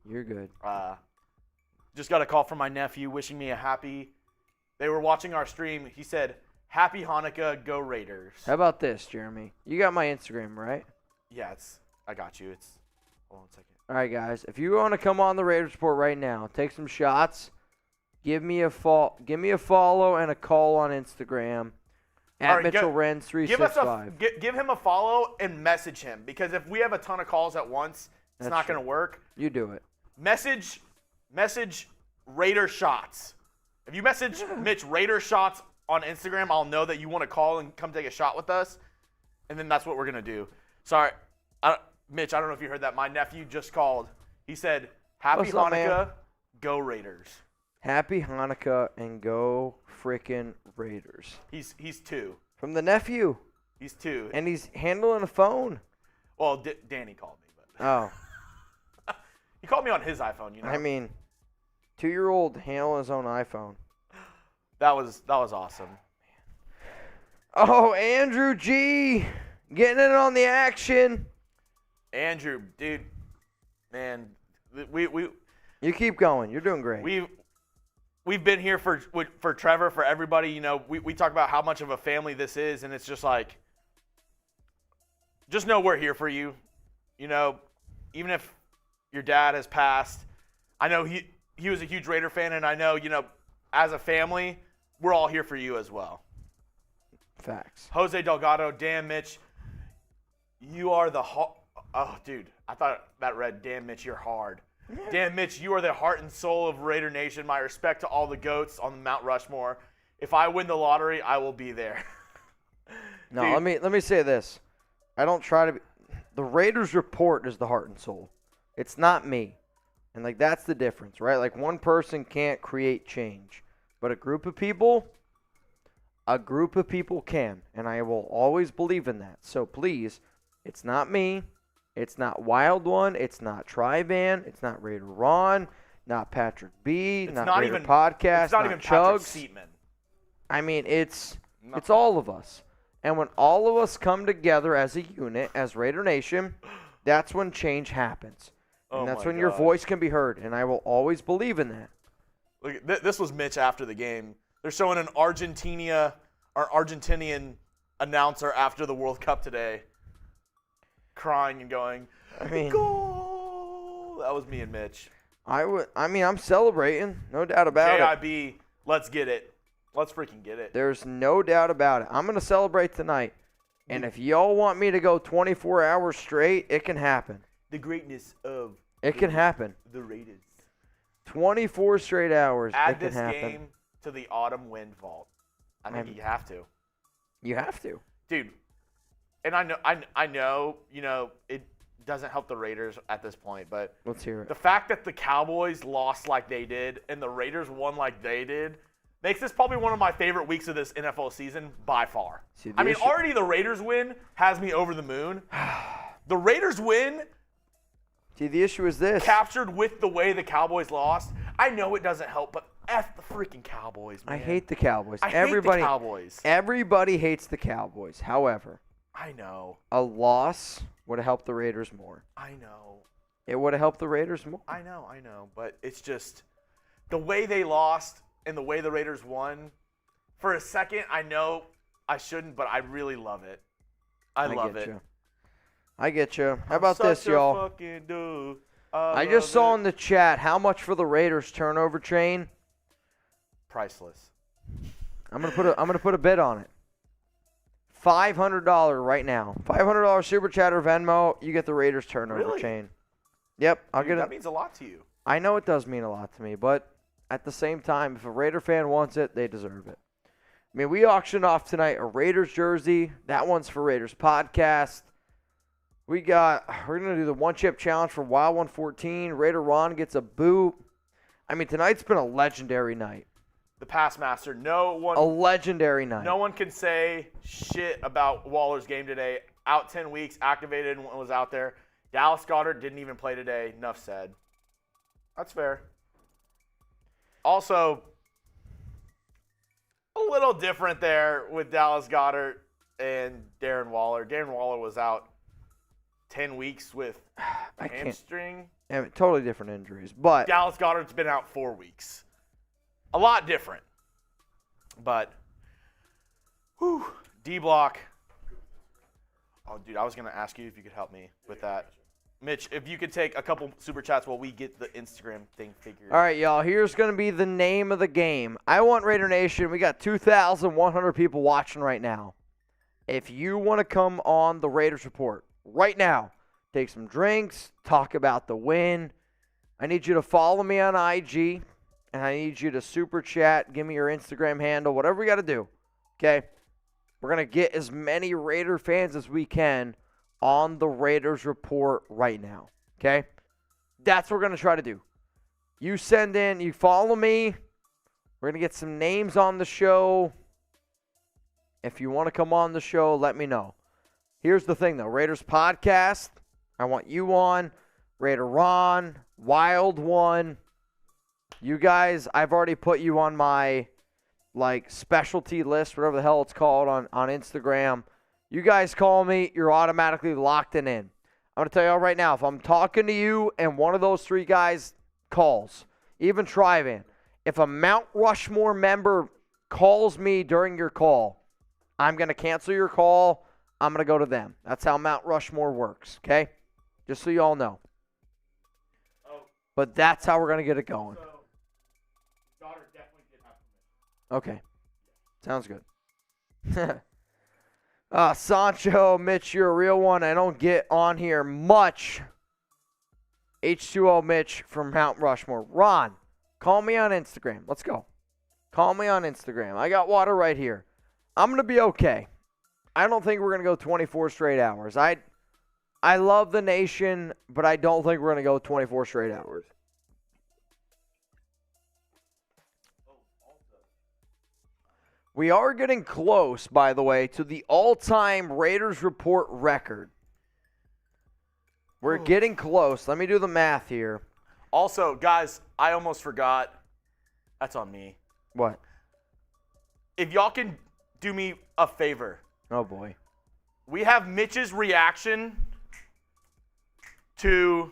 You're good. Just got a call from my nephew wishing me a happy. They were watching our stream. He said, "Happy Hanukkah, go Raiders." How about this, Jeremy? You got my Instagram, right? Yeah, I got you. Hold on a second. All right, guys. If you want to come on the Raiders Report right now, take some shots. Give me a follow and a call on Instagram. At All right, Mitchell Renz Give us 365. give him a follow and message him, because if we have a ton of calls at once, it's That's not true. going to work. You do it. Message Raider Shots. If you message Mitch Raider Shots on Instagram, I'll know that you want to call and come take a shot with us, and then that's what we're going to do. Sorry, Mitch, I don't know if you heard that. My nephew just called. He said, Happy What's up, Hanukkah, man? go Raiders. Happy Hanukkah and go frickin' Raiders. He's 2. From the nephew. He's 2. And he's handling a phone. Well, Danny called me, but Oh. he called me on his iPhone, you know. I mean, 2-year-old handling his own iPhone. That was awesome. Oh, Andrew G. Getting in on the action. Andrew, dude, man, we You keep going. You're doing great. we've been here for Trevor, for everybody. You know, we talk about how much of a family this is, and it's just like, just know we're here for you. You know, even if your dad has passed, I know he was a huge Raider fan, and I know, you know, as a family, we're all here for you as well. Facts. Jose Delgado, damn Mitch, you are the oh dude, I thought that read, damn Mitch, you're hard. Damn Mitch, you are the heart and soul of Raider Nation. My respect to all the GOATs on Mount Rushmore. If I win the lottery, I will be there. No, Dude. let me say this. I don't try to be. The Raiders report is the heart and soul. It's not me. And like that's the difference, right? Like one person can't create change, but a group of people can, and I will always believe in that. So please, it's not me. It's not Wild One. It's not Tri-Van. It's not Raider Ron. Not Patrick B. Not Raider Podcast. It's not even Chugs. Patrick Seatman. I mean, it's all of us. And when all of us come together as a unit, as Raider Nation, that's when change happens. And Oh that's my when your God. voice can be heard. And I will always believe in that. Look, this was Mitch after the game. They're showing an Argentinian announcer after the World Cup today, crying and going, I mean, goal. That was me and Mitch. I'm celebrating, no doubt about it. JIB, let's get it. Let's freaking get it. There's no doubt about it. I'm going to celebrate tonight. And if y'all want me to go 24 hours straight, it can happen. The greatness of It can happen. the Raiders. 24 straight hours, Add it can this happen. game to the autumn wind vault. I think you have to. You have to. Dude, and I know, you know, it doesn't help the Raiders at this point, but Let's hear it. the fact that the Cowboys lost like they did and the Raiders won like they did makes this probably one of my favorite weeks of this NFL season by far. See, the I mean, issue- already the Raiders win has me over the moon. The Raiders win See, the issue is this. captured with the way the Cowboys lost. I know it doesn't help, but F the freaking Cowboys, man. I hate the Cowboys. I hate the Cowboys. Everybody hates the Cowboys. However, I know. a loss would have helped the Raiders more. I know. It would have helped the Raiders more. I know. But it's just the way they lost and the way the Raiders won. For a second, I know I shouldn't, but I really love it. I love it. I get you. How about this, Such a y'all? fucking dude. I just saw in the chat how much for the Raiders turnover chain. Priceless. I'm gonna put a bid on it. $500 right now. $500 super chat or Venmo. You get the Raiders turnover Really? chain. Yep, I'll Dude, get that it. means a lot to you. I know it does mean a lot to me, but at the same time, if a Raider fan wants it, they deserve it. I mean, we auctioned off tonight a Raiders jersey. That one's for Raiders Podcast. We're gonna do the one chip challenge for Wild 114. Raider Ron gets a boot. I mean, tonight's been a legendary night. The pass master. A legendary night. No one can say shit about Waller's game today. Out 10 weeks, activated and was out there. Dallas Goedert didn't even play today. Enough said. That's fair. Also, a little different there with Dallas Goedert and Darren Waller. Darren Waller was out 10 weeks with I can't. hamstring. Totally different injuries, but Dallas Goedert's been out 4 weeks. A lot different. But, D-block. Oh, dude, I was going to ask you if you could help me with that. Mitch, if you could take a couple super chats while we get the Instagram thing figured. All right, y'all. Here's going to be the name of the game. I want Raider Nation. We got 2,100 people watching right now. If you want to come on the Raiders Report right now, take some drinks, talk about the win, I need you to follow me on IG, and I need you to super chat, give me your Instagram handle, whatever we got to do, okay? We're going to get as many Raider fans as we can on the Raiders Report right now, okay? That's what we're going to try to do. You send in, you follow me. We're going to get some names on the show. If you want to come on the show, let me know. Here's the thing, though. Raiders Podcast, I want you on. Raider Ron, Wild One. You guys, I've already put you on my specialty list, whatever the hell it's called on Instagram. You guys call me, you're automatically locked in. I'm going to tell y'all right now, if I'm talking to you and one of those three guys calls, even Trivan, if a Mount Rushmore member calls me during your call, I'm going to cancel your call. I'm going to go to them. That's how Mount Rushmore works, okay? Just so you all know. But that's how we're going to get it going. Daughter definitely did have permission. Okay. Sounds good. Sancho, Mitch, you're a real one. I don't get on here much. H2O Mitch from Mount Rushmore. Ron, call me on Instagram. Let's go. Call me on Instagram. I got water right here. I'm going to be okay. I don't think we're going to go 24 straight hours. I love the nation, but I don't think we're going to go 24 straight hours. We are getting close, by the way, to the all-time Raiders Report record. We're getting close. Let me do the math here. Also, guys, I almost forgot. That's on me. What? If y'all can do me a favor. Oh, boy. We have Mitch's reaction to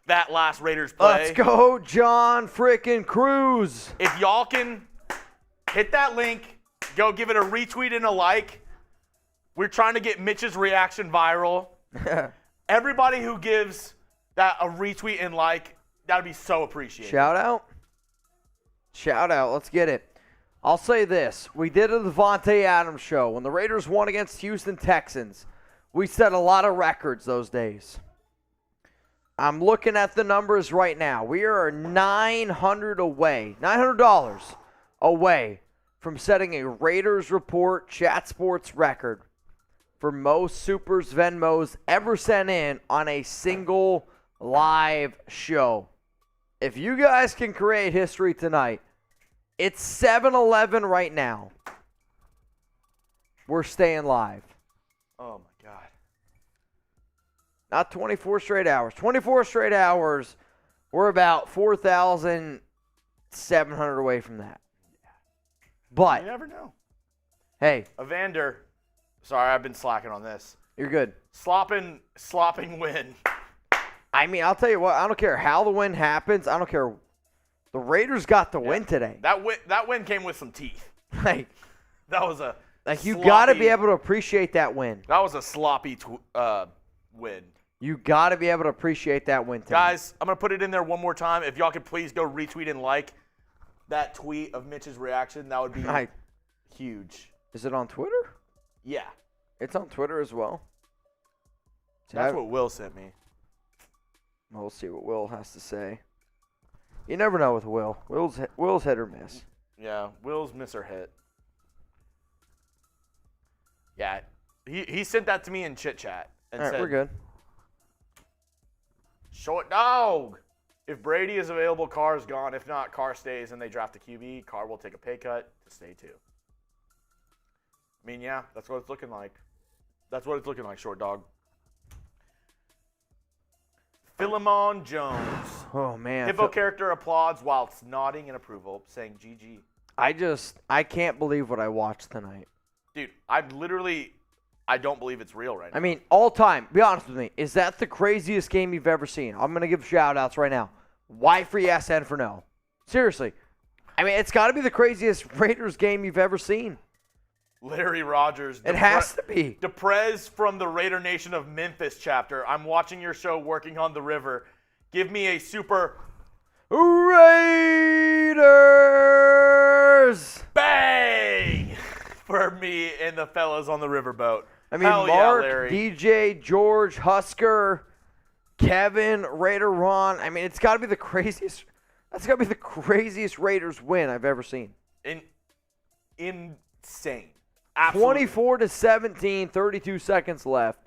that last Raiders play. Let's go, John frickin' Cruz. If y'all can hit that link, go give it a retweet and a like. We're trying to get Mitch's reaction viral. Everybody who gives that a retweet and like, that would be so appreciated. Shout out. Shout out. Let's get it. I'll say this. We did a Devontae Adams show. When the Raiders won against Houston Texans, we set a lot of records those days. I'm looking at the numbers right now. We are $900 away from setting a Raiders Report Chat Sports record for most Supers Venmos ever sent in on a single live show. If you guys can create history tonight, it's 7-11 right now. We're staying live. Oh, my God. Not 24 straight hours. 24 straight hours, we're about 4,700 away from that. But, You never know. hey, Evander, sorry, I've been slacking on this. you're good. Slopping win. I mean, I'll tell you what, I don't care how the win happens. I don't care. The Raiders got the win today. That win came with some teeth. Like, That was a you sloppy- got to be able to appreciate that win. That was a sloppy win. You got to be able to appreciate that win today. Guys, I'm going to put it in there one more time. If y'all could please go retweet and like that tweet of Mitch's reaction, that would be huge. Is it on Twitter? Yeah. It's on Twitter as well. That's what Will sent me. We'll see what Will has to say. You never know with Will. Will's hit or miss. Yeah, Will's miss or hit. Yeah, he sent that to me in chit chat and All right, said, we're good. Short dog. If Brady is available, Carr is gone. If not, Carr stays and they draft a QB. Carr will take a pay cut to stay too. I mean, yeah, that's what it's looking like. That's what it's looking like, short dog. Philemon Jones. Oh, man. Hippo character applauds while nodding in approval, saying GG. I can't believe what I watched tonight. Dude, I don't believe it's real right now. I mean, all time, be honest with me, is that the craziest game you've ever seen? I'm going to give shout-outs right now. Y for yes and for no. Seriously. I mean, it's got to be the craziest Raiders game you've ever seen. Larry Rogers. It has to be. Deprez from the Raider Nation of Memphis chapter. I'm watching your show Working on the River. Give me a super Raiders! bang for me and the fellas on the riverboat. I mean, Hell Mark, yeah, Larry. DJ, George, Husker, Kevin, Raider Ron. I mean, it's got to be the craziest. That's got to be the craziest Raiders win I've ever seen. Insane. Absolutely. 24-17, 32 seconds left.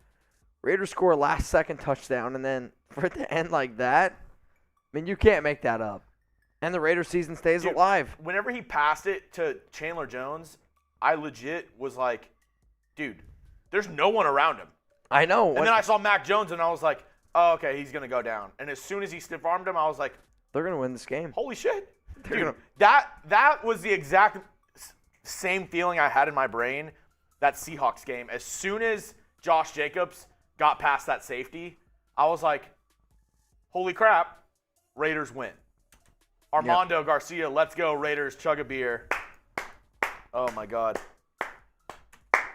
Raiders score a last-second touchdown, and then for it to end like that, I mean, you can't make that up. And the Raiders season stays Dude, alive. Whenever he passed it to Chandler Jones, I legit was like, dude, there's no one around him. I know. And then I saw Mac Jones, and I was like, oh, okay, he's going to go down. And as soon as he stiff-armed him, I was like, they're going to win this game. holy shit. They're Dude, gonna- that was the exact same feeling I had in my brain that Seahawks game. As soon as Josh Jacobs got past that safety, I was like, holy crap, Raiders win. Armando Garcia, let's go Raiders, chug a beer. Oh, my God.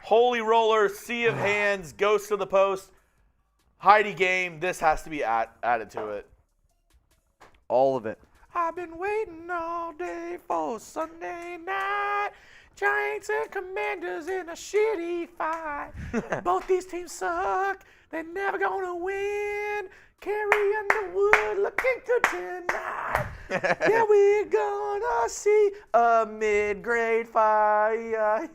Holy roller, sea of hands, ghost to the post. Heidi game, this has to be added to it. All of it. I've been waiting all day for Sunday night. Giants and Commanders in a shitty fight. Both these teams suck. They're never gonna win. Carrie Underwood looking good tonight. Yeah, we're gonna see a mid-grade fight.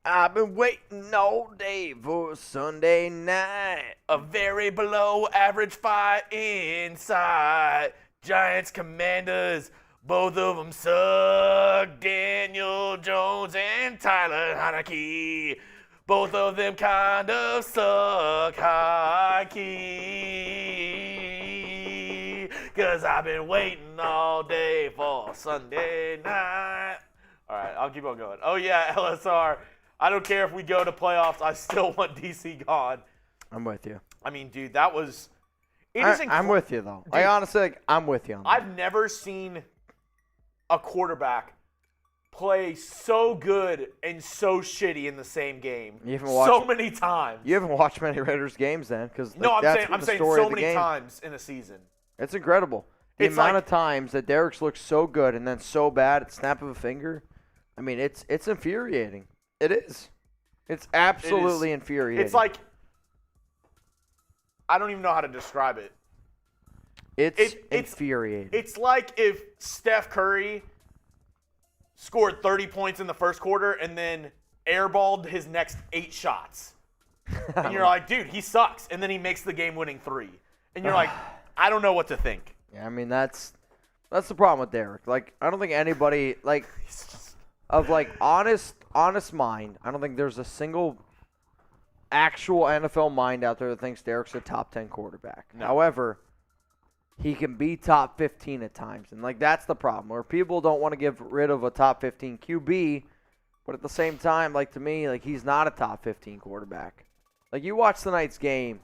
I've been waiting all day for Sunday night. A very below average fight inside. Giants, Commanders, both of them suck. Daniel Jones and Tyler Heineke, both of them kind of suck. High key. Cause I've been waiting all day for Sunday night. All right, I'll keep on going. Oh yeah, LSR. I don't care if we go to playoffs. I still want DC gone. I'm with you. I mean, dude, that was. I'm with you, though. I honestly, I'm with you on that. I've never seen a quarterback play so good and so shitty in the same game. You haven't so watched- many times. You haven't watched many Raiders games then, because No, I'm that's saying the story so of the many game. times in a season. It's incredible. The It's amount like- of times that Derek's looked so good and then so bad at snap of a finger. I mean, it's infuriating. It is. It's absolutely infuriating. It's like I don't even know how to describe it. it's it's- infuriating. It's like if Steph Curry scored 30 points in the first quarter and then airballed his next 8 shots. And you're like, dude, he sucks. And then he makes the game-winning 3. And you're like, I don't know what to think. Yeah, I mean that's the problem with Derek. Like, I don't think anybody of honest mind. I don't think there's a single actual NFL mind out there that thinks Derek's a top 10 quarterback. No. However, he can be top 15 at times, and that's the problem. Where people don't want to get rid of a top 15 QB, but at the same time, to me, he's not a top 15 quarterback. You watch tonight's game,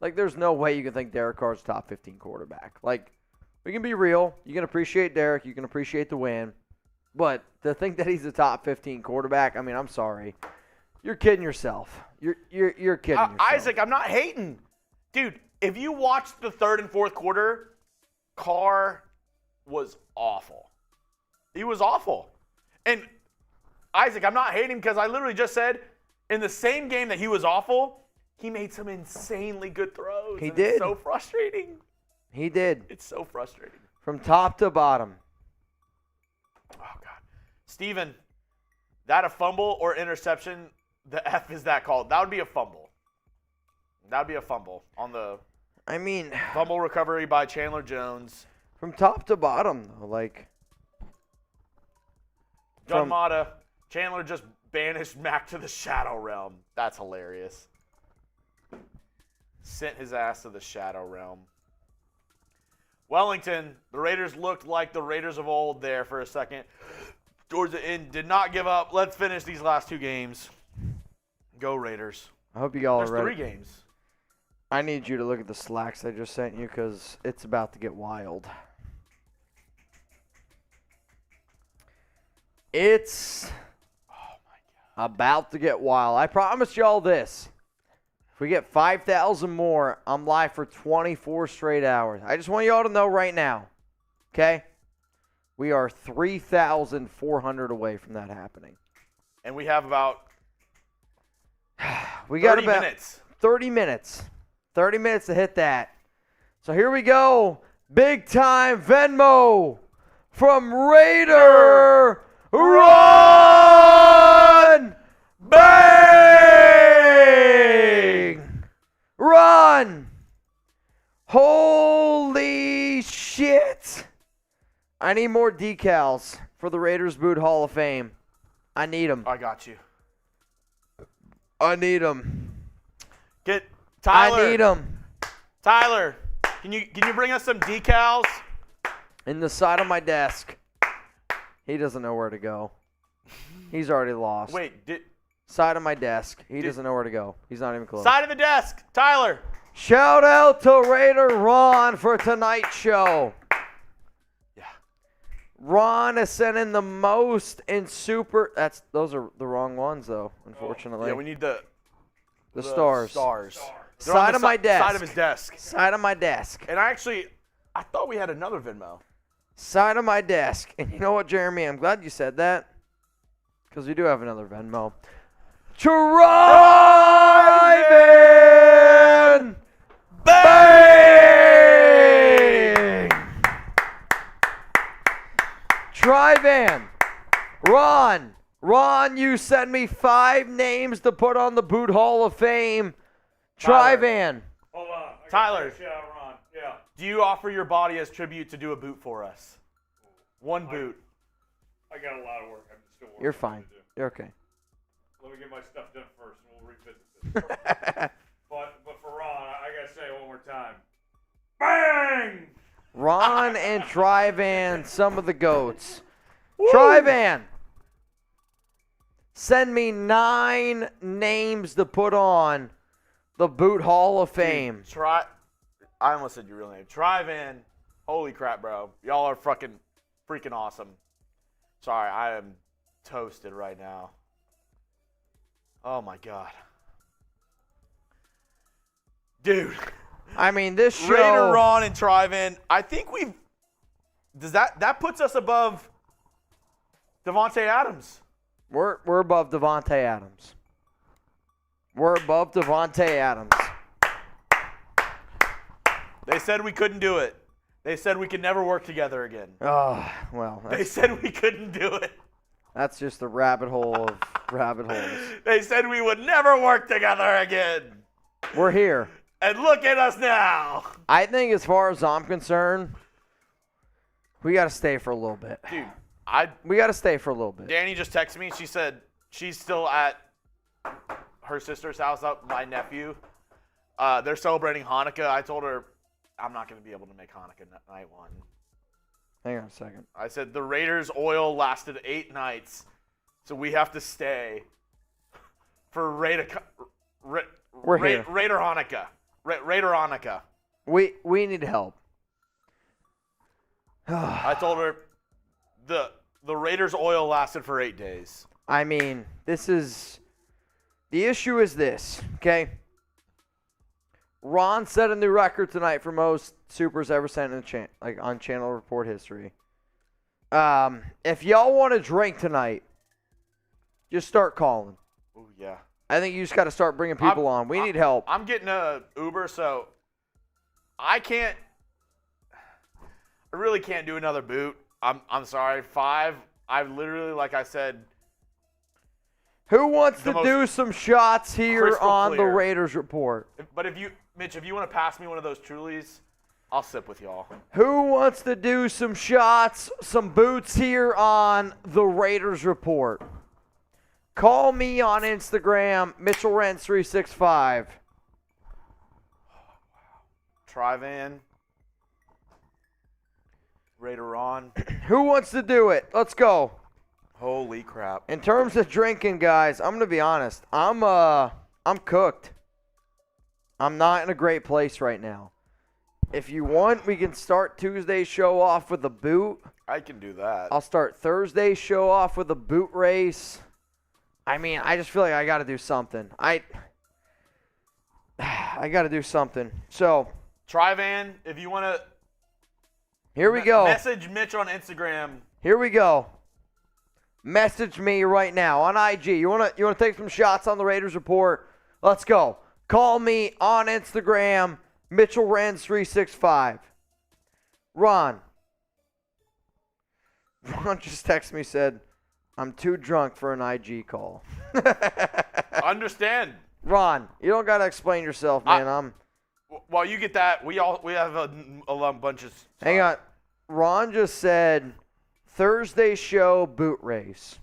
there's no way you can think Derek Carr's a top 15 quarterback. We can be real. You can appreciate Derek. You can appreciate the win. But to think that he's a top 15 quarterback, I mean, I'm sorry. You're kidding yourself. You're kidding yourself. Isaac, I'm not hating. Dude, if you watched the third and fourth quarter, Carr was awful. He was awful. And Isaac, I'm not hating because I literally just said in the same game that he was awful, he made some insanely good throws. He and did. It's so frustrating. He did. It's so frustrating. From top to bottom. Oh, God. Steven, that a fumble or interception? The F is that called? That would be a fumble. That would be a fumble on the I mean, fumble recovery by Chandler Jones. from top to bottom, though, John From- Mata, Chandler just banished Mac to the Shadow Realm. That's hilarious. Sent his ass to the Shadow Realm. Wellington, the Raiders looked like the Raiders of old there for a second. Towards the end, did not give up. Let's finish these last 2 games. Go Raiders. I hope you all There's are 3 ready. games. I need you to look at the slacks I just sent you because it's about to get wild. It's About to get wild. I promise y'all this. If we get 5,000 more, I'm live for 24 straight hours. I just want y'all to know right now, okay? We are 3,400 away from that happening. And we have about We got 30 about minutes. 30 minutes. 30 minutes to hit that. So here we go. Big time Venmo from Raider Run! Bang! Run! Holy shit! I need more decals for the Raiders Boot Hall of Fame. I need them. I got you. I need them. Get Tyler. I need them. Tyler, can you bring us some decals? In the side of my desk. He doesn't know where to go. He's already lost. Wait, Side of my desk. He doesn't know where to go. He's not even close. side of the desk, Tyler. Shout out to Raider Ron for tonight's show. Yeah. Ron is sending the most in super. Those are the wrong ones though, unfortunately. Yeah, we need the stars. Stars. They're on Side the of my desk. Side of his desk. Side of my desk. And I thought we had another Venmo. Side of my desk. And you know what, Jeremy? I'm glad you said that. Because we do have another Venmo. Drive-in! Bang! Drive-in. Ron, you sent me 5 names to put on the Boot Hall of Fame. Drive-in. Hold on. I gotta Tyler. take a shower, Ron. Yeah. Do you offer your body as tribute to do a boot for us? One boot. I got a lot of work. I'm still working. You're fine. to do. You're okay. Let me get my stuff done first, and we'll revisit this. but for Ron, I gotta say it one more time. Bang! Ron and Drive-in, some of the GOATs. Drive-in. Send me 9 names to put on the Boot Hall of Fame. I almost said your real name. Drive-in. Holy crap, bro. Y'all are freaking awesome. Sorry, I am toasted right now. Oh my god. Dude. I mean, this show. Raider Ron and Drive-in. I think that puts us above Devontae Adams. We're above Devontae Adams. We're above Devontae Adams. They said we couldn't do it. They said we could never work together again. Oh, well, They said we couldn't do it. that's just the rabbit hole of rabbit holes. They said we would never work together again. We're here. And look at us now. I think as far as I'm concerned, we got to stay for a little bit. Dude, We got to stay for a little bit. Danny just texted me. She said she's still at her sister's house up my nephew. They're celebrating Hanukkah. I told her I'm not going to be able to make Hanukkah night 1. Hang on a second. I said the Raiders' oil lasted 8 nights, so we have to stay for Raider Hanukkah. Raider Hanukkah. We need help. I told her the Raiders' oil lasted for 8 days. I mean, the issue is this, okay? Ron set a new record tonight for most supers ever sent in on channel report history. If y'all want to drink tonight, just start calling. Oh yeah. I think you just got to start bringing people on. We need help. I'm getting a Uber, so I really can't do another boot. I'm sorry. 5. I've literally, like I said. Who wants the to most do some shots here crystal on the clear. Raiders Report? But Mitch, if you want to pass me one of those Trulies, I'll sip with y'all. Who wants to do some shots, some boots here on the Raiders Report? Call me on Instagram, Mitchell Renz 365. Drive-in. Raider on. Who wants to do it? Let's go. Holy crap. In terms of drinking, guys, I'm gonna be honest. I'm cooked. I'm not in a great place right now. If you want, we can start Tuesday's show off with a boot. I can do that. I'll start Thursday's show off with a boot race. I mean, I just feel like I got to do something. I got to do something. So, Tryvan, if you want to here we go. message Mitch on Instagram. Here we go. Message me right now on IG. You wanna take some shots on the Raiders Report? Let's go. Call me on Instagram, Mitchell Renz 365. Ron just texted me, said, I'm too drunk for an IG call. Understand. Ron, you don't gotta explain yourself, man. While you get that, we have a bunch of. Hang on. Ron just said Thursday show boot race.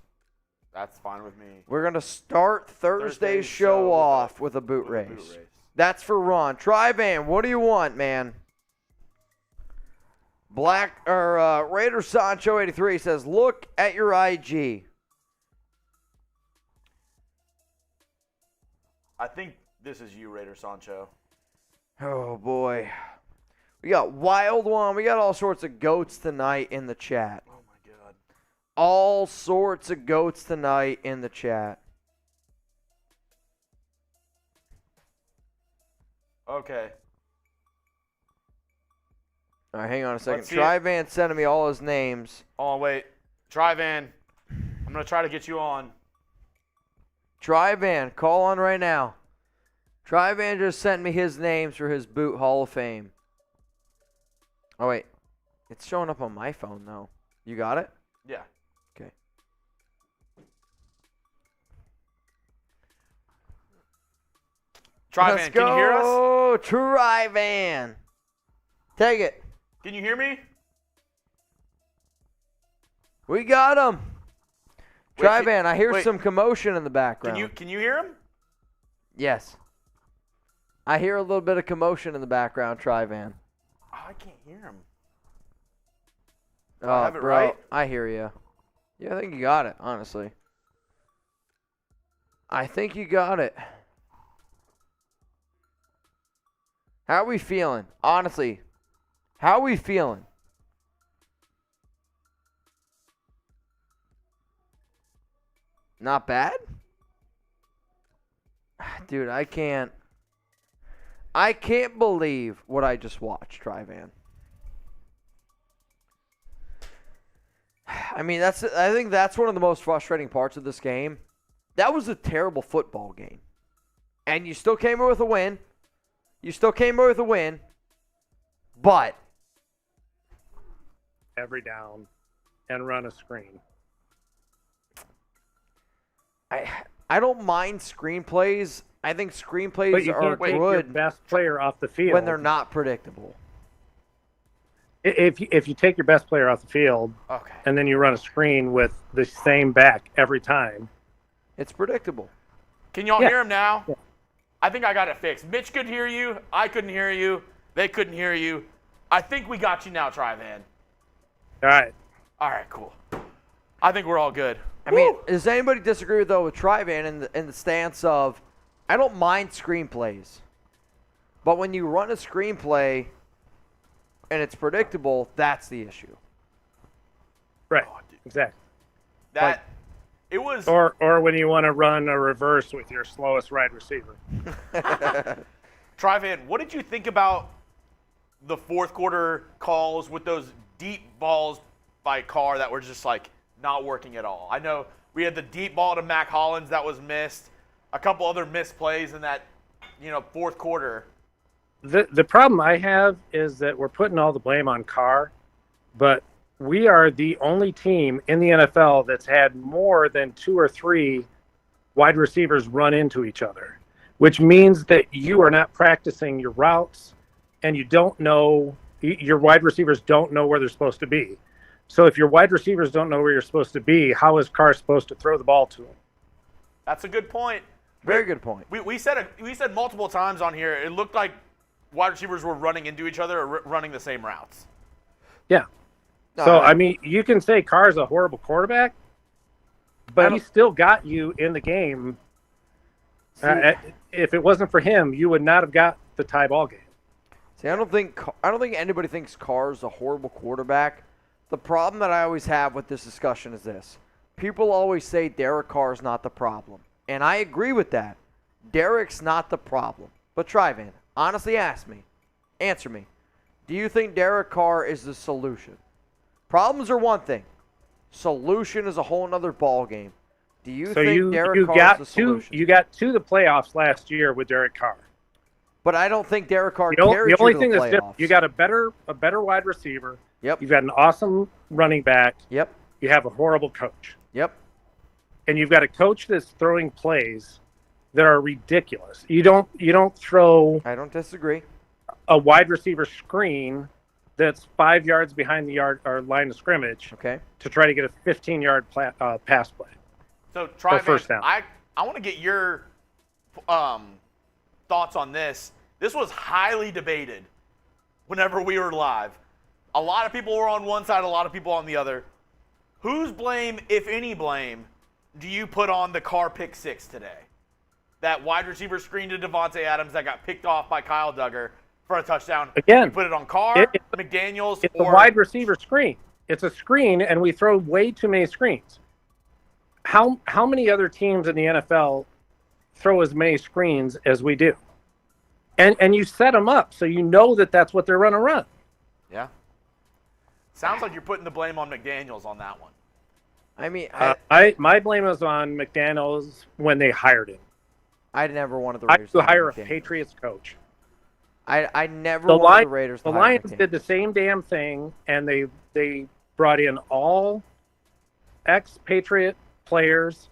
That's fine with me. We're gonna start Thursday's show off with a boot race. That's for Ron. Tryvan, what do you want, man? Raider Sancho 83 says, look at your IG. I think this is you, Raider Sancho. Oh boy. We got Wild One. We got all sorts of goats tonight in the chat. Oh my god. All sorts of goats tonight in the chat. Okay. All right, hang on a second. Let's see it. Tryvan sending me all his names. Oh, wait. Tryvan, I'm going to try to get you on. Tryvan, call on right now. Tryvan just sent me his names for his boot Hall of Fame. Oh, wait. It's showing up on my phone, though. You got it? Yeah. Okay. Tryvan, can you hear us? Oh, Tryvan. Take it. Can you hear me? We got him. Wait, Tryvan, I hear wait. some commotion in the background. Can you hear him? Yes. I hear a little bit of commotion in the background, Tryvan. Oh, I can't hear him. Oh, I have it bro, right? I hear you. Yeah, I think you got it, honestly. I think you got it. How are we feeling? Honestly, how are we feeling? Not bad? Dude, I can't believe what I just watched, Tryvan. I mean, I think that's one of the most frustrating parts of this game. That was a terrible football game. And you still came away with a win. But every down and run a screen. I don't mind screenplays. I think But screenplays you are can't take your good best player off the field when they're not predictable. If you take your best player off the field Okay. and then you run a screen with the same back every time. It's predictable. Can y'all Yeah. hear him now? Yeah. I think I got it fixed. Mitch could hear you. I couldn't hear you. They couldn't hear you. I think we got you now, Tryvan. All right. All right, cool. I think we're all good. I mean, does anybody disagree though with Tryvan in the stance of I don't mind screenplays, but when you run a screenplay and it's predictable, that's the issue. Right. Oh, dude. Exactly. That it was. Or when you want to run a reverse with your slowest wide receiver. Tryvan, what did you think about the fourth quarter calls with those deep balls by Carr that were just like not working at all? I know we had the deep ball to Mac Hollins that was missed, a couple other missed plays in that, fourth quarter. The problem I have is that we're putting all the blame on Carr, but we are the only team in the NFL that's had more than 2 or 3 wide receivers run into each other, which means that you are not practicing your routes and you don't know, your wide receivers don't know where they're supposed to be. So if your wide receivers don't know where you're supposed to be, how is Carr supposed to throw the ball to them? That's a good point. Very good point. We said multiple times on here, it looked like wide receivers were running into each other or running the same routes. Yeah. So, I mean, you can say Carr's a horrible quarterback, but he still got you in the game. If it wasn't for him, you would not have got the tie ball game. See, I don't think anybody thinks Carr's a horrible quarterback. The problem that I always have with this discussion is this. people always say Derek Carr's not the problem. And I agree with that. Derek's not the problem. But Trivan, honestly answer me. Do you think Derek Carr is the solution? Problems are one thing. Solution is a whole nother ball game. Do you think Derek Carr is the solution? You got to the playoffs last year with Derek Carr. But I don't think Derek Carr carried the only you to thing the that's different, playoffs. you got a better wide receiver. Yep. You've got an awesome running back. Yep. You have a horrible coach. Yep. And you've got a coach that's throwing plays that are ridiculous. You don't throw I don't disagree. a wide receiver screen that's 5 yards behind the line of scrimmage Okay. to try to get a 15-yard pass play. So, Trivan, first down. I want to get your thoughts on this. This was highly debated whenever we were live. A lot of people were on one side, a lot of people on the other. Whose blame, if any blame, do you put on the Carr pick six today? That wide receiver screen to Devontae Adams that got picked off by Kyle Duggar for a touchdown. Again, you put it on Carr, McDaniels, it's or a wide receiver screen. It's a screen, and we throw way too many screens. How many other teams in the NFL throw as many screens as we do? And you set them up so you know that that's what they're going to run. Yeah. Sounds like you're putting the blame on McDaniels on that one. I mean, my blame is on McDaniels when they hired him. I never wanted the I Raiders to to hire a McDaniels. Patriots coach. I never wanted the Raiders to The hire Lions McDaniels. did the same damn thing, and they brought in all ex-Patriot players,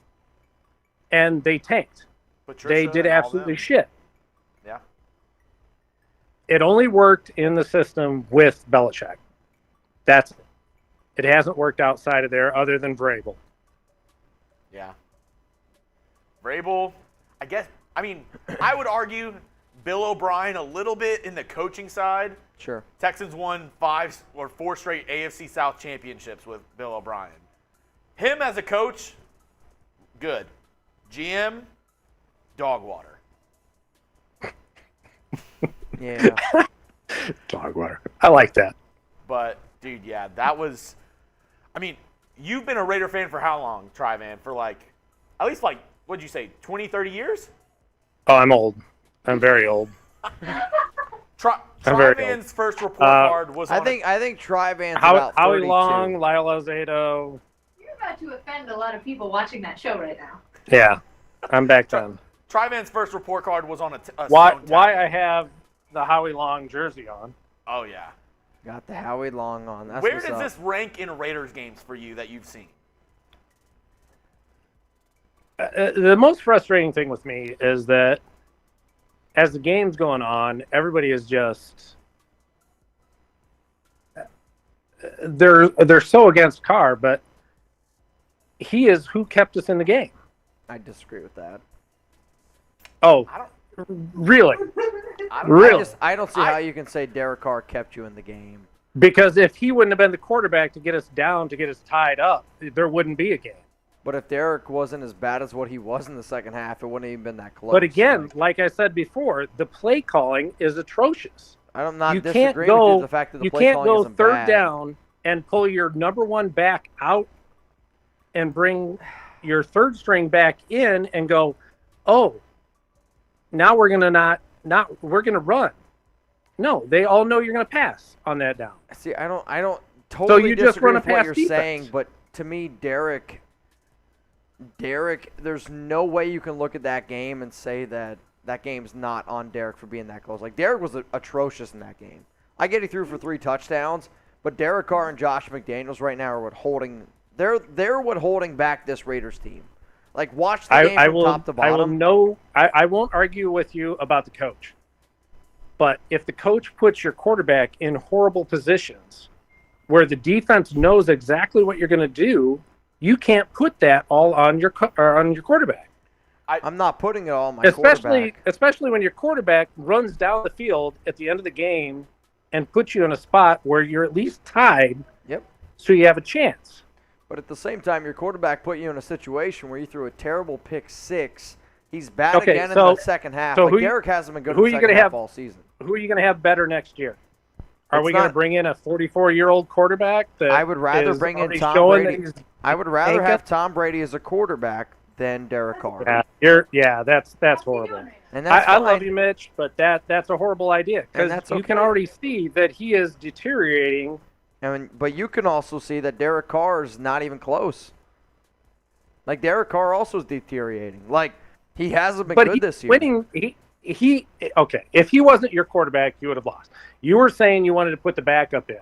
and they tanked. Patricia They did and all absolutely them. shit. Yeah. It only worked in the system with Belichick. That's it. It hasn't worked outside of there other than Vrabel. Yeah. Vrabel, I would argue Bill O'Brien a little bit in the coaching side. Sure. Texans won 5 or 4 straight AFC South championships with Bill O'Brien. Him as a coach, good. GM, dog water. Yeah. Dog water. I like that. But, dude, yeah, that was – you've been a Raider fan for how long, Trivan? For, at least, what'd you say, 20, 30 years? Oh, I'm old. I'm very old. I'm very Trivan's first report card was on I think Trivan's about 32. Howie Long, Lyle Alzado. You're about to offend a lot of people watching that show right now. Yeah, I'm back then. Trivan's first report card was on a Why stone tablet. I have the Howie Long jersey on. Oh, yeah. Got the Howie Long on. That's Where what's does up. this rank in Raiders games for you that you've seen? The most frustrating thing with me is that as the game's going on, everybody is just they're so against Carr, but he is who kept us in the game. I disagree with that. Oh, really? Really? I don't see how you can say Derek Carr kept you in the game. Because if he wouldn't have been the quarterback to get us down, to get us tied up, there wouldn't be a game. But if Derek wasn't as bad as what he was in the second half, it wouldn't have even been that close. But again, like I said before, the play calling is atrocious. I'm not You disagreeing can't with go. you. The fact that the You play can't calling go isn't third bad. down and pull your number one back out and bring your third string back in and go, oh, now we're gonna we're gonna run. No, they all know you're gonna pass on that down. See, I don't totally you just disagree run a with what pass you're defense. saying, but to me, Derek, there's no way you can look at that game and say that game's not on Derek for being that close. Like, Derek was atrocious in that game. I get he threw for 3 touchdowns, but Derek Carr and Josh McDaniels right now are what holding back this Raiders team. Like, watch the game from top to bottom. I won't argue with you about the coach. But if the coach puts your quarterback in horrible positions where the defense knows exactly what you're going to do, you can't put that all on your quarterback. I'm not putting it all on my quarterback. Especially when your quarterback runs down the field at the end of the game and puts you in a spot where you're at least tied. Yep. So you have a chance. But at the same time, your quarterback put you in a situation where you threw a terrible pick 6. He's bad Okay, again in so- the second half. so Like, who Derek hasn't been good who in the are you second gonna half have- all season. Who are you going to have better next year? Are we going to not- bring in a 44-year-old quarterback? That I would rather is bring in already Tom showing Brady. that he's I would rather tanking? have Tom Brady as a quarterback than Derek Carr. That's horrible. And that's I love fine. you, Mitch, but that's a horrible idea because that's you can okay. already see that he is deteriorating. But you can also see that Derek Carr is not even close. Like, Derek Carr also is deteriorating. Like, he hasn't been But good he's this year. winning. He okay. If he wasn't your quarterback, you would have lost. You were saying you wanted to put the backup in.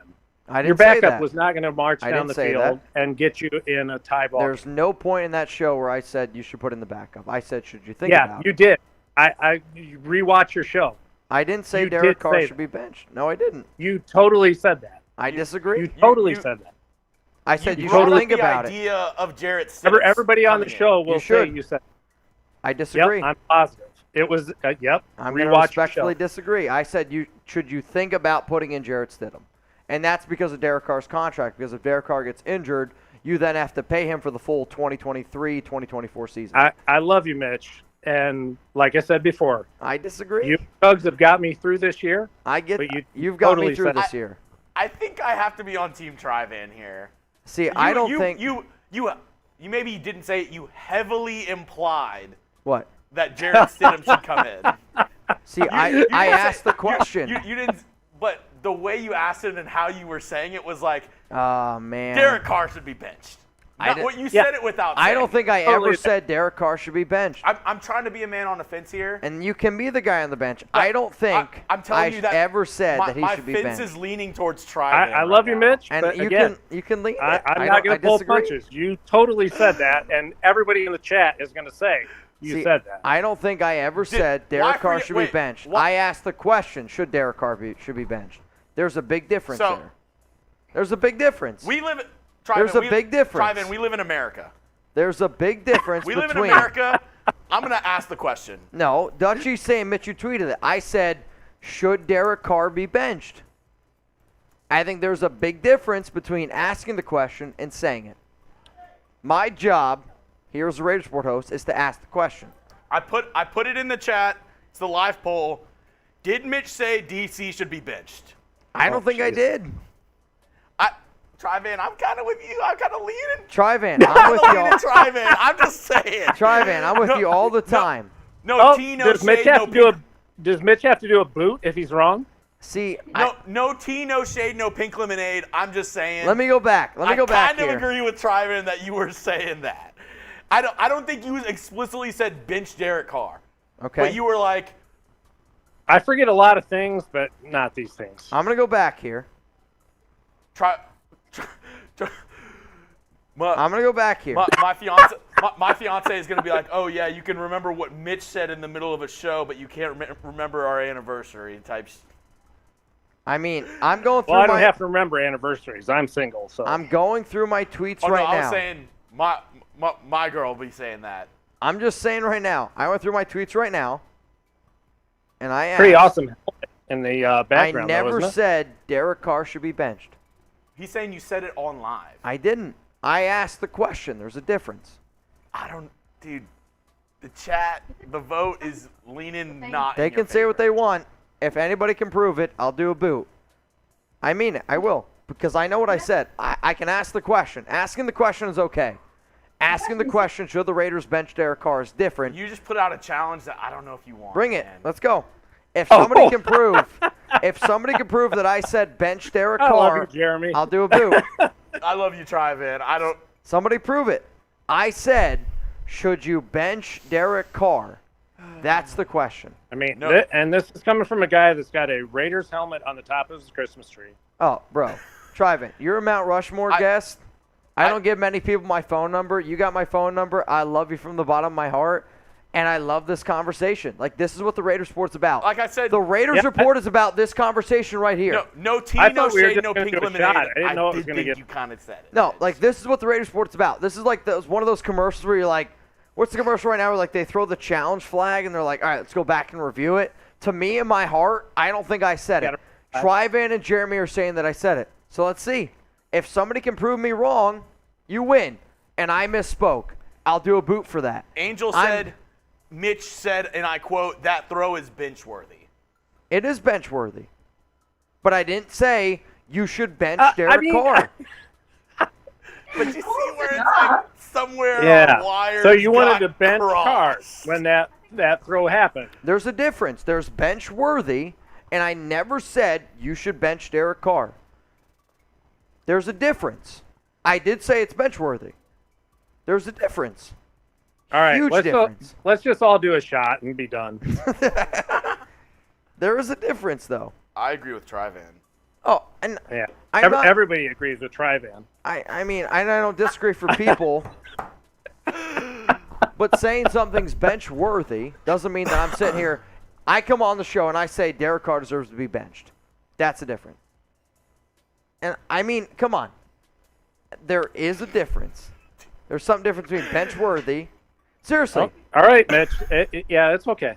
I didn't Your say backup that. was not going to march I down didn't the say field and get you in a tie ball. There's no point in that show where I said you should put in the backup. I said, should you think Yeah, about you it? did. You rewatch your show. I didn't say you Derek did Carr say should that. be benched. No, I didn't. You totally said that. I disagree. You totally said that. I said you brought should up think the about it. idea of Jarrett Stidham Everybody on the coming in. show will You say should. you said. I disagree. Yep, I'm positive. It was. Yep. I'm going to Rewatch your respectfully show. disagree. I said should you think about putting in Jarrett Stidham. And that's because of Derek Carr's contract. Because if Derek Carr gets injured, you then have to pay him for the full 2023-2024 season. I love you, Mitch. And like I said before, I disagree. you thugs have got me through this year. I get but you've got totally me through said this it. year. I think I have to be on Team Tri-Van here. See, I don't think you maybe didn't say it. You heavily implied what. that Jarrett Stidham should come in. See, I asked the question. You didn't, but the way you asked it and how you were saying it was like, Oh man. Derek Carr should be benched. Not didn't- what you Yeah. said it without. I saying don't it. think I Totally. ever said Derek Carr should be benched. I'm trying to be a man on the fence here. And you can be the guy on the bench. I don't think I'm telling you that ever said my, that he my should be fence benched. is leaning towards Tri-Van. I love you, Mitch. And but you again, can lean it. I'm I not don't- going I to pull disagree. punches. You totally said that, and everybody in the chat is going to say you See, said that. I don't think I ever said why Derek Carr forget- should wait, be benched. why- I asked the question, should Derek Carr should be benched? There's a big difference So- there. There's a big difference. We live. There's a big difference. Tri-Van, we live in America. There's a big difference We live in between. America. I'm going to ask the question. No, Dutchie's saying, Mitch, you tweeted it. I said, should Derek Carr be benched? I think there's a big difference between asking the question and saying it. My job here as a Raiders Report host is to ask the question. I put it in the chat. It's the live poll. Did Mitch say DC should be benched? I don't think I did. Tri-Van, I'm kind of with you. I'm kind of leaning. Tri-Van, I'm with leaning y'all. Tri-Van. I'm just saying. Tri-Van, I'm with you all the time. No tea, no does Mitch shade, have no to do pink. does Mitch have to do a boot if he's wrong? See, No tea, no shade, no pink lemonade. I'm just saying. let me go back. Let me go back I kind here. of agree with Tri-Van that you were saying that. I don't think you explicitly said bench Derek Carr. Okay. But you were like, I forget a lot of things, but not these things. I'm going to go back here. I'm going to go back here. my fiance is going to be like, oh yeah, you can remember what Mitch said in the middle of a show, but you can't remember our anniversary types. I mean, I'm going through Well, I don't my have to remember anniversaries. I'm single, so I'm going through my tweets Oh right no, I now. was saying my girl will be saying that. I'm just saying right now. I went through my tweets right now, and I asked. pretty awesome helmet in the I background. though, never isn't it? said Derek Carr should be benched. He's saying you said it on live. I didn't. I asked the question. There's a difference. Dude. The chat, the vote is leaning not. They in your can say what favor. they want. If anybody can prove it, I'll do a boot. I mean it. I will. Because I know what I said. I can ask the question. Asking the question is okay. Asking the question, should the Raiders bench Derek Carr, is different. You just put out a challenge that I don't know if you want. Bring it. man. Let's go. If somebody can prove, that I said bench Derek I love Carr, you, Jeremy. I'll do a boot. I love you, Tri-Van. I don't. Somebody prove it. I said, should you bench Derek Carr? That's the question. I mean, No. and this is coming from a guy that's got a Raiders helmet on the top of his Christmas tree. Oh, bro. Trivant, you're a Mount Rushmore guest. I don't give many people my phone number. You got my phone number. I love you from the bottom of my heart. And I love this conversation. Like, this is what the Raiders Report's about. Like I said, the Raiders Report is about this conversation right here. no tea, I no thought we were shade, just no gonna pink do a lemonade. shot. I didn't know it was did gonna think get- you kind of said it. No, like, this is what the Raiders Report's about. This is like one of those commercials where you're like, what's the commercial right now where, like, they throw the challenge flag and they're like, all right, let's go back and review it. To me, in my heart, I don't think I said it. Tri-Van and Jeremy are saying that I said it. So let's see. If somebody can prove me wrong, you win. And I misspoke. I'll do a boot for that. Angel said, Mitch said, and I quote, that throw is bench worthy. It is bench worthy. But I didn't say you should bench Derek Carr. But you see where it's like somewhere Yeah. on wires. So you wanted to got bench Carr crossed. when that throw happened. There's a difference. There's bench worthy, and I never said you should bench Derek Carr. There's a difference. I did say it's bench worthy. There's a difference. All right, Huge difference. let's just all do a shot and be done. There is a difference, though. I agree with Trivan. Oh, and Yeah, everybody everybody agrees with Trivan. I mean, I don't disagree for people, but saying something's bench worthy doesn't mean that I'm sitting here. I come on the show and I say Derek Carr deserves to be benched. That's a difference. And I mean, come on. There is a difference. There's some difference between bench worthy. Seriously. Oh, all right, Mitch. Yeah, it's okay.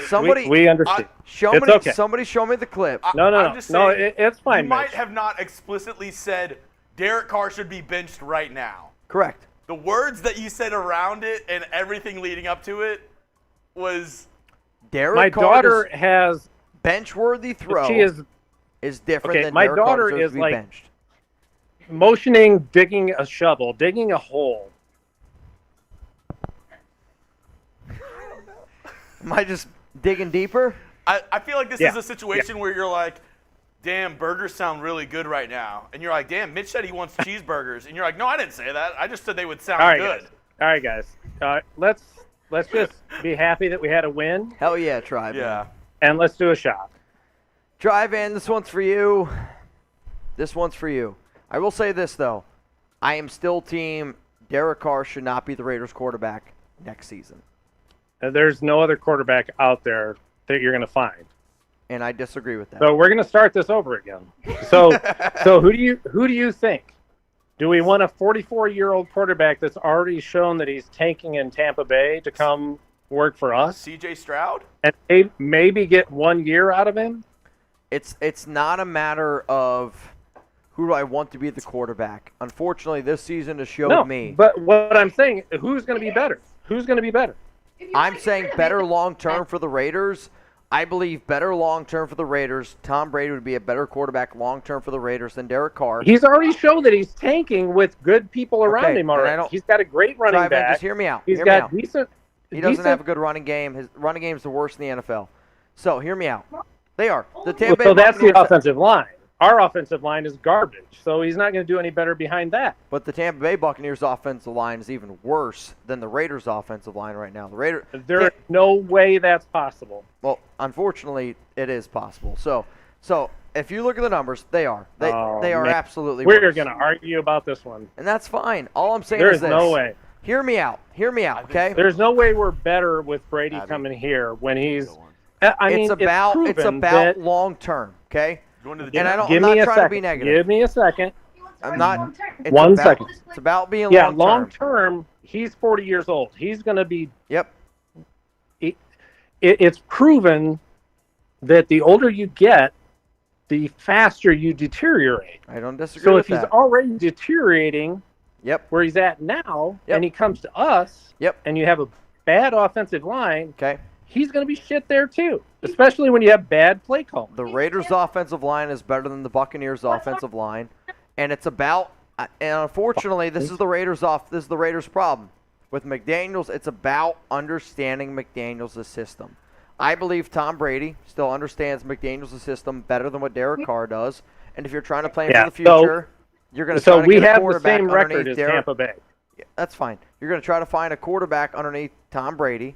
Somebody we understand. show it's me. okay. Somebody show me the clip. No, I'm just no, saying, it's fine, You might Mitch. have not explicitly said Derek Carr should be benched right now. Correct. The words that you said around it and everything leading up to it was Derek My Carr daughter has. bench worthy throw She is different Okay, than my Derek Carr daughter deserves is to be like- benched. motioning, digging a shovel, digging a hole. Am I just digging deeper? I feel like this Yeah. is a situation where you're like, damn, burgers sound really good right now. And you're like, damn, Mitch said he wants cheeseburgers. And you're like, no, I didn't say that. I just said they would sound All right, good. guys. All right, guys. Let's just be happy that we had a win, Hell yeah, Trivan. Yeah. and let's do a shot. Trivan, this one's for you. This one's for you. I will say this, though. I am still team Derek Carr should not be the Raiders quarterback next season. There's no other quarterback out there that you're going to find. And I disagree with that. So we're going to start this over again. So who do you think? Do we want a 44-year-old quarterback that's already shown that he's tanking in Tampa Bay to come work for us CJ Stroud? and maybe get 1 year out of him? It's not a matter of who do I want to be the quarterback. Unfortunately, this season has showed me. But what I'm saying, who's going to be better? Who's going to be better? I'm saying better long-term for the Raiders. I believe better long-term for the Raiders. Tom Brady would be a better quarterback long-term for the Raiders than Derek Carr. He's already shown that he's tanking with good people around Okay, him and I already. don't- He's got a great running Trivan, back. just hear me out. He's Hear me got out. decent. He doesn't have a good running game. His running game is the worst in the NFL. So hear me out. They are. The Tampa Bay So that's the Buccaneers- offensive line. Our offensive line is garbage, so he's not going to do any better behind that. But the Tampa Bay Buccaneers offensive line is even worse than the Raiders offensive line right now. The Raiders. There's no way that's possible. Well, unfortunately, it is possible. So if you look at the numbers, they are. They Oh, are man. absolutely We're worse. going to argue about this one. And that's fine. All I'm saying There's is this. no way. Hear me out. Hear me out, okay? There's no way we're better with Brady Abby. coming here when he's. I mean, It's about proven about that- long term, okay? Going to the And gym. I'm Give not me a trying second. to be negative. Give me a second. I'm not. It's One about, second. It's about being Yeah, long long term. term, he's 40 years old. He's going to be. Yep. It's proven that the older you get, the faster you deteriorate. I don't disagree So with if he's that. already deteriorating Yep. where he's at now, Yep. and he comes to us, Yep. and you have a bad offensive line, Okay. he's going to be shit there too, especially when you have bad play calling. The Raiders' offensive line is better than the Buccaneers' offensive line, and it's about. And unfortunately, this is the Raiders' This is the Raiders' problem with McDaniels. It's about understanding McDaniels' system. I believe Tom Brady still understands McDaniels' system better than what Derek Carr does. And if you're trying to plan Yeah, for the future, you're going to try So to we get a have the quarterback same record underneath as Derek. Tampa Bay. Yeah, that's fine. You're going to try to find a quarterback underneath Tom Brady.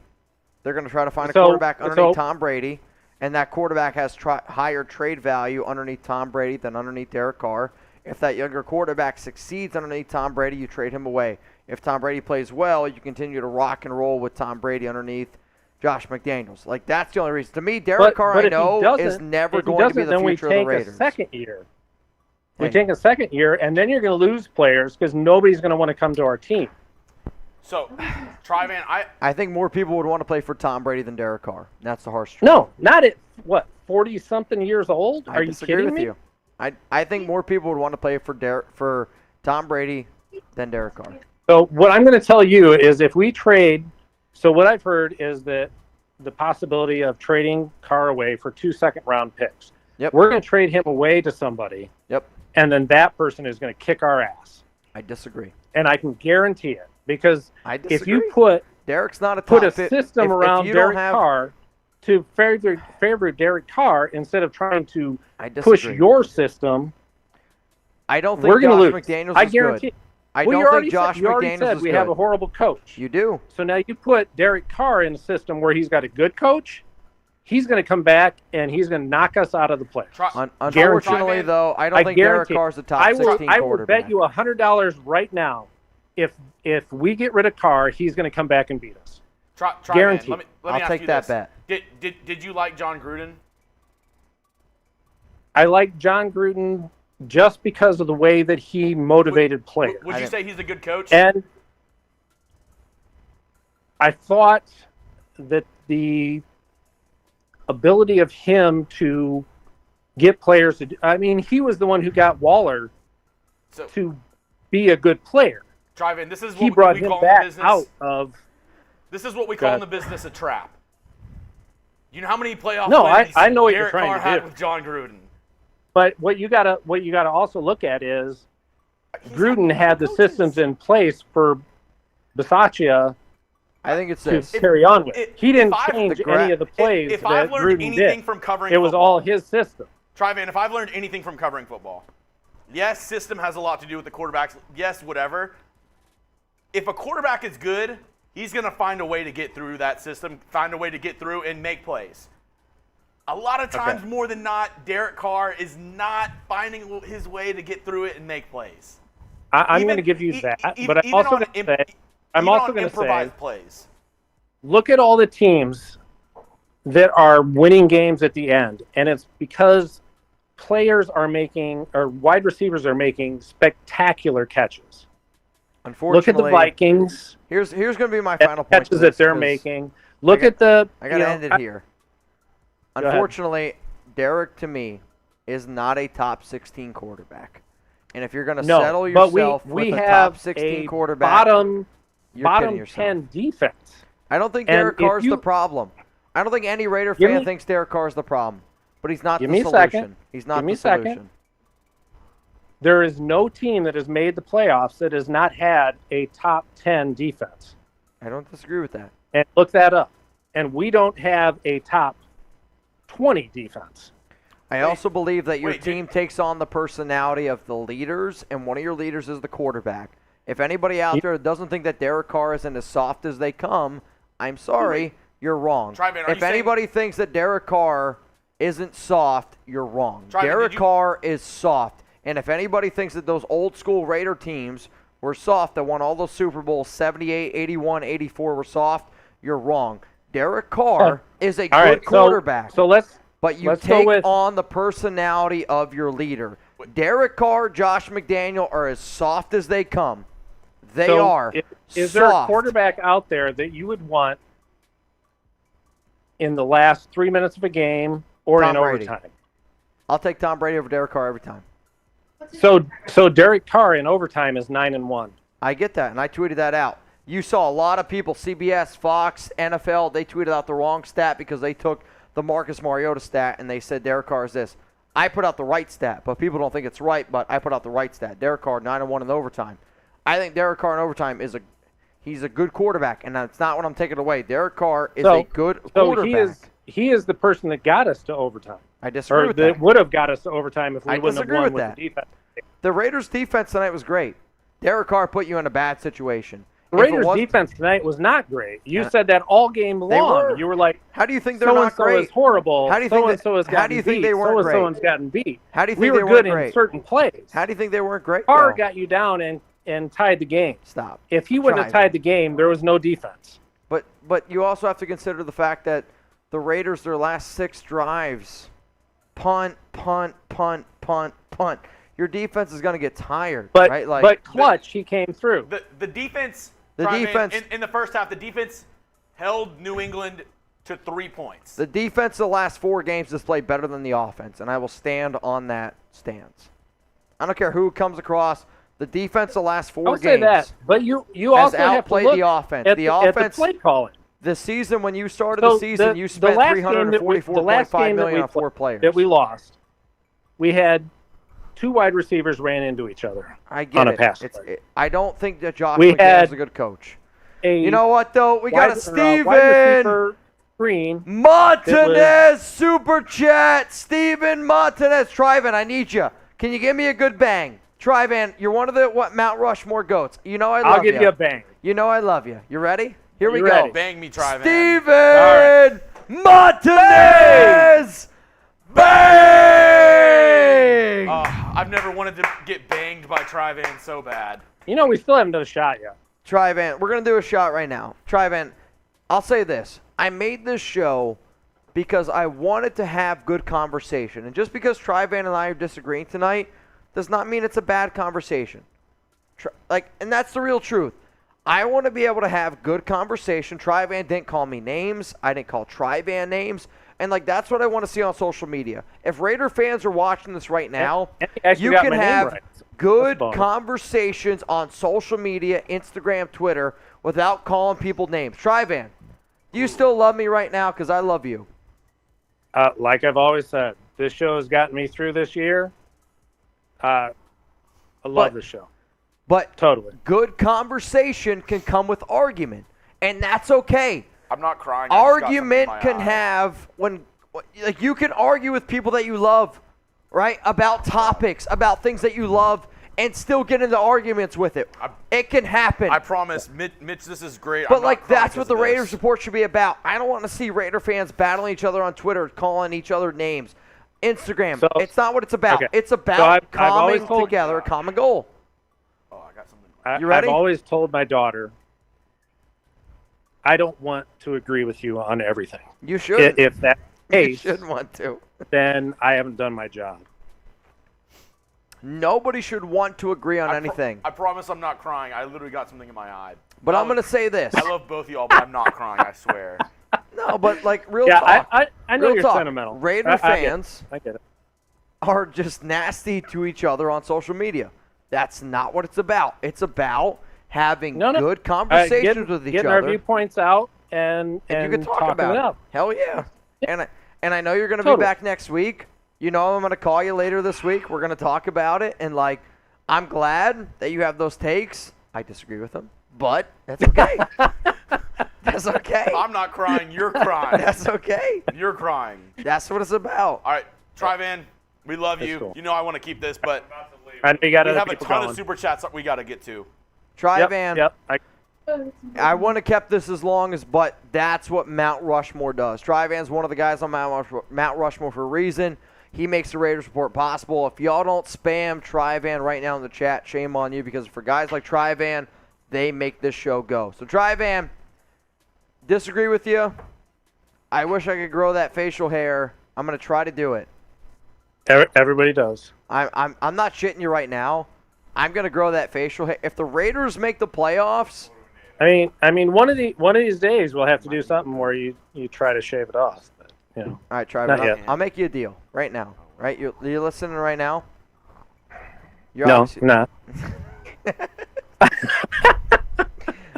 They're going to try to find a So- quarterback underneath so- Tom Brady, and that quarterback has higher trade value underneath Tom Brady than underneath Derek Carr. If that younger quarterback succeeds underneath Tom Brady, you trade him away. If Tom Brady plays well, you continue to rock and roll with Tom Brady underneath Josh McDaniels. Like, that's the only reason. To me, Derek Carr, I if he know, doesn't- is never if he going to be doesn't, the then we future of the take Raiders. a second year. We Hey. take a second year, and then you're going to lose players because nobody's going to want to come to our team. So, Trivan, I think more people would want to play for Tom Brady than Derek Carr. That's the harsh truth. No, not at, 40-something years old? I Are you disagree kidding with me? you. I think more people would want to play for Tom Brady than Derek Carr. So what I'm going to tell you is if we trade, so what I've heard is that the possibility of trading Carr away for 2 second-round picks. Yep. We're going to trade him away to somebody. Yep. And then that person is going to kick our ass. I disagree. And I can guarantee it because I disagree. if you put Derek's not a top put a fit. system if around you don't Derek have, Carr to favor Derek Carr instead of trying to I push disagree. your system, I don't we're think going to Josh lose. McDaniels I is guarantee. good. I Well, you don't already think Josh said, you already McDaniels said is we good. have a horrible coach. You do. So now you put Derek Carr in a system where he's got a good coach. He's going to come back and he's going to knock us out of the playoffs. Unfortunately, though, I don't think Derek guarantee it. Carr's the top 16 I will quarterback. bet you $100 right now if we get rid of Carr, he's going to come back and beat us. Guaranteed. Let me I'll ask take you that this. bet. Did you like John Gruden? I like John Gruden just because of the way that he motivated players. Would you say he's a good coach? And I thought that the ability of him to get players to I mean, he was the one who got Waller to be a good player. Drive-in. This is what He brought we him call in the back business. out of. This is what we call in the business a trap. You know how many playoff No, wins I know what Derek you're trying Carr to had do. with John Gruden? But what you gotta also look at is Gruden had the systems in place for Bisaccia I think it's to this. carry on with. He didn't if I've- change the any of the plays If that I've learned Gruden anything did. from covering It was football, all his system. Drive-in, if I've learned anything from covering football, yes, system has a lot to do with the quarterbacks. Yes, whatever. If a quarterback is good, he's going to find a way to get through that system, find a way to get through and make plays. A lot of times, more than not, Derek Carr is not finding his way to get through it and make plays. I'm going to give you that, but I'm also going to say, I'm also going to say, improvised plays. look at all the teams that are winning games at the end, and it's because players are making or wide receivers are making spectacular catches. Unfortunately, Look at the Vikings. Here's going to be my final point. Catches to that this, they're 'cause making. Look at the. I got to end it here. ahead. Unfortunately, Derek to me is not a top 16 quarterback. And if you're going to No, settle but yourself we with a have top 16 a quarterback, bottom you're kidding yourself. 10 defense. I don't think And Derek if Carr's you- the problem. I don't think any Raider Give fan me- thinks Derek Carr's the problem. But he's not Give the me a solution. second. He's not Give me the a second. solution. There is no team that has made the playoffs that has not had a top 10 defense. I don't disagree with that. And look that up. And we don't have a top 20 defense. I also believe that your wait, team takes on the personality of the leaders, and one of your leaders is the quarterback. If anybody out there doesn't think that Derek Carr isn't as soft as they come, I'm sorry, you're wrong. Drive-in, are If you saying- anybody thinks that Derek Carr isn't soft, you're wrong. Drive-in, Derek did you- Carr is soft. And if anybody thinks that those old school Raider teams were soft, that won all those Super Bowls, 78, 81, 84 were soft, you're wrong. Derek Carr is a All good right, quarterback. So let's But you let's go take with- on the personality of your leader. Derek Carr, Josh McDaniel are as soft as they come. They so are is there a soft. quarterback out there that you would want in the last 3 minutes of a game or Tom in Brady. overtime? I'll take Tom Brady over Derek Carr every time. So Derek Carr in overtime is 9-1. I get that, and I tweeted that out. You saw a lot of people, CBS, Fox, NFL, they tweeted out the wrong stat because they took the Marcus Mariota stat and they said Derek Carr is this. I put out the right stat, but people don't think it's right, but I put out the right stat. Derek Carr, 9-1 in overtime. I think Derek Carr in overtime he's a good quarterback, and that's not what I'm taking away. Derek Carr is a good quarterback. He is the person that got us to overtime. I disagree Or with that that. would have got us to overtime if we I wouldn't have disagree won with with that. the defense. The Raiders' defense tonight was great. Derek Carr put you in a bad situation. The If it Raiders' was- defense tonight was not great. You said that all game long. They were. You were like, How do you think they're so not and so great? is horrible. How do you think so-and-so has how gotten do you think beat. they weren't So-and-so great? has gotten beat. How do you think we they were weren't good great? in certain plays. How do you think they weren't great? Carr though? got you down and tied the game. Stop. If he wouldn't have Driving. tied the game, there was no defense. But you also have to consider the fact that the Raiders, their last 6 drives, punt, punt, punt, punt, punt. Your defense is going to get tired, But right? but clutch, he came through. The defense. The Drive-in, defense- in the first half, the defense held New England to 3 points. The defense the last 4 games has played better than the offense, and I will stand on that stance. I don't care who comes across. The defense the last 4 Don't games say that. But you has also have to outplayed look the offense. at The at offense, play calling. the season when you started So the season, you the spent last game that we- the last $344.5 game that million we on 4 players. That we lost. we had 2 wide receivers ran into each other. I get on a it. pass play. I don't think that Josh We McDaniels had is a good coach. A You know what, though? We got a wide Steven receiver screen. Montanez super chat. Steven Montanez. Trivan, I need you. Can you give me a good bang? Trivan, you're one of the Mount Rushmore goats. You know I love you. I'll give you a bang. You know I love you. You ready? Here we You go. ready? Bang me, Trivan. Steven Montanez. Bang! I've never wanted to get banged by Trivan so bad. You know, we still haven't done a shot yet. Trivan, we're going to do a shot right now. Trivan, I'll say this. I made this show because I wanted to have good conversation. And just because Trivan and I are disagreeing tonight does not mean it's a bad conversation. And that's the real truth. I want to be able to have good conversation. Trivan didn't call me names. I didn't call Trivan names. And, that's what I want to see on social media. If Raider fans are watching this right now, you can have good conversations on social media, Instagram, Twitter, without calling people names. Trivan, do you still love me right now? Because I love you. Like I've always said, this show has gotten me through this year. I love this show. But totally, good conversation can come with argument, and that's okay. I'm not crying. Argument can have you can argue with people that you love, right? About topics, about things that you love, and still get into arguments with it. It can happen. I promise, Mitch, this is great. But that's what the Raiders report should be about. I don't want to see Raider fans battling each other on Twitter, calling each other names. Instagram. It's not what it's about. Okay. It's about I've always coming together, a common goal. Oh, I got something. You ready? I've always told my daughter, I don't want to agree with you on everything. You should. If that's the case, you shouldn't want to. Then I haven't done my job. Nobody should want to agree on anything. I promise I'm not crying. I literally got something in my eye. But I'm going to say this. I love both of y'all, but I'm not crying, I swear. No, but real talk. I know real you're talk. sentimental. Raider fans I get it. are just nasty to each other on social media. That's not what it's about. It's about having good conversations with each getting other. Our viewpoints out and you can talk about it. Hell yeah. And I know you're going to be back next week. You know I'm going to call you later this week. We're going to talk about it. And, I'm glad that you have those takes. I disagree with them, but that's okay. That's okay. I'm not crying. You're crying. That's okay. You're crying. That's what it's about. All right, Trivan, we love you. Cool. You know I want to keep this, but I know you got we have a ton of super chats that we got to get to. Trivan. Yep. I want to keep this as long as, but that's what Mount Rushmore does. Trivan's one of the guys on Mount Rushmore for a reason. He makes the Raiders Report possible. If y'all don't spam Trivan right now in the chat, shame on you, because for guys like Trivan, they make this show go. So Trivan, disagree with you. I wish I could grow that facial hair. I'm going to try to do it. Everybody does. I'm not shitting you right now. I'm going to grow that facial hair. If the Raiders make the playoffs, I mean, one of these days we'll have to do something where you try to shave it off. But, all right, Trivan, I'll make you a deal right now. Right? You're listening right now? No, not.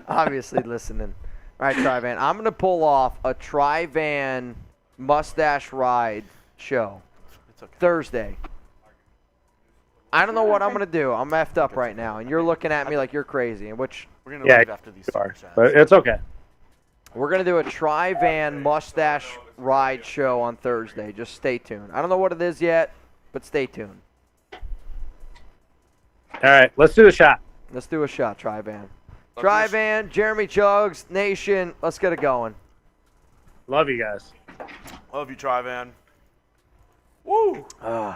Obviously listening. All right, Trivan. I'm going to pull off a Trivan mustache ride show Thursday. I don't know what I'm going to do. I'm effed up right now, and you're looking at me like you're crazy. We're going to leave after these super chats. But it's okay. We're going to do a Trivan mustache ride show on Thursday. Just stay tuned. I don't know what it is yet, but stay tuned. All right, let's do the shot. Let's do a shot, Trivan. Trivan, Jeremy Chugs, Nation, let's get it going. Love you guys. Love you, Trivan. Woo! All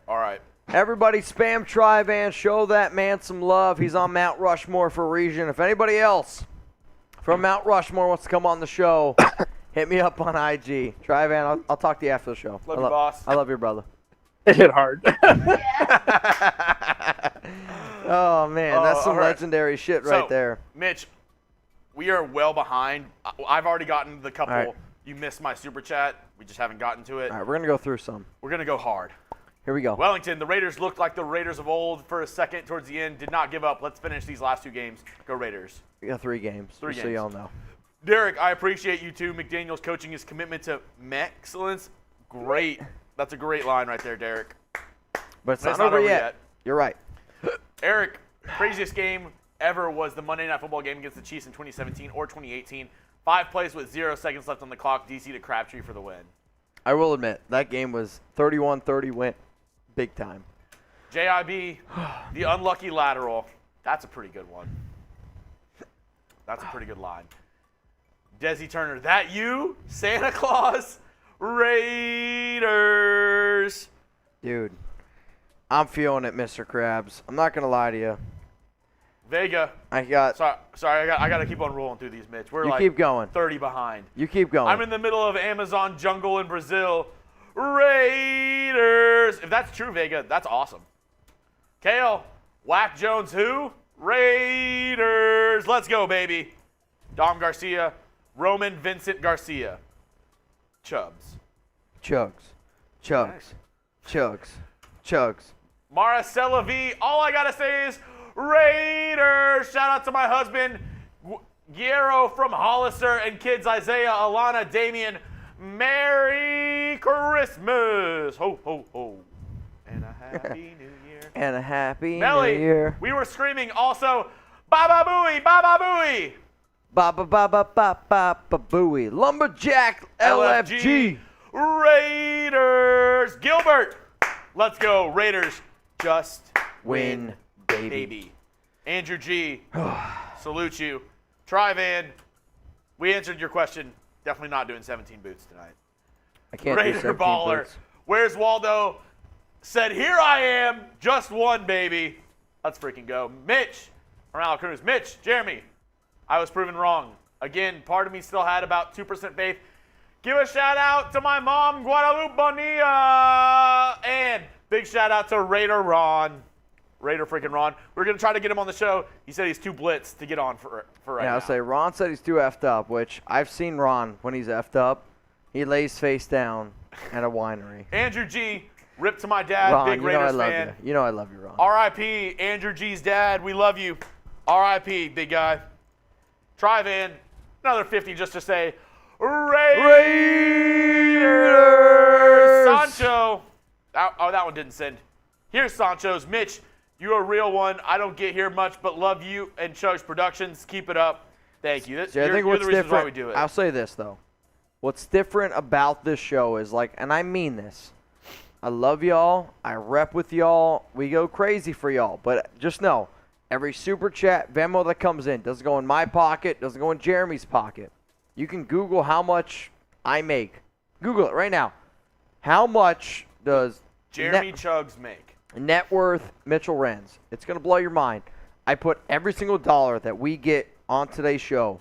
right. Everybody spam Trivan. Show that man some love. He's on Mount Rushmore for a reason. If anybody else from Mount Rushmore wants to come on the show, hit me up on IG. Trivan, I'll talk to you after the show. Love you, boss. I love your brother. It hit hard. Oh, man. That's some legendary shit right there. Mitch, we are well behind. I've already gotten the couple. Right. You missed my super chat. We just haven't gotten to it. All right, we're going to go through some. We're going to go hard. Here we go. Wellington, the Raiders looked like the Raiders of old for a second towards the end. Did not give up. Let's finish these last 2 games. Go Raiders. We got 3 games. Three So games. y'all know. Derek, I appreciate you too. McDaniel's coaching his commitment to excellence. Great. That's a great line right there, Derek. But it's not over yet. You're right. Eric, craziest game ever was the Monday Night Football game against the Chiefs in 2017 or 2018. 5 plays with 0 seconds left on the clock. DC to Crabtree for the win. I will admit, that game was 31-30 win. Big time. JIB, the unlucky lateral. That's a pretty good one. That's a pretty good line. Desi Turner, that you? Santa Claus? Raiders. Dude, I'm feeling it, Mr. Krabs. I'm not going to lie to you. Vega. I got. Sorry, I got to keep on rolling through these, Mitch. We're You like keep going. 30 behind. You keep going. I'm in the middle of Amazon jungle in Brazil. Raiders. If that's true, Vega, that's awesome. Kale, Whack Jones who? Raiders. Let's go, baby. Dom Garcia, Roman Vincent Garcia. Chubbs. Chugs. Chugs. Chugs. Chugs. Maricela V. All I got to say is Raiders. Shout out to my husband, Guerrero from Hollister, and kids Isaiah, Alana, Damien. Merry Christmas. Ho, ho, ho. And a happy new year. And a happy Melly, new year. we were screaming also, Baba Booey, Baba Booey. Ba ba ba ba ba ba ba booey. Lumberjack LFG. Raiders. Gilbert. Let's go. Raiders. Just Win, baby. baby. Andrew G. Salute you. Trivan. We answered your question. Definitely not doing 17 boots tonight. I can't do Raider 17 baller. boots. Where's Waldo? Said, here I am. Just one, baby. Let's freaking go. Mitch. Ronaldo Cruz. Mitch. Jeremy. I was proven wrong. Again, part of me still had about 2% faith. Give a shout out to my mom, Guadalupe Bonilla. And big shout out to Raider Ron. Raider freaking Ron. We're going to try to get him on the show. He said he's too blitzed to get on for right now. Yeah, I'll say Ron said he's too effed up, which I've seen Ron when he's effed up. He lays face down at a winery. Andrew G. Rip to my dad. Ron, big you know I Raiders love fan. you. You know I love you, Ron. R.I.P. Andrew G's dad. We love you. R.I.P. Big guy. Trivan. Another 50 just to say Raiders. Sancho. That one didn't send. Here's Sancho's. Mitch, you're a real one. I don't get here much, but love you and Chugs Productions. Keep it up. Thank you. See, I think you're what's the reason different, why we do it. I'll say this, though. What's different about this show is, like, and I mean this, I love y'all. I rep with y'all. We go crazy for y'all. But just know, every super chat, Venmo that comes in doesn't go in my pocket, doesn't go in Jeremy's pocket. You can Google how much I make. Google it right now. How much does Jeremy Chugs make? net worth Mitchell Renz? It's going to blow your mind. I put every single dollar that we get on today's show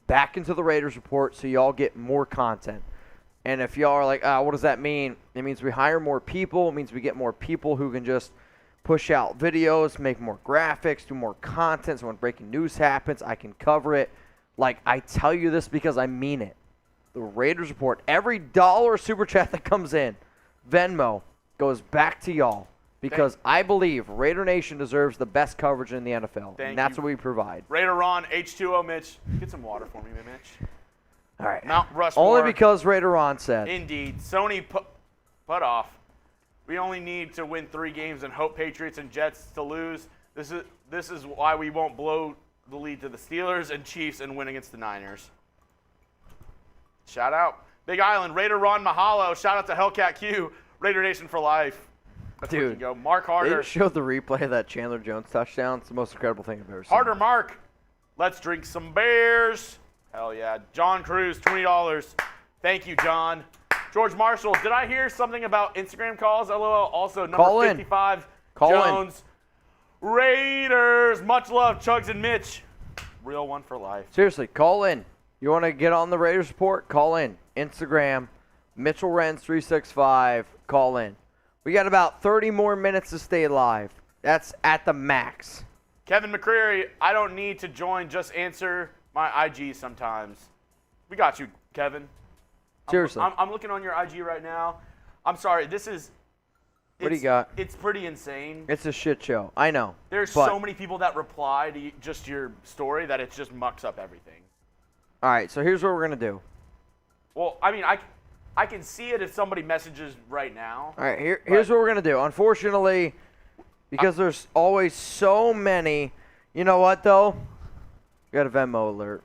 back into the Raiders report so y'all get more content. And if y'all are like, what does that mean? It means we hire more people. It means we get more people who can just push out videos, make more graphics, do more content. So when breaking news happens, I can cover it. Like, I tell you this because I mean it. The Raiders report, every dollar super chat that comes in, Venmo, goes back to y'all. Because I believe Raider Nation deserves the best coverage in the NFL. And that's what we provide. Raider Ron, H2O Mitch. Get some water for me, Mitch. All right. Mount Rushmore. Only because Raider Ron said. Indeed. Sony put off. We only need to win 3 games and hope Patriots and Jets to lose. This is why we won't blow the lead to the Steelers and Chiefs and win against the Niners. Shout out. Big Island. Raider Ron Mahalo. Shout out to Hellcat Q. Raider Nation for life. Let's Dude, go. Mark They Harder. showed the replay of that Chandler Jones touchdown. It's the most incredible thing I've ever seen. Harder Mark. Let's drink some beers. Hell yeah. John Cruz, $20. Thank you, John. George Marshall, did I hear something about Instagram calls? LOL. Also, number Call in. 55, Call Jones. Raiders. Much love, Chugs and Mitch. Real one for life. Seriously, call in. You want to get on the Raiders report? Call in. Instagram, Mitchell Renz 365. Call in. We got about 30 more minutes to stay live. That's at the max. Kevin McCreary, I don't need to join. Just answer my IG sometimes. We got you, Kevin. Seriously. I'm looking on your IG right now. I'm sorry. What do you got? It's pretty insane. It's a shit show. I know. There's but- so many people that reply to just your story that it just mucks up everything. All right, so here's what we're going to do. Well, I mean, I can see it if somebody messages right now. All right, here's what we're going to do. Unfortunately, because there's always so many, you know what, though? We got a Venmo alert.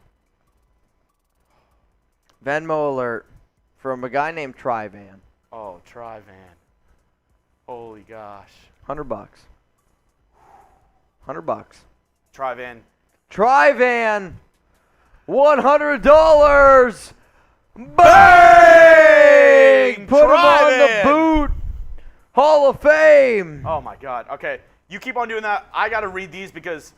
Venmo alert from a guy named Trivan. Oh, Trivan. Holy gosh. $100. $100. Trivan. Trivan. $100. Bang! Put him on the boot. Hall of Fame. Oh my God. Okay, you keep on doing that. I got to read these because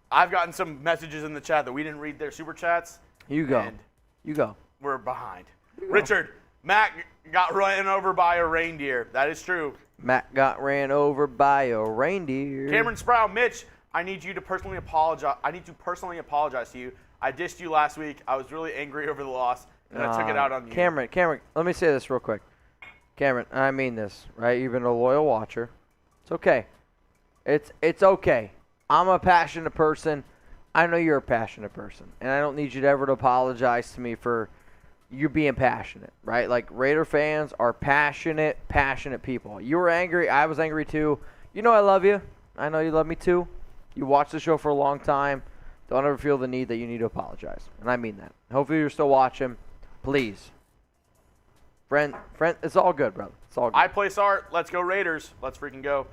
I've gotten some messages in the chat that we didn't read their super chats. You go. And You go. we're behind. Richard, Matt got run over by a reindeer. That is true. Matt got ran over by a reindeer. Cameron Sproul, Mitch, I need to personally apologize to you. I dissed you last week. I was really angry over the loss, and I took it out on you. Cameron, let me say this real quick. Cameron, I mean this, right? You've been a loyal watcher. It's okay. It's okay. I'm a passionate person. I know you're a passionate person, and I don't need you to ever to apologize to me for you being passionate, right? Like, Raider fans are passionate people. You were angry. I was angry too. You know I love you. I know you love me too. You watched the show for a long time. Don't ever feel the need that you need to apologize. And I mean that. Hopefully you're still watching. Please. Friend, it's all good, brother. It's all good. I play Sart. Let's go Raiders. Let's freaking go.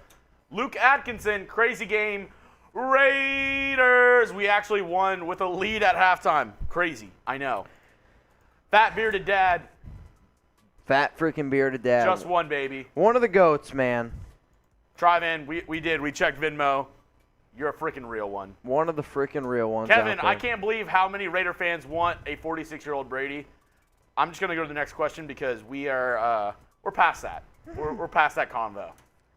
Luke Atkinson, crazy game. Raiders. We actually won with a lead at halftime. Crazy. I know. Fat bearded dad. Fat freaking bearded dad. Just one, baby. One of the goats, man. Trivan, we did. We checked Venmo. You're a freaking real one. One of the freaking real ones. Kevin, out there. I can't believe how many Raider fans want a 46-year-old Brady. I'm just going to go to the next question because we're past that. We're past that convo.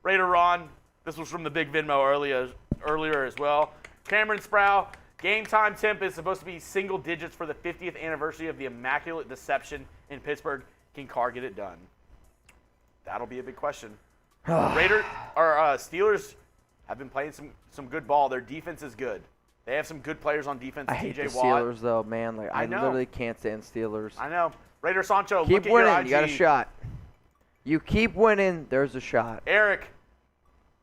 Raider Ron, this was from the big Venmo earlier as well. Cameron Sproul, game time temp is supposed to be single digits for the 50th anniversary of the Immaculate Deception in Pittsburgh. Can Carr get it done? That'll be a big question. Steelers have been playing some good ball. Their defense is good. They have some good players on defense. I hate the TJ Watt. Steelers, though, man. Like, I literally can't stand Steelers. I know. Raider Sancho, Keep look at winning. your IG. You got a shot. You keep winning. There's a shot. Eric.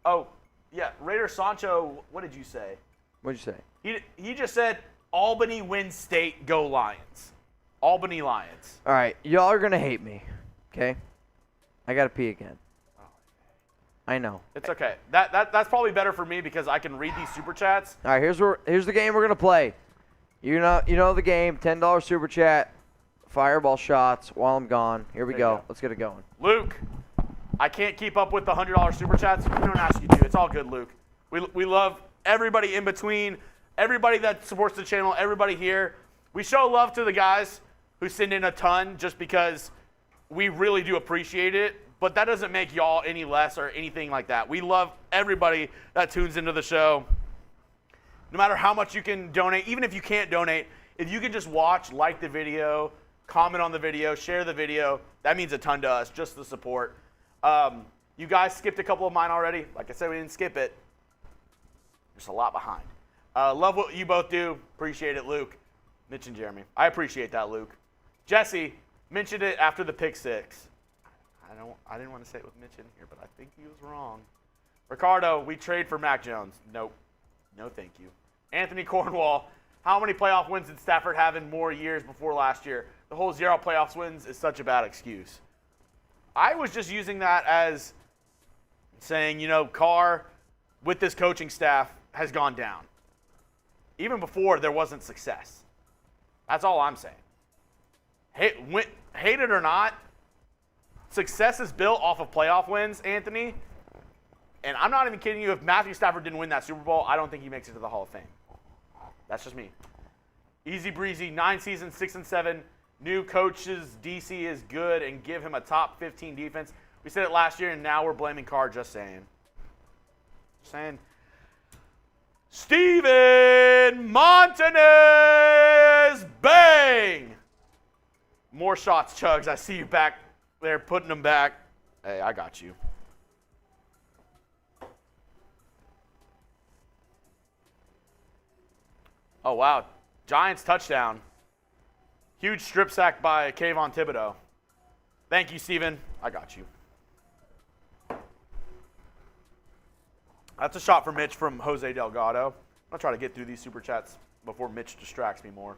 Oh, yeah. Raider Sancho, what did you say? What'd you say? He just said Albany wins state, go Lions. Albany Lions. All right. Y'all are going to hate me. Okay? I got to pee again. I know. It's okay. That's probably better for me because I can read these super chats. All right, here's the game we're gonna play. You know the game. $10 super chat, fireball shots while I'm gone. Here we go. Let's get it going. Luke, I can't keep up with the $100 super chats. We don't ask you to. It's all good, Luke. We love everybody in between, everybody that supports the channel, everybody here. We show love to the guys who send in a ton just because we really do appreciate it. But that doesn't make y'all any less or anything like that. We love everybody that tunes into the show. No matter how much you can donate, even if you can't donate, if you can just watch, like the video, comment on the video, share the video, that means a ton to us, just the support. You guys skipped a couple of mine already. Like I said, we didn't skip it. There's a lot behind. Love what you both do. Appreciate it, Luke, Mitch, and Jeremy. I appreciate that, Luke. Jesse mentioned it after the pick six. I didn't want to say it with Mitch in here, but I think he was wrong. Ricardo, we trade for Mac Jones. Nope. No, thank you. Anthony Cornwall, how many playoff wins did Stafford have in more years before last year? The whole 0 playoffs wins is such a bad excuse. I was just using that as saying, Carr, with this coaching staff, has gone down. Even before there wasn't success. That's all I'm saying. Hate it or not, success is built off of playoff wins, Anthony. And I'm not even kidding you. If Matthew Stafford didn't win that Super Bowl, I don't think he makes it to the Hall of Fame. That's just me. Easy breezy, 9 seasons, 6-7. New coaches, DC is good, and give him a top 15 defense. We said it last year, and now we're blaming Carr. Just saying. Steven Montanez, bang! More shots, Chugs. I see you back there putting them back. Hey, I got you. Oh, wow. Giants touchdown. Huge strip sack by Kayvon Thibodeau. Thank you, Steven. I got you. That's a shot for Mitch from Jose Delgado. I'll try to get through these super chats before Mitch distracts me more.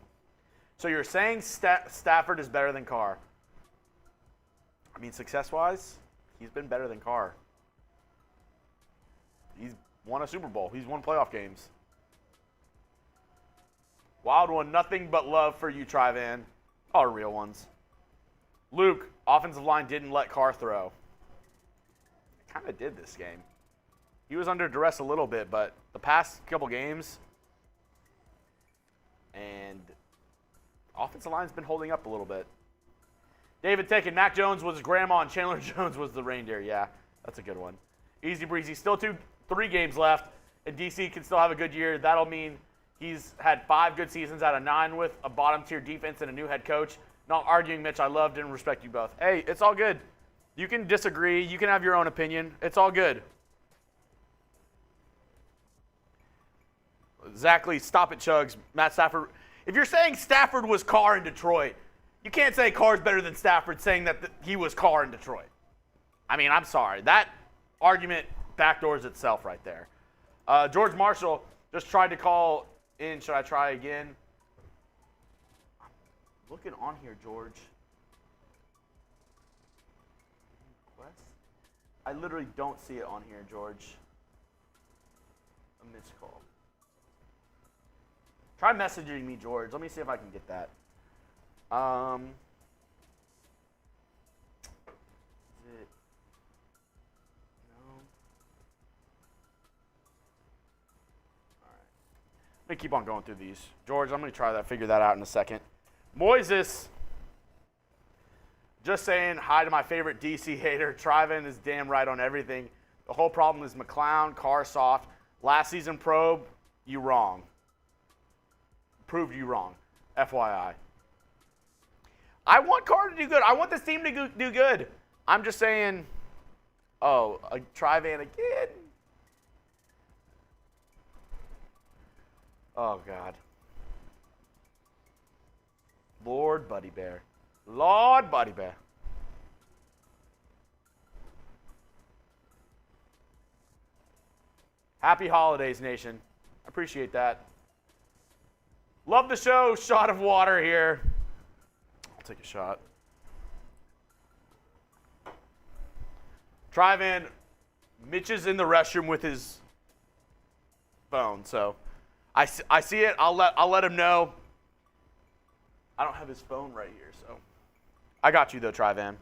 So you're saying Stafford is better than Carr? I mean, success-wise, he's been better than Carr. He's won a Super Bowl. He's won playoff games. Wild one, nothing but love for you, Tri-Van. All real ones. Luke, offensive line didn't let Carr throw. Kind of did this game. He was under duress a little bit, but the past couple games, and offensive line's been holding up a little bit. David taking Mac Jones was his grandma and Chandler Jones was the reindeer. Yeah, that's a good one. Easy breezy. Still 3 games left, and DC can still have a good year. That'll mean he's had 5 good seasons out of 9 with a bottom-tier defense and a new head coach. Not arguing, Mitch. I loved and respect you both. Hey, it's all good. You can disagree. You can have your own opinion. It's all good. Exactly. Stop it, Chugs. Matt Stafford. If you're saying Stafford was Carr in Detroit, you can't say Carr's better than Stafford saying that he was Carr in Detroit. I mean, I'm sorry. That argument backdoors itself right there. George Marshall just tried to call in. Should I try again? I'm looking on here, George. I literally don't see it on here, George. A missed call. Try messaging me, George. Let me see if I can get that. Is it? No. All right. Let me keep on going through these. George, I'm going to try that, figure that out in a second. Moises, just saying hi to my favorite DC hater. Trivan is damn right on everything. The whole problem is McClown, Carr soft. Last season probe, you wrong. Proved you wrong. FYI. I want Carr to do good. I want this team to do good. I'm just saying, oh, a Tri-Van again? Oh, God. Lord Buddy Bear. Lord Buddy Bear. Happy holidays, nation. Appreciate that. Love the show. Shot of water here. I'll take a shot. Tri-Van, Mitch is in the restroom with his phone, so I see it. I'll let him know. I don't have his phone right here, so I got you though, Tri-Van.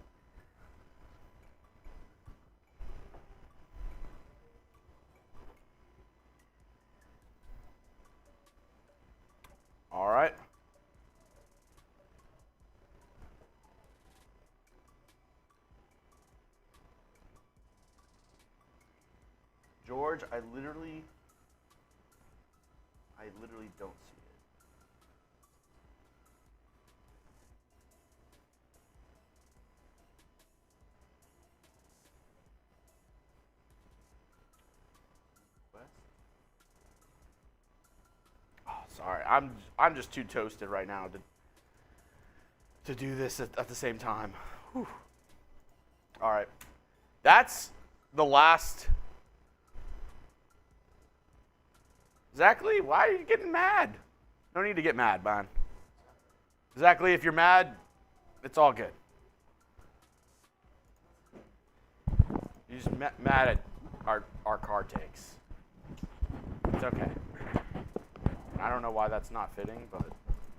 All right. George, I literally don't see it. West? Oh, sorry. I'm just too toasted right now to do this at the same time. Whew. All right. That's the last. Exactly. Why are you getting mad? No need to get mad, man. Exactly. If you're mad, it's all good. You're just mad at our card takes. It's okay. I don't know why that's not fitting, but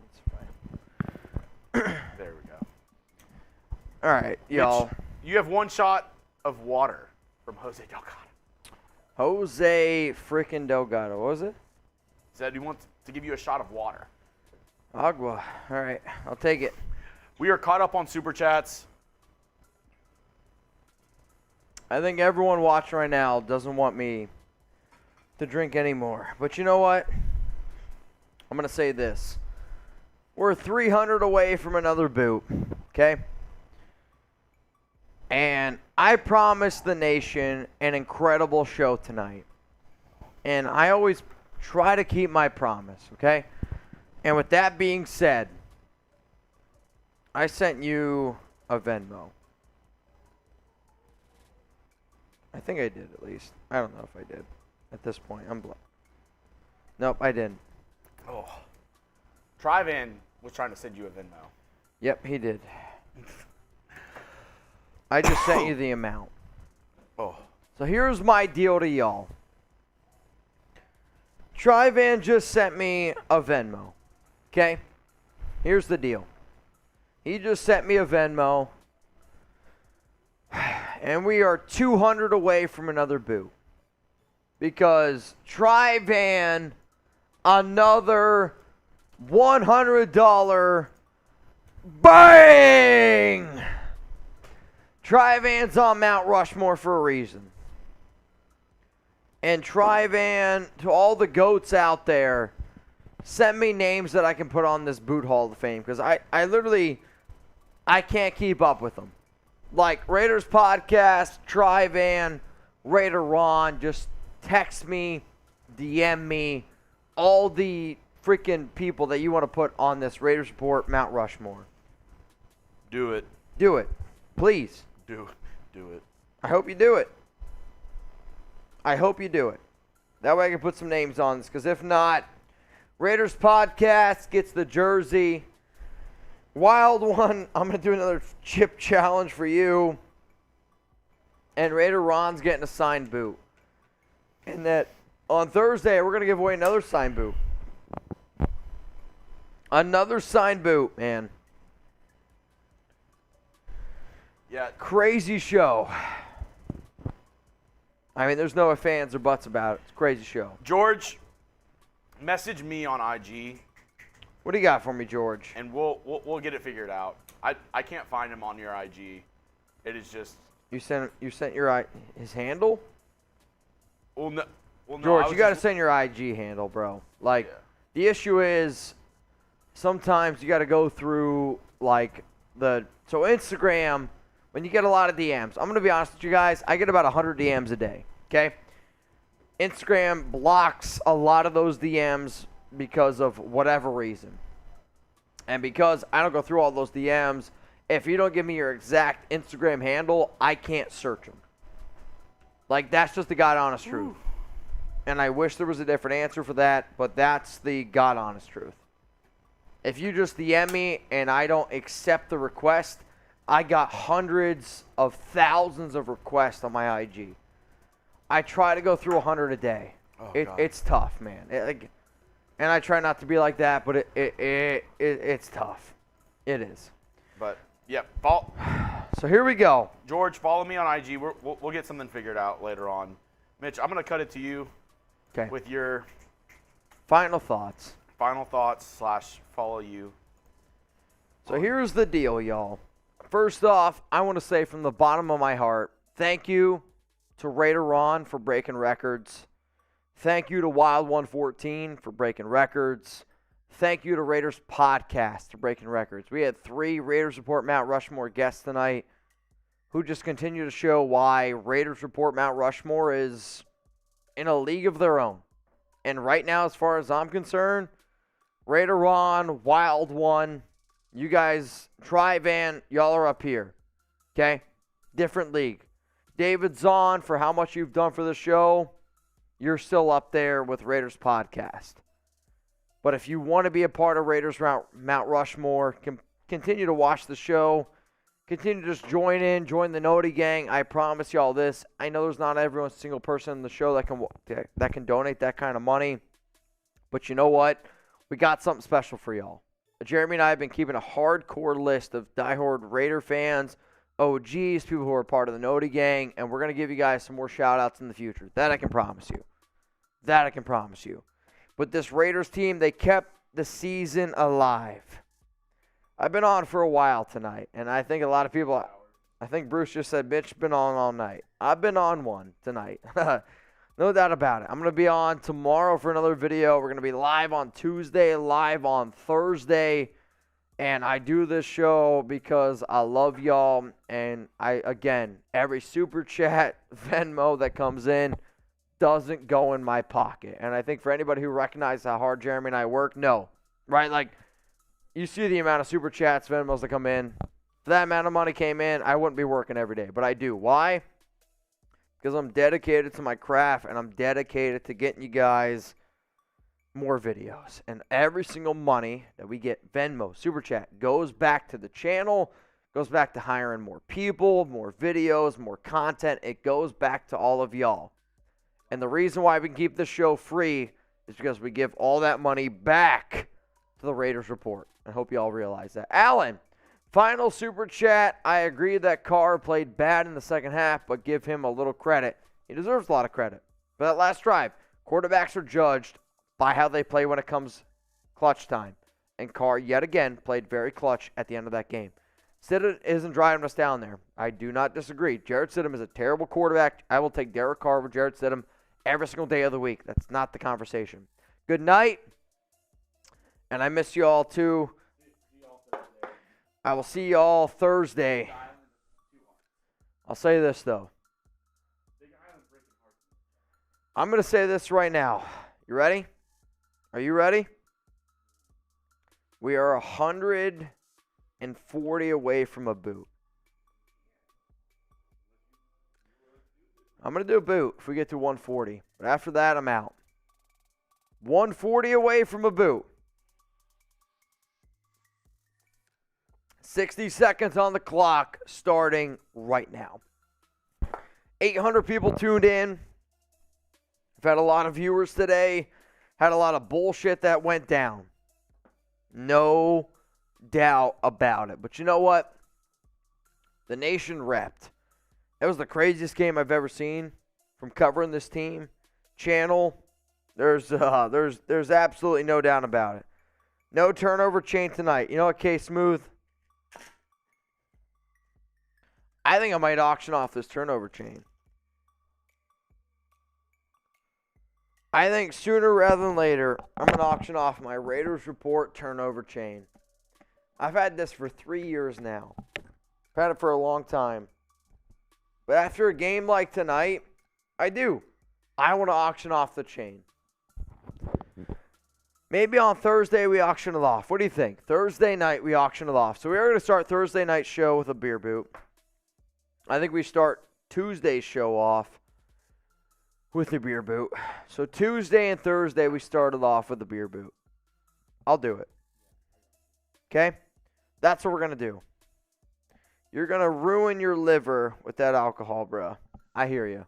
it's fine. There we go. All right, y'all. Mitch, you have one shot of water from Jose Delgado. Jose freaking Delgado. What was it? Said he wants to give you a shot of water. Agua. All right, I'll take it. We are caught up on Super Chats. I think everyone watching right now doesn't want me to drink anymore. But you know what? I'm going to say this. We're 300 away from another boot, okay? And I promised the nation an incredible show tonight. And I always try to keep my promise, okay? And with that being said, I sent you a Venmo. I think I did at least. I don't know if I did. At this point, Nope, I didn't. Oh. Trivan was trying to send you a Venmo. Yep, he did. I just sent you the amount. Oh. So here's my deal to y'all. Trivan just sent me a Venmo. Okay? Here's the deal. He just sent me a Venmo. And we are 200 away from another boot. Because Trivan, another $100 bang! Trivan's on Mount Rushmore for a reason. And Trivan, to all the goats out there, send me names that I can put on this boot Hall of Fame. Because I literally, I can't keep up with them. Like Raiders Podcast, Trivan, Raider Ron, just text me, DM me, all the freaking people that you want to put on this Raiders Report Mount Rushmore. Do it. Do it. Please. Do it. I hope you do it. I hope you do it. That way I can put some names on this, because if not, Raiders Podcast gets the jersey. Wild One, I'm going to do another chip challenge for you. And Raider Ron's getting a signed boot. And that on Thursday, we're going to give away another signed boot. Another signed boot, man. Yeah. Crazy show. I mean, there's no ifs, ands, or buts about it. It's a crazy show. George, message me on IG. What do you got for me, George? And we'll get it figured out. I can't find him on your IG. It is just. You sent his handle? Well, no, George, you got to send your IG handle, bro. Like, Yeah. The issue is sometimes you got to go through, like, so Instagram, when you get a lot of DMs, I'm going to be honest with you guys, I get about 100 DMs a day, okay? Instagram blocks a lot of those DMs because of whatever reason. And because I don't go through all those DMs, if you don't give me your exact Instagram handle, I can't search them. Like, that's just the God-honest truth. And I wish there was a different answer for that, but that's the God-honest truth. If you just DM me and I don't accept the request, I got hundreds of thousands of requests on my IG. I try to go through 100 a day. Oh, It's tough, man. And I try not to be like that, but it's tough. It is. But, yeah. So here we go. George, follow me on IG. We'll get something figured out later on. Mitch, I'm going to cut it to you with your final thoughts. Final thoughts / follow you. So here's the deal, y'all. First off, I want to say from the bottom of my heart, thank you to Raider Ron for breaking records. Thank you to Wild 114 for breaking records. Thank you to Raiders Podcast for breaking records. We had 3 Raiders Report Mount Rushmore guests tonight who just continue to show why Raiders Report Mount Rushmore is in a league of their own. And right now, as far as I'm concerned, Raider Ron, Wild One, you guys, Trivan, y'all are up here. Okay? Different league. David Zahn, for how much you've done for the show, you're still up there with Raiders Podcast. But if you want to be a part of Raiders Mount Rushmore, continue to watch the show. Continue to just join the Noti gang. I promise y'all this. I know there's not every single person in the show that can donate that kind of money. But you know what? We got something special for y'all. Jeremy and I have been keeping a hardcore list of diehard Raider fans, OGs, people who are part of the Noti gang, and we're going to give you guys some more shout-outs in the future. That I can promise you. But this Raiders team, they kept the season alive. I've been on for a while tonight, and I think a lot of people, I think Bruce just said, Mitch been on all night. I've been on one tonight. No doubt about it. I'm going to be on tomorrow for another video. We're going to be live on Tuesday, live on Thursday. And I do this show because I love y'all. And every super chat, Venmo that comes in doesn't go in my pocket. And I think for anybody who recognizes how hard Jeremy and I work, no. Right? Like, you see the amount of super chats, Venmos that come in. If that amount of money came in, I wouldn't be working every day. But I do. Why? because I'm dedicated to my craft and I'm dedicated to getting you guys more videos. And every single money that we get, Venmo, Super Chat, goes back to the channel, goes back to hiring more people, more videos, more content. It goes back to all of y'all. And the reason why we can keep this show free is because we give all that money back to the Raiders Report. I hope you all realize that. Alan, final Super Chat. I agree that Carr played bad in the second half, but give him a little credit. He deserves a lot of credit. For that last drive, quarterbacks are judged by how they play when it comes clutch time. And Carr, yet again, played very clutch at the end of that game. Stidham isn't driving us down there. I do not disagree. Jarrett Stidham is a terrible quarterback. I will take Derek Carr over Jarrett Stidham every single day of the week. That's not the conversation. Good night. And I miss you all too. I will see you all Thursday. I'll say this, though. I'm going to say this right now. You ready? Are you ready? We are 140 away from a boot. I'm going to do a boot if we get to 140. But after that, I'm out. 140 away from a boot. 60 seconds on the clock starting right now. 800 people tuned in. I've had a lot of viewers today. Had a lot of bullshit that went down. No doubt about it. But you know what? The nation repped. It was the craziest game I've ever seen from covering this team. Channel, there's absolutely no doubt about it. No turnover chain tonight. You know what, K-Smooth? I think I might auction off this turnover chain. I think sooner rather than later, I'm going to auction off my Raiders Report turnover chain. I've had this for 3 years now. I've had it for a long time. But after a game like tonight, I do. I want to auction off the chain. Maybe on Thursday we auction it off. What do you think? Thursday night we auction it off. So we are going to start Thursday night show with a beer boot. I think we start Tuesday's show off with a beer boot. So Tuesday and Thursday we started off with a beer boot. I'll do it. Okay? That's what we're going to do. You're going to ruin your liver with that alcohol, bro. I hear you.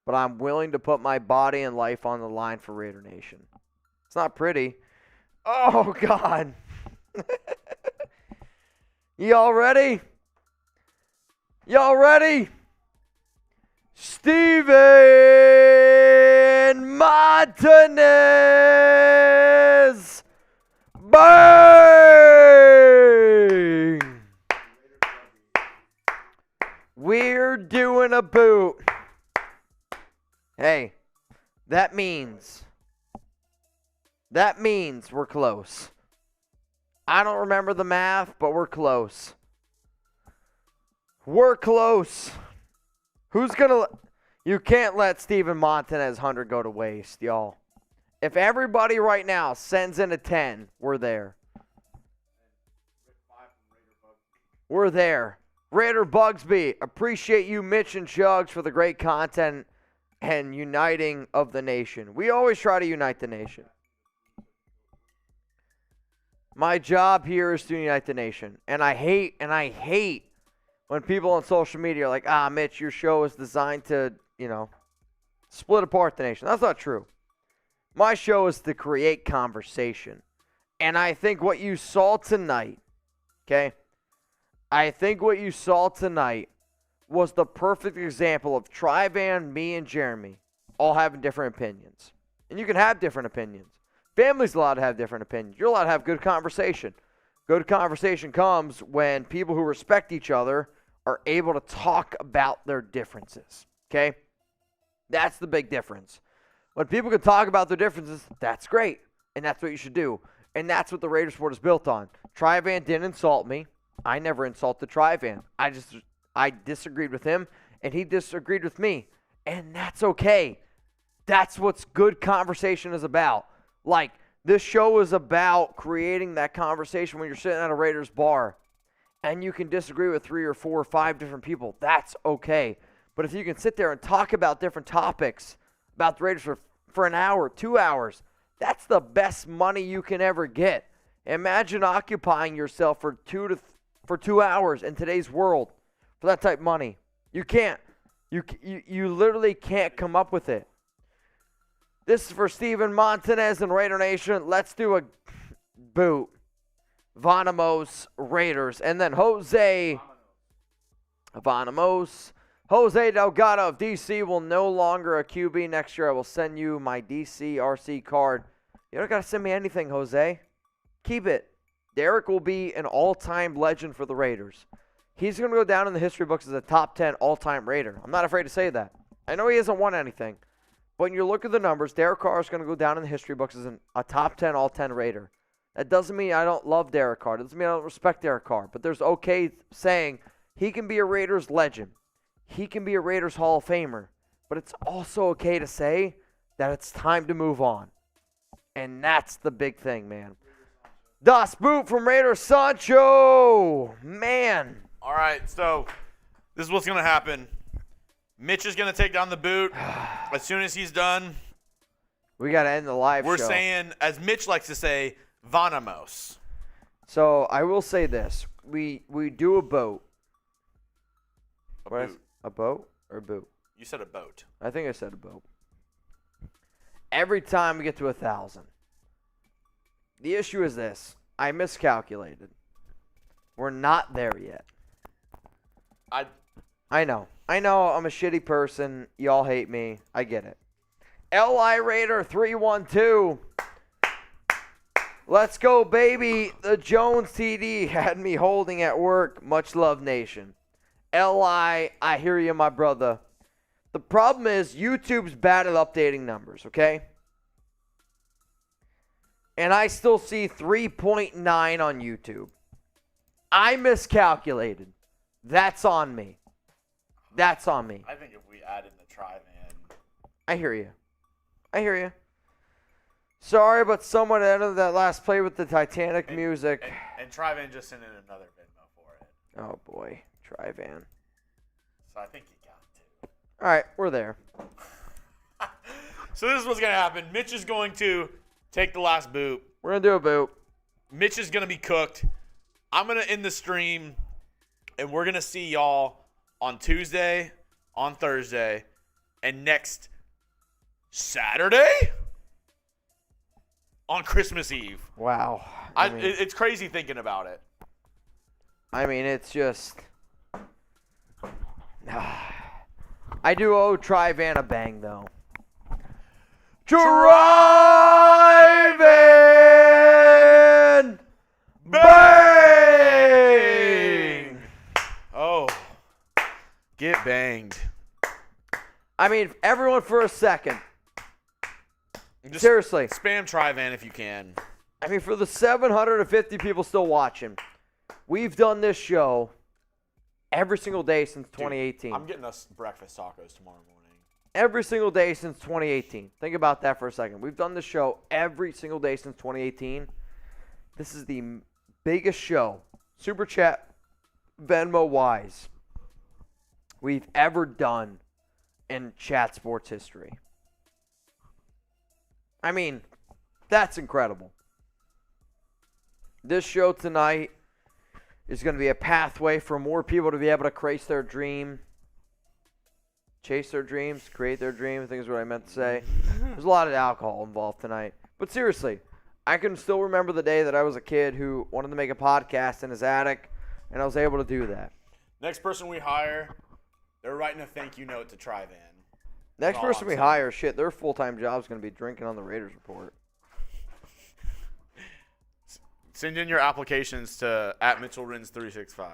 But I'm willing to put my body and life on the line for Raider Nation. It's not pretty. Oh, God. Y'all ready? Y'all ready? Steven Martinez. Bang! We're doing a boot. Hey, that means we're close. I don't remember the math, but we're close. We're close. Who's going to... You can't let Steven Montanez 100 go to waste, y'all. If everybody right now sends in a 10, we're there. We're there. Raider Bugsby, appreciate you, Mitch and Chugs, for the great content and uniting of the nation. We always try to unite the nation. My job here is to unite the nation. And I hate when people on social media are like, Mitch, your show is designed to, split apart the nation. That's not true. My show is to create conversation. And I think what you saw tonight, okay? I think what you saw tonight was the perfect example of Trivan, me, and Jeremy all having different opinions. And you can have different opinions. Family's allowed to have different opinions. You're allowed to have good conversation. Good conversation comes when people who respect each other are able to talk about their differences. Okay? That's the big difference. When people can talk about their differences, that's great. And that's what you should do. And that's what the Raiders Sport is built on. Trivan didn't insult me. I never insulted Trivan. I disagreed with him, and he disagreed with me. And that's okay. That's what good conversation is about. Like, this show is about creating that conversation when you're sitting at a Raiders bar and you can disagree with 3 or 4 or 5 different people. That's okay. But if you can sit there and talk about different topics about the Raiders for an hour, 2 hours, that's the best money you can ever get. Imagine occupying yourself for 2 hours in today's world for that type of money. You can't. You literally can't come up with it. This is for Steven Montanez and Raider Nation. Let's do a boot. Vanamos Raiders. And then Jose Delgado of DC will no longer a QB next year. I will send you my DC RC card. You don't got to send me anything, Jose. Keep it. Derek will be an all-time legend for the Raiders. He's going to go down in the history books as a top 10 all-time Raider. I'm not afraid to say that. I know he hasn't won anything. But when you look at the numbers, Derek Carr is going to go down in the history books as a top 10 all-10 Raider. That doesn't mean I don't love Derek Carr. It doesn't mean I don't respect Derek Carr. But there's okay saying he can be a Raiders legend. He can be a Raiders Hall of Famer. But it's also okay to say that it's time to move on. And that's the big thing, man. Das Boot from Raider Sancho. Man. All right, so this is what's going to happen. Mitch is going to take down the boot. As soon as he's done, we got to end the live show. We're saying, as Mitch likes to say, Vanamos. So I will say this. We do a boat. A boat or a boot? You said a boat. I think I said a boat. Every time we get to 1,000. The issue is this. I miscalculated. We're not there yet. I know. I'm a shitty person. Y'all hate me. I get it. LI Raider 312. Let's go, baby. The Jones TD had me holding at work. Much love, nation. LI, I hear you, my brother. The problem is YouTube's bad at updating numbers, okay? And I still see 3.9 on YouTube. I miscalculated. That's on me. That's on me. I think if we add in the Tri-Van. I hear you. Sorry, but someone entered that last play with the Titanic music. And Tri-Van just sent in another Venmo for it. Oh, boy. Tri-Van. So I think you got to. All right, we're there. So this is what's going to happen. Mitch is going to take the last boot. We're going to do a boot. Mitch is going to be cooked. I'm going to end the stream, and we're going to see y'all on Tuesday, on Thursday, and next Saturday on Christmas Eve. Wow. It's crazy thinking about it. I mean, it's just... I do owe Tri-Van a bang, though. Tri-Van! Bang! Oh. Get banged. I mean, everyone for a second. Just Seriously. Spam Tri-Van if you can. I mean, for the 750 people still watching, we've done this show every single day since 2018. Dude, I'm getting us breakfast tacos tomorrow morning. Every single day since 2018. Think about that for a second. We've done this show every single day since 2018. This is the biggest show, Super Chat, Venmo-wise, we've ever done in chat sports history. I mean, that's incredible. This show tonight is going to be a pathway for more people to be able to chase their dream, create their dream, I think is what I meant to say. There's a lot of alcohol involved tonight. But seriously, I can still remember the day that I was a kid who wanted to make a podcast in his attic, and I was able to do that. Next person we hire, they're writing a thank you note to Tri-Van. Next person we hire, shit, their full-time job is going to be drinking on the Raiders Report. Send in your applications to @MitchellRenz365.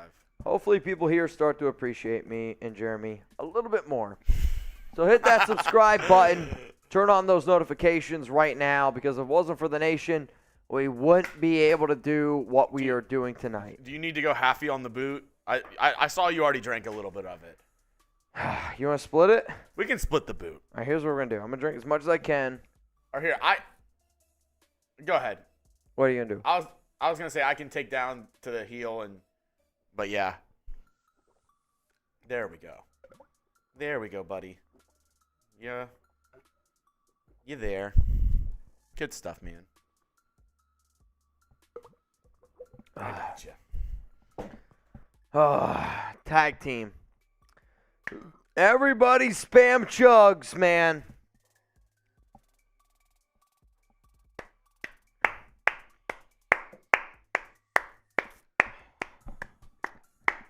Hopefully people here start to appreciate me and Jeremy a little bit more. So hit that subscribe button. Turn on those notifications right now, because if it wasn't for the nation, we wouldn't be able to do what we are doing tonight. Do you need to go halfy on the boot? I saw you already drank a little bit of it. You want to split it? We can split the boot. All right, here's what we're going to do. I'm going to drink as much as I can. Or here, go ahead. What are you going to do? I was going to say I can take down to the heel, but yeah. There we go. There we go, buddy. Yeah. You there. Good stuff, man. I gotcha. Tag team. Everybody spam chugs, man.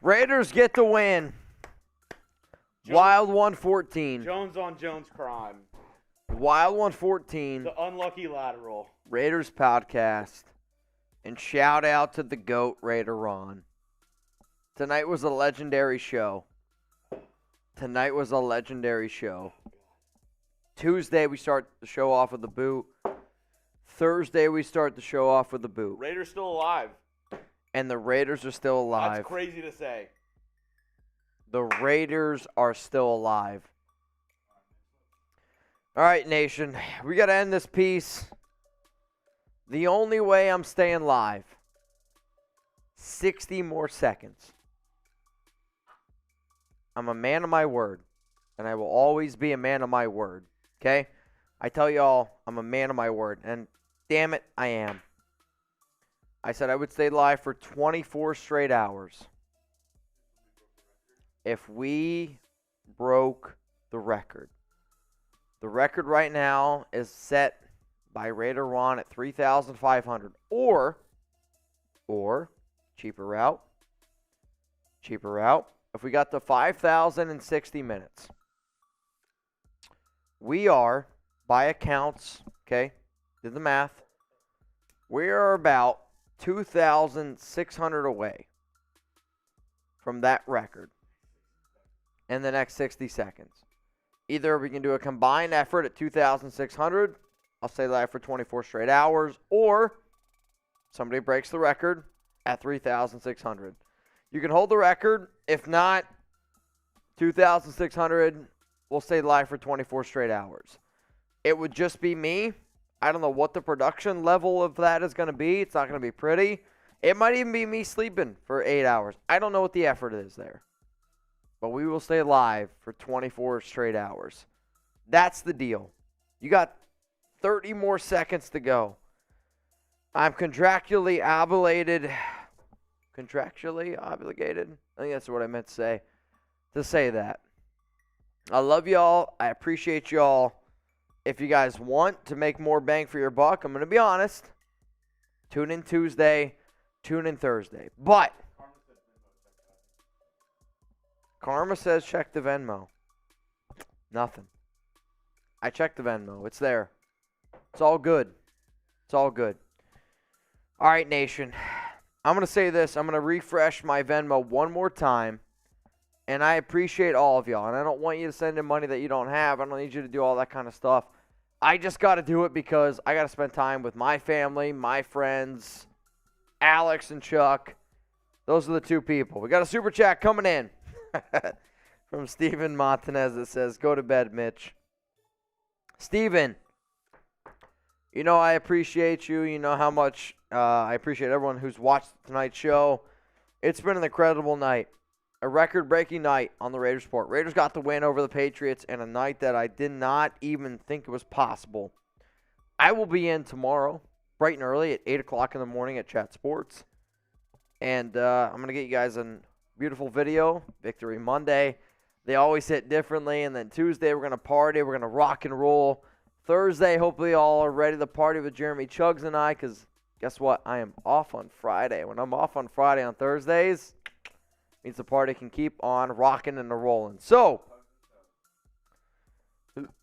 Raiders get the win. Wild 114. Jones on Jones crime. Wild 114. The unlucky lateral. Raiders podcast. And shout out to the GOAT, Raider Ron. Tonight was a legendary show. Tuesday, we start the show off with the boot. Thursday, we start the show off with the boot. Raiders still alive. And the Raiders are still alive. That's crazy to say. The Raiders are still alive. All right, nation. We got to end this piece. The only way I'm staying live, 60 more seconds. I'm a man of my word, and I will always be a man of my word, okay? I tell y'all, I'm a man of my word, and damn it, I am. I said I would stay live for 24 straight hours. If we broke the record right now is set by Raider Ron at 3,500, or cheaper route. If we got to 5,000 in 60 minutes, we are, by accounts, okay, did the math, we are about 2,600 away from that record in the next 60 seconds. Either we can do a combined effort at 2,600, I'll stay live for 24 straight hours, or somebody breaks the record at 3,600. You can hold the record. If not, 2,600, we'll stay live for 24 straight hours. It would just be me. I don't know what the production level of that is going to be. It's not going to be pretty. It might even be me sleeping for 8 hours. I don't know what the effort is there. But we will stay live for 24 straight hours. That's the deal. You got 30 more seconds to go. I'm contractually obligated. I think that's what I meant to say that. I love y'all. I appreciate y'all. If you guys want to make more bang for your buck, I'm going to be honest. Tune in Tuesday. Tune in Thursday. But Karma says check the Venmo. Nothing. I checked the Venmo. It's there. It's all good. All right, nation. I'm going to say this. I'm going to refresh my Venmo one more time. And I appreciate all of y'all. And I don't want you to send in money that you don't have. I don't need you to do all that kind of stuff. I just got to do it because I got to spend time with my family, my friends, Alex and Chuck. Those are the two people. We got a super chat coming in from Steven Montanez that says, go to bed, Mitch. Steven, you know I appreciate you. You know how much I appreciate everyone who's watched tonight's show. It's been an incredible night. A record-breaking night on the Raiders Report. Raiders got the win over the Patriots in a night that I did not even think it was possible. I will be in tomorrow, bright and early, at 8 o'clock in the morning at Chat Sports. And I'm going to get you guys a beautiful video, Victory Monday. They always hit differently. And then Tuesday, we're going to party. We're going to rock and roll. Thursday, hopefully all are ready to party with Jeremy Chugs and I, because guess what? I am off on Friday. When I'm off on Friday on Thursdays, means the party can keep on rocking and rolling. So,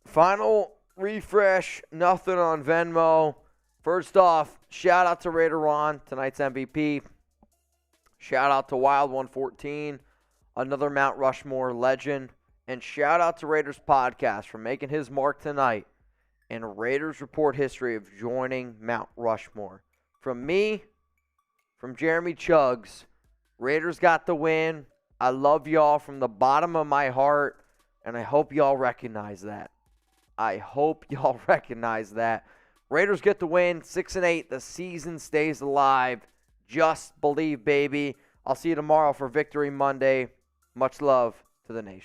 final refresh, nothing on Venmo. First off, shout out to Raider Ron, tonight's MVP. Shout out to Wild 114, another Mount Rushmore legend. And shout out to Raiders Podcast for making his mark tonight in Raiders Report history of joining Mount Rushmore. From me, from Jeremy Chugs, Raiders got the win. I love y'all from the bottom of my heart, and I hope y'all recognize that. Raiders get the win, 6-8. The season stays alive. Just believe, baby. I'll see you tomorrow for Victory Monday. Much love to the nation.